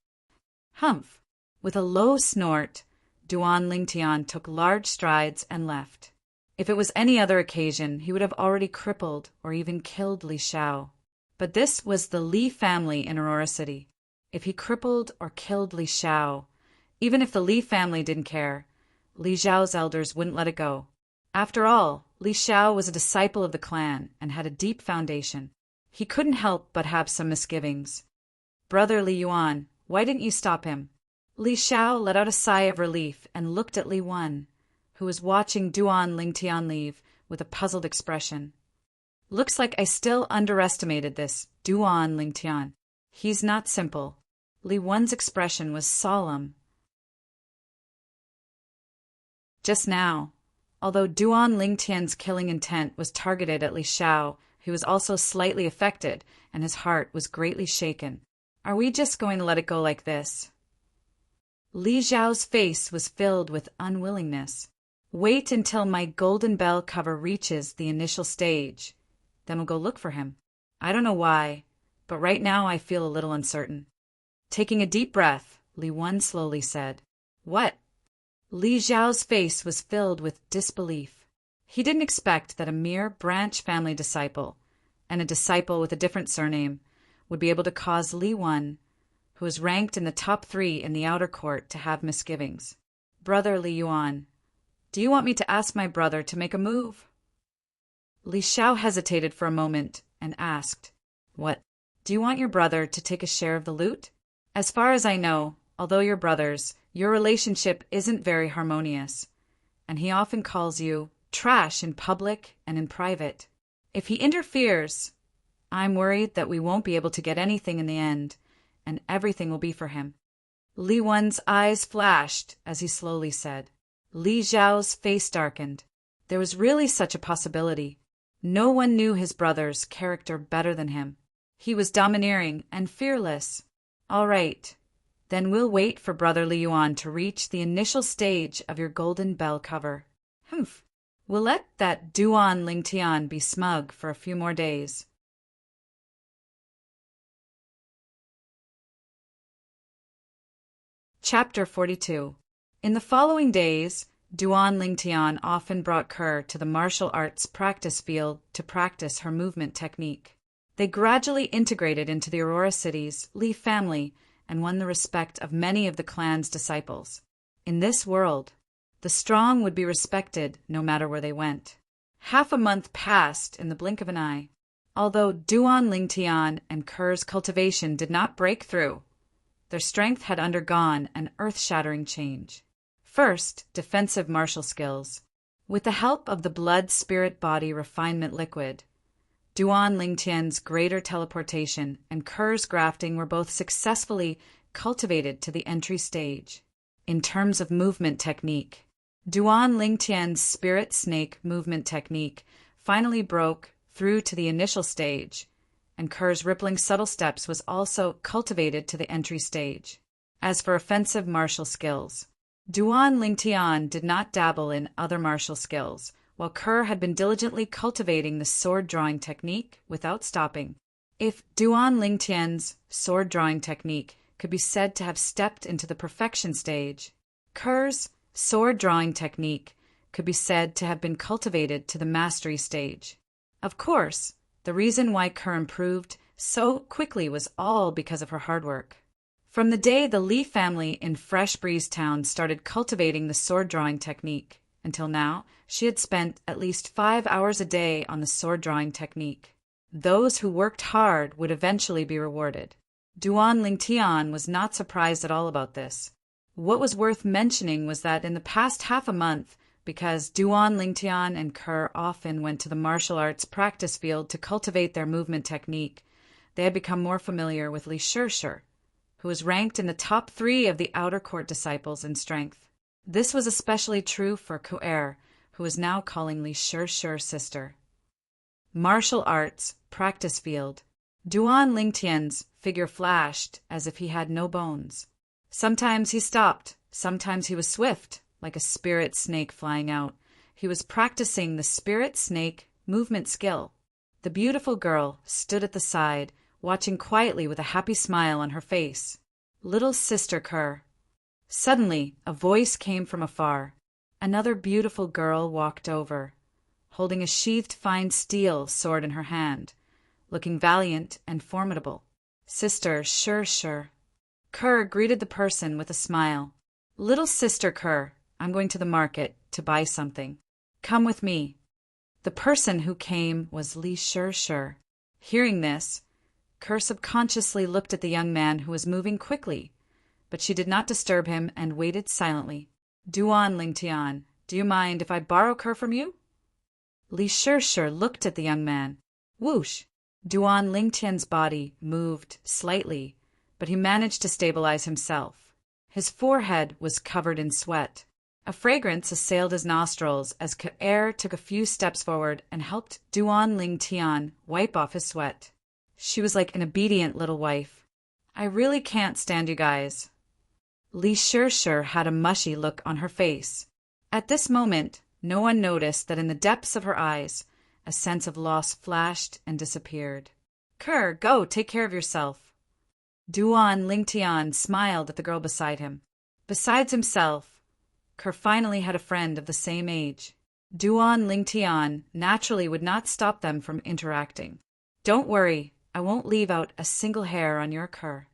Humph! With a low snort, Duan Lingtian took large strides and left. If it was any other occasion, he would have already crippled or even killed Li Xiao. But this was the Li family in Aurora City. If he crippled or killed Li Xiao, even if the Li family didn't care, Li Xiao's elders wouldn't let it go. After all, Li Xiao was a disciple of the clan and had a deep foundation. He couldn't help but have some misgivings. Brother Li Yuan, why didn't you stop him? Li Xiao let out a sigh of relief and looked at Li Wan, who was watching Duan Lingtian leave with a puzzled expression. Looks like I still underestimated this Duan Lingtian. He's not simple. Li Wan's expression was solemn. Just now, although Duan Lingtian's killing intent was targeted at Li Xiao, he was also slightly affected, and his heart was greatly shaken. Are we just going to let it go like this? Li Xiao's face was filled with unwillingness. Wait until my golden bell cover reaches the initial stage. Then we'll go look for him. I don't know why, but right now I feel a little uncertain. Taking a deep breath, Li Wan slowly said, What? Li Xiao's face was filled with disbelief. He didn't expect that a mere branch family disciple, and a disciple with a different surname, would be able to cause Li Wan, who was ranked in the top 3 in the outer court, to have misgivings. Brother Li Yuan, do you want me to ask my brother to make a move? Li Xiao hesitated for a moment and asked, "What? Do you want your brother to take a share of the loot? As far as I know, although you're brothers, your relationship isn't very harmonious, and he often calls you trash in public and in private. If he interferes, I'm worried that we won't be able to get anything in the end, and everything will be for him." Li Wen's eyes flashed as he slowly said. Li Xiao's face darkened. There was really such a possibility. No one knew his brother's character better than him. He was domineering and fearless. "All right, then we'll wait for Brother Li Yuan to reach the initial stage of your golden bell cover. Humph. We'll let that Duan Lingtian be smug for a few more days." Chapter 42. In the following days, Duan Lingtian often brought Kerr to the martial arts practice field to practice her movement technique. They gradually integrated into the Aurora City's Li family and won the respect of many of the clan's disciples. In this world, the strong would be respected no matter where they went. Half a month passed in the blink of an eye. Although Duan Lingtian and Kerr's cultivation did not break through, their strength had undergone an earth-shattering change. First, defensive martial skills. With the help of the blood-spirit-body refinement liquid, Duan Lingtian's greater teleportation and Kerr's grafting were both successfully cultivated to the entry stage. In terms of movement technique, Duan Lingtian's spirit snake movement technique finally broke through to the initial stage, and Kerr's rippling subtle steps was also cultivated to the entry stage. As for offensive martial skills, Duan Lingtian did not dabble in other martial skills, while Kerr had been diligently cultivating the sword-drawing technique without stopping. If Duan Lingtian's sword-drawing technique could be said to have stepped into the perfection stage, Kerr's sword-drawing technique could be said to have been cultivated to the mastery stage. Of course, the reason why Kerr improved so quickly was all because of her hard work. From the day the Li family in Fresh Breeze Town started cultivating the sword-drawing technique, until now, she had spent at least 5 hours a day on the sword-drawing technique. Those who worked hard would eventually be rewarded. Duan Lingtian was not surprised at all about this. What was worth mentioning was that in the past half a month, because Duan Lingtian and Kerr often went to the martial arts practice field to cultivate their movement technique, they had become more familiar with Li Shishir, who was ranked in the top 3 of the outer court disciples in strength. This was especially true for Ku'er, who was now calling Li Shishir sister. Martial arts practice field. Duan Lingtian's figure flashed as if he had no bones. Sometimes he stopped, sometimes he was swift, like a spirit snake flying out. He was practicing the spirit snake movement skill. The beautiful girl stood at the side, watching quietly with a happy smile on her face. "Little sister Kerr." Suddenly, a voice came from afar. Another beautiful girl walked over, holding a sheathed fine steel sword in her hand, looking valiant and formidable. "Sister Shishir." Kerr greeted the person with a smile. "Little sister Kerr, I'm going to the market to buy something. Come with me." The person who came was Li Shishir. Hearing this, Kerr subconsciously looked at the young man who was moving quickly, but she did not disturb him and waited silently. "Duan Lingtian, do you mind if I borrow Kerr from you?" Li Shishir looked at the young man. Whoosh! Duan Lingtian's body moved slightly, but he managed to stabilize himself. His forehead was covered in sweat. A fragrance assailed his nostrils as Ku'er took a few steps forward and helped Duan Lingtian wipe off his sweat. She was like an obedient little wife. "I really can't stand you guys." Li Shishir had a mushy look on her face. At this moment, no one noticed that in the depths of her eyes, a sense of loss flashed and disappeared. "Kerr, go, take care of yourself." Duan Lingtian smiled at the girl beside him. Besides himself, Kerr finally had a friend of the same age. Duan Lingtian naturally would not stop them from interacting. "Don't worry, I won't leave out a single hair on your Kerr."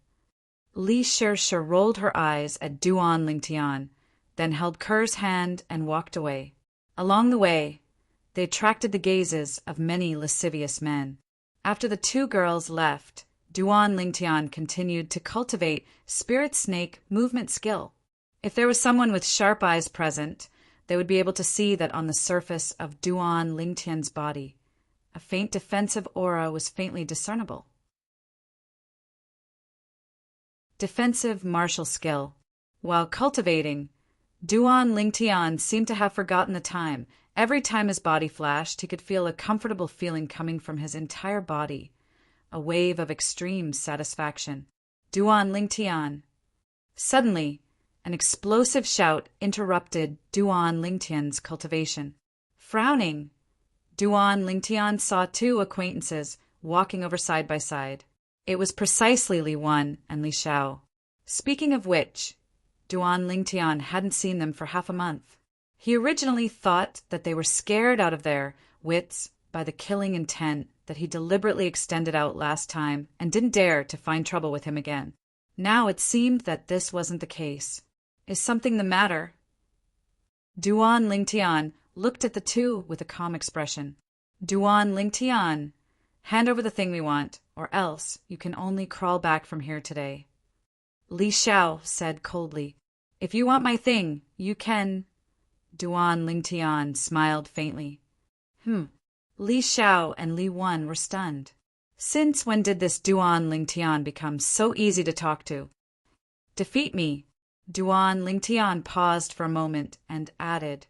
Li Shishir rolled her eyes at Duan Lingtian, then held Kerr's hand and walked away. Along the way, They attracted the gazes of many lascivious men. After the two girls left, Duan Lingtian continued to cultivate spirit snake movement skill. If there was someone with sharp eyes present, they would be able to see that on the surface of Duan Lingtian's body, a faint defensive aura was faintly discernible. Defensive martial skill. While cultivating, Duan Lingtian seemed to have forgotten the time. Every time his body flashed, he could feel a comfortable feeling coming from his entire body, a wave of extreme satisfaction. Duan Lingtian. Suddenly, an explosive shout interrupted Duan Lingtian's cultivation. Frowning, Duan Lingtian saw two acquaintances walking over side by side. It was precisely Li Wan and Li Xiao. Speaking of which, Duan Lingtian hadn't seen them for half a month. He originally thought that they were scared out of their wits by the killing intent that he deliberately extended out last time and didn't dare to find trouble with him again. Now it seemed that this wasn't the case. Is something the matter? Duan Lingtian looked at the two with a calm expression. Duan Lingtian, hand over the thing we want, or else you can only crawl back from here today. Li Xiao said coldly, If you want my thing, you can. Duan Lingtian smiled faintly. Li Xiao and Li Wan were stunned. Since when did this Duan Lingtian become so easy to talk to? Defeat me. Duan Lingtian paused for a moment and added,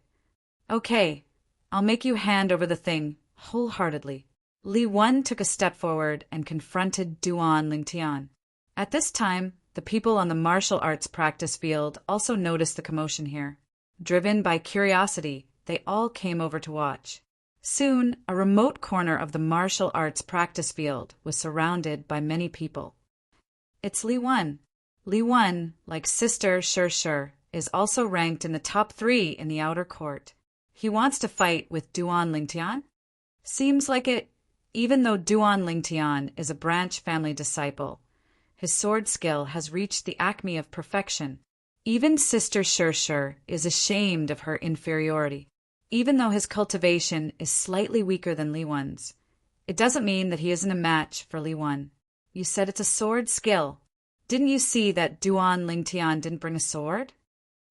Okay, I'll make you hand over the thing wholeheartedly. Li Wan took a step forward and confronted Duan Lingtian. At this time, the people on the martial arts practice field also noticed the commotion here. Driven by curiosity, they all came over to watch. Soon, a remote corner of the martial arts practice field was surrounded by many people. It's Li Wan. Li Wan, like Sister Shir, is also ranked in the top 3 in the outer court. He wants to fight with Duan Lingtian? Seems like it. Even though Duan Lingtian is a branch family disciple, his sword skill has reached the acme of perfection. Even Sister Shir is ashamed of her inferiority. Even though his cultivation is slightly weaker than Li Wan's, it doesn't mean that he isn't a match for Li Wan. You said it's a sword skill. Didn't you see that Duan Lingtian didn't bring a sword?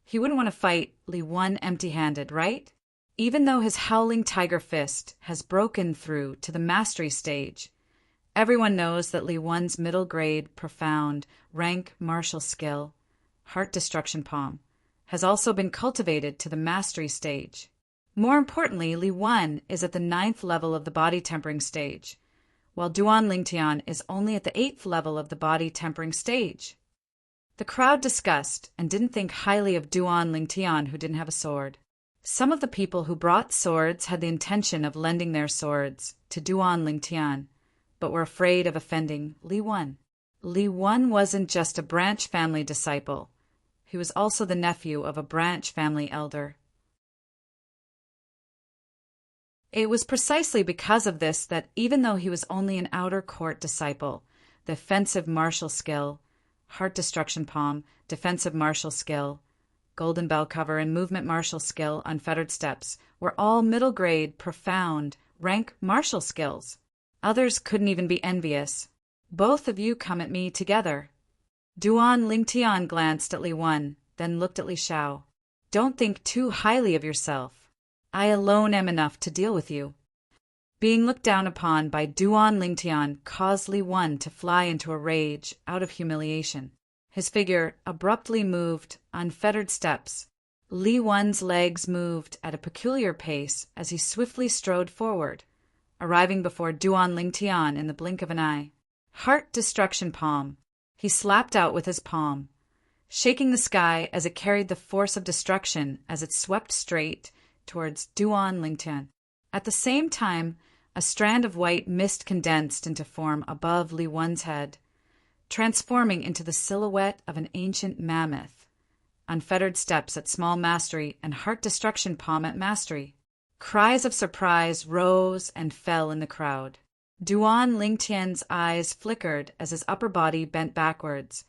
He wouldn't want to fight Li Wan empty-handed, right? Even though his howling tiger fist has broken through to the mastery stage, everyone knows that Li Wan's middle-grade, profound, rank martial skill, Heart Destruction Palm, has also been cultivated to the mastery stage. More importantly, Li Wan is at the 9th level of the body tempering stage, while Duan Lingtian is only at the 8th level of the body tempering stage. The crowd discussed and didn't think highly of Duan Lingtian, who didn't have a sword. Some of the people who brought swords had the intention of lending their swords to Duan Lingtian, but were afraid of offending Li Wan. Li Wan wasn't just a branch family disciple. He was also the nephew of a branch family elder. It was precisely because of this that even though he was only an outer court disciple, the offensive martial skill, Heart Destruction Palm, defensive martial skill, Golden Bell Cover, and movement martial skill, Unfettered Steps, were all middle-grade, profound, rank martial skills. Others couldn't even be envious. Both of you come at me together. Duan Lingtian glanced at Li Wan, then looked at Li Xiao. Don't think too highly of yourself. I alone am enough to deal with you. Being looked down upon by Duan Lingtian caused Li Wan to fly into a rage out of humiliation. His figure abruptly moved unfettered steps. Li Wan's legs moved at a peculiar pace as he swiftly strode forward, arriving before Duan Lingtian in the blink of an eye. Heart Destruction Palm. He slapped out with his palm, shaking the sky as it carried the force of destruction as it swept straight towards Duan Lingtian. At the same time, a strand of white mist condensed into form above Li Wan's head, transforming into the silhouette of an ancient mammoth. Unfettered Steps at small mastery and Heart Destruction Palm at mastery. Cries of surprise rose and fell in the crowd. Duan Lingtian's eyes flickered as his upper body bent backwards,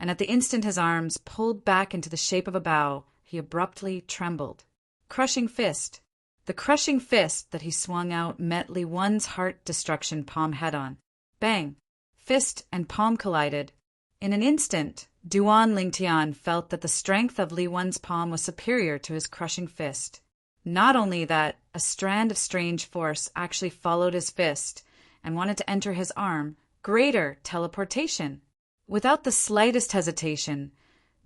and at the instant his arms pulled back into the shape of a bow, he abruptly trembled. Crushing Fist. The crushing fist that he swung out met Li Wen's heart destruction palm head-on. Bang! Fist and palm collided. In an instant, Duan Lingtian felt that the strength of Li Wen's palm was superior to his crushing fist. Not only that, a strand of strange force actually followed his fist and wanted to enter his arm. Greater teleportation. Without the slightest hesitation,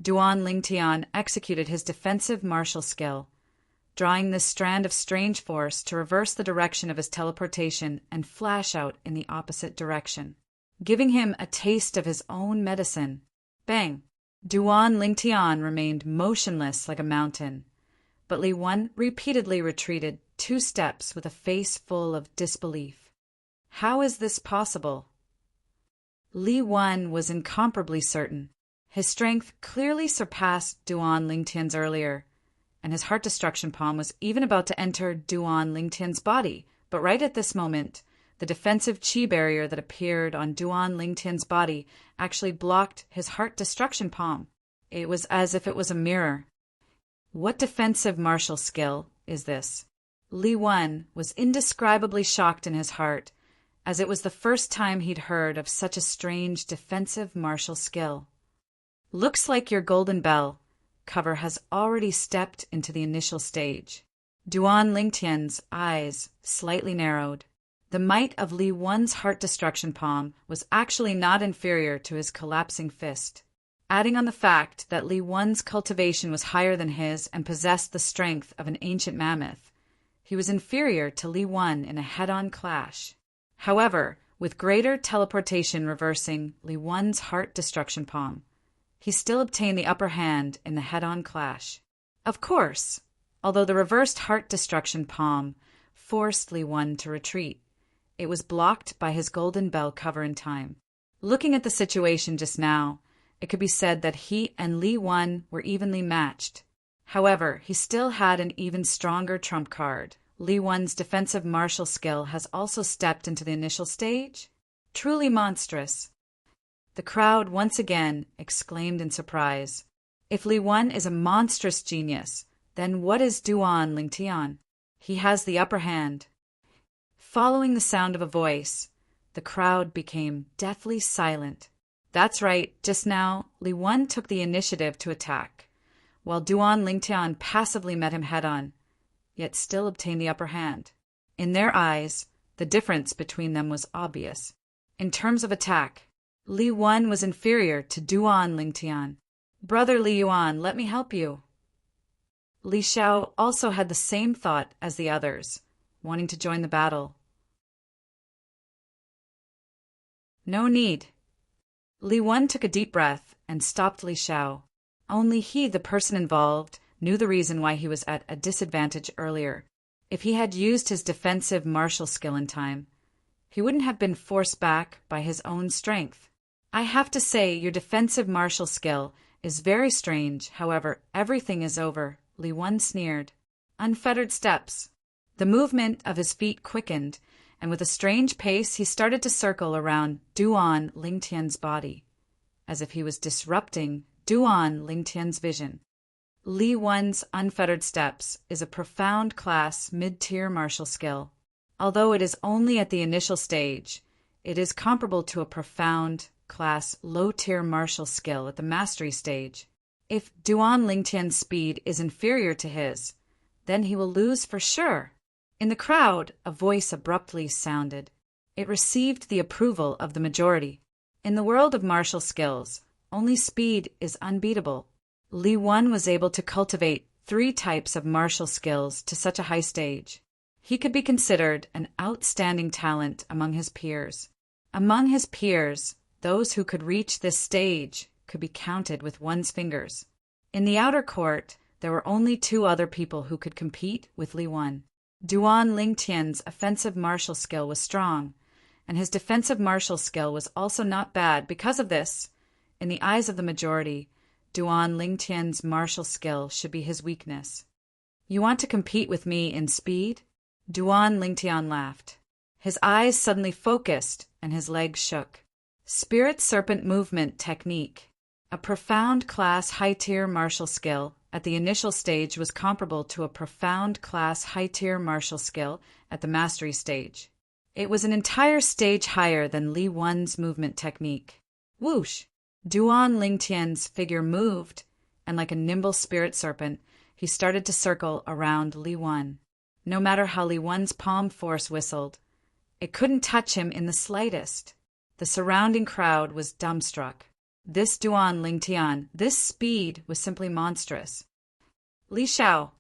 Duan Lingtian executed his defensive martial skill, drawing this strand of strange force to reverse the direction of his teleportation and flash out in the opposite direction, giving him a taste of his own medicine. Bang! Duan Lingtian remained motionless like a mountain, but Li Wen repeatedly retreated 2 steps with a face full of disbelief. How is this possible? Li Wen was incomparably certain. His strength clearly surpassed Duan Lingtian's earlier, and his heart destruction palm was even about to enter Duan Lingtian's body, but right at this moment, the defensive chi barrier that appeared on Duan Lingtian's body actually blocked his heart destruction palm. It was as if it was a mirror. What defensive martial skill is this? Li Wen was indescribably shocked in his heart, as it was the first time he'd heard of such a strange defensive martial skill. Looks like your golden bell cover has already stepped into the initial stage. Duan Lingtian's eyes slightly narrowed. The might of Li Wen's heart destruction palm was actually not inferior to his collapsing fist. Adding on the fact that Li Wen's cultivation was higher than his and possessed the strength of an ancient mammoth, he was inferior to Li Wen in a head-on clash. However, with greater teleportation reversing Li Wen's heart destruction palm, he still obtained the upper hand in the head-on clash. Of course, although the reversed heart destruction palm forced Li Wen to retreat, it was blocked by his golden bell cover in time. Looking at the situation just now, it could be said that he and Li Wen were evenly matched. However, he still had an even stronger trump card. Li Wen's defensive martial skill has also stepped into the initial stage. Truly monstrous. The crowd once again exclaimed in surprise. If Li Wen is a monstrous genius, then what is Duan Lingtian? He has the upper hand. Following the sound of a voice, the crowd became deathly silent. That's right, just now, Li Wen took the initiative to attack, while Duan Lingtian passively met him head-on, yet still obtained the upper hand. In their eyes, the difference between them was obvious. In terms of attack, Li Wen was inferior to Duan Lingtian. Brother Li Yuan, let me help you. Li Xiao also had the same thought as the others, wanting to join the battle. No need. Li Wen took a deep breath and stopped Li Xiao. Only he, the person involved, knew the reason why he was at a disadvantage earlier. If he had used his defensive martial skill in time, he wouldn't have been forced back by his own strength. I have to say, your defensive martial skill is very strange. However, everything is over, Li Wen sneered. Unfettered steps. The movement of his feet quickened, and with a strange pace he started to circle around Duan Lingtian's body, as if he was disrupting Duan Lingtian's vision. Li Wen's unfettered steps is a profound class mid-tier martial skill. Although it is only at the initial stage, it is comparable to a profound class low-tier martial skill at the mastery stage. If Duan Lingtian's speed is inferior to his, then he will lose for sure. In the crowd, a voice abruptly sounded. It received the approval of the majority. In the world of martial skills, only speed is unbeatable. Li Wen was able to cultivate 3 types of martial skills to such a high stage. He could be considered an outstanding talent among his peers. Among his peers, those who could reach this stage could be counted with one's fingers. In the outer court, there were only 2 other people who could compete with Li Wen. Duan Lingtian's offensive martial skill was strong, and his defensive martial skill was also not bad. Because of this, in the eyes of the majority, Duan Lingtian's martial skill should be his weakness. You want to compete with me in speed? Duan Lingtian laughed. His eyes suddenly focused and his legs shook. Spirit serpent movement technique. A profound class high-tier martial skill at the initial stage was comparable to a profound class high-tier martial skill at the mastery stage. It was an entire stage higher than Li Wen's movement technique. Whoosh! Duan Lingtian's figure moved, and like a nimble spirit serpent, he started to circle around Li Wen. No matter how Li Wen's palm force whistled, it couldn't touch him in the slightest. The surrounding crowd was dumbstruck. This Duan Lingtian, this speed was simply monstrous. Li Xiao.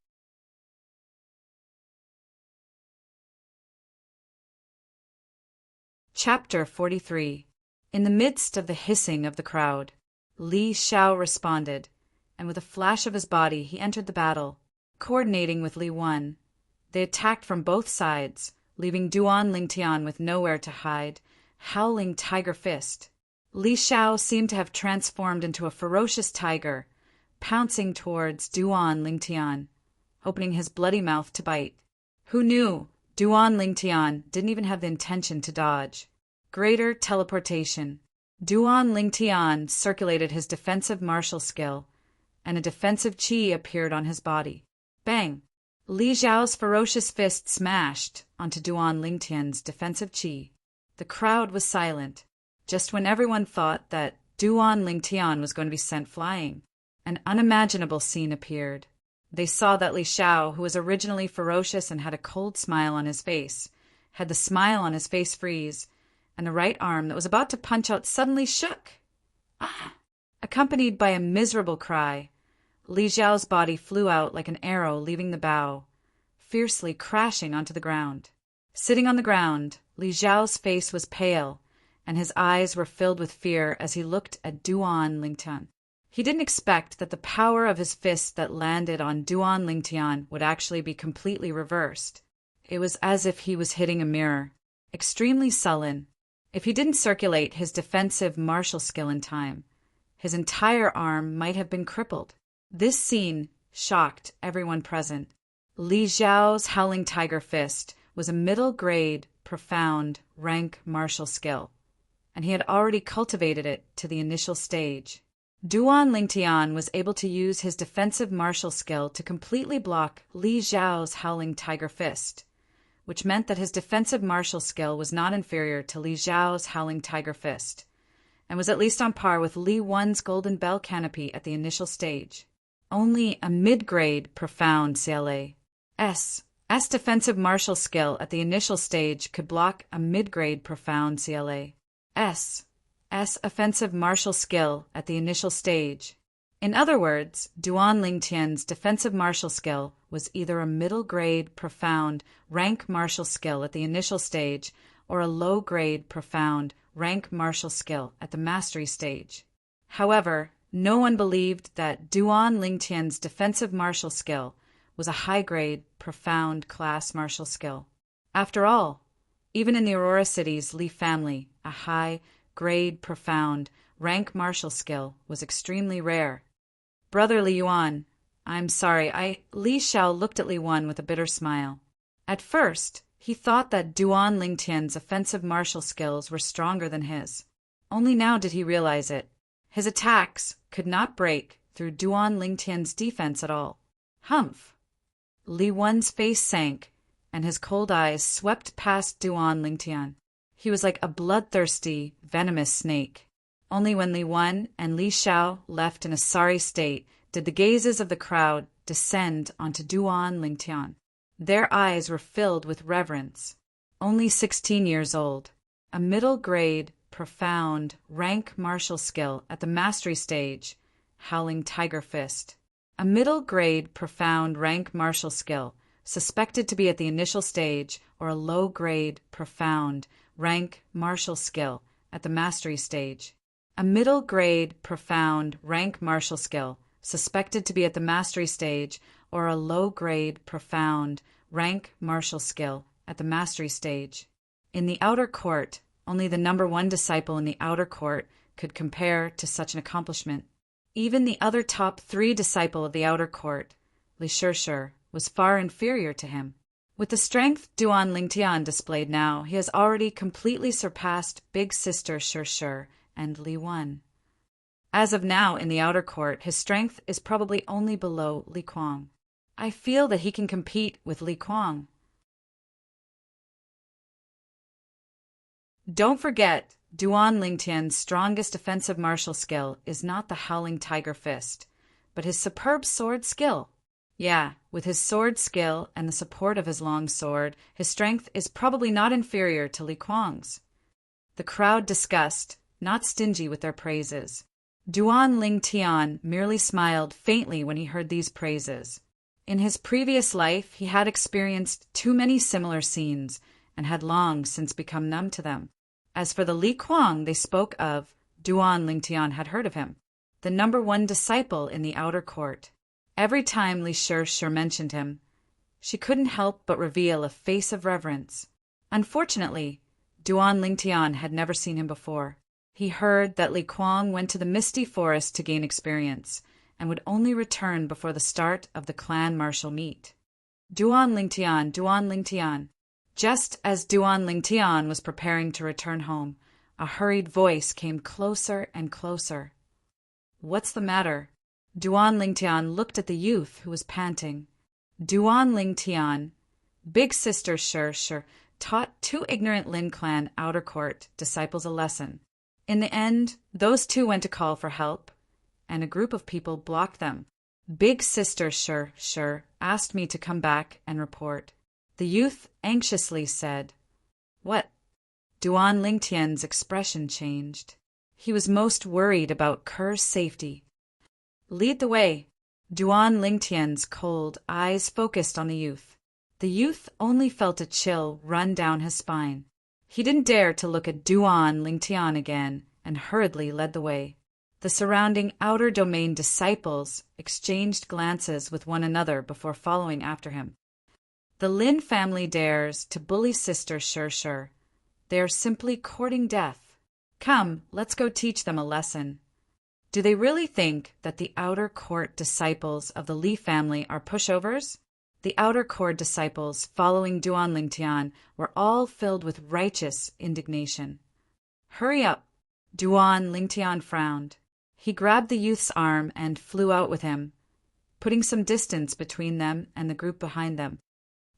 Chapter 43. In the midst of the hissing of the crowd, Li Xiao responded, and with a flash of his body he entered the battle. Coordinating with Li Wen, they attacked from both sides, leaving Duan Lingtian with nowhere to hide, howling tiger fist. Li Xiao seemed to have transformed into a ferocious tiger, pouncing towards Duan Lingtian, opening his bloody mouth to bite. Who knew? Duan Lingtian didn't even have the intention to dodge. Greater teleportation. Duan Lingtian circulated his defensive martial skill, and a defensive chi appeared on his body. Bang! Li Xiao's ferocious fist smashed onto Duan Lingtian's defensive chi. The crowd was silent, just when everyone thought that Duan Lingtian was going to be sent flying. An unimaginable scene appeared. They saw that Li Xiao, who was originally ferocious and had a cold smile on his face, had the smile on his face freeze, and the right arm that was about to punch out suddenly shook. Ah! Accompanied by a miserable cry, Li Xiao's body flew out like an arrow leaving the bow, fiercely crashing onto the ground. Sitting on the ground, Li Xiao's face was pale, and his eyes were filled with fear as he looked at Duan Lingtian. He didn't expect that the power of his fist that landed on Duan Lingtian would actually be completely reversed. It was as if he was hitting a mirror. Extremely sullen. If he didn't circulate his defensive martial skill in time, his entire arm might have been crippled. This scene shocked everyone present. Li Xiao's howling tiger fist was a middle-grade, profound, rank martial skill, and he had already cultivated it to the initial stage. Duan Lingtian was able to use his defensive martial skill to completely block Li Xiao's howling tiger fist, which meant that his defensive martial skill was not inferior to Li Xiao's howling tiger fist, and was at least on par with Li Wen's golden bell canopy at the initial stage. Only a mid-grade profound CLA S defensive martial skill at the initial stage could block a mid-grade profound CLA S offensive martial skill at the initial stage. In other words, Duan Lingtian's defensive martial skill was either a middle-grade profound rank martial skill at the initial stage or a low-grade profound rank martial skill at the mastery stage. However, no one believed that Duan Lingtian's defensive martial skill was a high-grade, profound class martial skill. After all, even in the Aurora City's Li family, a high-grade, profound, rank martial skill was extremely rare. Brother Li Yuan, I'm sorry, Li Xiao looked at Li Wen with a bitter smile. At first, he thought that Duan Lingtian's offensive martial skills were stronger than his. Only now did he realize it. His attacks could not break through Duan Lingtian's defense at all. Humph! Li Wen's face sank, and his cold eyes swept past Duan Lingtian. He was like a bloodthirsty, venomous snake. Only when Li Wen and Li Xiao left in a sorry state did the gazes of the crowd descend onto Duan Lingtian. Their eyes were filled with reverence. Only 16 years old, a middle-grade, profound, rank martial skill at the mastery stage, howling tiger fist. A middle-grade, profound, rank martial skill, suspected to be at the initial stage, or a low-grade, profound, rank martial skill at the mastery stage. A middle-grade, profound, rank martial skill, suspected to be at the mastery stage, or a low-grade, profound, rank martial skill at the mastery stage. In the outer court, only the number one disciple in the outer court could compare to such an accomplishment. Even the other top 3 disciple of the outer court, Li Shishir, was far inferior to him. With the strength Duan Lingtian displayed now, he has already completely surpassed big sister Shishir and Li Wen. As of now, in the outer court, his strength is probably only below Li Kuang. I feel that he can compete with Li Kuang. Don't forget, Duan Lingtian's strongest offensive martial skill is not the Howling Tiger Fist, but his superb sword skill. Yeah, with his sword skill and the support of his long sword, his strength is probably not inferior to Li Kuang's. The crowd discussed, not stingy with their praises. Duan Lingtian merely smiled faintly when he heard these praises. In his previous life, he had experienced too many similar scenes and had long since become numb to them. As for the Li Kuang they spoke of, Duan Lingtian had heard of him, the #1 disciple in the outer court. Every time Li Shih mentioned him, she couldn't help but reveal a face of reverence. Unfortunately, Duan Lingtian had never seen him before. He heard that Li Kuang went to the misty forest to gain experience, and would only return before the start of the clan martial meet. Duan Lingtian, Duan Lingtian. Just as Duan Lingtian was preparing to return home, a hurried voice came closer and closer. What's the matter? Duan Lingtian looked at the youth who was panting. Duan Lingtian, big sister Shih, taught 2 ignorant Lin clan outer court disciples a lesson. In the end, those 2 went to call for help, and a group of people blocked them. Big sister Shih asked me to come back and report. The youth anxiously said, "What?" Duan Lingtian's expression changed. He was most worried about Ker's safety. "Lead the way." Duan Lingtian's cold eyes focused on the youth. The youth only felt a chill run down his spine. He didn't dare to look at Duan Lingtian again and hurriedly led the way. The surrounding outer domain disciples exchanged glances with one another before following after him. The Lin family dares to bully sister Shih. They are simply courting death. Come, let's go teach them a lesson. Do they really think that the outer court disciples of the Li family are pushovers? The outer court disciples following Duan Lingtian were all filled with righteous indignation. "Hurry up!" Duan Lingtian frowned. He grabbed the youth's arm and flew out with him, putting some distance between them and the group behind them.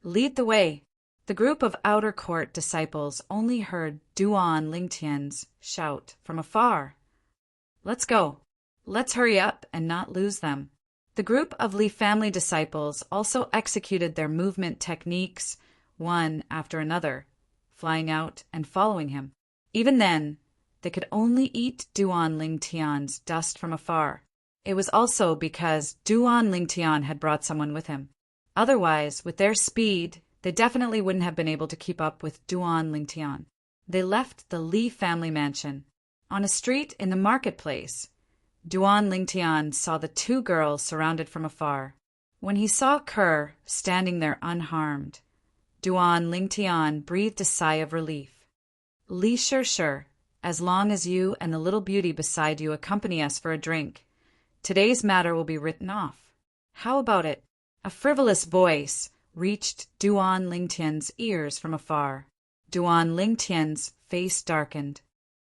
"Lead the way." The group of outer court disciples only heard Duan Lingtian's shout from afar. "Let's go. Let's hurry up and not lose them." The group of Li family disciples also executed their movement techniques, one after another, flying out and following him. Even then, they could only eat Duan Lingtian's dust from afar. It was also because Duan Lingtian had brought someone with him. Otherwise, with their speed, they definitely wouldn't have been able to keep up with Duan Lingtian. They left the Li family mansion. On a street in the marketplace, Duan Lingtian saw the 2 girls surrounded from afar. When he saw Ker standing there unharmed, Duan Lingtian breathed a sigh of relief. "Li Shih, as long as you and the little beauty beside you accompany us for a drink, today's matter will be written off. How about it?" A frivolous voice reached Duan Lingtian's ears from afar. Duan Lingtian's face darkened.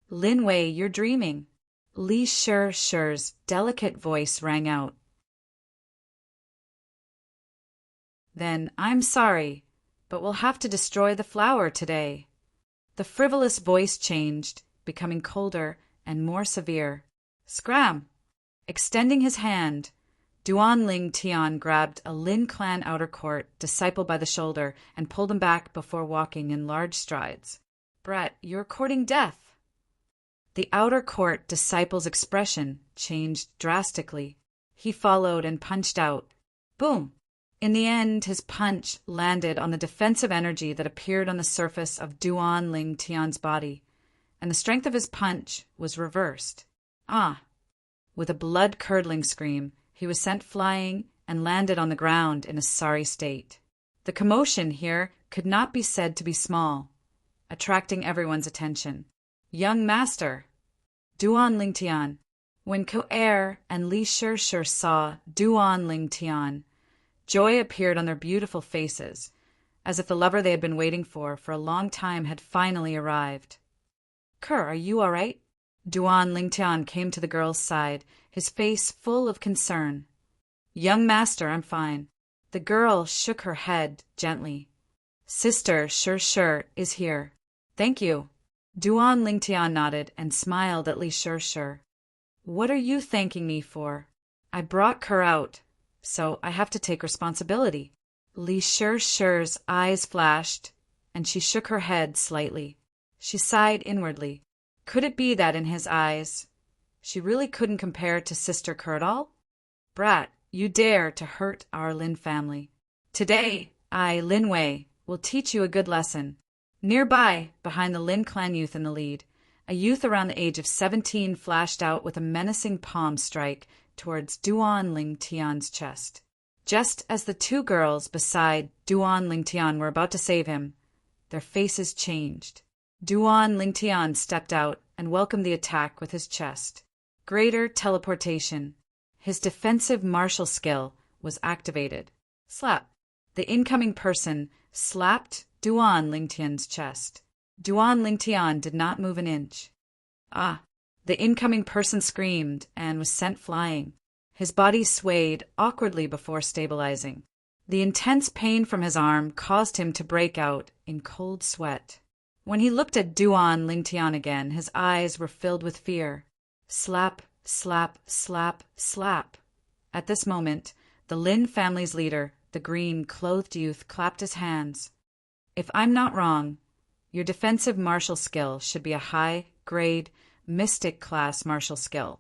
"Lin Wei, you're dreaming." Li Shih's delicate voice rang out. "Then I'm sorry, but we'll have to destroy the flower today." The frivolous voice changed, becoming colder and more severe. "Scram!" Extending his hand, Duan Lingtian grabbed a Lin clan outer court disciple by the shoulder and pulled him back before walking in large strides. "Brett, you're courting death." The outer court disciple's expression changed drastically. He followed and punched out. Boom! In the end, his punch landed on the defensive energy that appeared on the surface of Duan Lingtian's body, and the strength of his punch was reversed. Ah! With a blood-curdling scream, he was sent flying and landed on the ground in a sorry state. The commotion here could not be said to be small, attracting everyone's attention. "Young master!" Duan Lingtian. When Ko-er and Li Shih saw Duan Lingtian, joy appeared on their beautiful faces, as if the lover they had been waiting for a long time had finally arrived. "Ker, are you all right?" Duan Lingtian came to the girl's side, his face full of concern. Young master, I'm fine. The girl shook her head gently. Sister, sure, is here. Thank you. Duan Lingtian nodded and smiled at Li Sure. What are you thanking me for? I brought Kerr out, so I have to take responsibility. Li Sure's eyes flashed, and she shook her head slightly. She sighed inwardly. Could it be that in his eyes, she really couldn't compare to Sister Kerr at all? Brat, you dare to hurt our Lin family. Today, I, Lin Wei, will teach you a good lesson. Nearby, behind the Lin clan youth in the lead, a youth around the age of 17 flashed out with a menacing palm strike towards Duan Lingtian's chest. Just as the two girls beside Duan Lingtian were about to save him, their faces changed. Duan Lingtian stepped out and welcomed the attack with his chest. Greater teleportation. His defensive martial skill was activated. Slap. The incoming person slapped Duan Lingtian's chest. Duan Lingtian did not move an inch. Ah! The incoming person screamed and was sent flying. His body swayed awkwardly before stabilizing. The intense pain from his arm caused him to break out in cold sweat. When he looked at Duan Lingtian again, his eyes were filled with fear. Slap, slap, slap, slap. At this moment, the Lin family's leader, the green-clothed youth, clapped his hands. If I'm not wrong, your defensive martial skill should be a high-grade, mystic-class martial skill,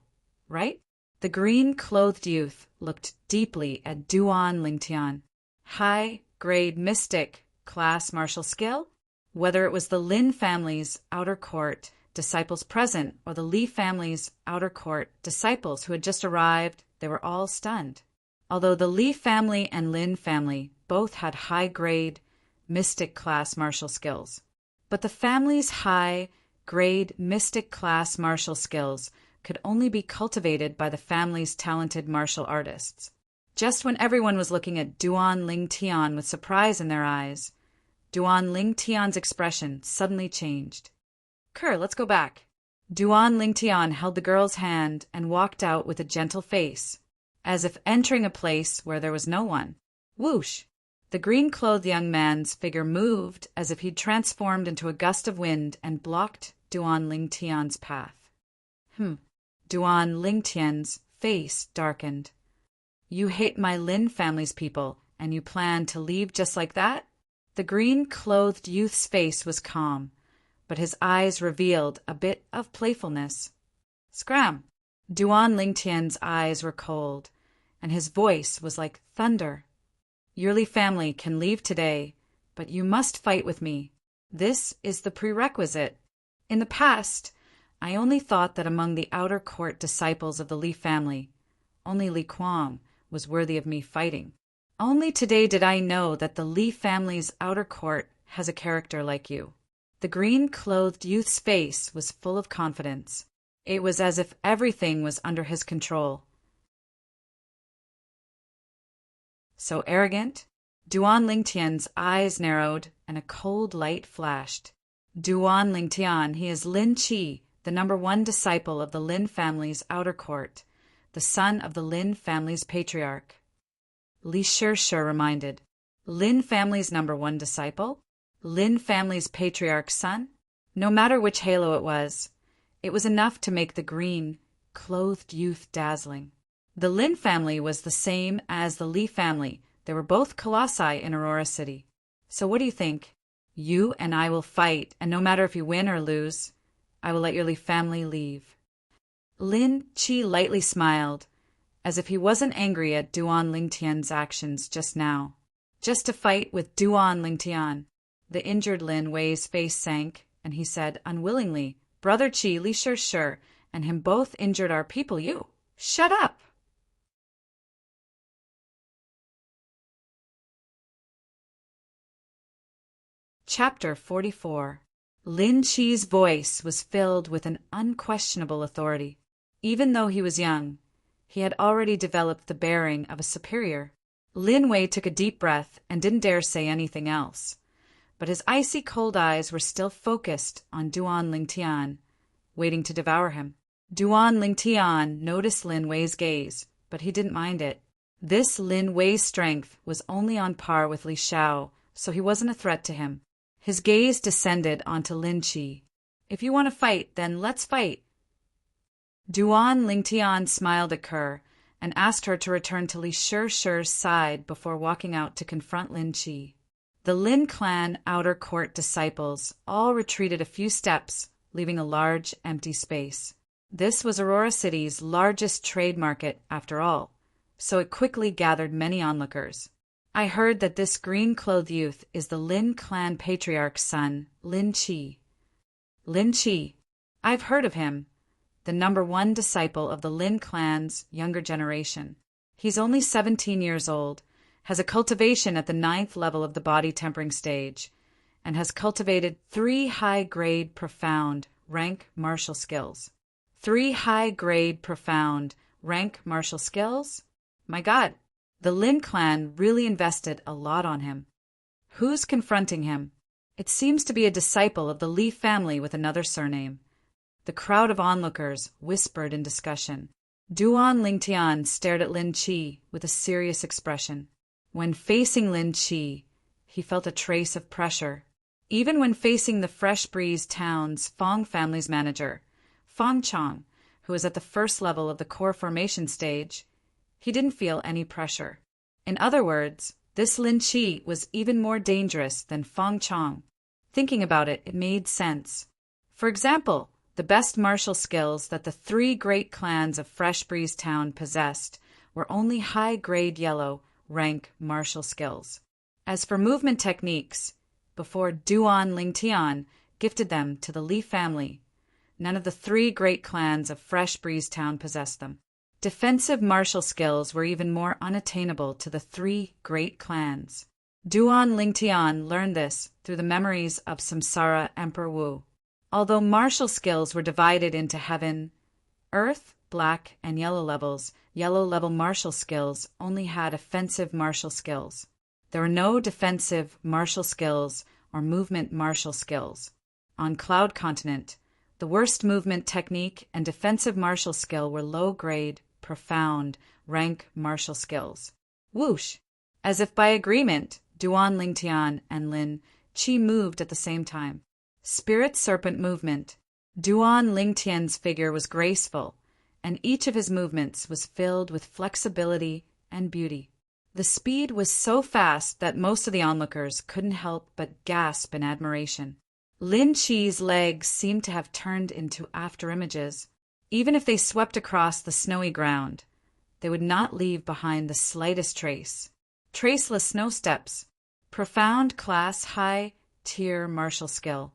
right? The green-clothed youth looked deeply at Duan Lingtian. High-grade mystic-class martial skill? Whether it was the Lin family's outer court disciples present or the Li family's outer court disciples who had just arrived, they were all stunned. Although the Li family and Lin family both had high-grade, mystic-class martial skills. But the family's high-grade, mystic-class martial skills could only be cultivated by the family's talented martial artists. Just when everyone was looking at Duan Lingtian with surprise in their eyes, Duan Lingtian's expression suddenly changed. Kerr, let's go back. Duan Lingtian held the girl's hand and walked out with a gentle face, as if entering a place where there was no one. Whoosh! The green-clothed young man's figure moved as if he'd transformed into a gust of wind and blocked Duan Lingtian's path. Duan Lingtian's face darkened. You hate my Lin family's people, and you plan to leave just like that? The green-clothed youth's face was calm, but his eyes revealed a bit of playfulness. Scram! Duan Lingtian's eyes were cold, and his voice was like thunder. Your Li family can leave today, but you must fight with me. This is the prerequisite. In the past, I only thought that among the outer court disciples of the Li family, only Li Kuang was worthy of me fighting. Only today did I know that the Li family's outer court has a character like you. The green-clothed youth's face was full of confidence. It was as if everything was under his control. So arrogant? Duan Lingtian's eyes narrowed and a cold light flashed. Duan Lingtian, he is Lin Qi, the #1 disciple of the Lin family's outer court, the son of the Lin family's patriarch. Li Sure reminded. Lin family's #1 disciple? Lin family's patriarch's son? No matter which halo it was enough to make the green-clothed youth dazzling. The Lin family was the same as the Li family. They were both colossi in Aurora City. So what do you think? You and I will fight, and no matter if you win or lose, I will let your Li family leave. Lin Qi lightly smiled, as if he wasn't angry at Duan Lingtian's actions just now. Just to fight with Duan Lingtian. The injured Lin Wei's face sank, and he said unwillingly, Brother Qi, Li Sure, and him both injured our people, you. Shut up! Chapter 44. Lin Qi's voice was filled with an unquestionable authority. Even though he was young, he had already developed the bearing of a superior. Lin Wei took a deep breath and didn't dare say anything else, but his icy cold eyes were still focused on Duan Lingtian, waiting to devour him. Duan Lingtian noticed Lin Wei's gaze, but he didn't mind it. This Lin Wei's strength was only on par with Li Xiao, so he wasn't a threat to him. His gaze descended onto Lin Qi. If you want to fight, then let's fight. Duan Lingtian smiled at Kerr and asked her to return to Li Shi's side before walking out to confront Lin Qi. The Lin clan outer court disciples all retreated a few steps, leaving a large, empty space. This was Aurora City's largest trade market, after all, so it quickly gathered many onlookers. I heard that this green-clothed youth is the Lin clan patriarch's son, Lin Qi. Lin Qi. I've heard of him. The #1 disciple of the Lin clan's younger generation. He's only 17 years old, has a cultivation at the 9th level of the body tempering stage, and has cultivated 3 high-grade profound rank martial skills. 3 high-grade profound rank martial skills? My God, the Lin clan really invested a lot on him. Who's confronting him? It seems to be a disciple of the Li family with another surname. The crowd of onlookers whispered in discussion. Duan Lingtian stared at Lin Qi with a serious expression. When facing Lin Qi, he felt a trace of pressure. Even when facing the Fresh Breeze Town's Fong family's manager, Fong Chong, who was at the 1st level of the core formation stage, he didn't feel any pressure. In other words, this Lin Qi was even more dangerous than Fong Chong. Thinking about it, it made sense. For example, the best martial skills that the 3 great clans of Fresh Breeze Town possessed were only high-grade yellow rank martial skills. As for movement techniques, before Duan Lingtian gifted them to the Li family, none of the 3 great clans of Fresh Breeze Town possessed them. Defensive martial skills were even more unattainable to the 3 great clans. Duan Lingtian learned this through the memories of Samsara Emperor Wu. Although martial skills were divided into heaven, earth, black, and yellow levels, yellow-level martial skills only had offensive martial skills. There were no defensive martial skills or movement martial skills. On Cloud Continent, the worst movement technique and defensive martial skill were low-grade, profound, rank martial skills. Whoosh! As if by agreement, Duan Lingtian and Lin Qi moved at the same time. Spirit Serpent Movement. Duan Lingtian's figure was graceful, and each of his movements was filled with flexibility and beauty. The speed was so fast that most of the onlookers couldn't help but gasp in admiration. Lin Qi's legs seemed to have turned into afterimages. Even if they swept across the snowy ground, they would not leave behind the slightest trace. Traceless snow steps. Profound class high-tier martial skill.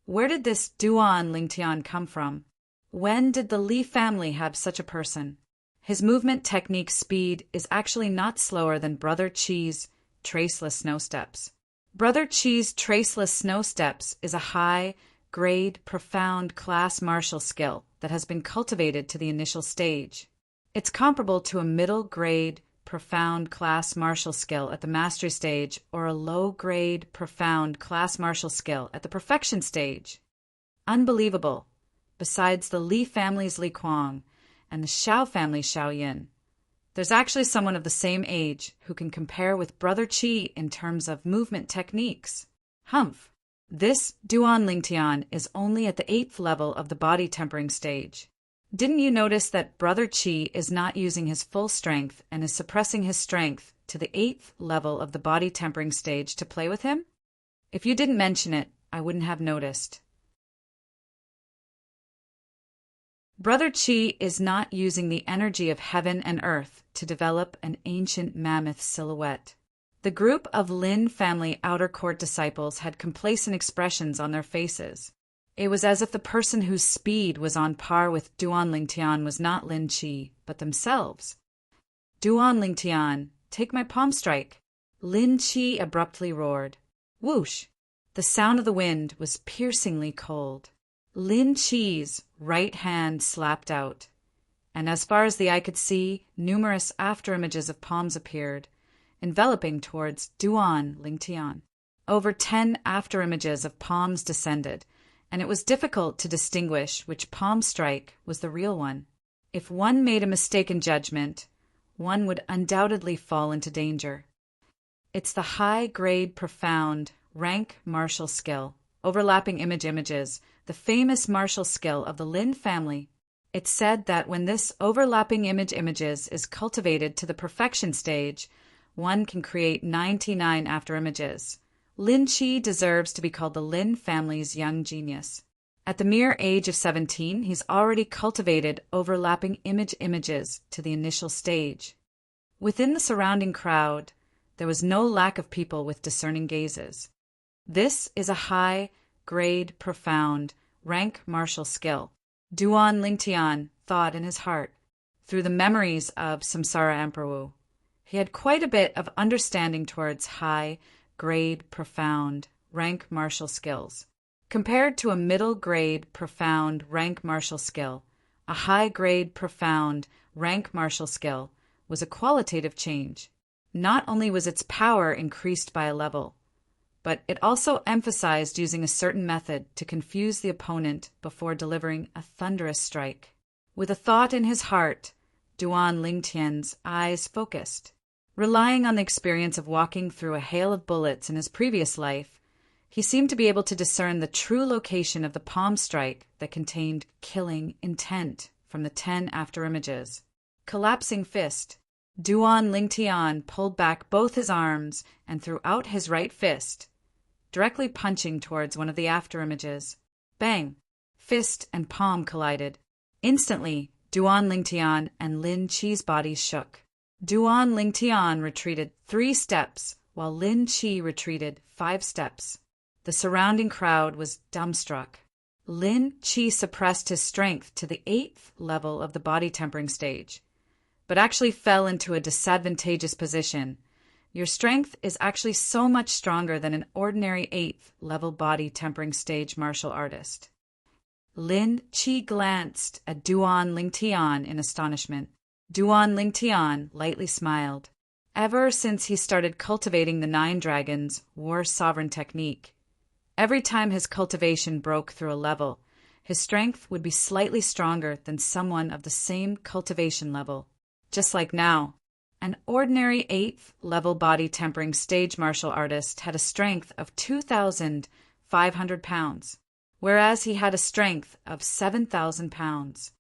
Where did this Duan Lingtian come from? When did the Li family have such a person? His movement technique speed is actually not slower than Brother Qi's traceless snow steps. Brother Qi's traceless snow steps is a high-grade, profound class martial skill that has been cultivated to the initial stage. It's comparable to a middle-grade, profound class martial skill at the mastery stage or a low-grade, profound class martial skill at the perfection stage. Unbelievable. Besides the Li family's Li Kuang and the Xiao family's Xiao Yin, there's actually someone of the same age who can compare with Brother Qi in terms of movement techniques. Humph! This Duan Lingtian is only at the 8th level of the body tempering stage. Didn't you notice that Brother Qi is not using his full strength and is suppressing his strength to the 8th level of the body tempering stage to play with him? If you didn't mention it, I wouldn't have noticed. Brother Qi is not using the energy of heaven and earth to develop an ancient mammoth silhouette. The group of Lin family outer court disciples had complacent expressions on their faces. It was as if the person whose speed was on par with Duan Lingtian was not Lin Qi, but themselves. Duan Lingtian, take my palm strike. Lin Qi abruptly roared. Whoosh! The sound of the wind was piercingly cold. Lin Qi's right hand slapped out, and as far as the eye could see, numerous afterimages of palms appeared, enveloping towards Duan Lingtian. Over 10 afterimages of palms descended, and it was difficult to distinguish which palm strike was the real one. If one made a mistaken judgment, one would undoubtedly fall into danger. It's the high-grade, profound, rank martial skill, overlapping images, the famous martial skill of the Lin family. It's said that when this overlapping images is cultivated to the perfection stage, one can create 99 afterimages. Lin Chi deserves to be called the Lin family's young genius. At the mere age of 17, he's already cultivated overlapping images to the initial stage. Within the surrounding crowd, there was no lack of people with discerning gazes. This is a high-grade, profound, rank martial skill. Duan Lingtian thought in his heart, through the memories of Samsara Emperor. He had quite a bit of understanding towards high-grade, profound, rank martial skills. Compared to a middle-grade, profound, rank martial skill, a high-grade, profound, rank martial skill was a qualitative change. Not only was its power increased by a level, but it also emphasized using a certain method to confuse the opponent before delivering a thunderous strike. With a thought in his heart, Duan Lingtian's eyes focused. Relying on the experience of walking through a hail of bullets in his previous life, he seemed to be able to discern the true location of the palm strike that contained killing intent from the 10 afterimages. Collapsing fist. Duan Lingtian pulled back both his arms and threw out his right fist, directly punching towards one of the afterimages. Bang! Fist and palm collided. Instantly, Duan Lingtian and Lin Chi's bodies shook. Duan Lingtian retreated 3 steps, while Lin Chi retreated 5 steps. The surrounding crowd was dumbstruck. Lin Chi suppressed his strength to the 8th level of the body tempering stage, but actually fell into a disadvantageous position. Your strength is actually so much stronger than an ordinary 8th level body tempering stage martial artist. Lin Chi glanced at Duan Lingtian in astonishment. Duan Lingtian lightly smiled. Ever since he started cultivating the 9 Dragons War Sovereign technique, every time his cultivation broke through a level, his strength would be slightly stronger than someone of the same cultivation level. Just like now, an ordinary 8th level body tempering stage martial artist had a strength of 2,500 pounds, whereas he had a strength of 7,000 pounds.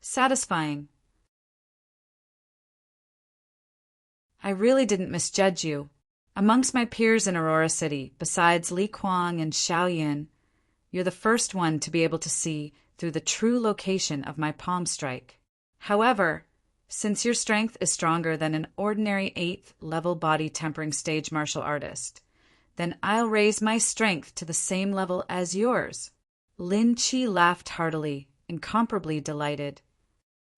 Satisfying. I really didn't misjudge you. Amongst my peers in Aurora City, besides Li Kuang and Xiao Yin, you're the first one to be able to see through the true location of my palm strike. However, since your strength is stronger than an ordinary 8th level body tempering stage martial artist, then I'll raise my strength to the same level as yours. Lin Chi laughed heartily, incomparably delighted.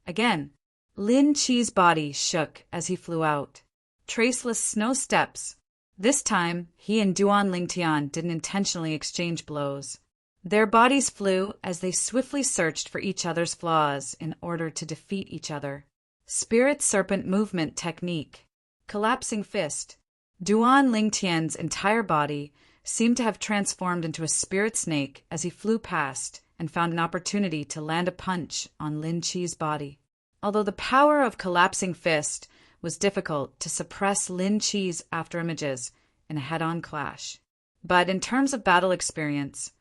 Again, Lin Chi's body shook as he flew out. Traceless snow steps. This time, he and Duan Lingtian didn't intentionally exchange blows. Their bodies flew as they swiftly searched for each other's flaws in order to defeat each other. Spirit Serpent Movement Technique. Collapsing Fist. Duan Lingtian's entire body seemed to have transformed into a spirit snake as he flew past and found an opportunity to land a punch on Lin Chi's body. Although the power of Collapsing Fist was difficult to suppress Lin Chi's afterimages in a head-on clash. But in terms of battle experience,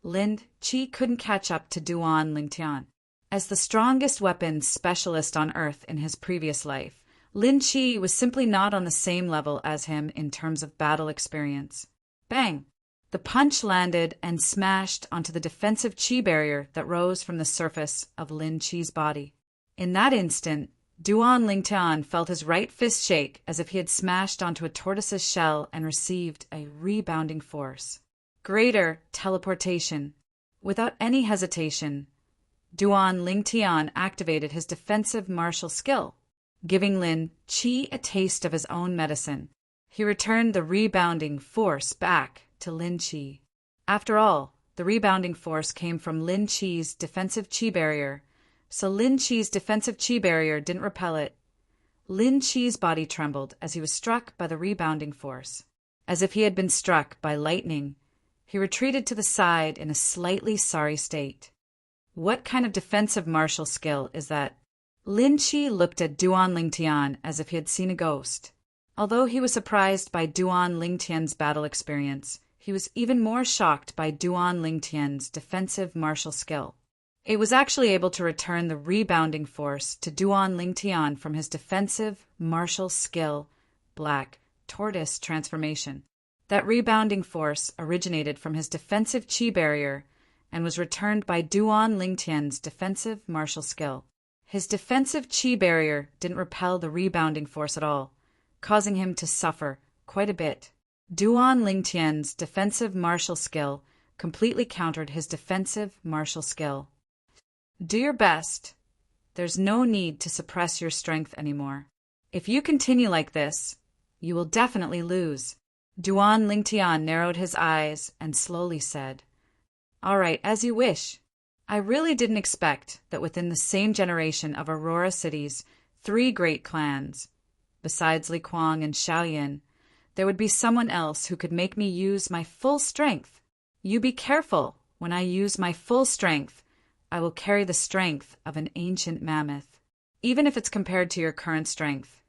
Lin Chi couldn't catch up to Duan Lingtian. As the strongest weapons specialist on Earth in his previous life, Lin Chi was simply not on the same level as him in terms of battle experience. Bang! The punch landed and smashed onto the defensive chi barrier that rose from the surface of Lin Chi's body. In that instant, Duan Lingtian felt his right fist shake as if he had smashed onto a tortoise's shell and received a rebounding force. Greater teleportation. Without any hesitation, Duan Lingtian activated his defensive martial skill, giving Lin Chi a taste of his own medicine. He returned the rebounding force back to Lin Chi. After all, the rebounding force came from Lin Chi's defensive chi barrier, so Lin Chi's defensive chi barrier didn't repel it. Lin Chi's body trembled as he was struck by the rebounding force. As if he had been struck by lightning, He retreated to the side in a slightly sorry state. What kind of defensive martial skill is that? Lin Chi looked at Duan Lingtian as if he had seen a ghost. Although he was surprised by Duan Lingtian's battle experience, he was even more shocked by Duan Lingtian's defensive martial skill. It was actually able to return the rebounding force to Duan Lingtian from his defensive martial skill, Black Tortoise transformation. That rebounding force originated from his defensive chi barrier and was returned by Duan Lingtian's defensive martial skill. His defensive chi barrier didn't repel the rebounding force at all, causing him to suffer quite a bit. Duan Lingtian's defensive martial skill completely countered his defensive martial skill. Do your best. There's no need to suppress your strength anymore. If you continue like this, you will definitely lose. Duan Lingtian narrowed his eyes and slowly said, "All right, as you wish. I really didn't expect that within the same generation of Aurora City's 3 great clans, besides Li Kuang and Xiaoyan, there would be someone else who could make me use my full strength. You be careful. When I use my full strength, I will carry the strength of an ancient mammoth. Even if it's compared to your current strength,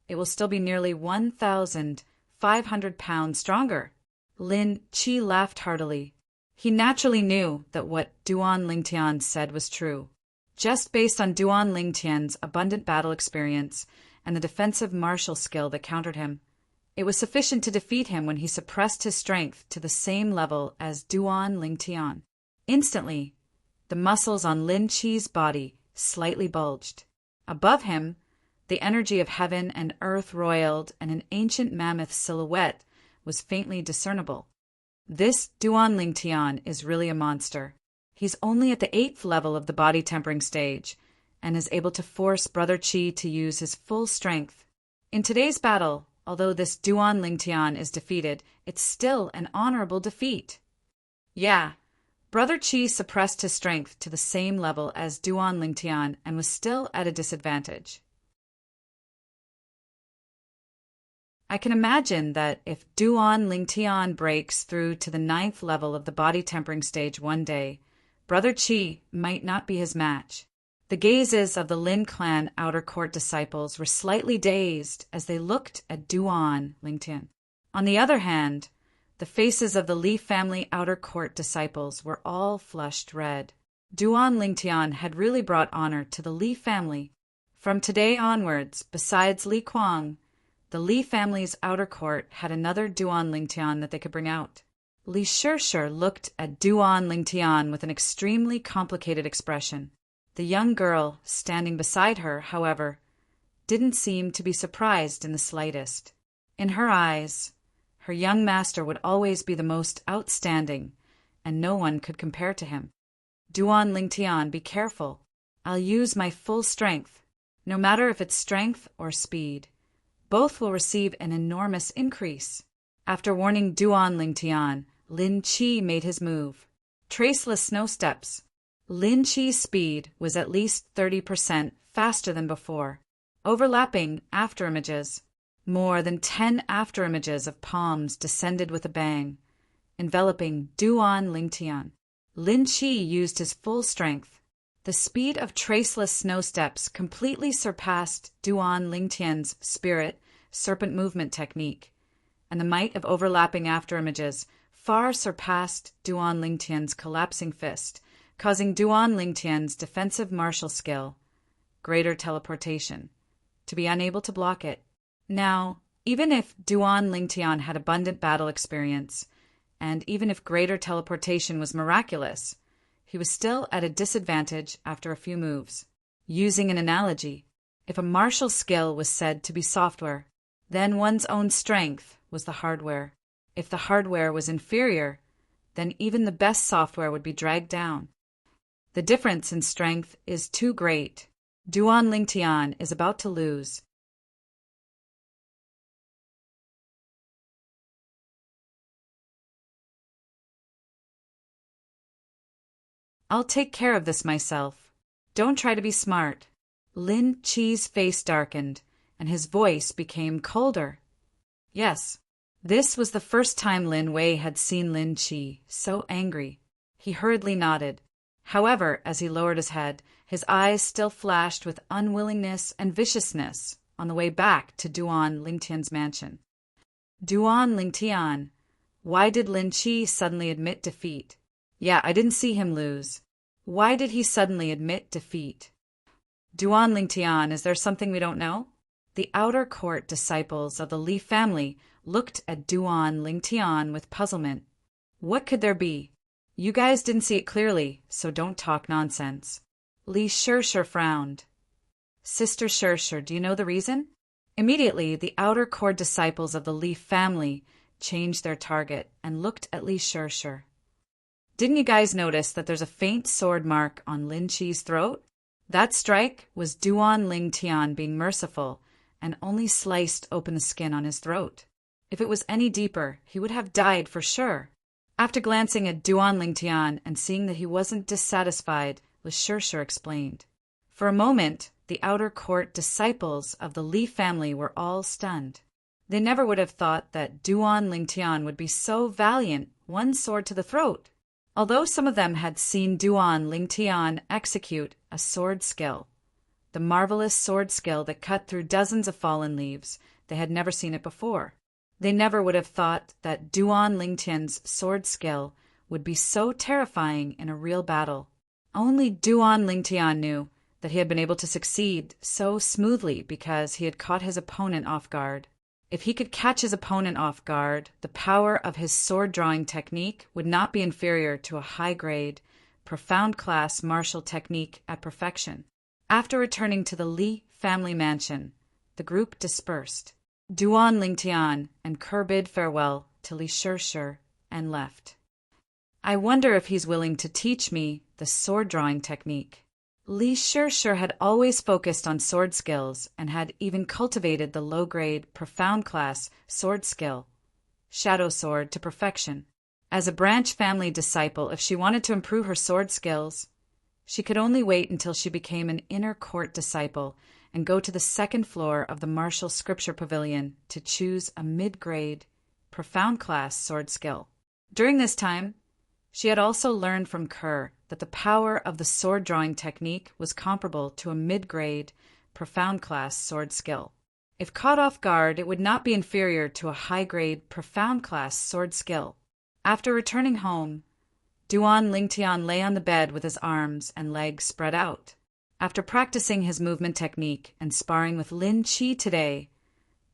it will still be nearly 1,500 pounds stronger." Lin Chi laughed heartily. He naturally knew that what Duan Lingtian said was true. Just based on Duan Lingtian's abundant battle experience and the defensive martial skill that countered him, it was sufficient to defeat him when he suppressed his strength to the same level as Duan Lingtian. Instantly, the muscles on Lin Chi's body slightly bulged. Above him, the energy of heaven and earth roiled, and an ancient mammoth silhouette was faintly discernible. This Duan Lingtian is really a monster. He's only at the 8th level of the body tempering stage, and is able to force Brother Chi to use his full strength. In today's battle, although this Duan Lingtian is defeated, it's still an honorable defeat. Yeah, Brother Chi suppressed his strength to the same level as Duan Lingtian and was still at a disadvantage. I can imagine that if Duan Lingtian breaks through to the 9th level of the body tempering stage one day, Brother Chi might not be his match. The gazes of the Lin clan outer court disciples were slightly dazed as they looked at Duan Lingtian. On the other hand, the faces of the Li family outer court disciples were all flushed red. Duan Lingtian had really brought honor to the Li family. From today onwards, besides Li Kuang, the Li family's outer court had another Duan Lingtian that they could bring out. Li Shishir looked at Duan Lingtian with an extremely complicated expression. The young girl standing beside her, however, didn't seem to be surprised in the slightest. In her eyes, her young master would always be the most outstanding, and no one could compare to him. Duan Lingtian, be careful. I'll use my full strength, no matter if it's strength or speed. Both will receive an enormous increase. After warning Duan Lingtian, Lin Chi made his move. Traceless snow steps. Lin Chi's speed was at least 30% faster than before. Overlapping afterimages. More than 10 afterimages of palms descended with a bang, enveloping Duan Lingtian. Lin Chi used his full strength. The speed of traceless snow steps completely surpassed Duan Lingtian's spirit serpent movement technique, and the might of overlapping afterimages far surpassed Duan Lingtian's collapsing fist, causing Duan Lingtian's defensive martial skill, greater teleportation, to be unable to block it. Now, even if Duan Lingtian had abundant battle experience, and even if greater teleportation was miraculous, he was still at a disadvantage after a few moves. Using an analogy, if a martial skill was said to be software, then one's own strength was the hardware. If the hardware was inferior, then even the best software would be dragged down. The difference in strength is too great. Duan Lingtian is about to lose. I'll take care of this myself. Don't try to be smart. Lin Chi's face darkened, and his voice became colder. Yes, This was the first time Lin Wei had seen Lin Qi so angry. He hurriedly nodded. However, as he lowered his head, his eyes still flashed with unwillingness and viciousness on the way back to Duan Lingtian's mansion. Duan Lingtian, why did Lin Qi suddenly admit defeat? Yeah, I didn't see him lose. Why did he suddenly admit defeat? Duan Lingtian, is there something we don't know? The outer court disciples of the Li family looked at Duan Lingtian with puzzlement. What could there be? You guys didn't see it clearly, so don't talk nonsense. Li Shishir frowned. Sister Shishir, do you know the reason? Immediately, the outer court disciples of the Li family changed their target and looked at Li Shishir. Didn't you guys notice that there's a faint sword mark on Lin Qi's throat? That strike was Duan Lingtian being merciful and only sliced open the skin on his throat. If it was any deeper, he would have died for sure. After glancing at Duan Lingtian and seeing that he wasn't dissatisfied, Li Shishir explained. For a moment, the outer court disciples of the Li family were all stunned. They never would have thought that Duan Lingtian would be so valiant, one sword to the throat. Although some of them had seen Duan Lingtian execute a sword skill, the marvelous sword skill that cut through dozens of fallen leaves, they had never seen it before. They never would have thought that Duan Lingtian's sword skill would be so terrifying in a real battle. Only Duan Lingtian knew that he had been able to succeed so smoothly because he had caught his opponent off guard. If he could catch his opponent off guard, the power of his sword-drawing technique would not be inferior to a high-grade, profound-class martial technique at perfection. After returning to the Li family mansion, the group dispersed. Duan Lingtian and Ke bid farewell to Li Shishir and left. I wonder if he's willing to teach me the sword-drawing technique. Li Shishir had always focused on sword skills and had even cultivated the low-grade, profound-class sword skill, Shadow Sword, to perfection. As a branch family disciple, if she wanted to improve her sword skills, she could only wait until she became an inner court disciple and go to the second floor of the martial scripture pavilion to choose a mid-grade, profound-class sword skill. During this time, she had also learned from Ke that the power of the sword-drawing technique was comparable to a mid-grade, profound-class sword skill. If caught off guard, it would not be inferior to a high-grade, profound-class sword skill. After returning home, Duan Lingtian lay on the bed with his arms and legs spread out. After practicing his movement technique and sparring with Lin Qi today,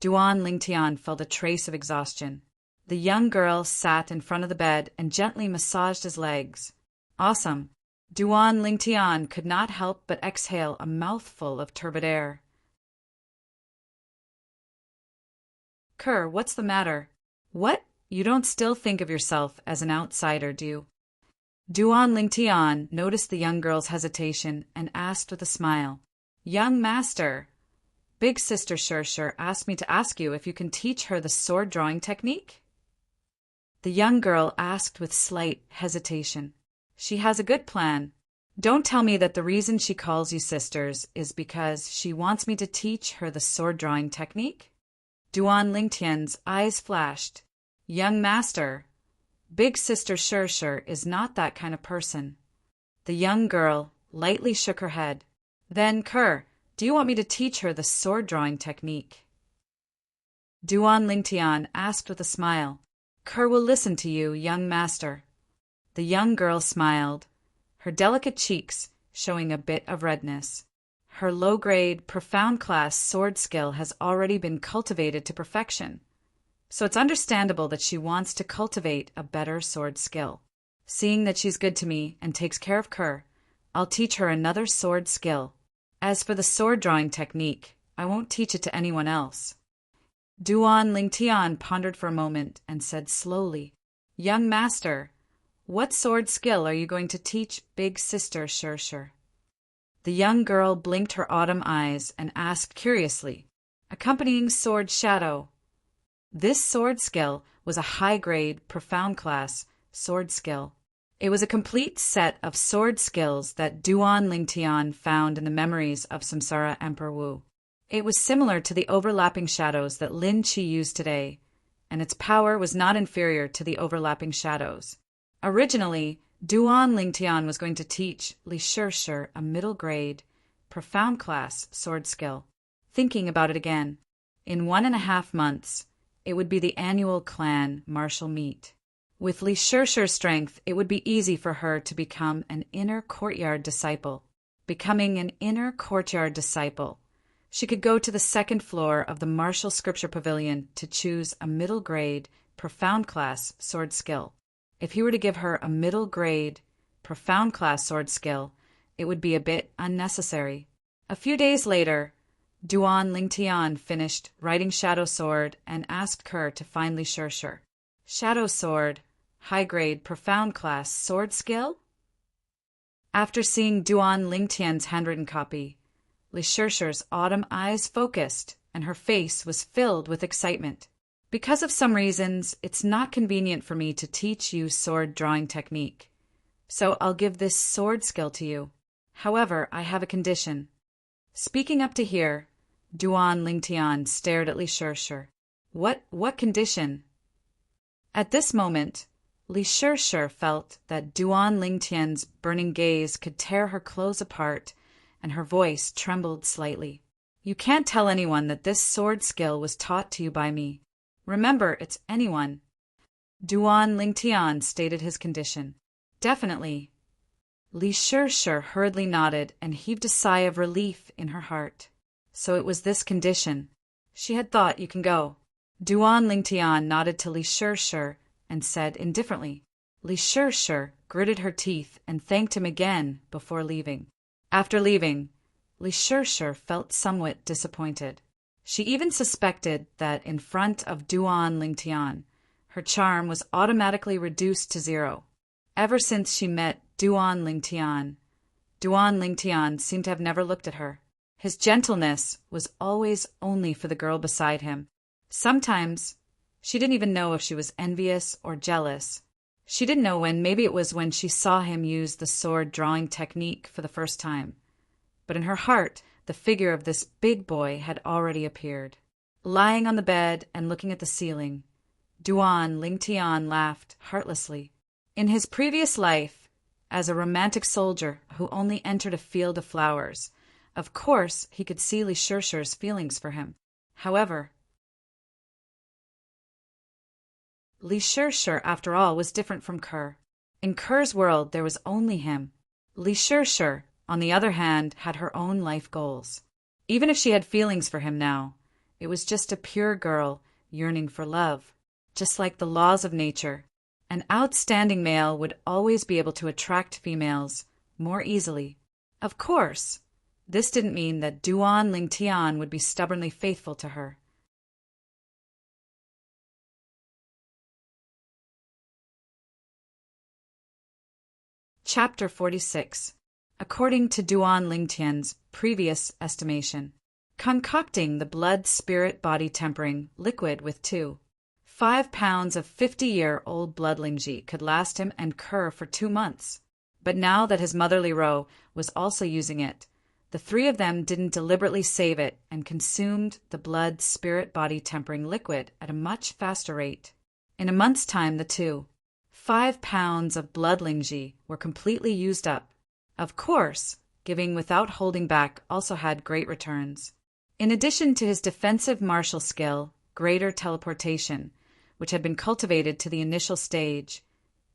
Duan Lingtian felt a trace of exhaustion. The young girl sat in front of the bed and gently massaged his legs. Awesome. Duan Lingtian could not help but exhale a mouthful of turbid air. Ke, what's the matter? What? You don't still think of yourself as an outsider, do you? Duan Lingtian noticed the young girl's hesitation and asked with a smile, Young master, Big Sister Shishir asked me to ask you if you can teach her the sword-drawing technique? The young girl asked with slight hesitation. She has a good plan. Don't tell me that the reason she calls you sisters is because she wants me to teach her the sword-drawing technique? Duan Lingtian's eyes flashed. Young master, Big Sister Shishir is not that kind of person. The young girl lightly shook her head. Then, Ke, do you want me to teach her the sword-drawing technique? Duan Lingtian asked with a smile. Ke will listen to you, young master. The young girl smiled, her delicate cheeks showing a bit of redness. Her low-grade, profound-class sword skill has already been cultivated to perfection, so it's understandable that she wants to cultivate a better sword skill. Seeing that she's good to me and takes care of Ke, I'll teach her another sword skill. As for the sword-drawing technique, I won't teach it to anyone else. Duan Lingtian pondered for a moment and said slowly, Young master, what sword skill are you going to teach Big Sister Shishir? The young girl blinked her autumn eyes and asked curiously, Accompanying sword shadow. This sword skill was a high-grade, profound-class sword skill. It was a complete set of sword skills that Duan Lingtian found in the memories of Samsara Emperor Wu. It was similar to the overlapping shadows that Lin Qi used today, and its power was not inferior to the overlapping shadows. Originally, Duan Lingtian was going to teach Li Shishir a middle grade, profound class sword skill. Thinking about it again, in 1.5 months, it would be the annual clan martial meet. With Li Shishir's strength, it would be easy for her to become an inner courtyard disciple. Becoming an inner courtyard disciple, she could go to the 2nd floor of the martial scripture pavilion to choose a middle grade, profound class sword skill. If he were to give her a middle grade, profound class sword skill, it would be a bit unnecessary. A few days later, Duan Lingtian finished writing Shadow Sword and asked Kerr to find Li Shishir. Shadow Sword, high grade, profound class sword skill? After seeing Duan Lingtian's handwritten copy, Li Shishir's autumn eyes focused and her face was filled with excitement. Because of some reasons, it's not convenient for me to teach you sword drawing technique, so I'll give this sword skill to you. However, I have a condition. Speaking up to here, Duan Lingtian stared at Li Shishir. What condition? At this moment, Li Shishir felt that Duan Lingtian's burning gaze could tear her clothes apart, and her voice trembled slightly. You can't tell anyone that this sword skill was taught to you by me. Remember, it's anyone. Duan Lingtian stated his condition. Definitely. Li Shishir hurriedly nodded and heaved a sigh of relief in her heart. So it was this condition. She had thought, you can go. Duan Lingtian nodded to Li Shishir and said indifferently. Li Shishir gritted her teeth and thanked him again before leaving. After leaving, Li Shishir felt somewhat disappointed. She even suspected that in front of Duan Lingtian, her charm was automatically reduced to 0. Ever since she met Duan Lingtian seemed to have never looked at her. His gentleness was always only for the girl beside him. Sometimes, she didn't even know if she was envious or jealous. She didn't know when. Maybe it was when she saw him use the sword drawing technique for the first time. But in her heart, the figure of this big boy had already appeared. Lying on the bed and looking at the ceiling, Duan Lingtian laughed heartlessly. In his previous life, as a romantic soldier who only entered a field of flowers, of course he could see Li Shishir's feelings for him. However, Li Shishir, after all, was different from Kerr. In Kerr's world, there was only him. Li Shishir, on the other hand, had her own life goals. Even if she had feelings for him now, it was just a pure girl yearning for love. Just like the laws of nature, an outstanding male would always be able to attract females more easily. Of course, this didn't mean that Duan Lingtian would be stubbornly faithful to her. Chapter 46. According to Duan Lingtian's previous estimation, concocting the blood-spirit-body tempering liquid with 5 pounds of 50-year-old blood lingji could last him and Kerr for 2 months. But now that his mother Li Ro was also using it, the 3 of them didn't deliberately save it and consumed the blood-spirit-body tempering liquid at a much faster rate. In a month's time, the 5 pounds of blood lingji were completely used up. Of course, giving without holding back also had great returns. In addition to his defensive martial skill, greater teleportation, which had been cultivated to the initial stage,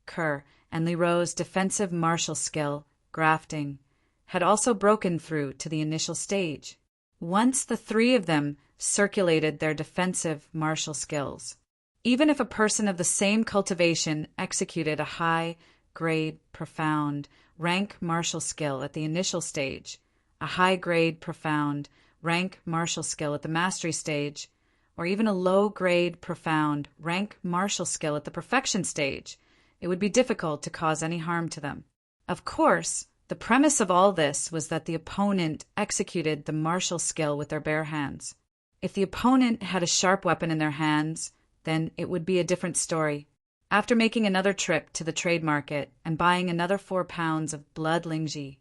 Kerr and Li Ro's defensive martial skill, grafting, had also broken through to the initial stage. Once the 3 of them circulated their defensive martial skills, even if a person of the same cultivation executed a high-grade, profound, rank martial skill at the initial stage, a high-grade, profound, rank martial skill at the mastery stage, or even a low-grade, profound, rank martial skill at the perfection stage, it would be difficult to cause any harm to them. Of course, the premise of all this was that the opponent executed the martial skill with their bare hands. If the opponent had a sharp weapon in their hands, then it would be a different story. After making another trip to the trade market and buying another 4 pounds of blood lingji,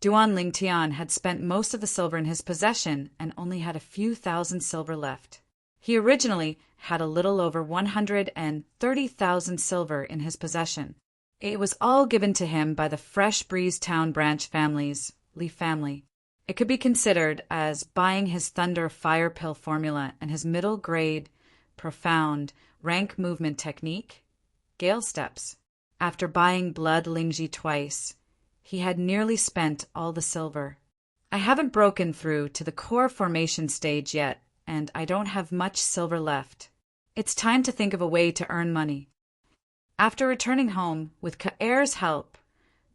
Duan Lingtian had spent most of the silver in his possession and only had a few thousand silver left. He originally had a little over 130,000 silver in his possession. It was all given to him by the Fresh Breeze Town branch family's Lee family. It could be considered as buying his Thunder Fire Pill formula and his middle-grade, profound, rank movement technique, Gale Steps. After buying Blood Lingji twice, he had nearly spent all the silver. I haven't broken through to the core formation stage yet, and I don't have much silver left. It's time to think of a way to earn money. After returning home, with Kaer's help,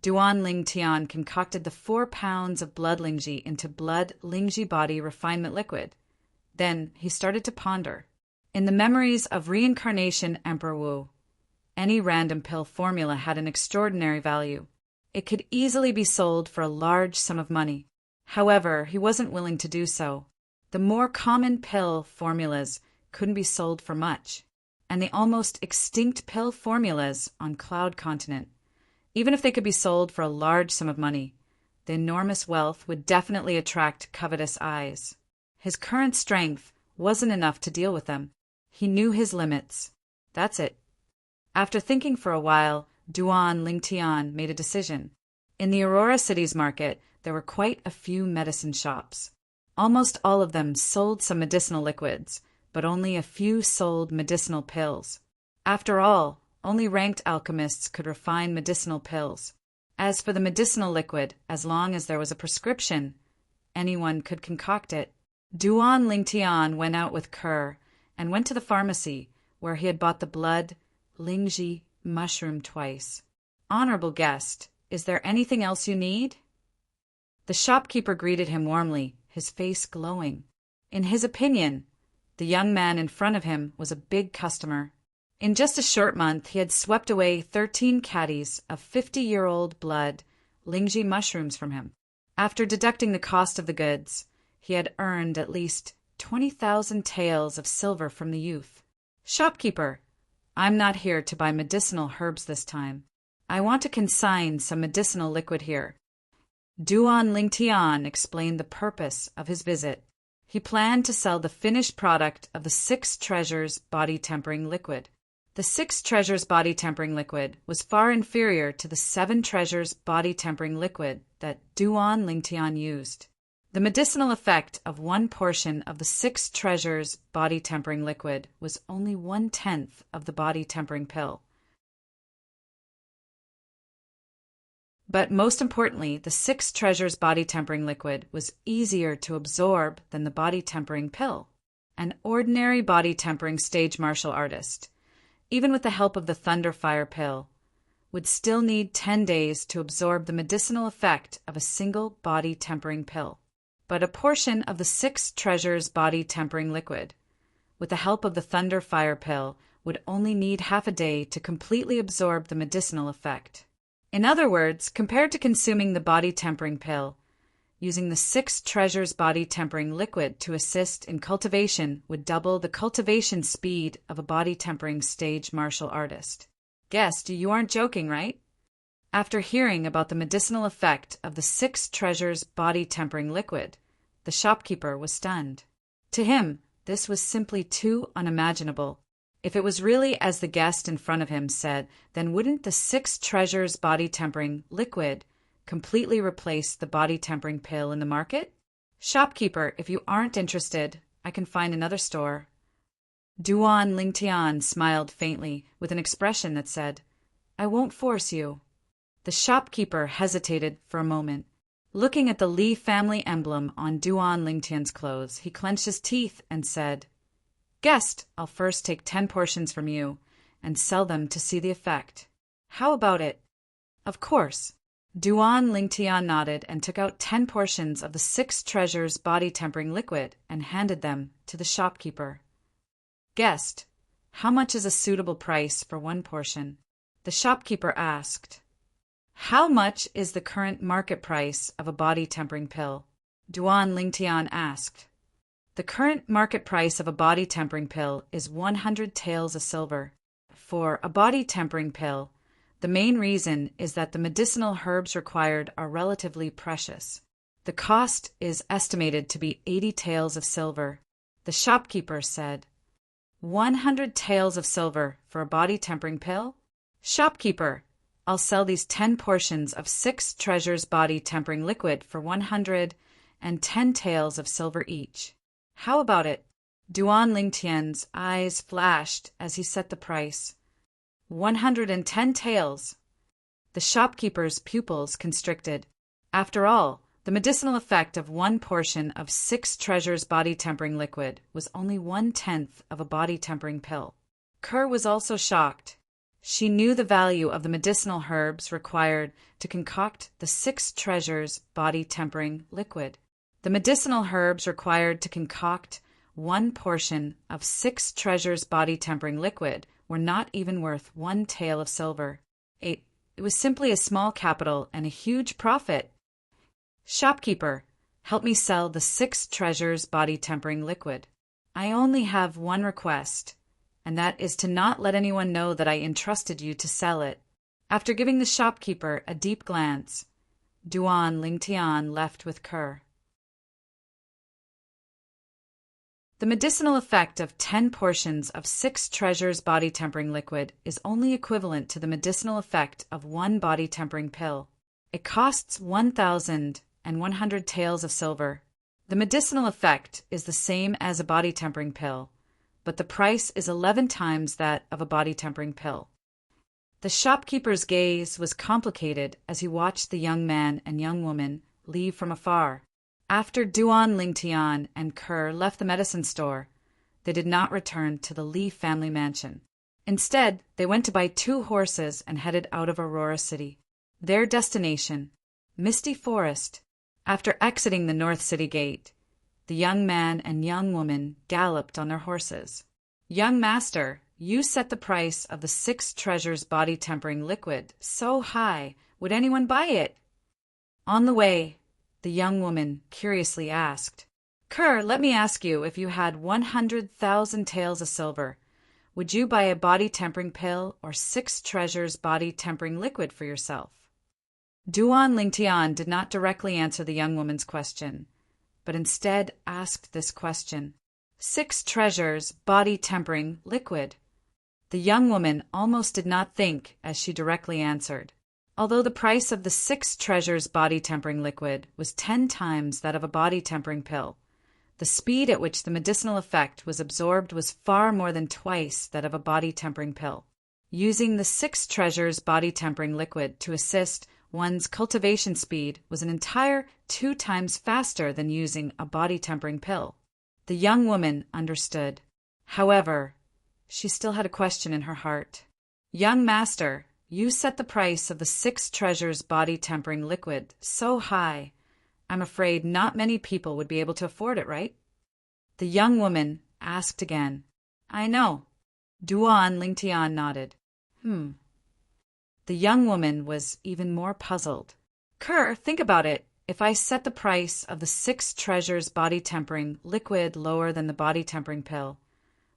Duan Ling Tian concocted the 4 pounds of Blood Lingji into Blood Lingji Body Refinement Liquid. Then he started to ponder. In the memories of Reincarnation Emperor Wu, any random pill formula had an extraordinary value. It could easily be sold for a large sum of money. However, he wasn't willing to do so. The more common pill formulas couldn't be sold for much, and the almost extinct pill formulas on Cloud Continent, even if they could be sold for a large sum of money, the enormous wealth would definitely attract covetous eyes. His current strength wasn't enough to deal with them. He knew his limits. That's it. After thinking for a while, Duan Lingtian made a decision. In the Aurora City's market, there were quite a few medicine shops. Almost all of them sold some medicinal liquids, but only a few sold medicinal pills. After all, only ranked alchemists could refine medicinal pills. As for the medicinal liquid, as long as there was a prescription, anyone could concoct it. Duan Lingtian went out with Kerr and went to the pharmacy, where he had bought the Blood Lingji mushroom twice. "Honorable guest, is there anything else you need?" The shopkeeper greeted him warmly, his face glowing. In his opinion, the young man in front of him was a big customer. In just a short month, he had swept away 13 caddies of 50-year-old Blood Lingji mushrooms from him. After deducting the cost of the goods, he had earned at least 20,000 taels of silver from the youth. "Shopkeeper, I'm not here to buy medicinal herbs this time. I want to consign some medicinal liquid here." Duan Lingtian explained the purpose of his visit. He planned to sell the finished product of the 6 Treasures Body Tempering Liquid. The 6 Treasures Body Tempering Liquid was far inferior to the 7 Treasures Body Tempering Liquid that Duan Lingtian used. The medicinal effect of one portion of the 6 Treasures Body Tempering Liquid was only 1/10 of the body tempering pill. But most importantly, the 6 Treasures Body Tempering Liquid was easier to absorb than the body tempering pill. An ordinary body tempering stage martial artist, even with the help of the Thunder Fire Pill, would still need 10 days to absorb the medicinal effect of a single body tempering pill. But a portion of the 6 Treasures Body Tempering Liquid, with the help of the Thunder Fire Pill, would only need half a day to completely absorb the medicinal effect. In other words, compared to consuming the body tempering pill, using the 6 Treasures Body Tempering Liquid to assist in cultivation would double the cultivation speed of a body tempering stage martial artist. Guest, you aren't joking, right? After hearing about the medicinal effect of the 6 Treasures Body Tempering Liquid, the shopkeeper was stunned. To him, this was simply too unimaginable. If it was really as the guest in front of him said, then wouldn't the 6 Treasures Body Tempering Liquid completely replace the body tempering pill in the market? "Shopkeeper, if you aren't interested, I can find another store." Duan Lingtian smiled faintly with an expression that said, "I won't force you." The shopkeeper hesitated for a moment. Looking at the Li family emblem on Duan Lingtian's clothes, he clenched his teeth and said, "Guest, I'll first take 10 portions from you and sell them to see the effect. How about it?" "Of course." Duan Lingtian nodded and took out 10 portions of the 6 Treasures Body Tempering Liquid and handed them to the shopkeeper. "Guest, how much is a suitable price for 1 portion?" The shopkeeper asked. "How much is the current market price of a body tempering pill?" Duan Lingtian asked. "The current market price of a body tempering pill is 100 taels of silver. For a body tempering pill, the main reason is that the medicinal herbs required are relatively precious. The cost is estimated to be 80 taels of silver." The shopkeeper said, 100 taels of silver for a body-tempering pill? Shopkeeper, I'll sell these 10 portions of 6 treasures body-tempering liquid for 110 taels of silver each. How about it? Duan Lingtian's eyes flashed as he set the price. 110 taels. The shopkeeper's pupils constricted. After all, the medicinal effect of 1 portion of 6 treasures body-tempering liquid was only 1/10 of a body-tempering pill. Kerr was also shocked. She knew the value of the medicinal herbs required to concoct the 6 treasures body-tempering liquid. The medicinal herbs required to concoct 1 portion of 6 treasures body-tempering liquid were not even worth 1 tael of silver. It was simply a small capital and a huge profit. Shopkeeper, help me sell the 6 treasures body-tempering liquid. I only have one request, and that is to not let anyone know that I entrusted you to sell it. After giving the shopkeeper a deep glance, Duan Lingtian left with Kerr. The medicinal effect of 10 portions of 6 treasures body-tempering liquid is only equivalent to the medicinal effect of 1 body-tempering pill. It costs 1,100 taels of silver. The medicinal effect is the same as a body-tempering pill, but the price is 11 times that of a body-tempering pill. The shopkeeper's gaze was complicated as he watched the young man and young woman leave from afar. After Duan Lingtian and Kerr left the medicine store, they did not return to the Li family mansion. Instead, they went to buy 2 horses and headed out of Aurora City. Their destination, Misty Forest. After exiting the North City Gate, the young man and young woman galloped on their horses. Young master, you set the price of the 6 treasures body-tempering liquid so high, would anyone buy it? On the way, the young woman curiously asked, Kerr, let me ask you, if you had 100,000 taels of silver, would you buy a body-tempering pill or 6 treasures body-tempering liquid for yourself? Duan Lingtian did not directly answer the young woman's question, but instead asked this question. 6 treasures body-tempering liquid. The young woman almost did not think as she directly answered. Although the price of the 6 treasures body-tempering liquid was 10 times that of a body-tempering pill, the speed at which the medicinal effect was absorbed was far more than twice that of a body-tempering pill. Using the 6 treasures body-tempering liquid to assist one's cultivation speed was an entire 2 times faster than using a body-tempering pill. The young woman understood. However, she still had a question in her heart. Young master, you set the price of the 6 treasures body-tempering liquid so high, I'm afraid not many people would be able to afford it, right? The young woman asked again. I know. Duan Lingtian nodded. The young woman was even more puzzled. Kerr, think about it. If I set the price of the 6 treasures body-tempering liquid lower than the body-tempering pill,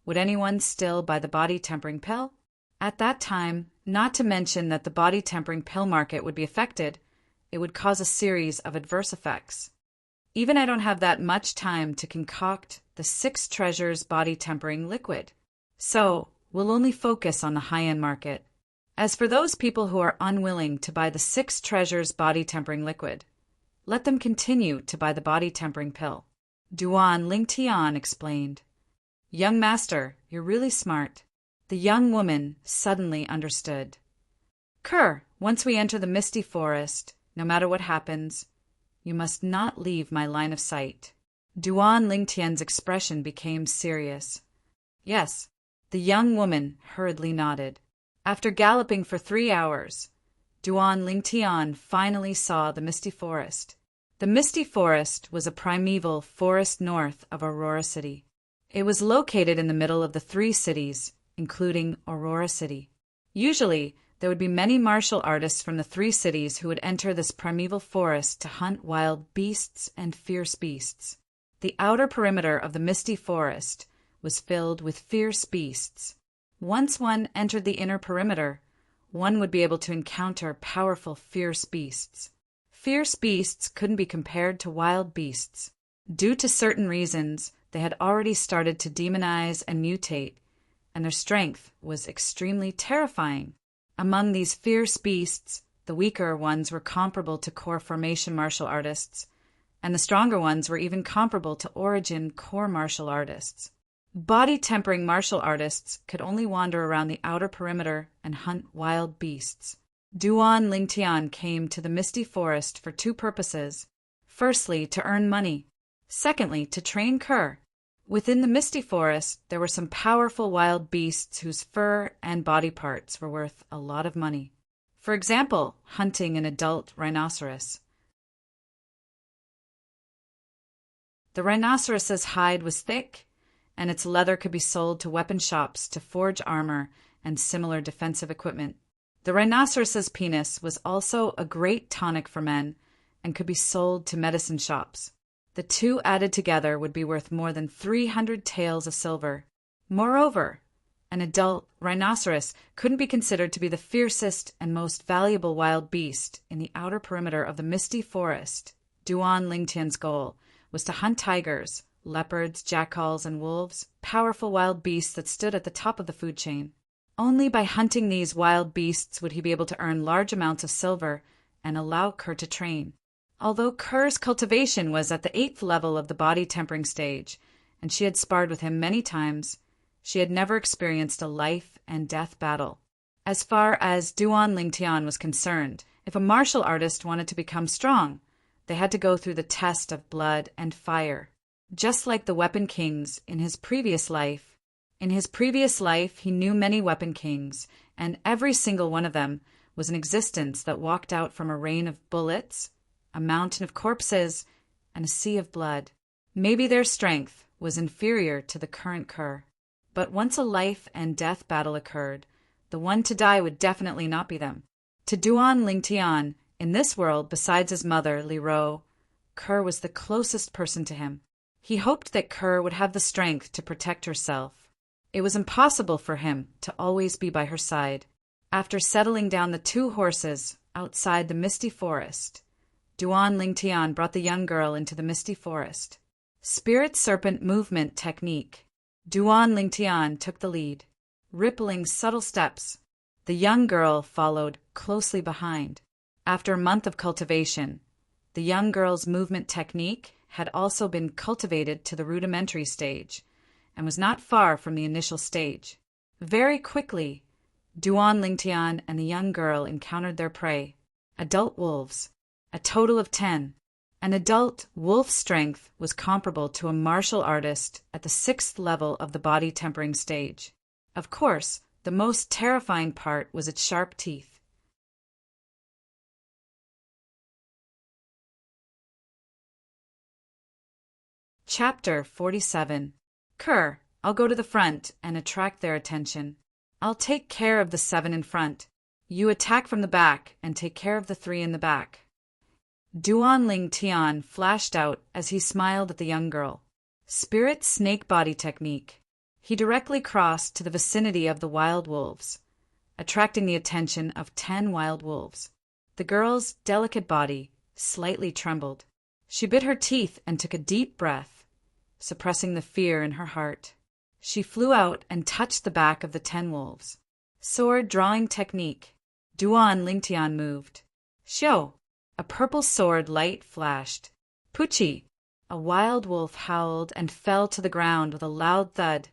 would anyone still buy the body-tempering pill? At that time, not to mention that the body-tempering pill market would be affected, it would cause a series of adverse effects. Even I don't have that much time to concoct the 6 treasures body-tempering liquid. So, we'll only focus on the high-end market. As for those people who are unwilling to buy the 6 treasures body-tempering liquid, let them continue to buy the body-tempering pill. Duan Lingtian explained. Young master, you're really smart. The young woman suddenly understood. Kerr, once we enter the Misty Forest, no matter what happens, you must not leave my line of sight. Duan Lingtian's expression became serious. Yes, the young woman hurriedly nodded. After galloping for 3 hours, Duan Lingtian finally saw the Misty Forest. The Misty Forest was a primeval forest north of Aurora City. It was located in the middle of the 3 cities, including Aurora City. Usually, there would be many martial artists from the 3 cities who would enter this primeval forest to hunt wild beasts and fierce beasts. The outer perimeter of the Misty Forest was filled with fierce beasts. Once one entered the inner perimeter, one would be able to encounter powerful, fierce beasts. Fierce beasts couldn't be compared to wild beasts. Due to certain reasons, they had already started to demonize and mutate, and their strength was extremely terrifying. Among these fierce beasts, the weaker ones were comparable to core formation martial artists, and the stronger ones were even comparable to origin core martial artists. Body-tempering martial artists could only wander around the outer perimeter and hunt wild beasts. Duan Lingtian came to the misty forest for two purposes. Firstly, to earn money. Secondly, to train Kerr. Within the misty forest, there were some powerful wild beasts whose fur and body parts were worth a lot of money. For example, hunting an adult rhinoceros. The rhinoceros's hide was thick, and its leather could be sold to weapon shops to forge armor and similar defensive equipment. The rhinoceros's penis was also a great tonic for men and could be sold to medicine shops. The two added together would be worth more than 300 taels of silver. Moreover, an adult rhinoceros couldn't be considered to be the fiercest and most valuable wild beast in the outer perimeter of the misty forest. Duan Lingtian's goal was to hunt tigers, leopards, jackals, and wolves, powerful wild beasts that stood at the top of the food chain. Only by hunting these wild beasts would he be able to earn large amounts of silver and allow Kerr to train. Although Kerr's cultivation was at the 8th level of the body-tempering stage, and she had sparred with him many times, she had never experienced a life-and-death battle. As far as Duan Lingtian was concerned, if a martial artist wanted to become strong, they had to go through the test of blood and fire. Just like the Weapon Kings in his previous life. In his previous life, he knew many Weapon Kings, and every single one of them was an existence that walked out from a rain of bullets, a mountain of corpses, and a sea of blood. Maybe their strength was inferior to the current Kerr. But once a life-and-death battle occurred, the one to die would definitely not be them. To Duan Lingtian, in this world, besides his mother, Li Ro, Kerr was the closest person to him. He hoped that Kerr would have the strength to protect herself. It was impossible for him to always be by her side. After settling down the two horses outside the misty forest, Duan Lingtian brought the young girl into the misty forest. Spirit Serpent Movement Technique. Duan Lingtian took the lead. Rippling subtle steps. The young girl followed closely behind. After a month of cultivation, the young girl's movement technique had also been cultivated to the rudimentary stage and was not far from the initial stage. Very quickly, Duan Lingtian and the young girl encountered their prey, adult wolves, a total of 10. An adult wolf's strength was comparable to a martial artist at the 6th level of the body tempering stage. Of course, the most terrifying part was its sharp teeth. Chapter 47. Kerr, I'll go to the front and attract their attention. I'll take care of the 7 in front. You attack from the back and take care of the 3 in the back. Duan Lingtian flashed out as he smiled at the young girl. Spirit Snake Body Technique. He directly crossed to the vicinity of the wild wolves, attracting the attention of 10 wild wolves. The girl's delicate body slightly trembled. She bit her teeth and took a deep breath, suppressing the fear in her heart. She flew out and touched the back of the 10 wolves. Sword Drawing Technique. Duan Lingtian moved. Xiao! A purple sword light flashed. Puchi! A wild wolf howled and fell to the ground with a loud thud,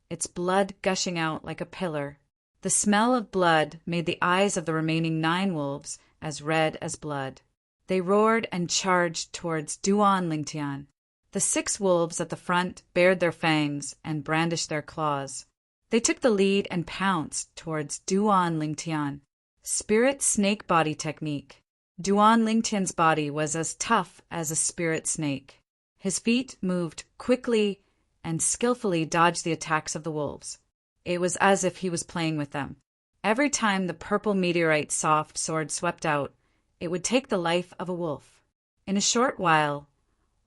its blood gushing out like a pillar. The smell of blood made the eyes of the remaining 9 wolves as red as blood. They roared and charged towards Duan Lingtian. The 6 wolves at the front bared their fangs and brandished their claws. They took the lead and pounced towards Duan Lingtian. Spirit Snake Body Technique. Duan Lingtian's body was as tough as a spirit snake. His feet moved quickly and skillfully dodged the attacks of the wolves. It was as if he was playing with them. Every time the purple meteorite soft sword swept out, it would take the life of a wolf. In a short while,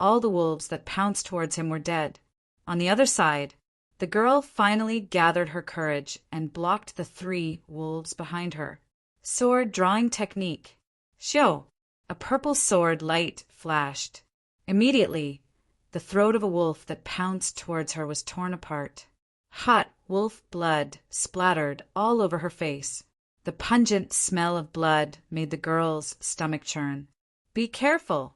all the wolves that pounced towards him were dead. On the other side, the girl finally gathered her courage and blocked the 3 wolves behind her. Sword Drawing Technique. Xiao! A purple sword light flashed. Immediately, the throat of a wolf that pounced towards her was torn apart. Hot wolf blood splattered all over her face. The pungent smell of blood made the girl's stomach churn. "Be careful!"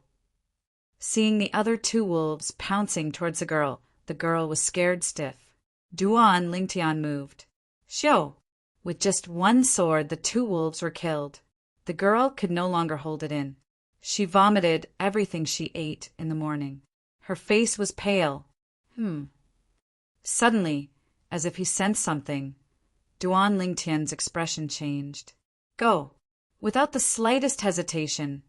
Seeing the other two wolves pouncing towards the girl was scared stiff. Duan Lingtian moved. Xiao! With just one sword, the two wolves were killed. The girl could no longer hold it in. She vomited everything she ate in the morning. Her face was pale. Suddenly, as if he sensed something, Duan Lingtian's expression changed. "Go!" Without the slightest hesitation,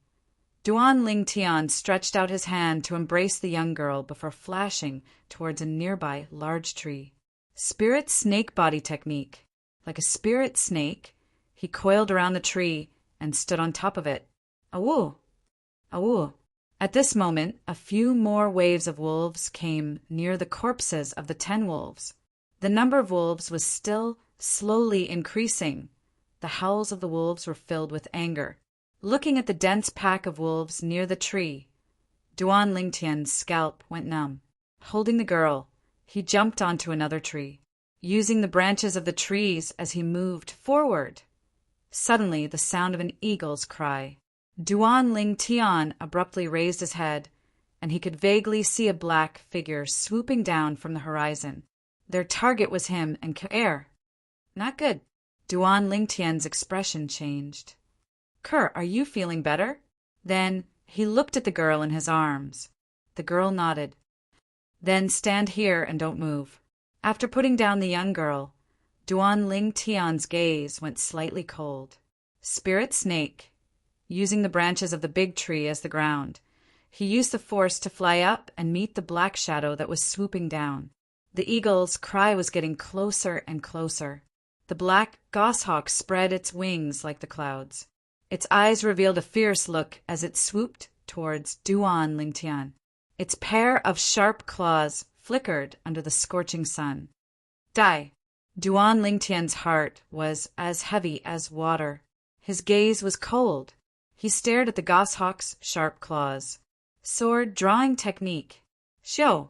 Duan Lingtian stretched out his hand to embrace the young girl before flashing towards a nearby large tree. Spirit snake body technique. Like a spirit snake, he coiled around the tree and stood on top of it. Awu! Awu! At this moment, a few more waves of wolves came near the corpses of the 10 wolves. The number of wolves was still slowly increasing. The howls of the wolves were filled with anger. Looking at the dense pack of wolves near the tree, Duan Lingtian's scalp went numb. Holding the girl, he jumped onto another tree, using the branches of the trees as he moved forward. Suddenly, the sound of an eagle's cry. Duan Lingtian abruptly raised his head, and he could vaguely see a black figure swooping down from the horizon. Their target was him and Kerr. Not good. Duan Lingtian's expression changed. "Kerr, are you feeling better?" Then he looked at the girl in his arms. The girl nodded. "Then stand here and don't move." After putting down the young girl, Duan Lingtian's gaze went slightly cold. Spirit snake. Using the branches of the big tree as the ground, he used the force to fly up and meet the black shadow that was swooping down. The eagle's cry was getting closer and closer. The black goshawk spread its wings like the clouds. Its eyes revealed a fierce look as it swooped towards Duan Lingtian. Its pair of sharp claws flickered under the scorching sun. Die! Duan Lingtian's heart was as heavy as water. His gaze was cold. He stared at the goshawk's sharp claws. Sword drawing technique. Xiao!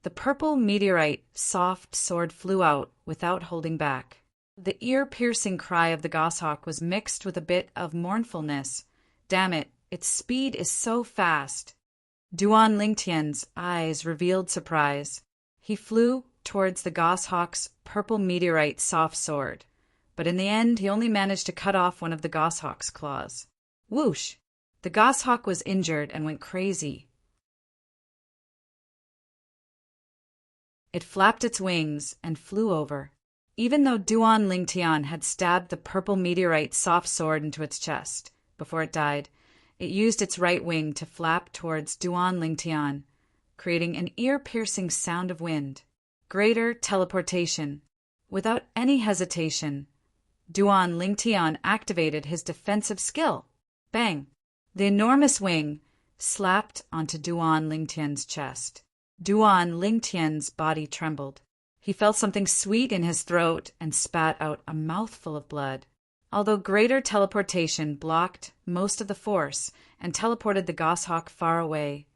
The purple meteorite soft sword flew out without holding back. The ear-piercing cry of the goshawk was mixed with a bit of mournfulness. Damn it, its speed is so fast. Duan Lingtian's eyes revealed surprise. He flew towards the goshawk's purple meteorite soft sword, but in the end he only managed to cut off one of the goshawk's claws. Whoosh! The goshawk was injured and went crazy. It flapped its wings and flew over. Even though Duan Lingtian had stabbed the purple meteorite soft sword into its chest before it died, it used its right wing to flap towards Duan Lingtian, creating an ear-piercing sound of wind. Greater teleportation. Without any hesitation, Duan Lingtian activated his defensive skill. Bang! The enormous wing slapped onto Duan Lingtian's chest. Duan Lingtian's body trembled. He felt something sweet in his throat and spat out a mouthful of blood. Although greater teleportation blocked most of the force and teleported the goshawk far away,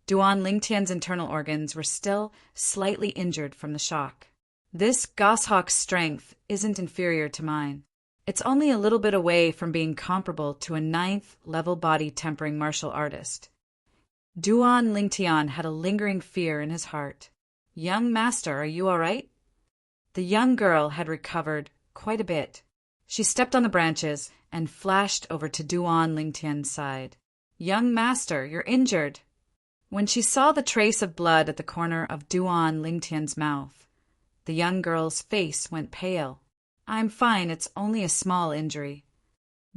Duan Lingtian's internal organs were still slightly injured from the shock. This goshawk's strength isn't inferior to mine. It's only a little bit away from being comparable to a 9th level body tempering martial artist. Duan Lingtian had a lingering fear in his heart. Young master, are you all right? The young girl had recovered quite a bit. She stepped on the branches and flashed over to Duan Lingtian's side. Young master, you're injured. When she saw the trace of blood at the corner of Duan Lingtian's mouth, the young girl's face went pale. I'm fine, it's only a small injury.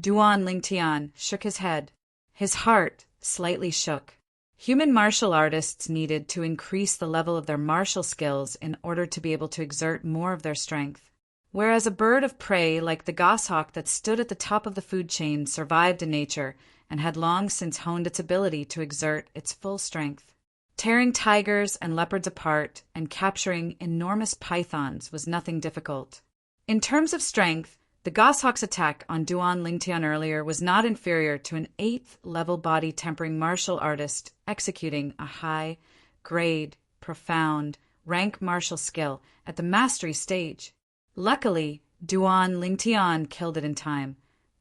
Duan Lingtian shook his head. His heart slightly shook. Human martial artists needed to increase the level of their martial skills in order to be able to exert more of their strength. Whereas a bird of prey like the goshawk that stood at the top of the food chain survived in nature and had long since honed its ability to exert its full strength. Tearing tigers and leopards apart and capturing enormous pythons was nothing difficult. In terms of strength, the goshawk's attack on Duan Lingtian earlier was not inferior to an 8th level body tempering martial artist executing a high-grade, profound, rank martial skill at the mastery stage. Luckily, Duan Lingtian killed it in time,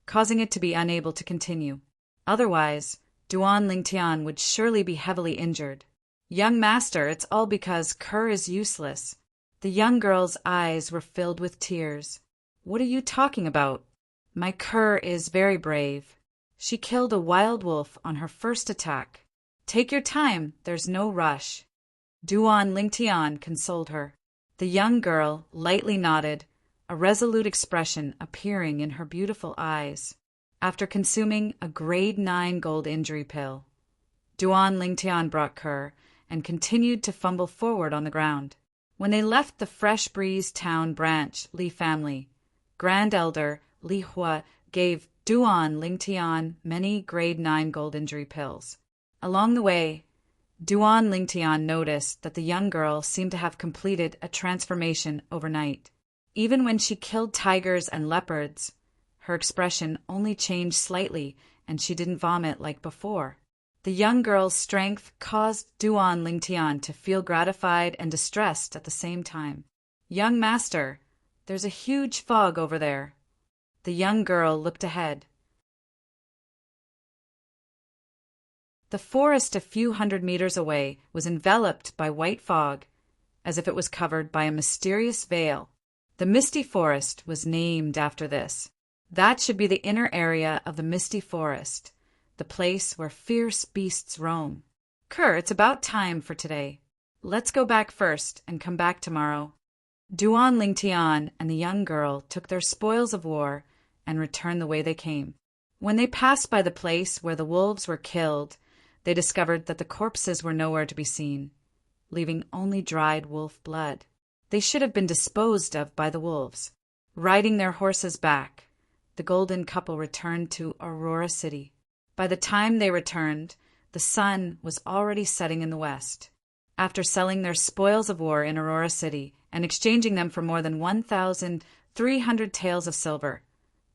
causing it to be unable to continue. Otherwise, Duan Lingtian would surely be heavily injured. Young master, it's all because Kerr is useless. The young girl's eyes were filled with tears. What are you talking about? My Kerr is very brave. She killed a wild wolf on her first attack. Take your time, there's no rush. Duan Lingtian consoled her. The young girl lightly nodded, a resolute expression appearing in her beautiful eyes. After consuming a grade 9 gold injury pill, Duan Lingtian brought Kerr and continued to fumble forward on the ground. When they left the Fresh Breeze Town branch Li family, Grand Elder Li Hua gave Duan Lingtian many grade 9 gold injury pills. Along the way, Duan Lingtian noticed that the young girl seemed to have completed a transformation overnight. Even when she killed tigers and leopards, her expression only changed slightly and she didn't vomit like before. The young girl's strength caused Duan Lingtian to feel gratified and distressed at the same time. Young master, there's a huge fog over there. The young girl looked ahead. The forest a few hundred meters away was enveloped by white fog, as if it was covered by a mysterious veil. The Misty Forest was named after this. That should be the inner area of the Misty Forest, the place where fierce beasts roam. Kerr, it's about time for today. Let's go back first and come back tomorrow. Duan Lingtian and the young girl took their spoils of war and returned the way they came. When they passed by the place where the wolves were killed, they discovered that the corpses were nowhere to be seen, leaving only dried wolf blood. They should have been disposed of by the wolves. Riding their horses back, the golden couple returned to Aurora City. By the time they returned, the sun was already setting in the west. After selling their spoils of war in Aurora City and exchanging them for more than 1,300 taels of silver,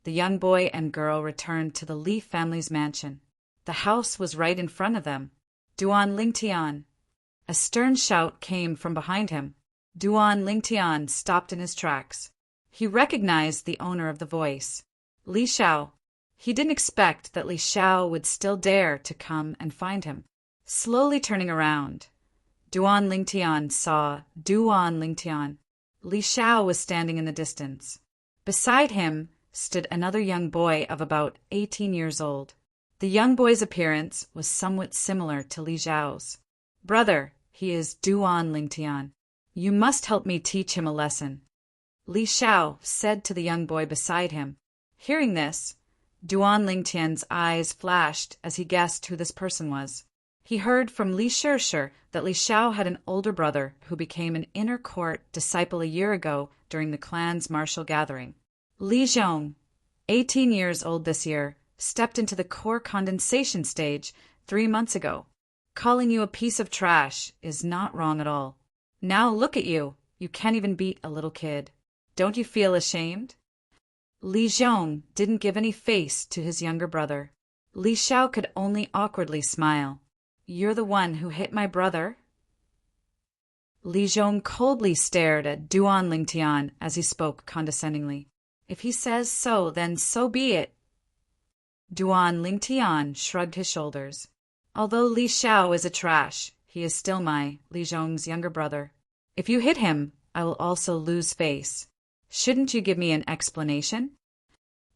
the young boy and girl returned to the Li family's mansion. The house was right in front of them. Duan Lingtian. A stern shout came from behind him. Duan Lingtian stopped in his tracks. He recognized the owner of the voice, Li Xiao. He didn't expect that Li Xiao would still dare to come and find him. Slowly turning around, Duan Lingtian saw Duan Lingtian. Li Xiao was standing in the distance. Beside him stood another young boy of about 18 years old. The young boy's appearance was somewhat similar to Li Xiao's. Brother, he is Duan Lingtian. You must help me teach him a lesson, Li Xiao said to the young boy beside him. Hearing this, Duan Lingtian's eyes flashed as he guessed who this person was. He heard from Li Shishir that Li Xiao had an older brother who became an inner court disciple a year ago during the clan's martial gathering. Li Zhong, 18 years old this year, stepped into the core condensation stage 3 months ago. Calling you a piece of trash is not wrong at all. Now look at you. You can't even beat a little kid. Don't you feel ashamed? Li Zhong didn't give any face to his younger brother. Li Xiao could only awkwardly smile. You're the one who hit my brother? Li Zhong coldly stared at Duan Lingtian as he spoke condescendingly. If he says so, then so be it. Duan Lingtian shrugged his shoulders. Although Li Xiao is a trash, he is still my, Li Zhong's younger brother. If you hit him, I will also lose face. Shouldn't you give me an explanation?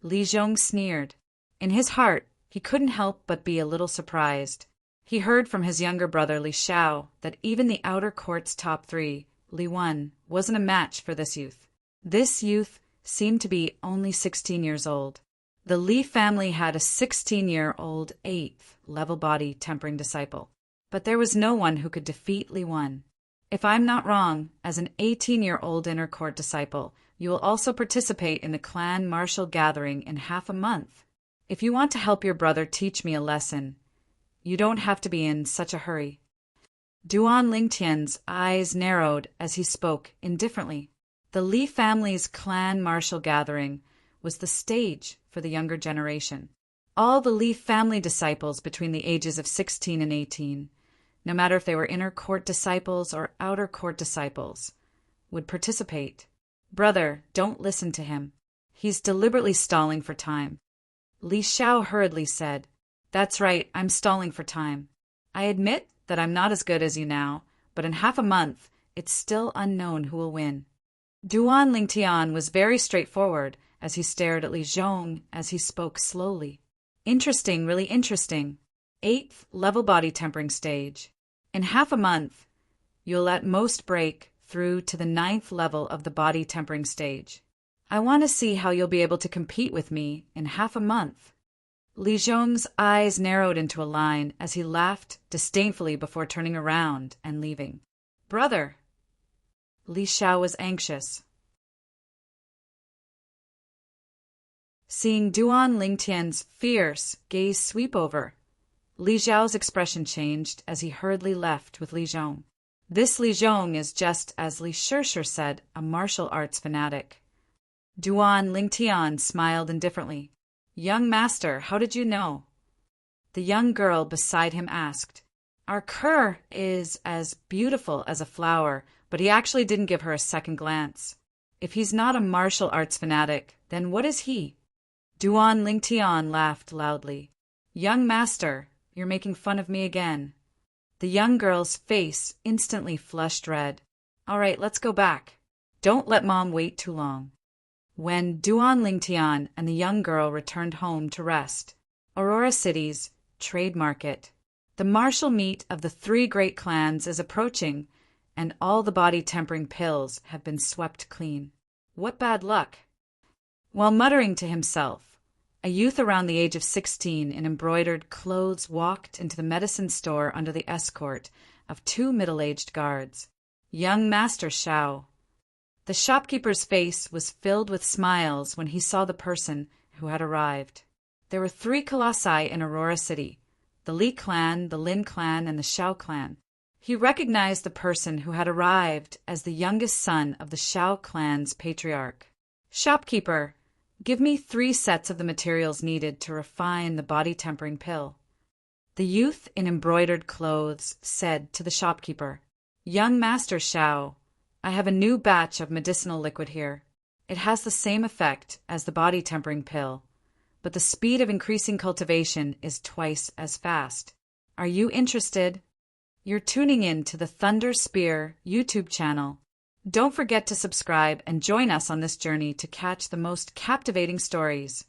Li Zhong sneered. In his heart, he couldn't help but be a little surprised. He heard from his younger brother Li Xiao that even the outer court's top 3, Li Wen, wasn't a match for this youth. This youth seemed to be only 16 years old. The Li family had a 16-year-old 8th level body tempering disciple, but there was no one who could defeat Li Wen. If I'm not wrong, as an 18-year-old inner court disciple, you will also participate in the clan martial gathering in half a month. If you want to help your brother teach me a lesson, you don't have to be in such a hurry. Duan Lingtian's eyes narrowed as he spoke indifferently. The Li family's clan martial gathering was the stage for the younger generation. All the Li family disciples between the ages of 16 and 18 no matter if they were inner court disciples or outer court disciples, would participate. Brother, don't listen to him. He's deliberately stalling for time. Li Xiao hurriedly said, That's right, I'm stalling for time. I admit that I'm not as good as you now, but in half a month, it's still unknown who will win. Duan Lingtian was very straightforward as he stared at Li Zhong as he spoke slowly. Interesting, really interesting. 8th level body tempering stage. In half a month, you'll at most break through to the 9th level of the body tempering stage. I want to see how you'll be able to compete with me in half a month. Li Zhong's eyes narrowed into a line as he laughed disdainfully before turning around and leaving. Brother! Li Xiao was anxious. Seeing Duan Lingtian's fierce gaze sweep over, Li Xiao's expression changed as he hurriedly left with Li Zhong. This Li Zhong is just as Li Shishir said, a martial arts fanatic. Duan Lingtian smiled indifferently. Young master, how did you know? The young girl beside him asked. Our cur is as beautiful as a flower, but he actually didn't give her a second glance. If he's not a martial arts fanatic, then what is he? Duan Lingtian laughed loudly. Young master, you're making fun of me again. The young girl's face instantly flushed red. All right, let's go back. Don't let Mom wait too long. When Duan Lingtian and the young girl returned home to rest, Aurora City's trade market, the martial meet of the 3 great clans is approaching, and all the body-tempering pills have been swept clean. What bad luck! While muttering to himself, a youth around the age of 16 in embroidered clothes walked into the medicine store under the escort of 2 middle-aged guards. Young Master Xiao. The shopkeeper's face was filled with smiles when he saw the person who had arrived. There were 3 colossi in Aurora City, the Li clan, the Lin clan, and the Xiao clan. He recognized the person who had arrived as the youngest son of the Xiao clan's patriarch. Shopkeeper, give me 3 sets of the materials needed to refine the body-tempering pill. The youth in embroidered clothes said to the shopkeeper, Young Master Xiao, I have a new batch of medicinal liquid here. It has the same effect as the body-tempering pill, but the speed of increasing cultivation is twice as fast. Are you interested? You're tuning in to the Thunder Spear YouTube channel. Don't forget to subscribe and join us on this journey to catch the most captivating stories.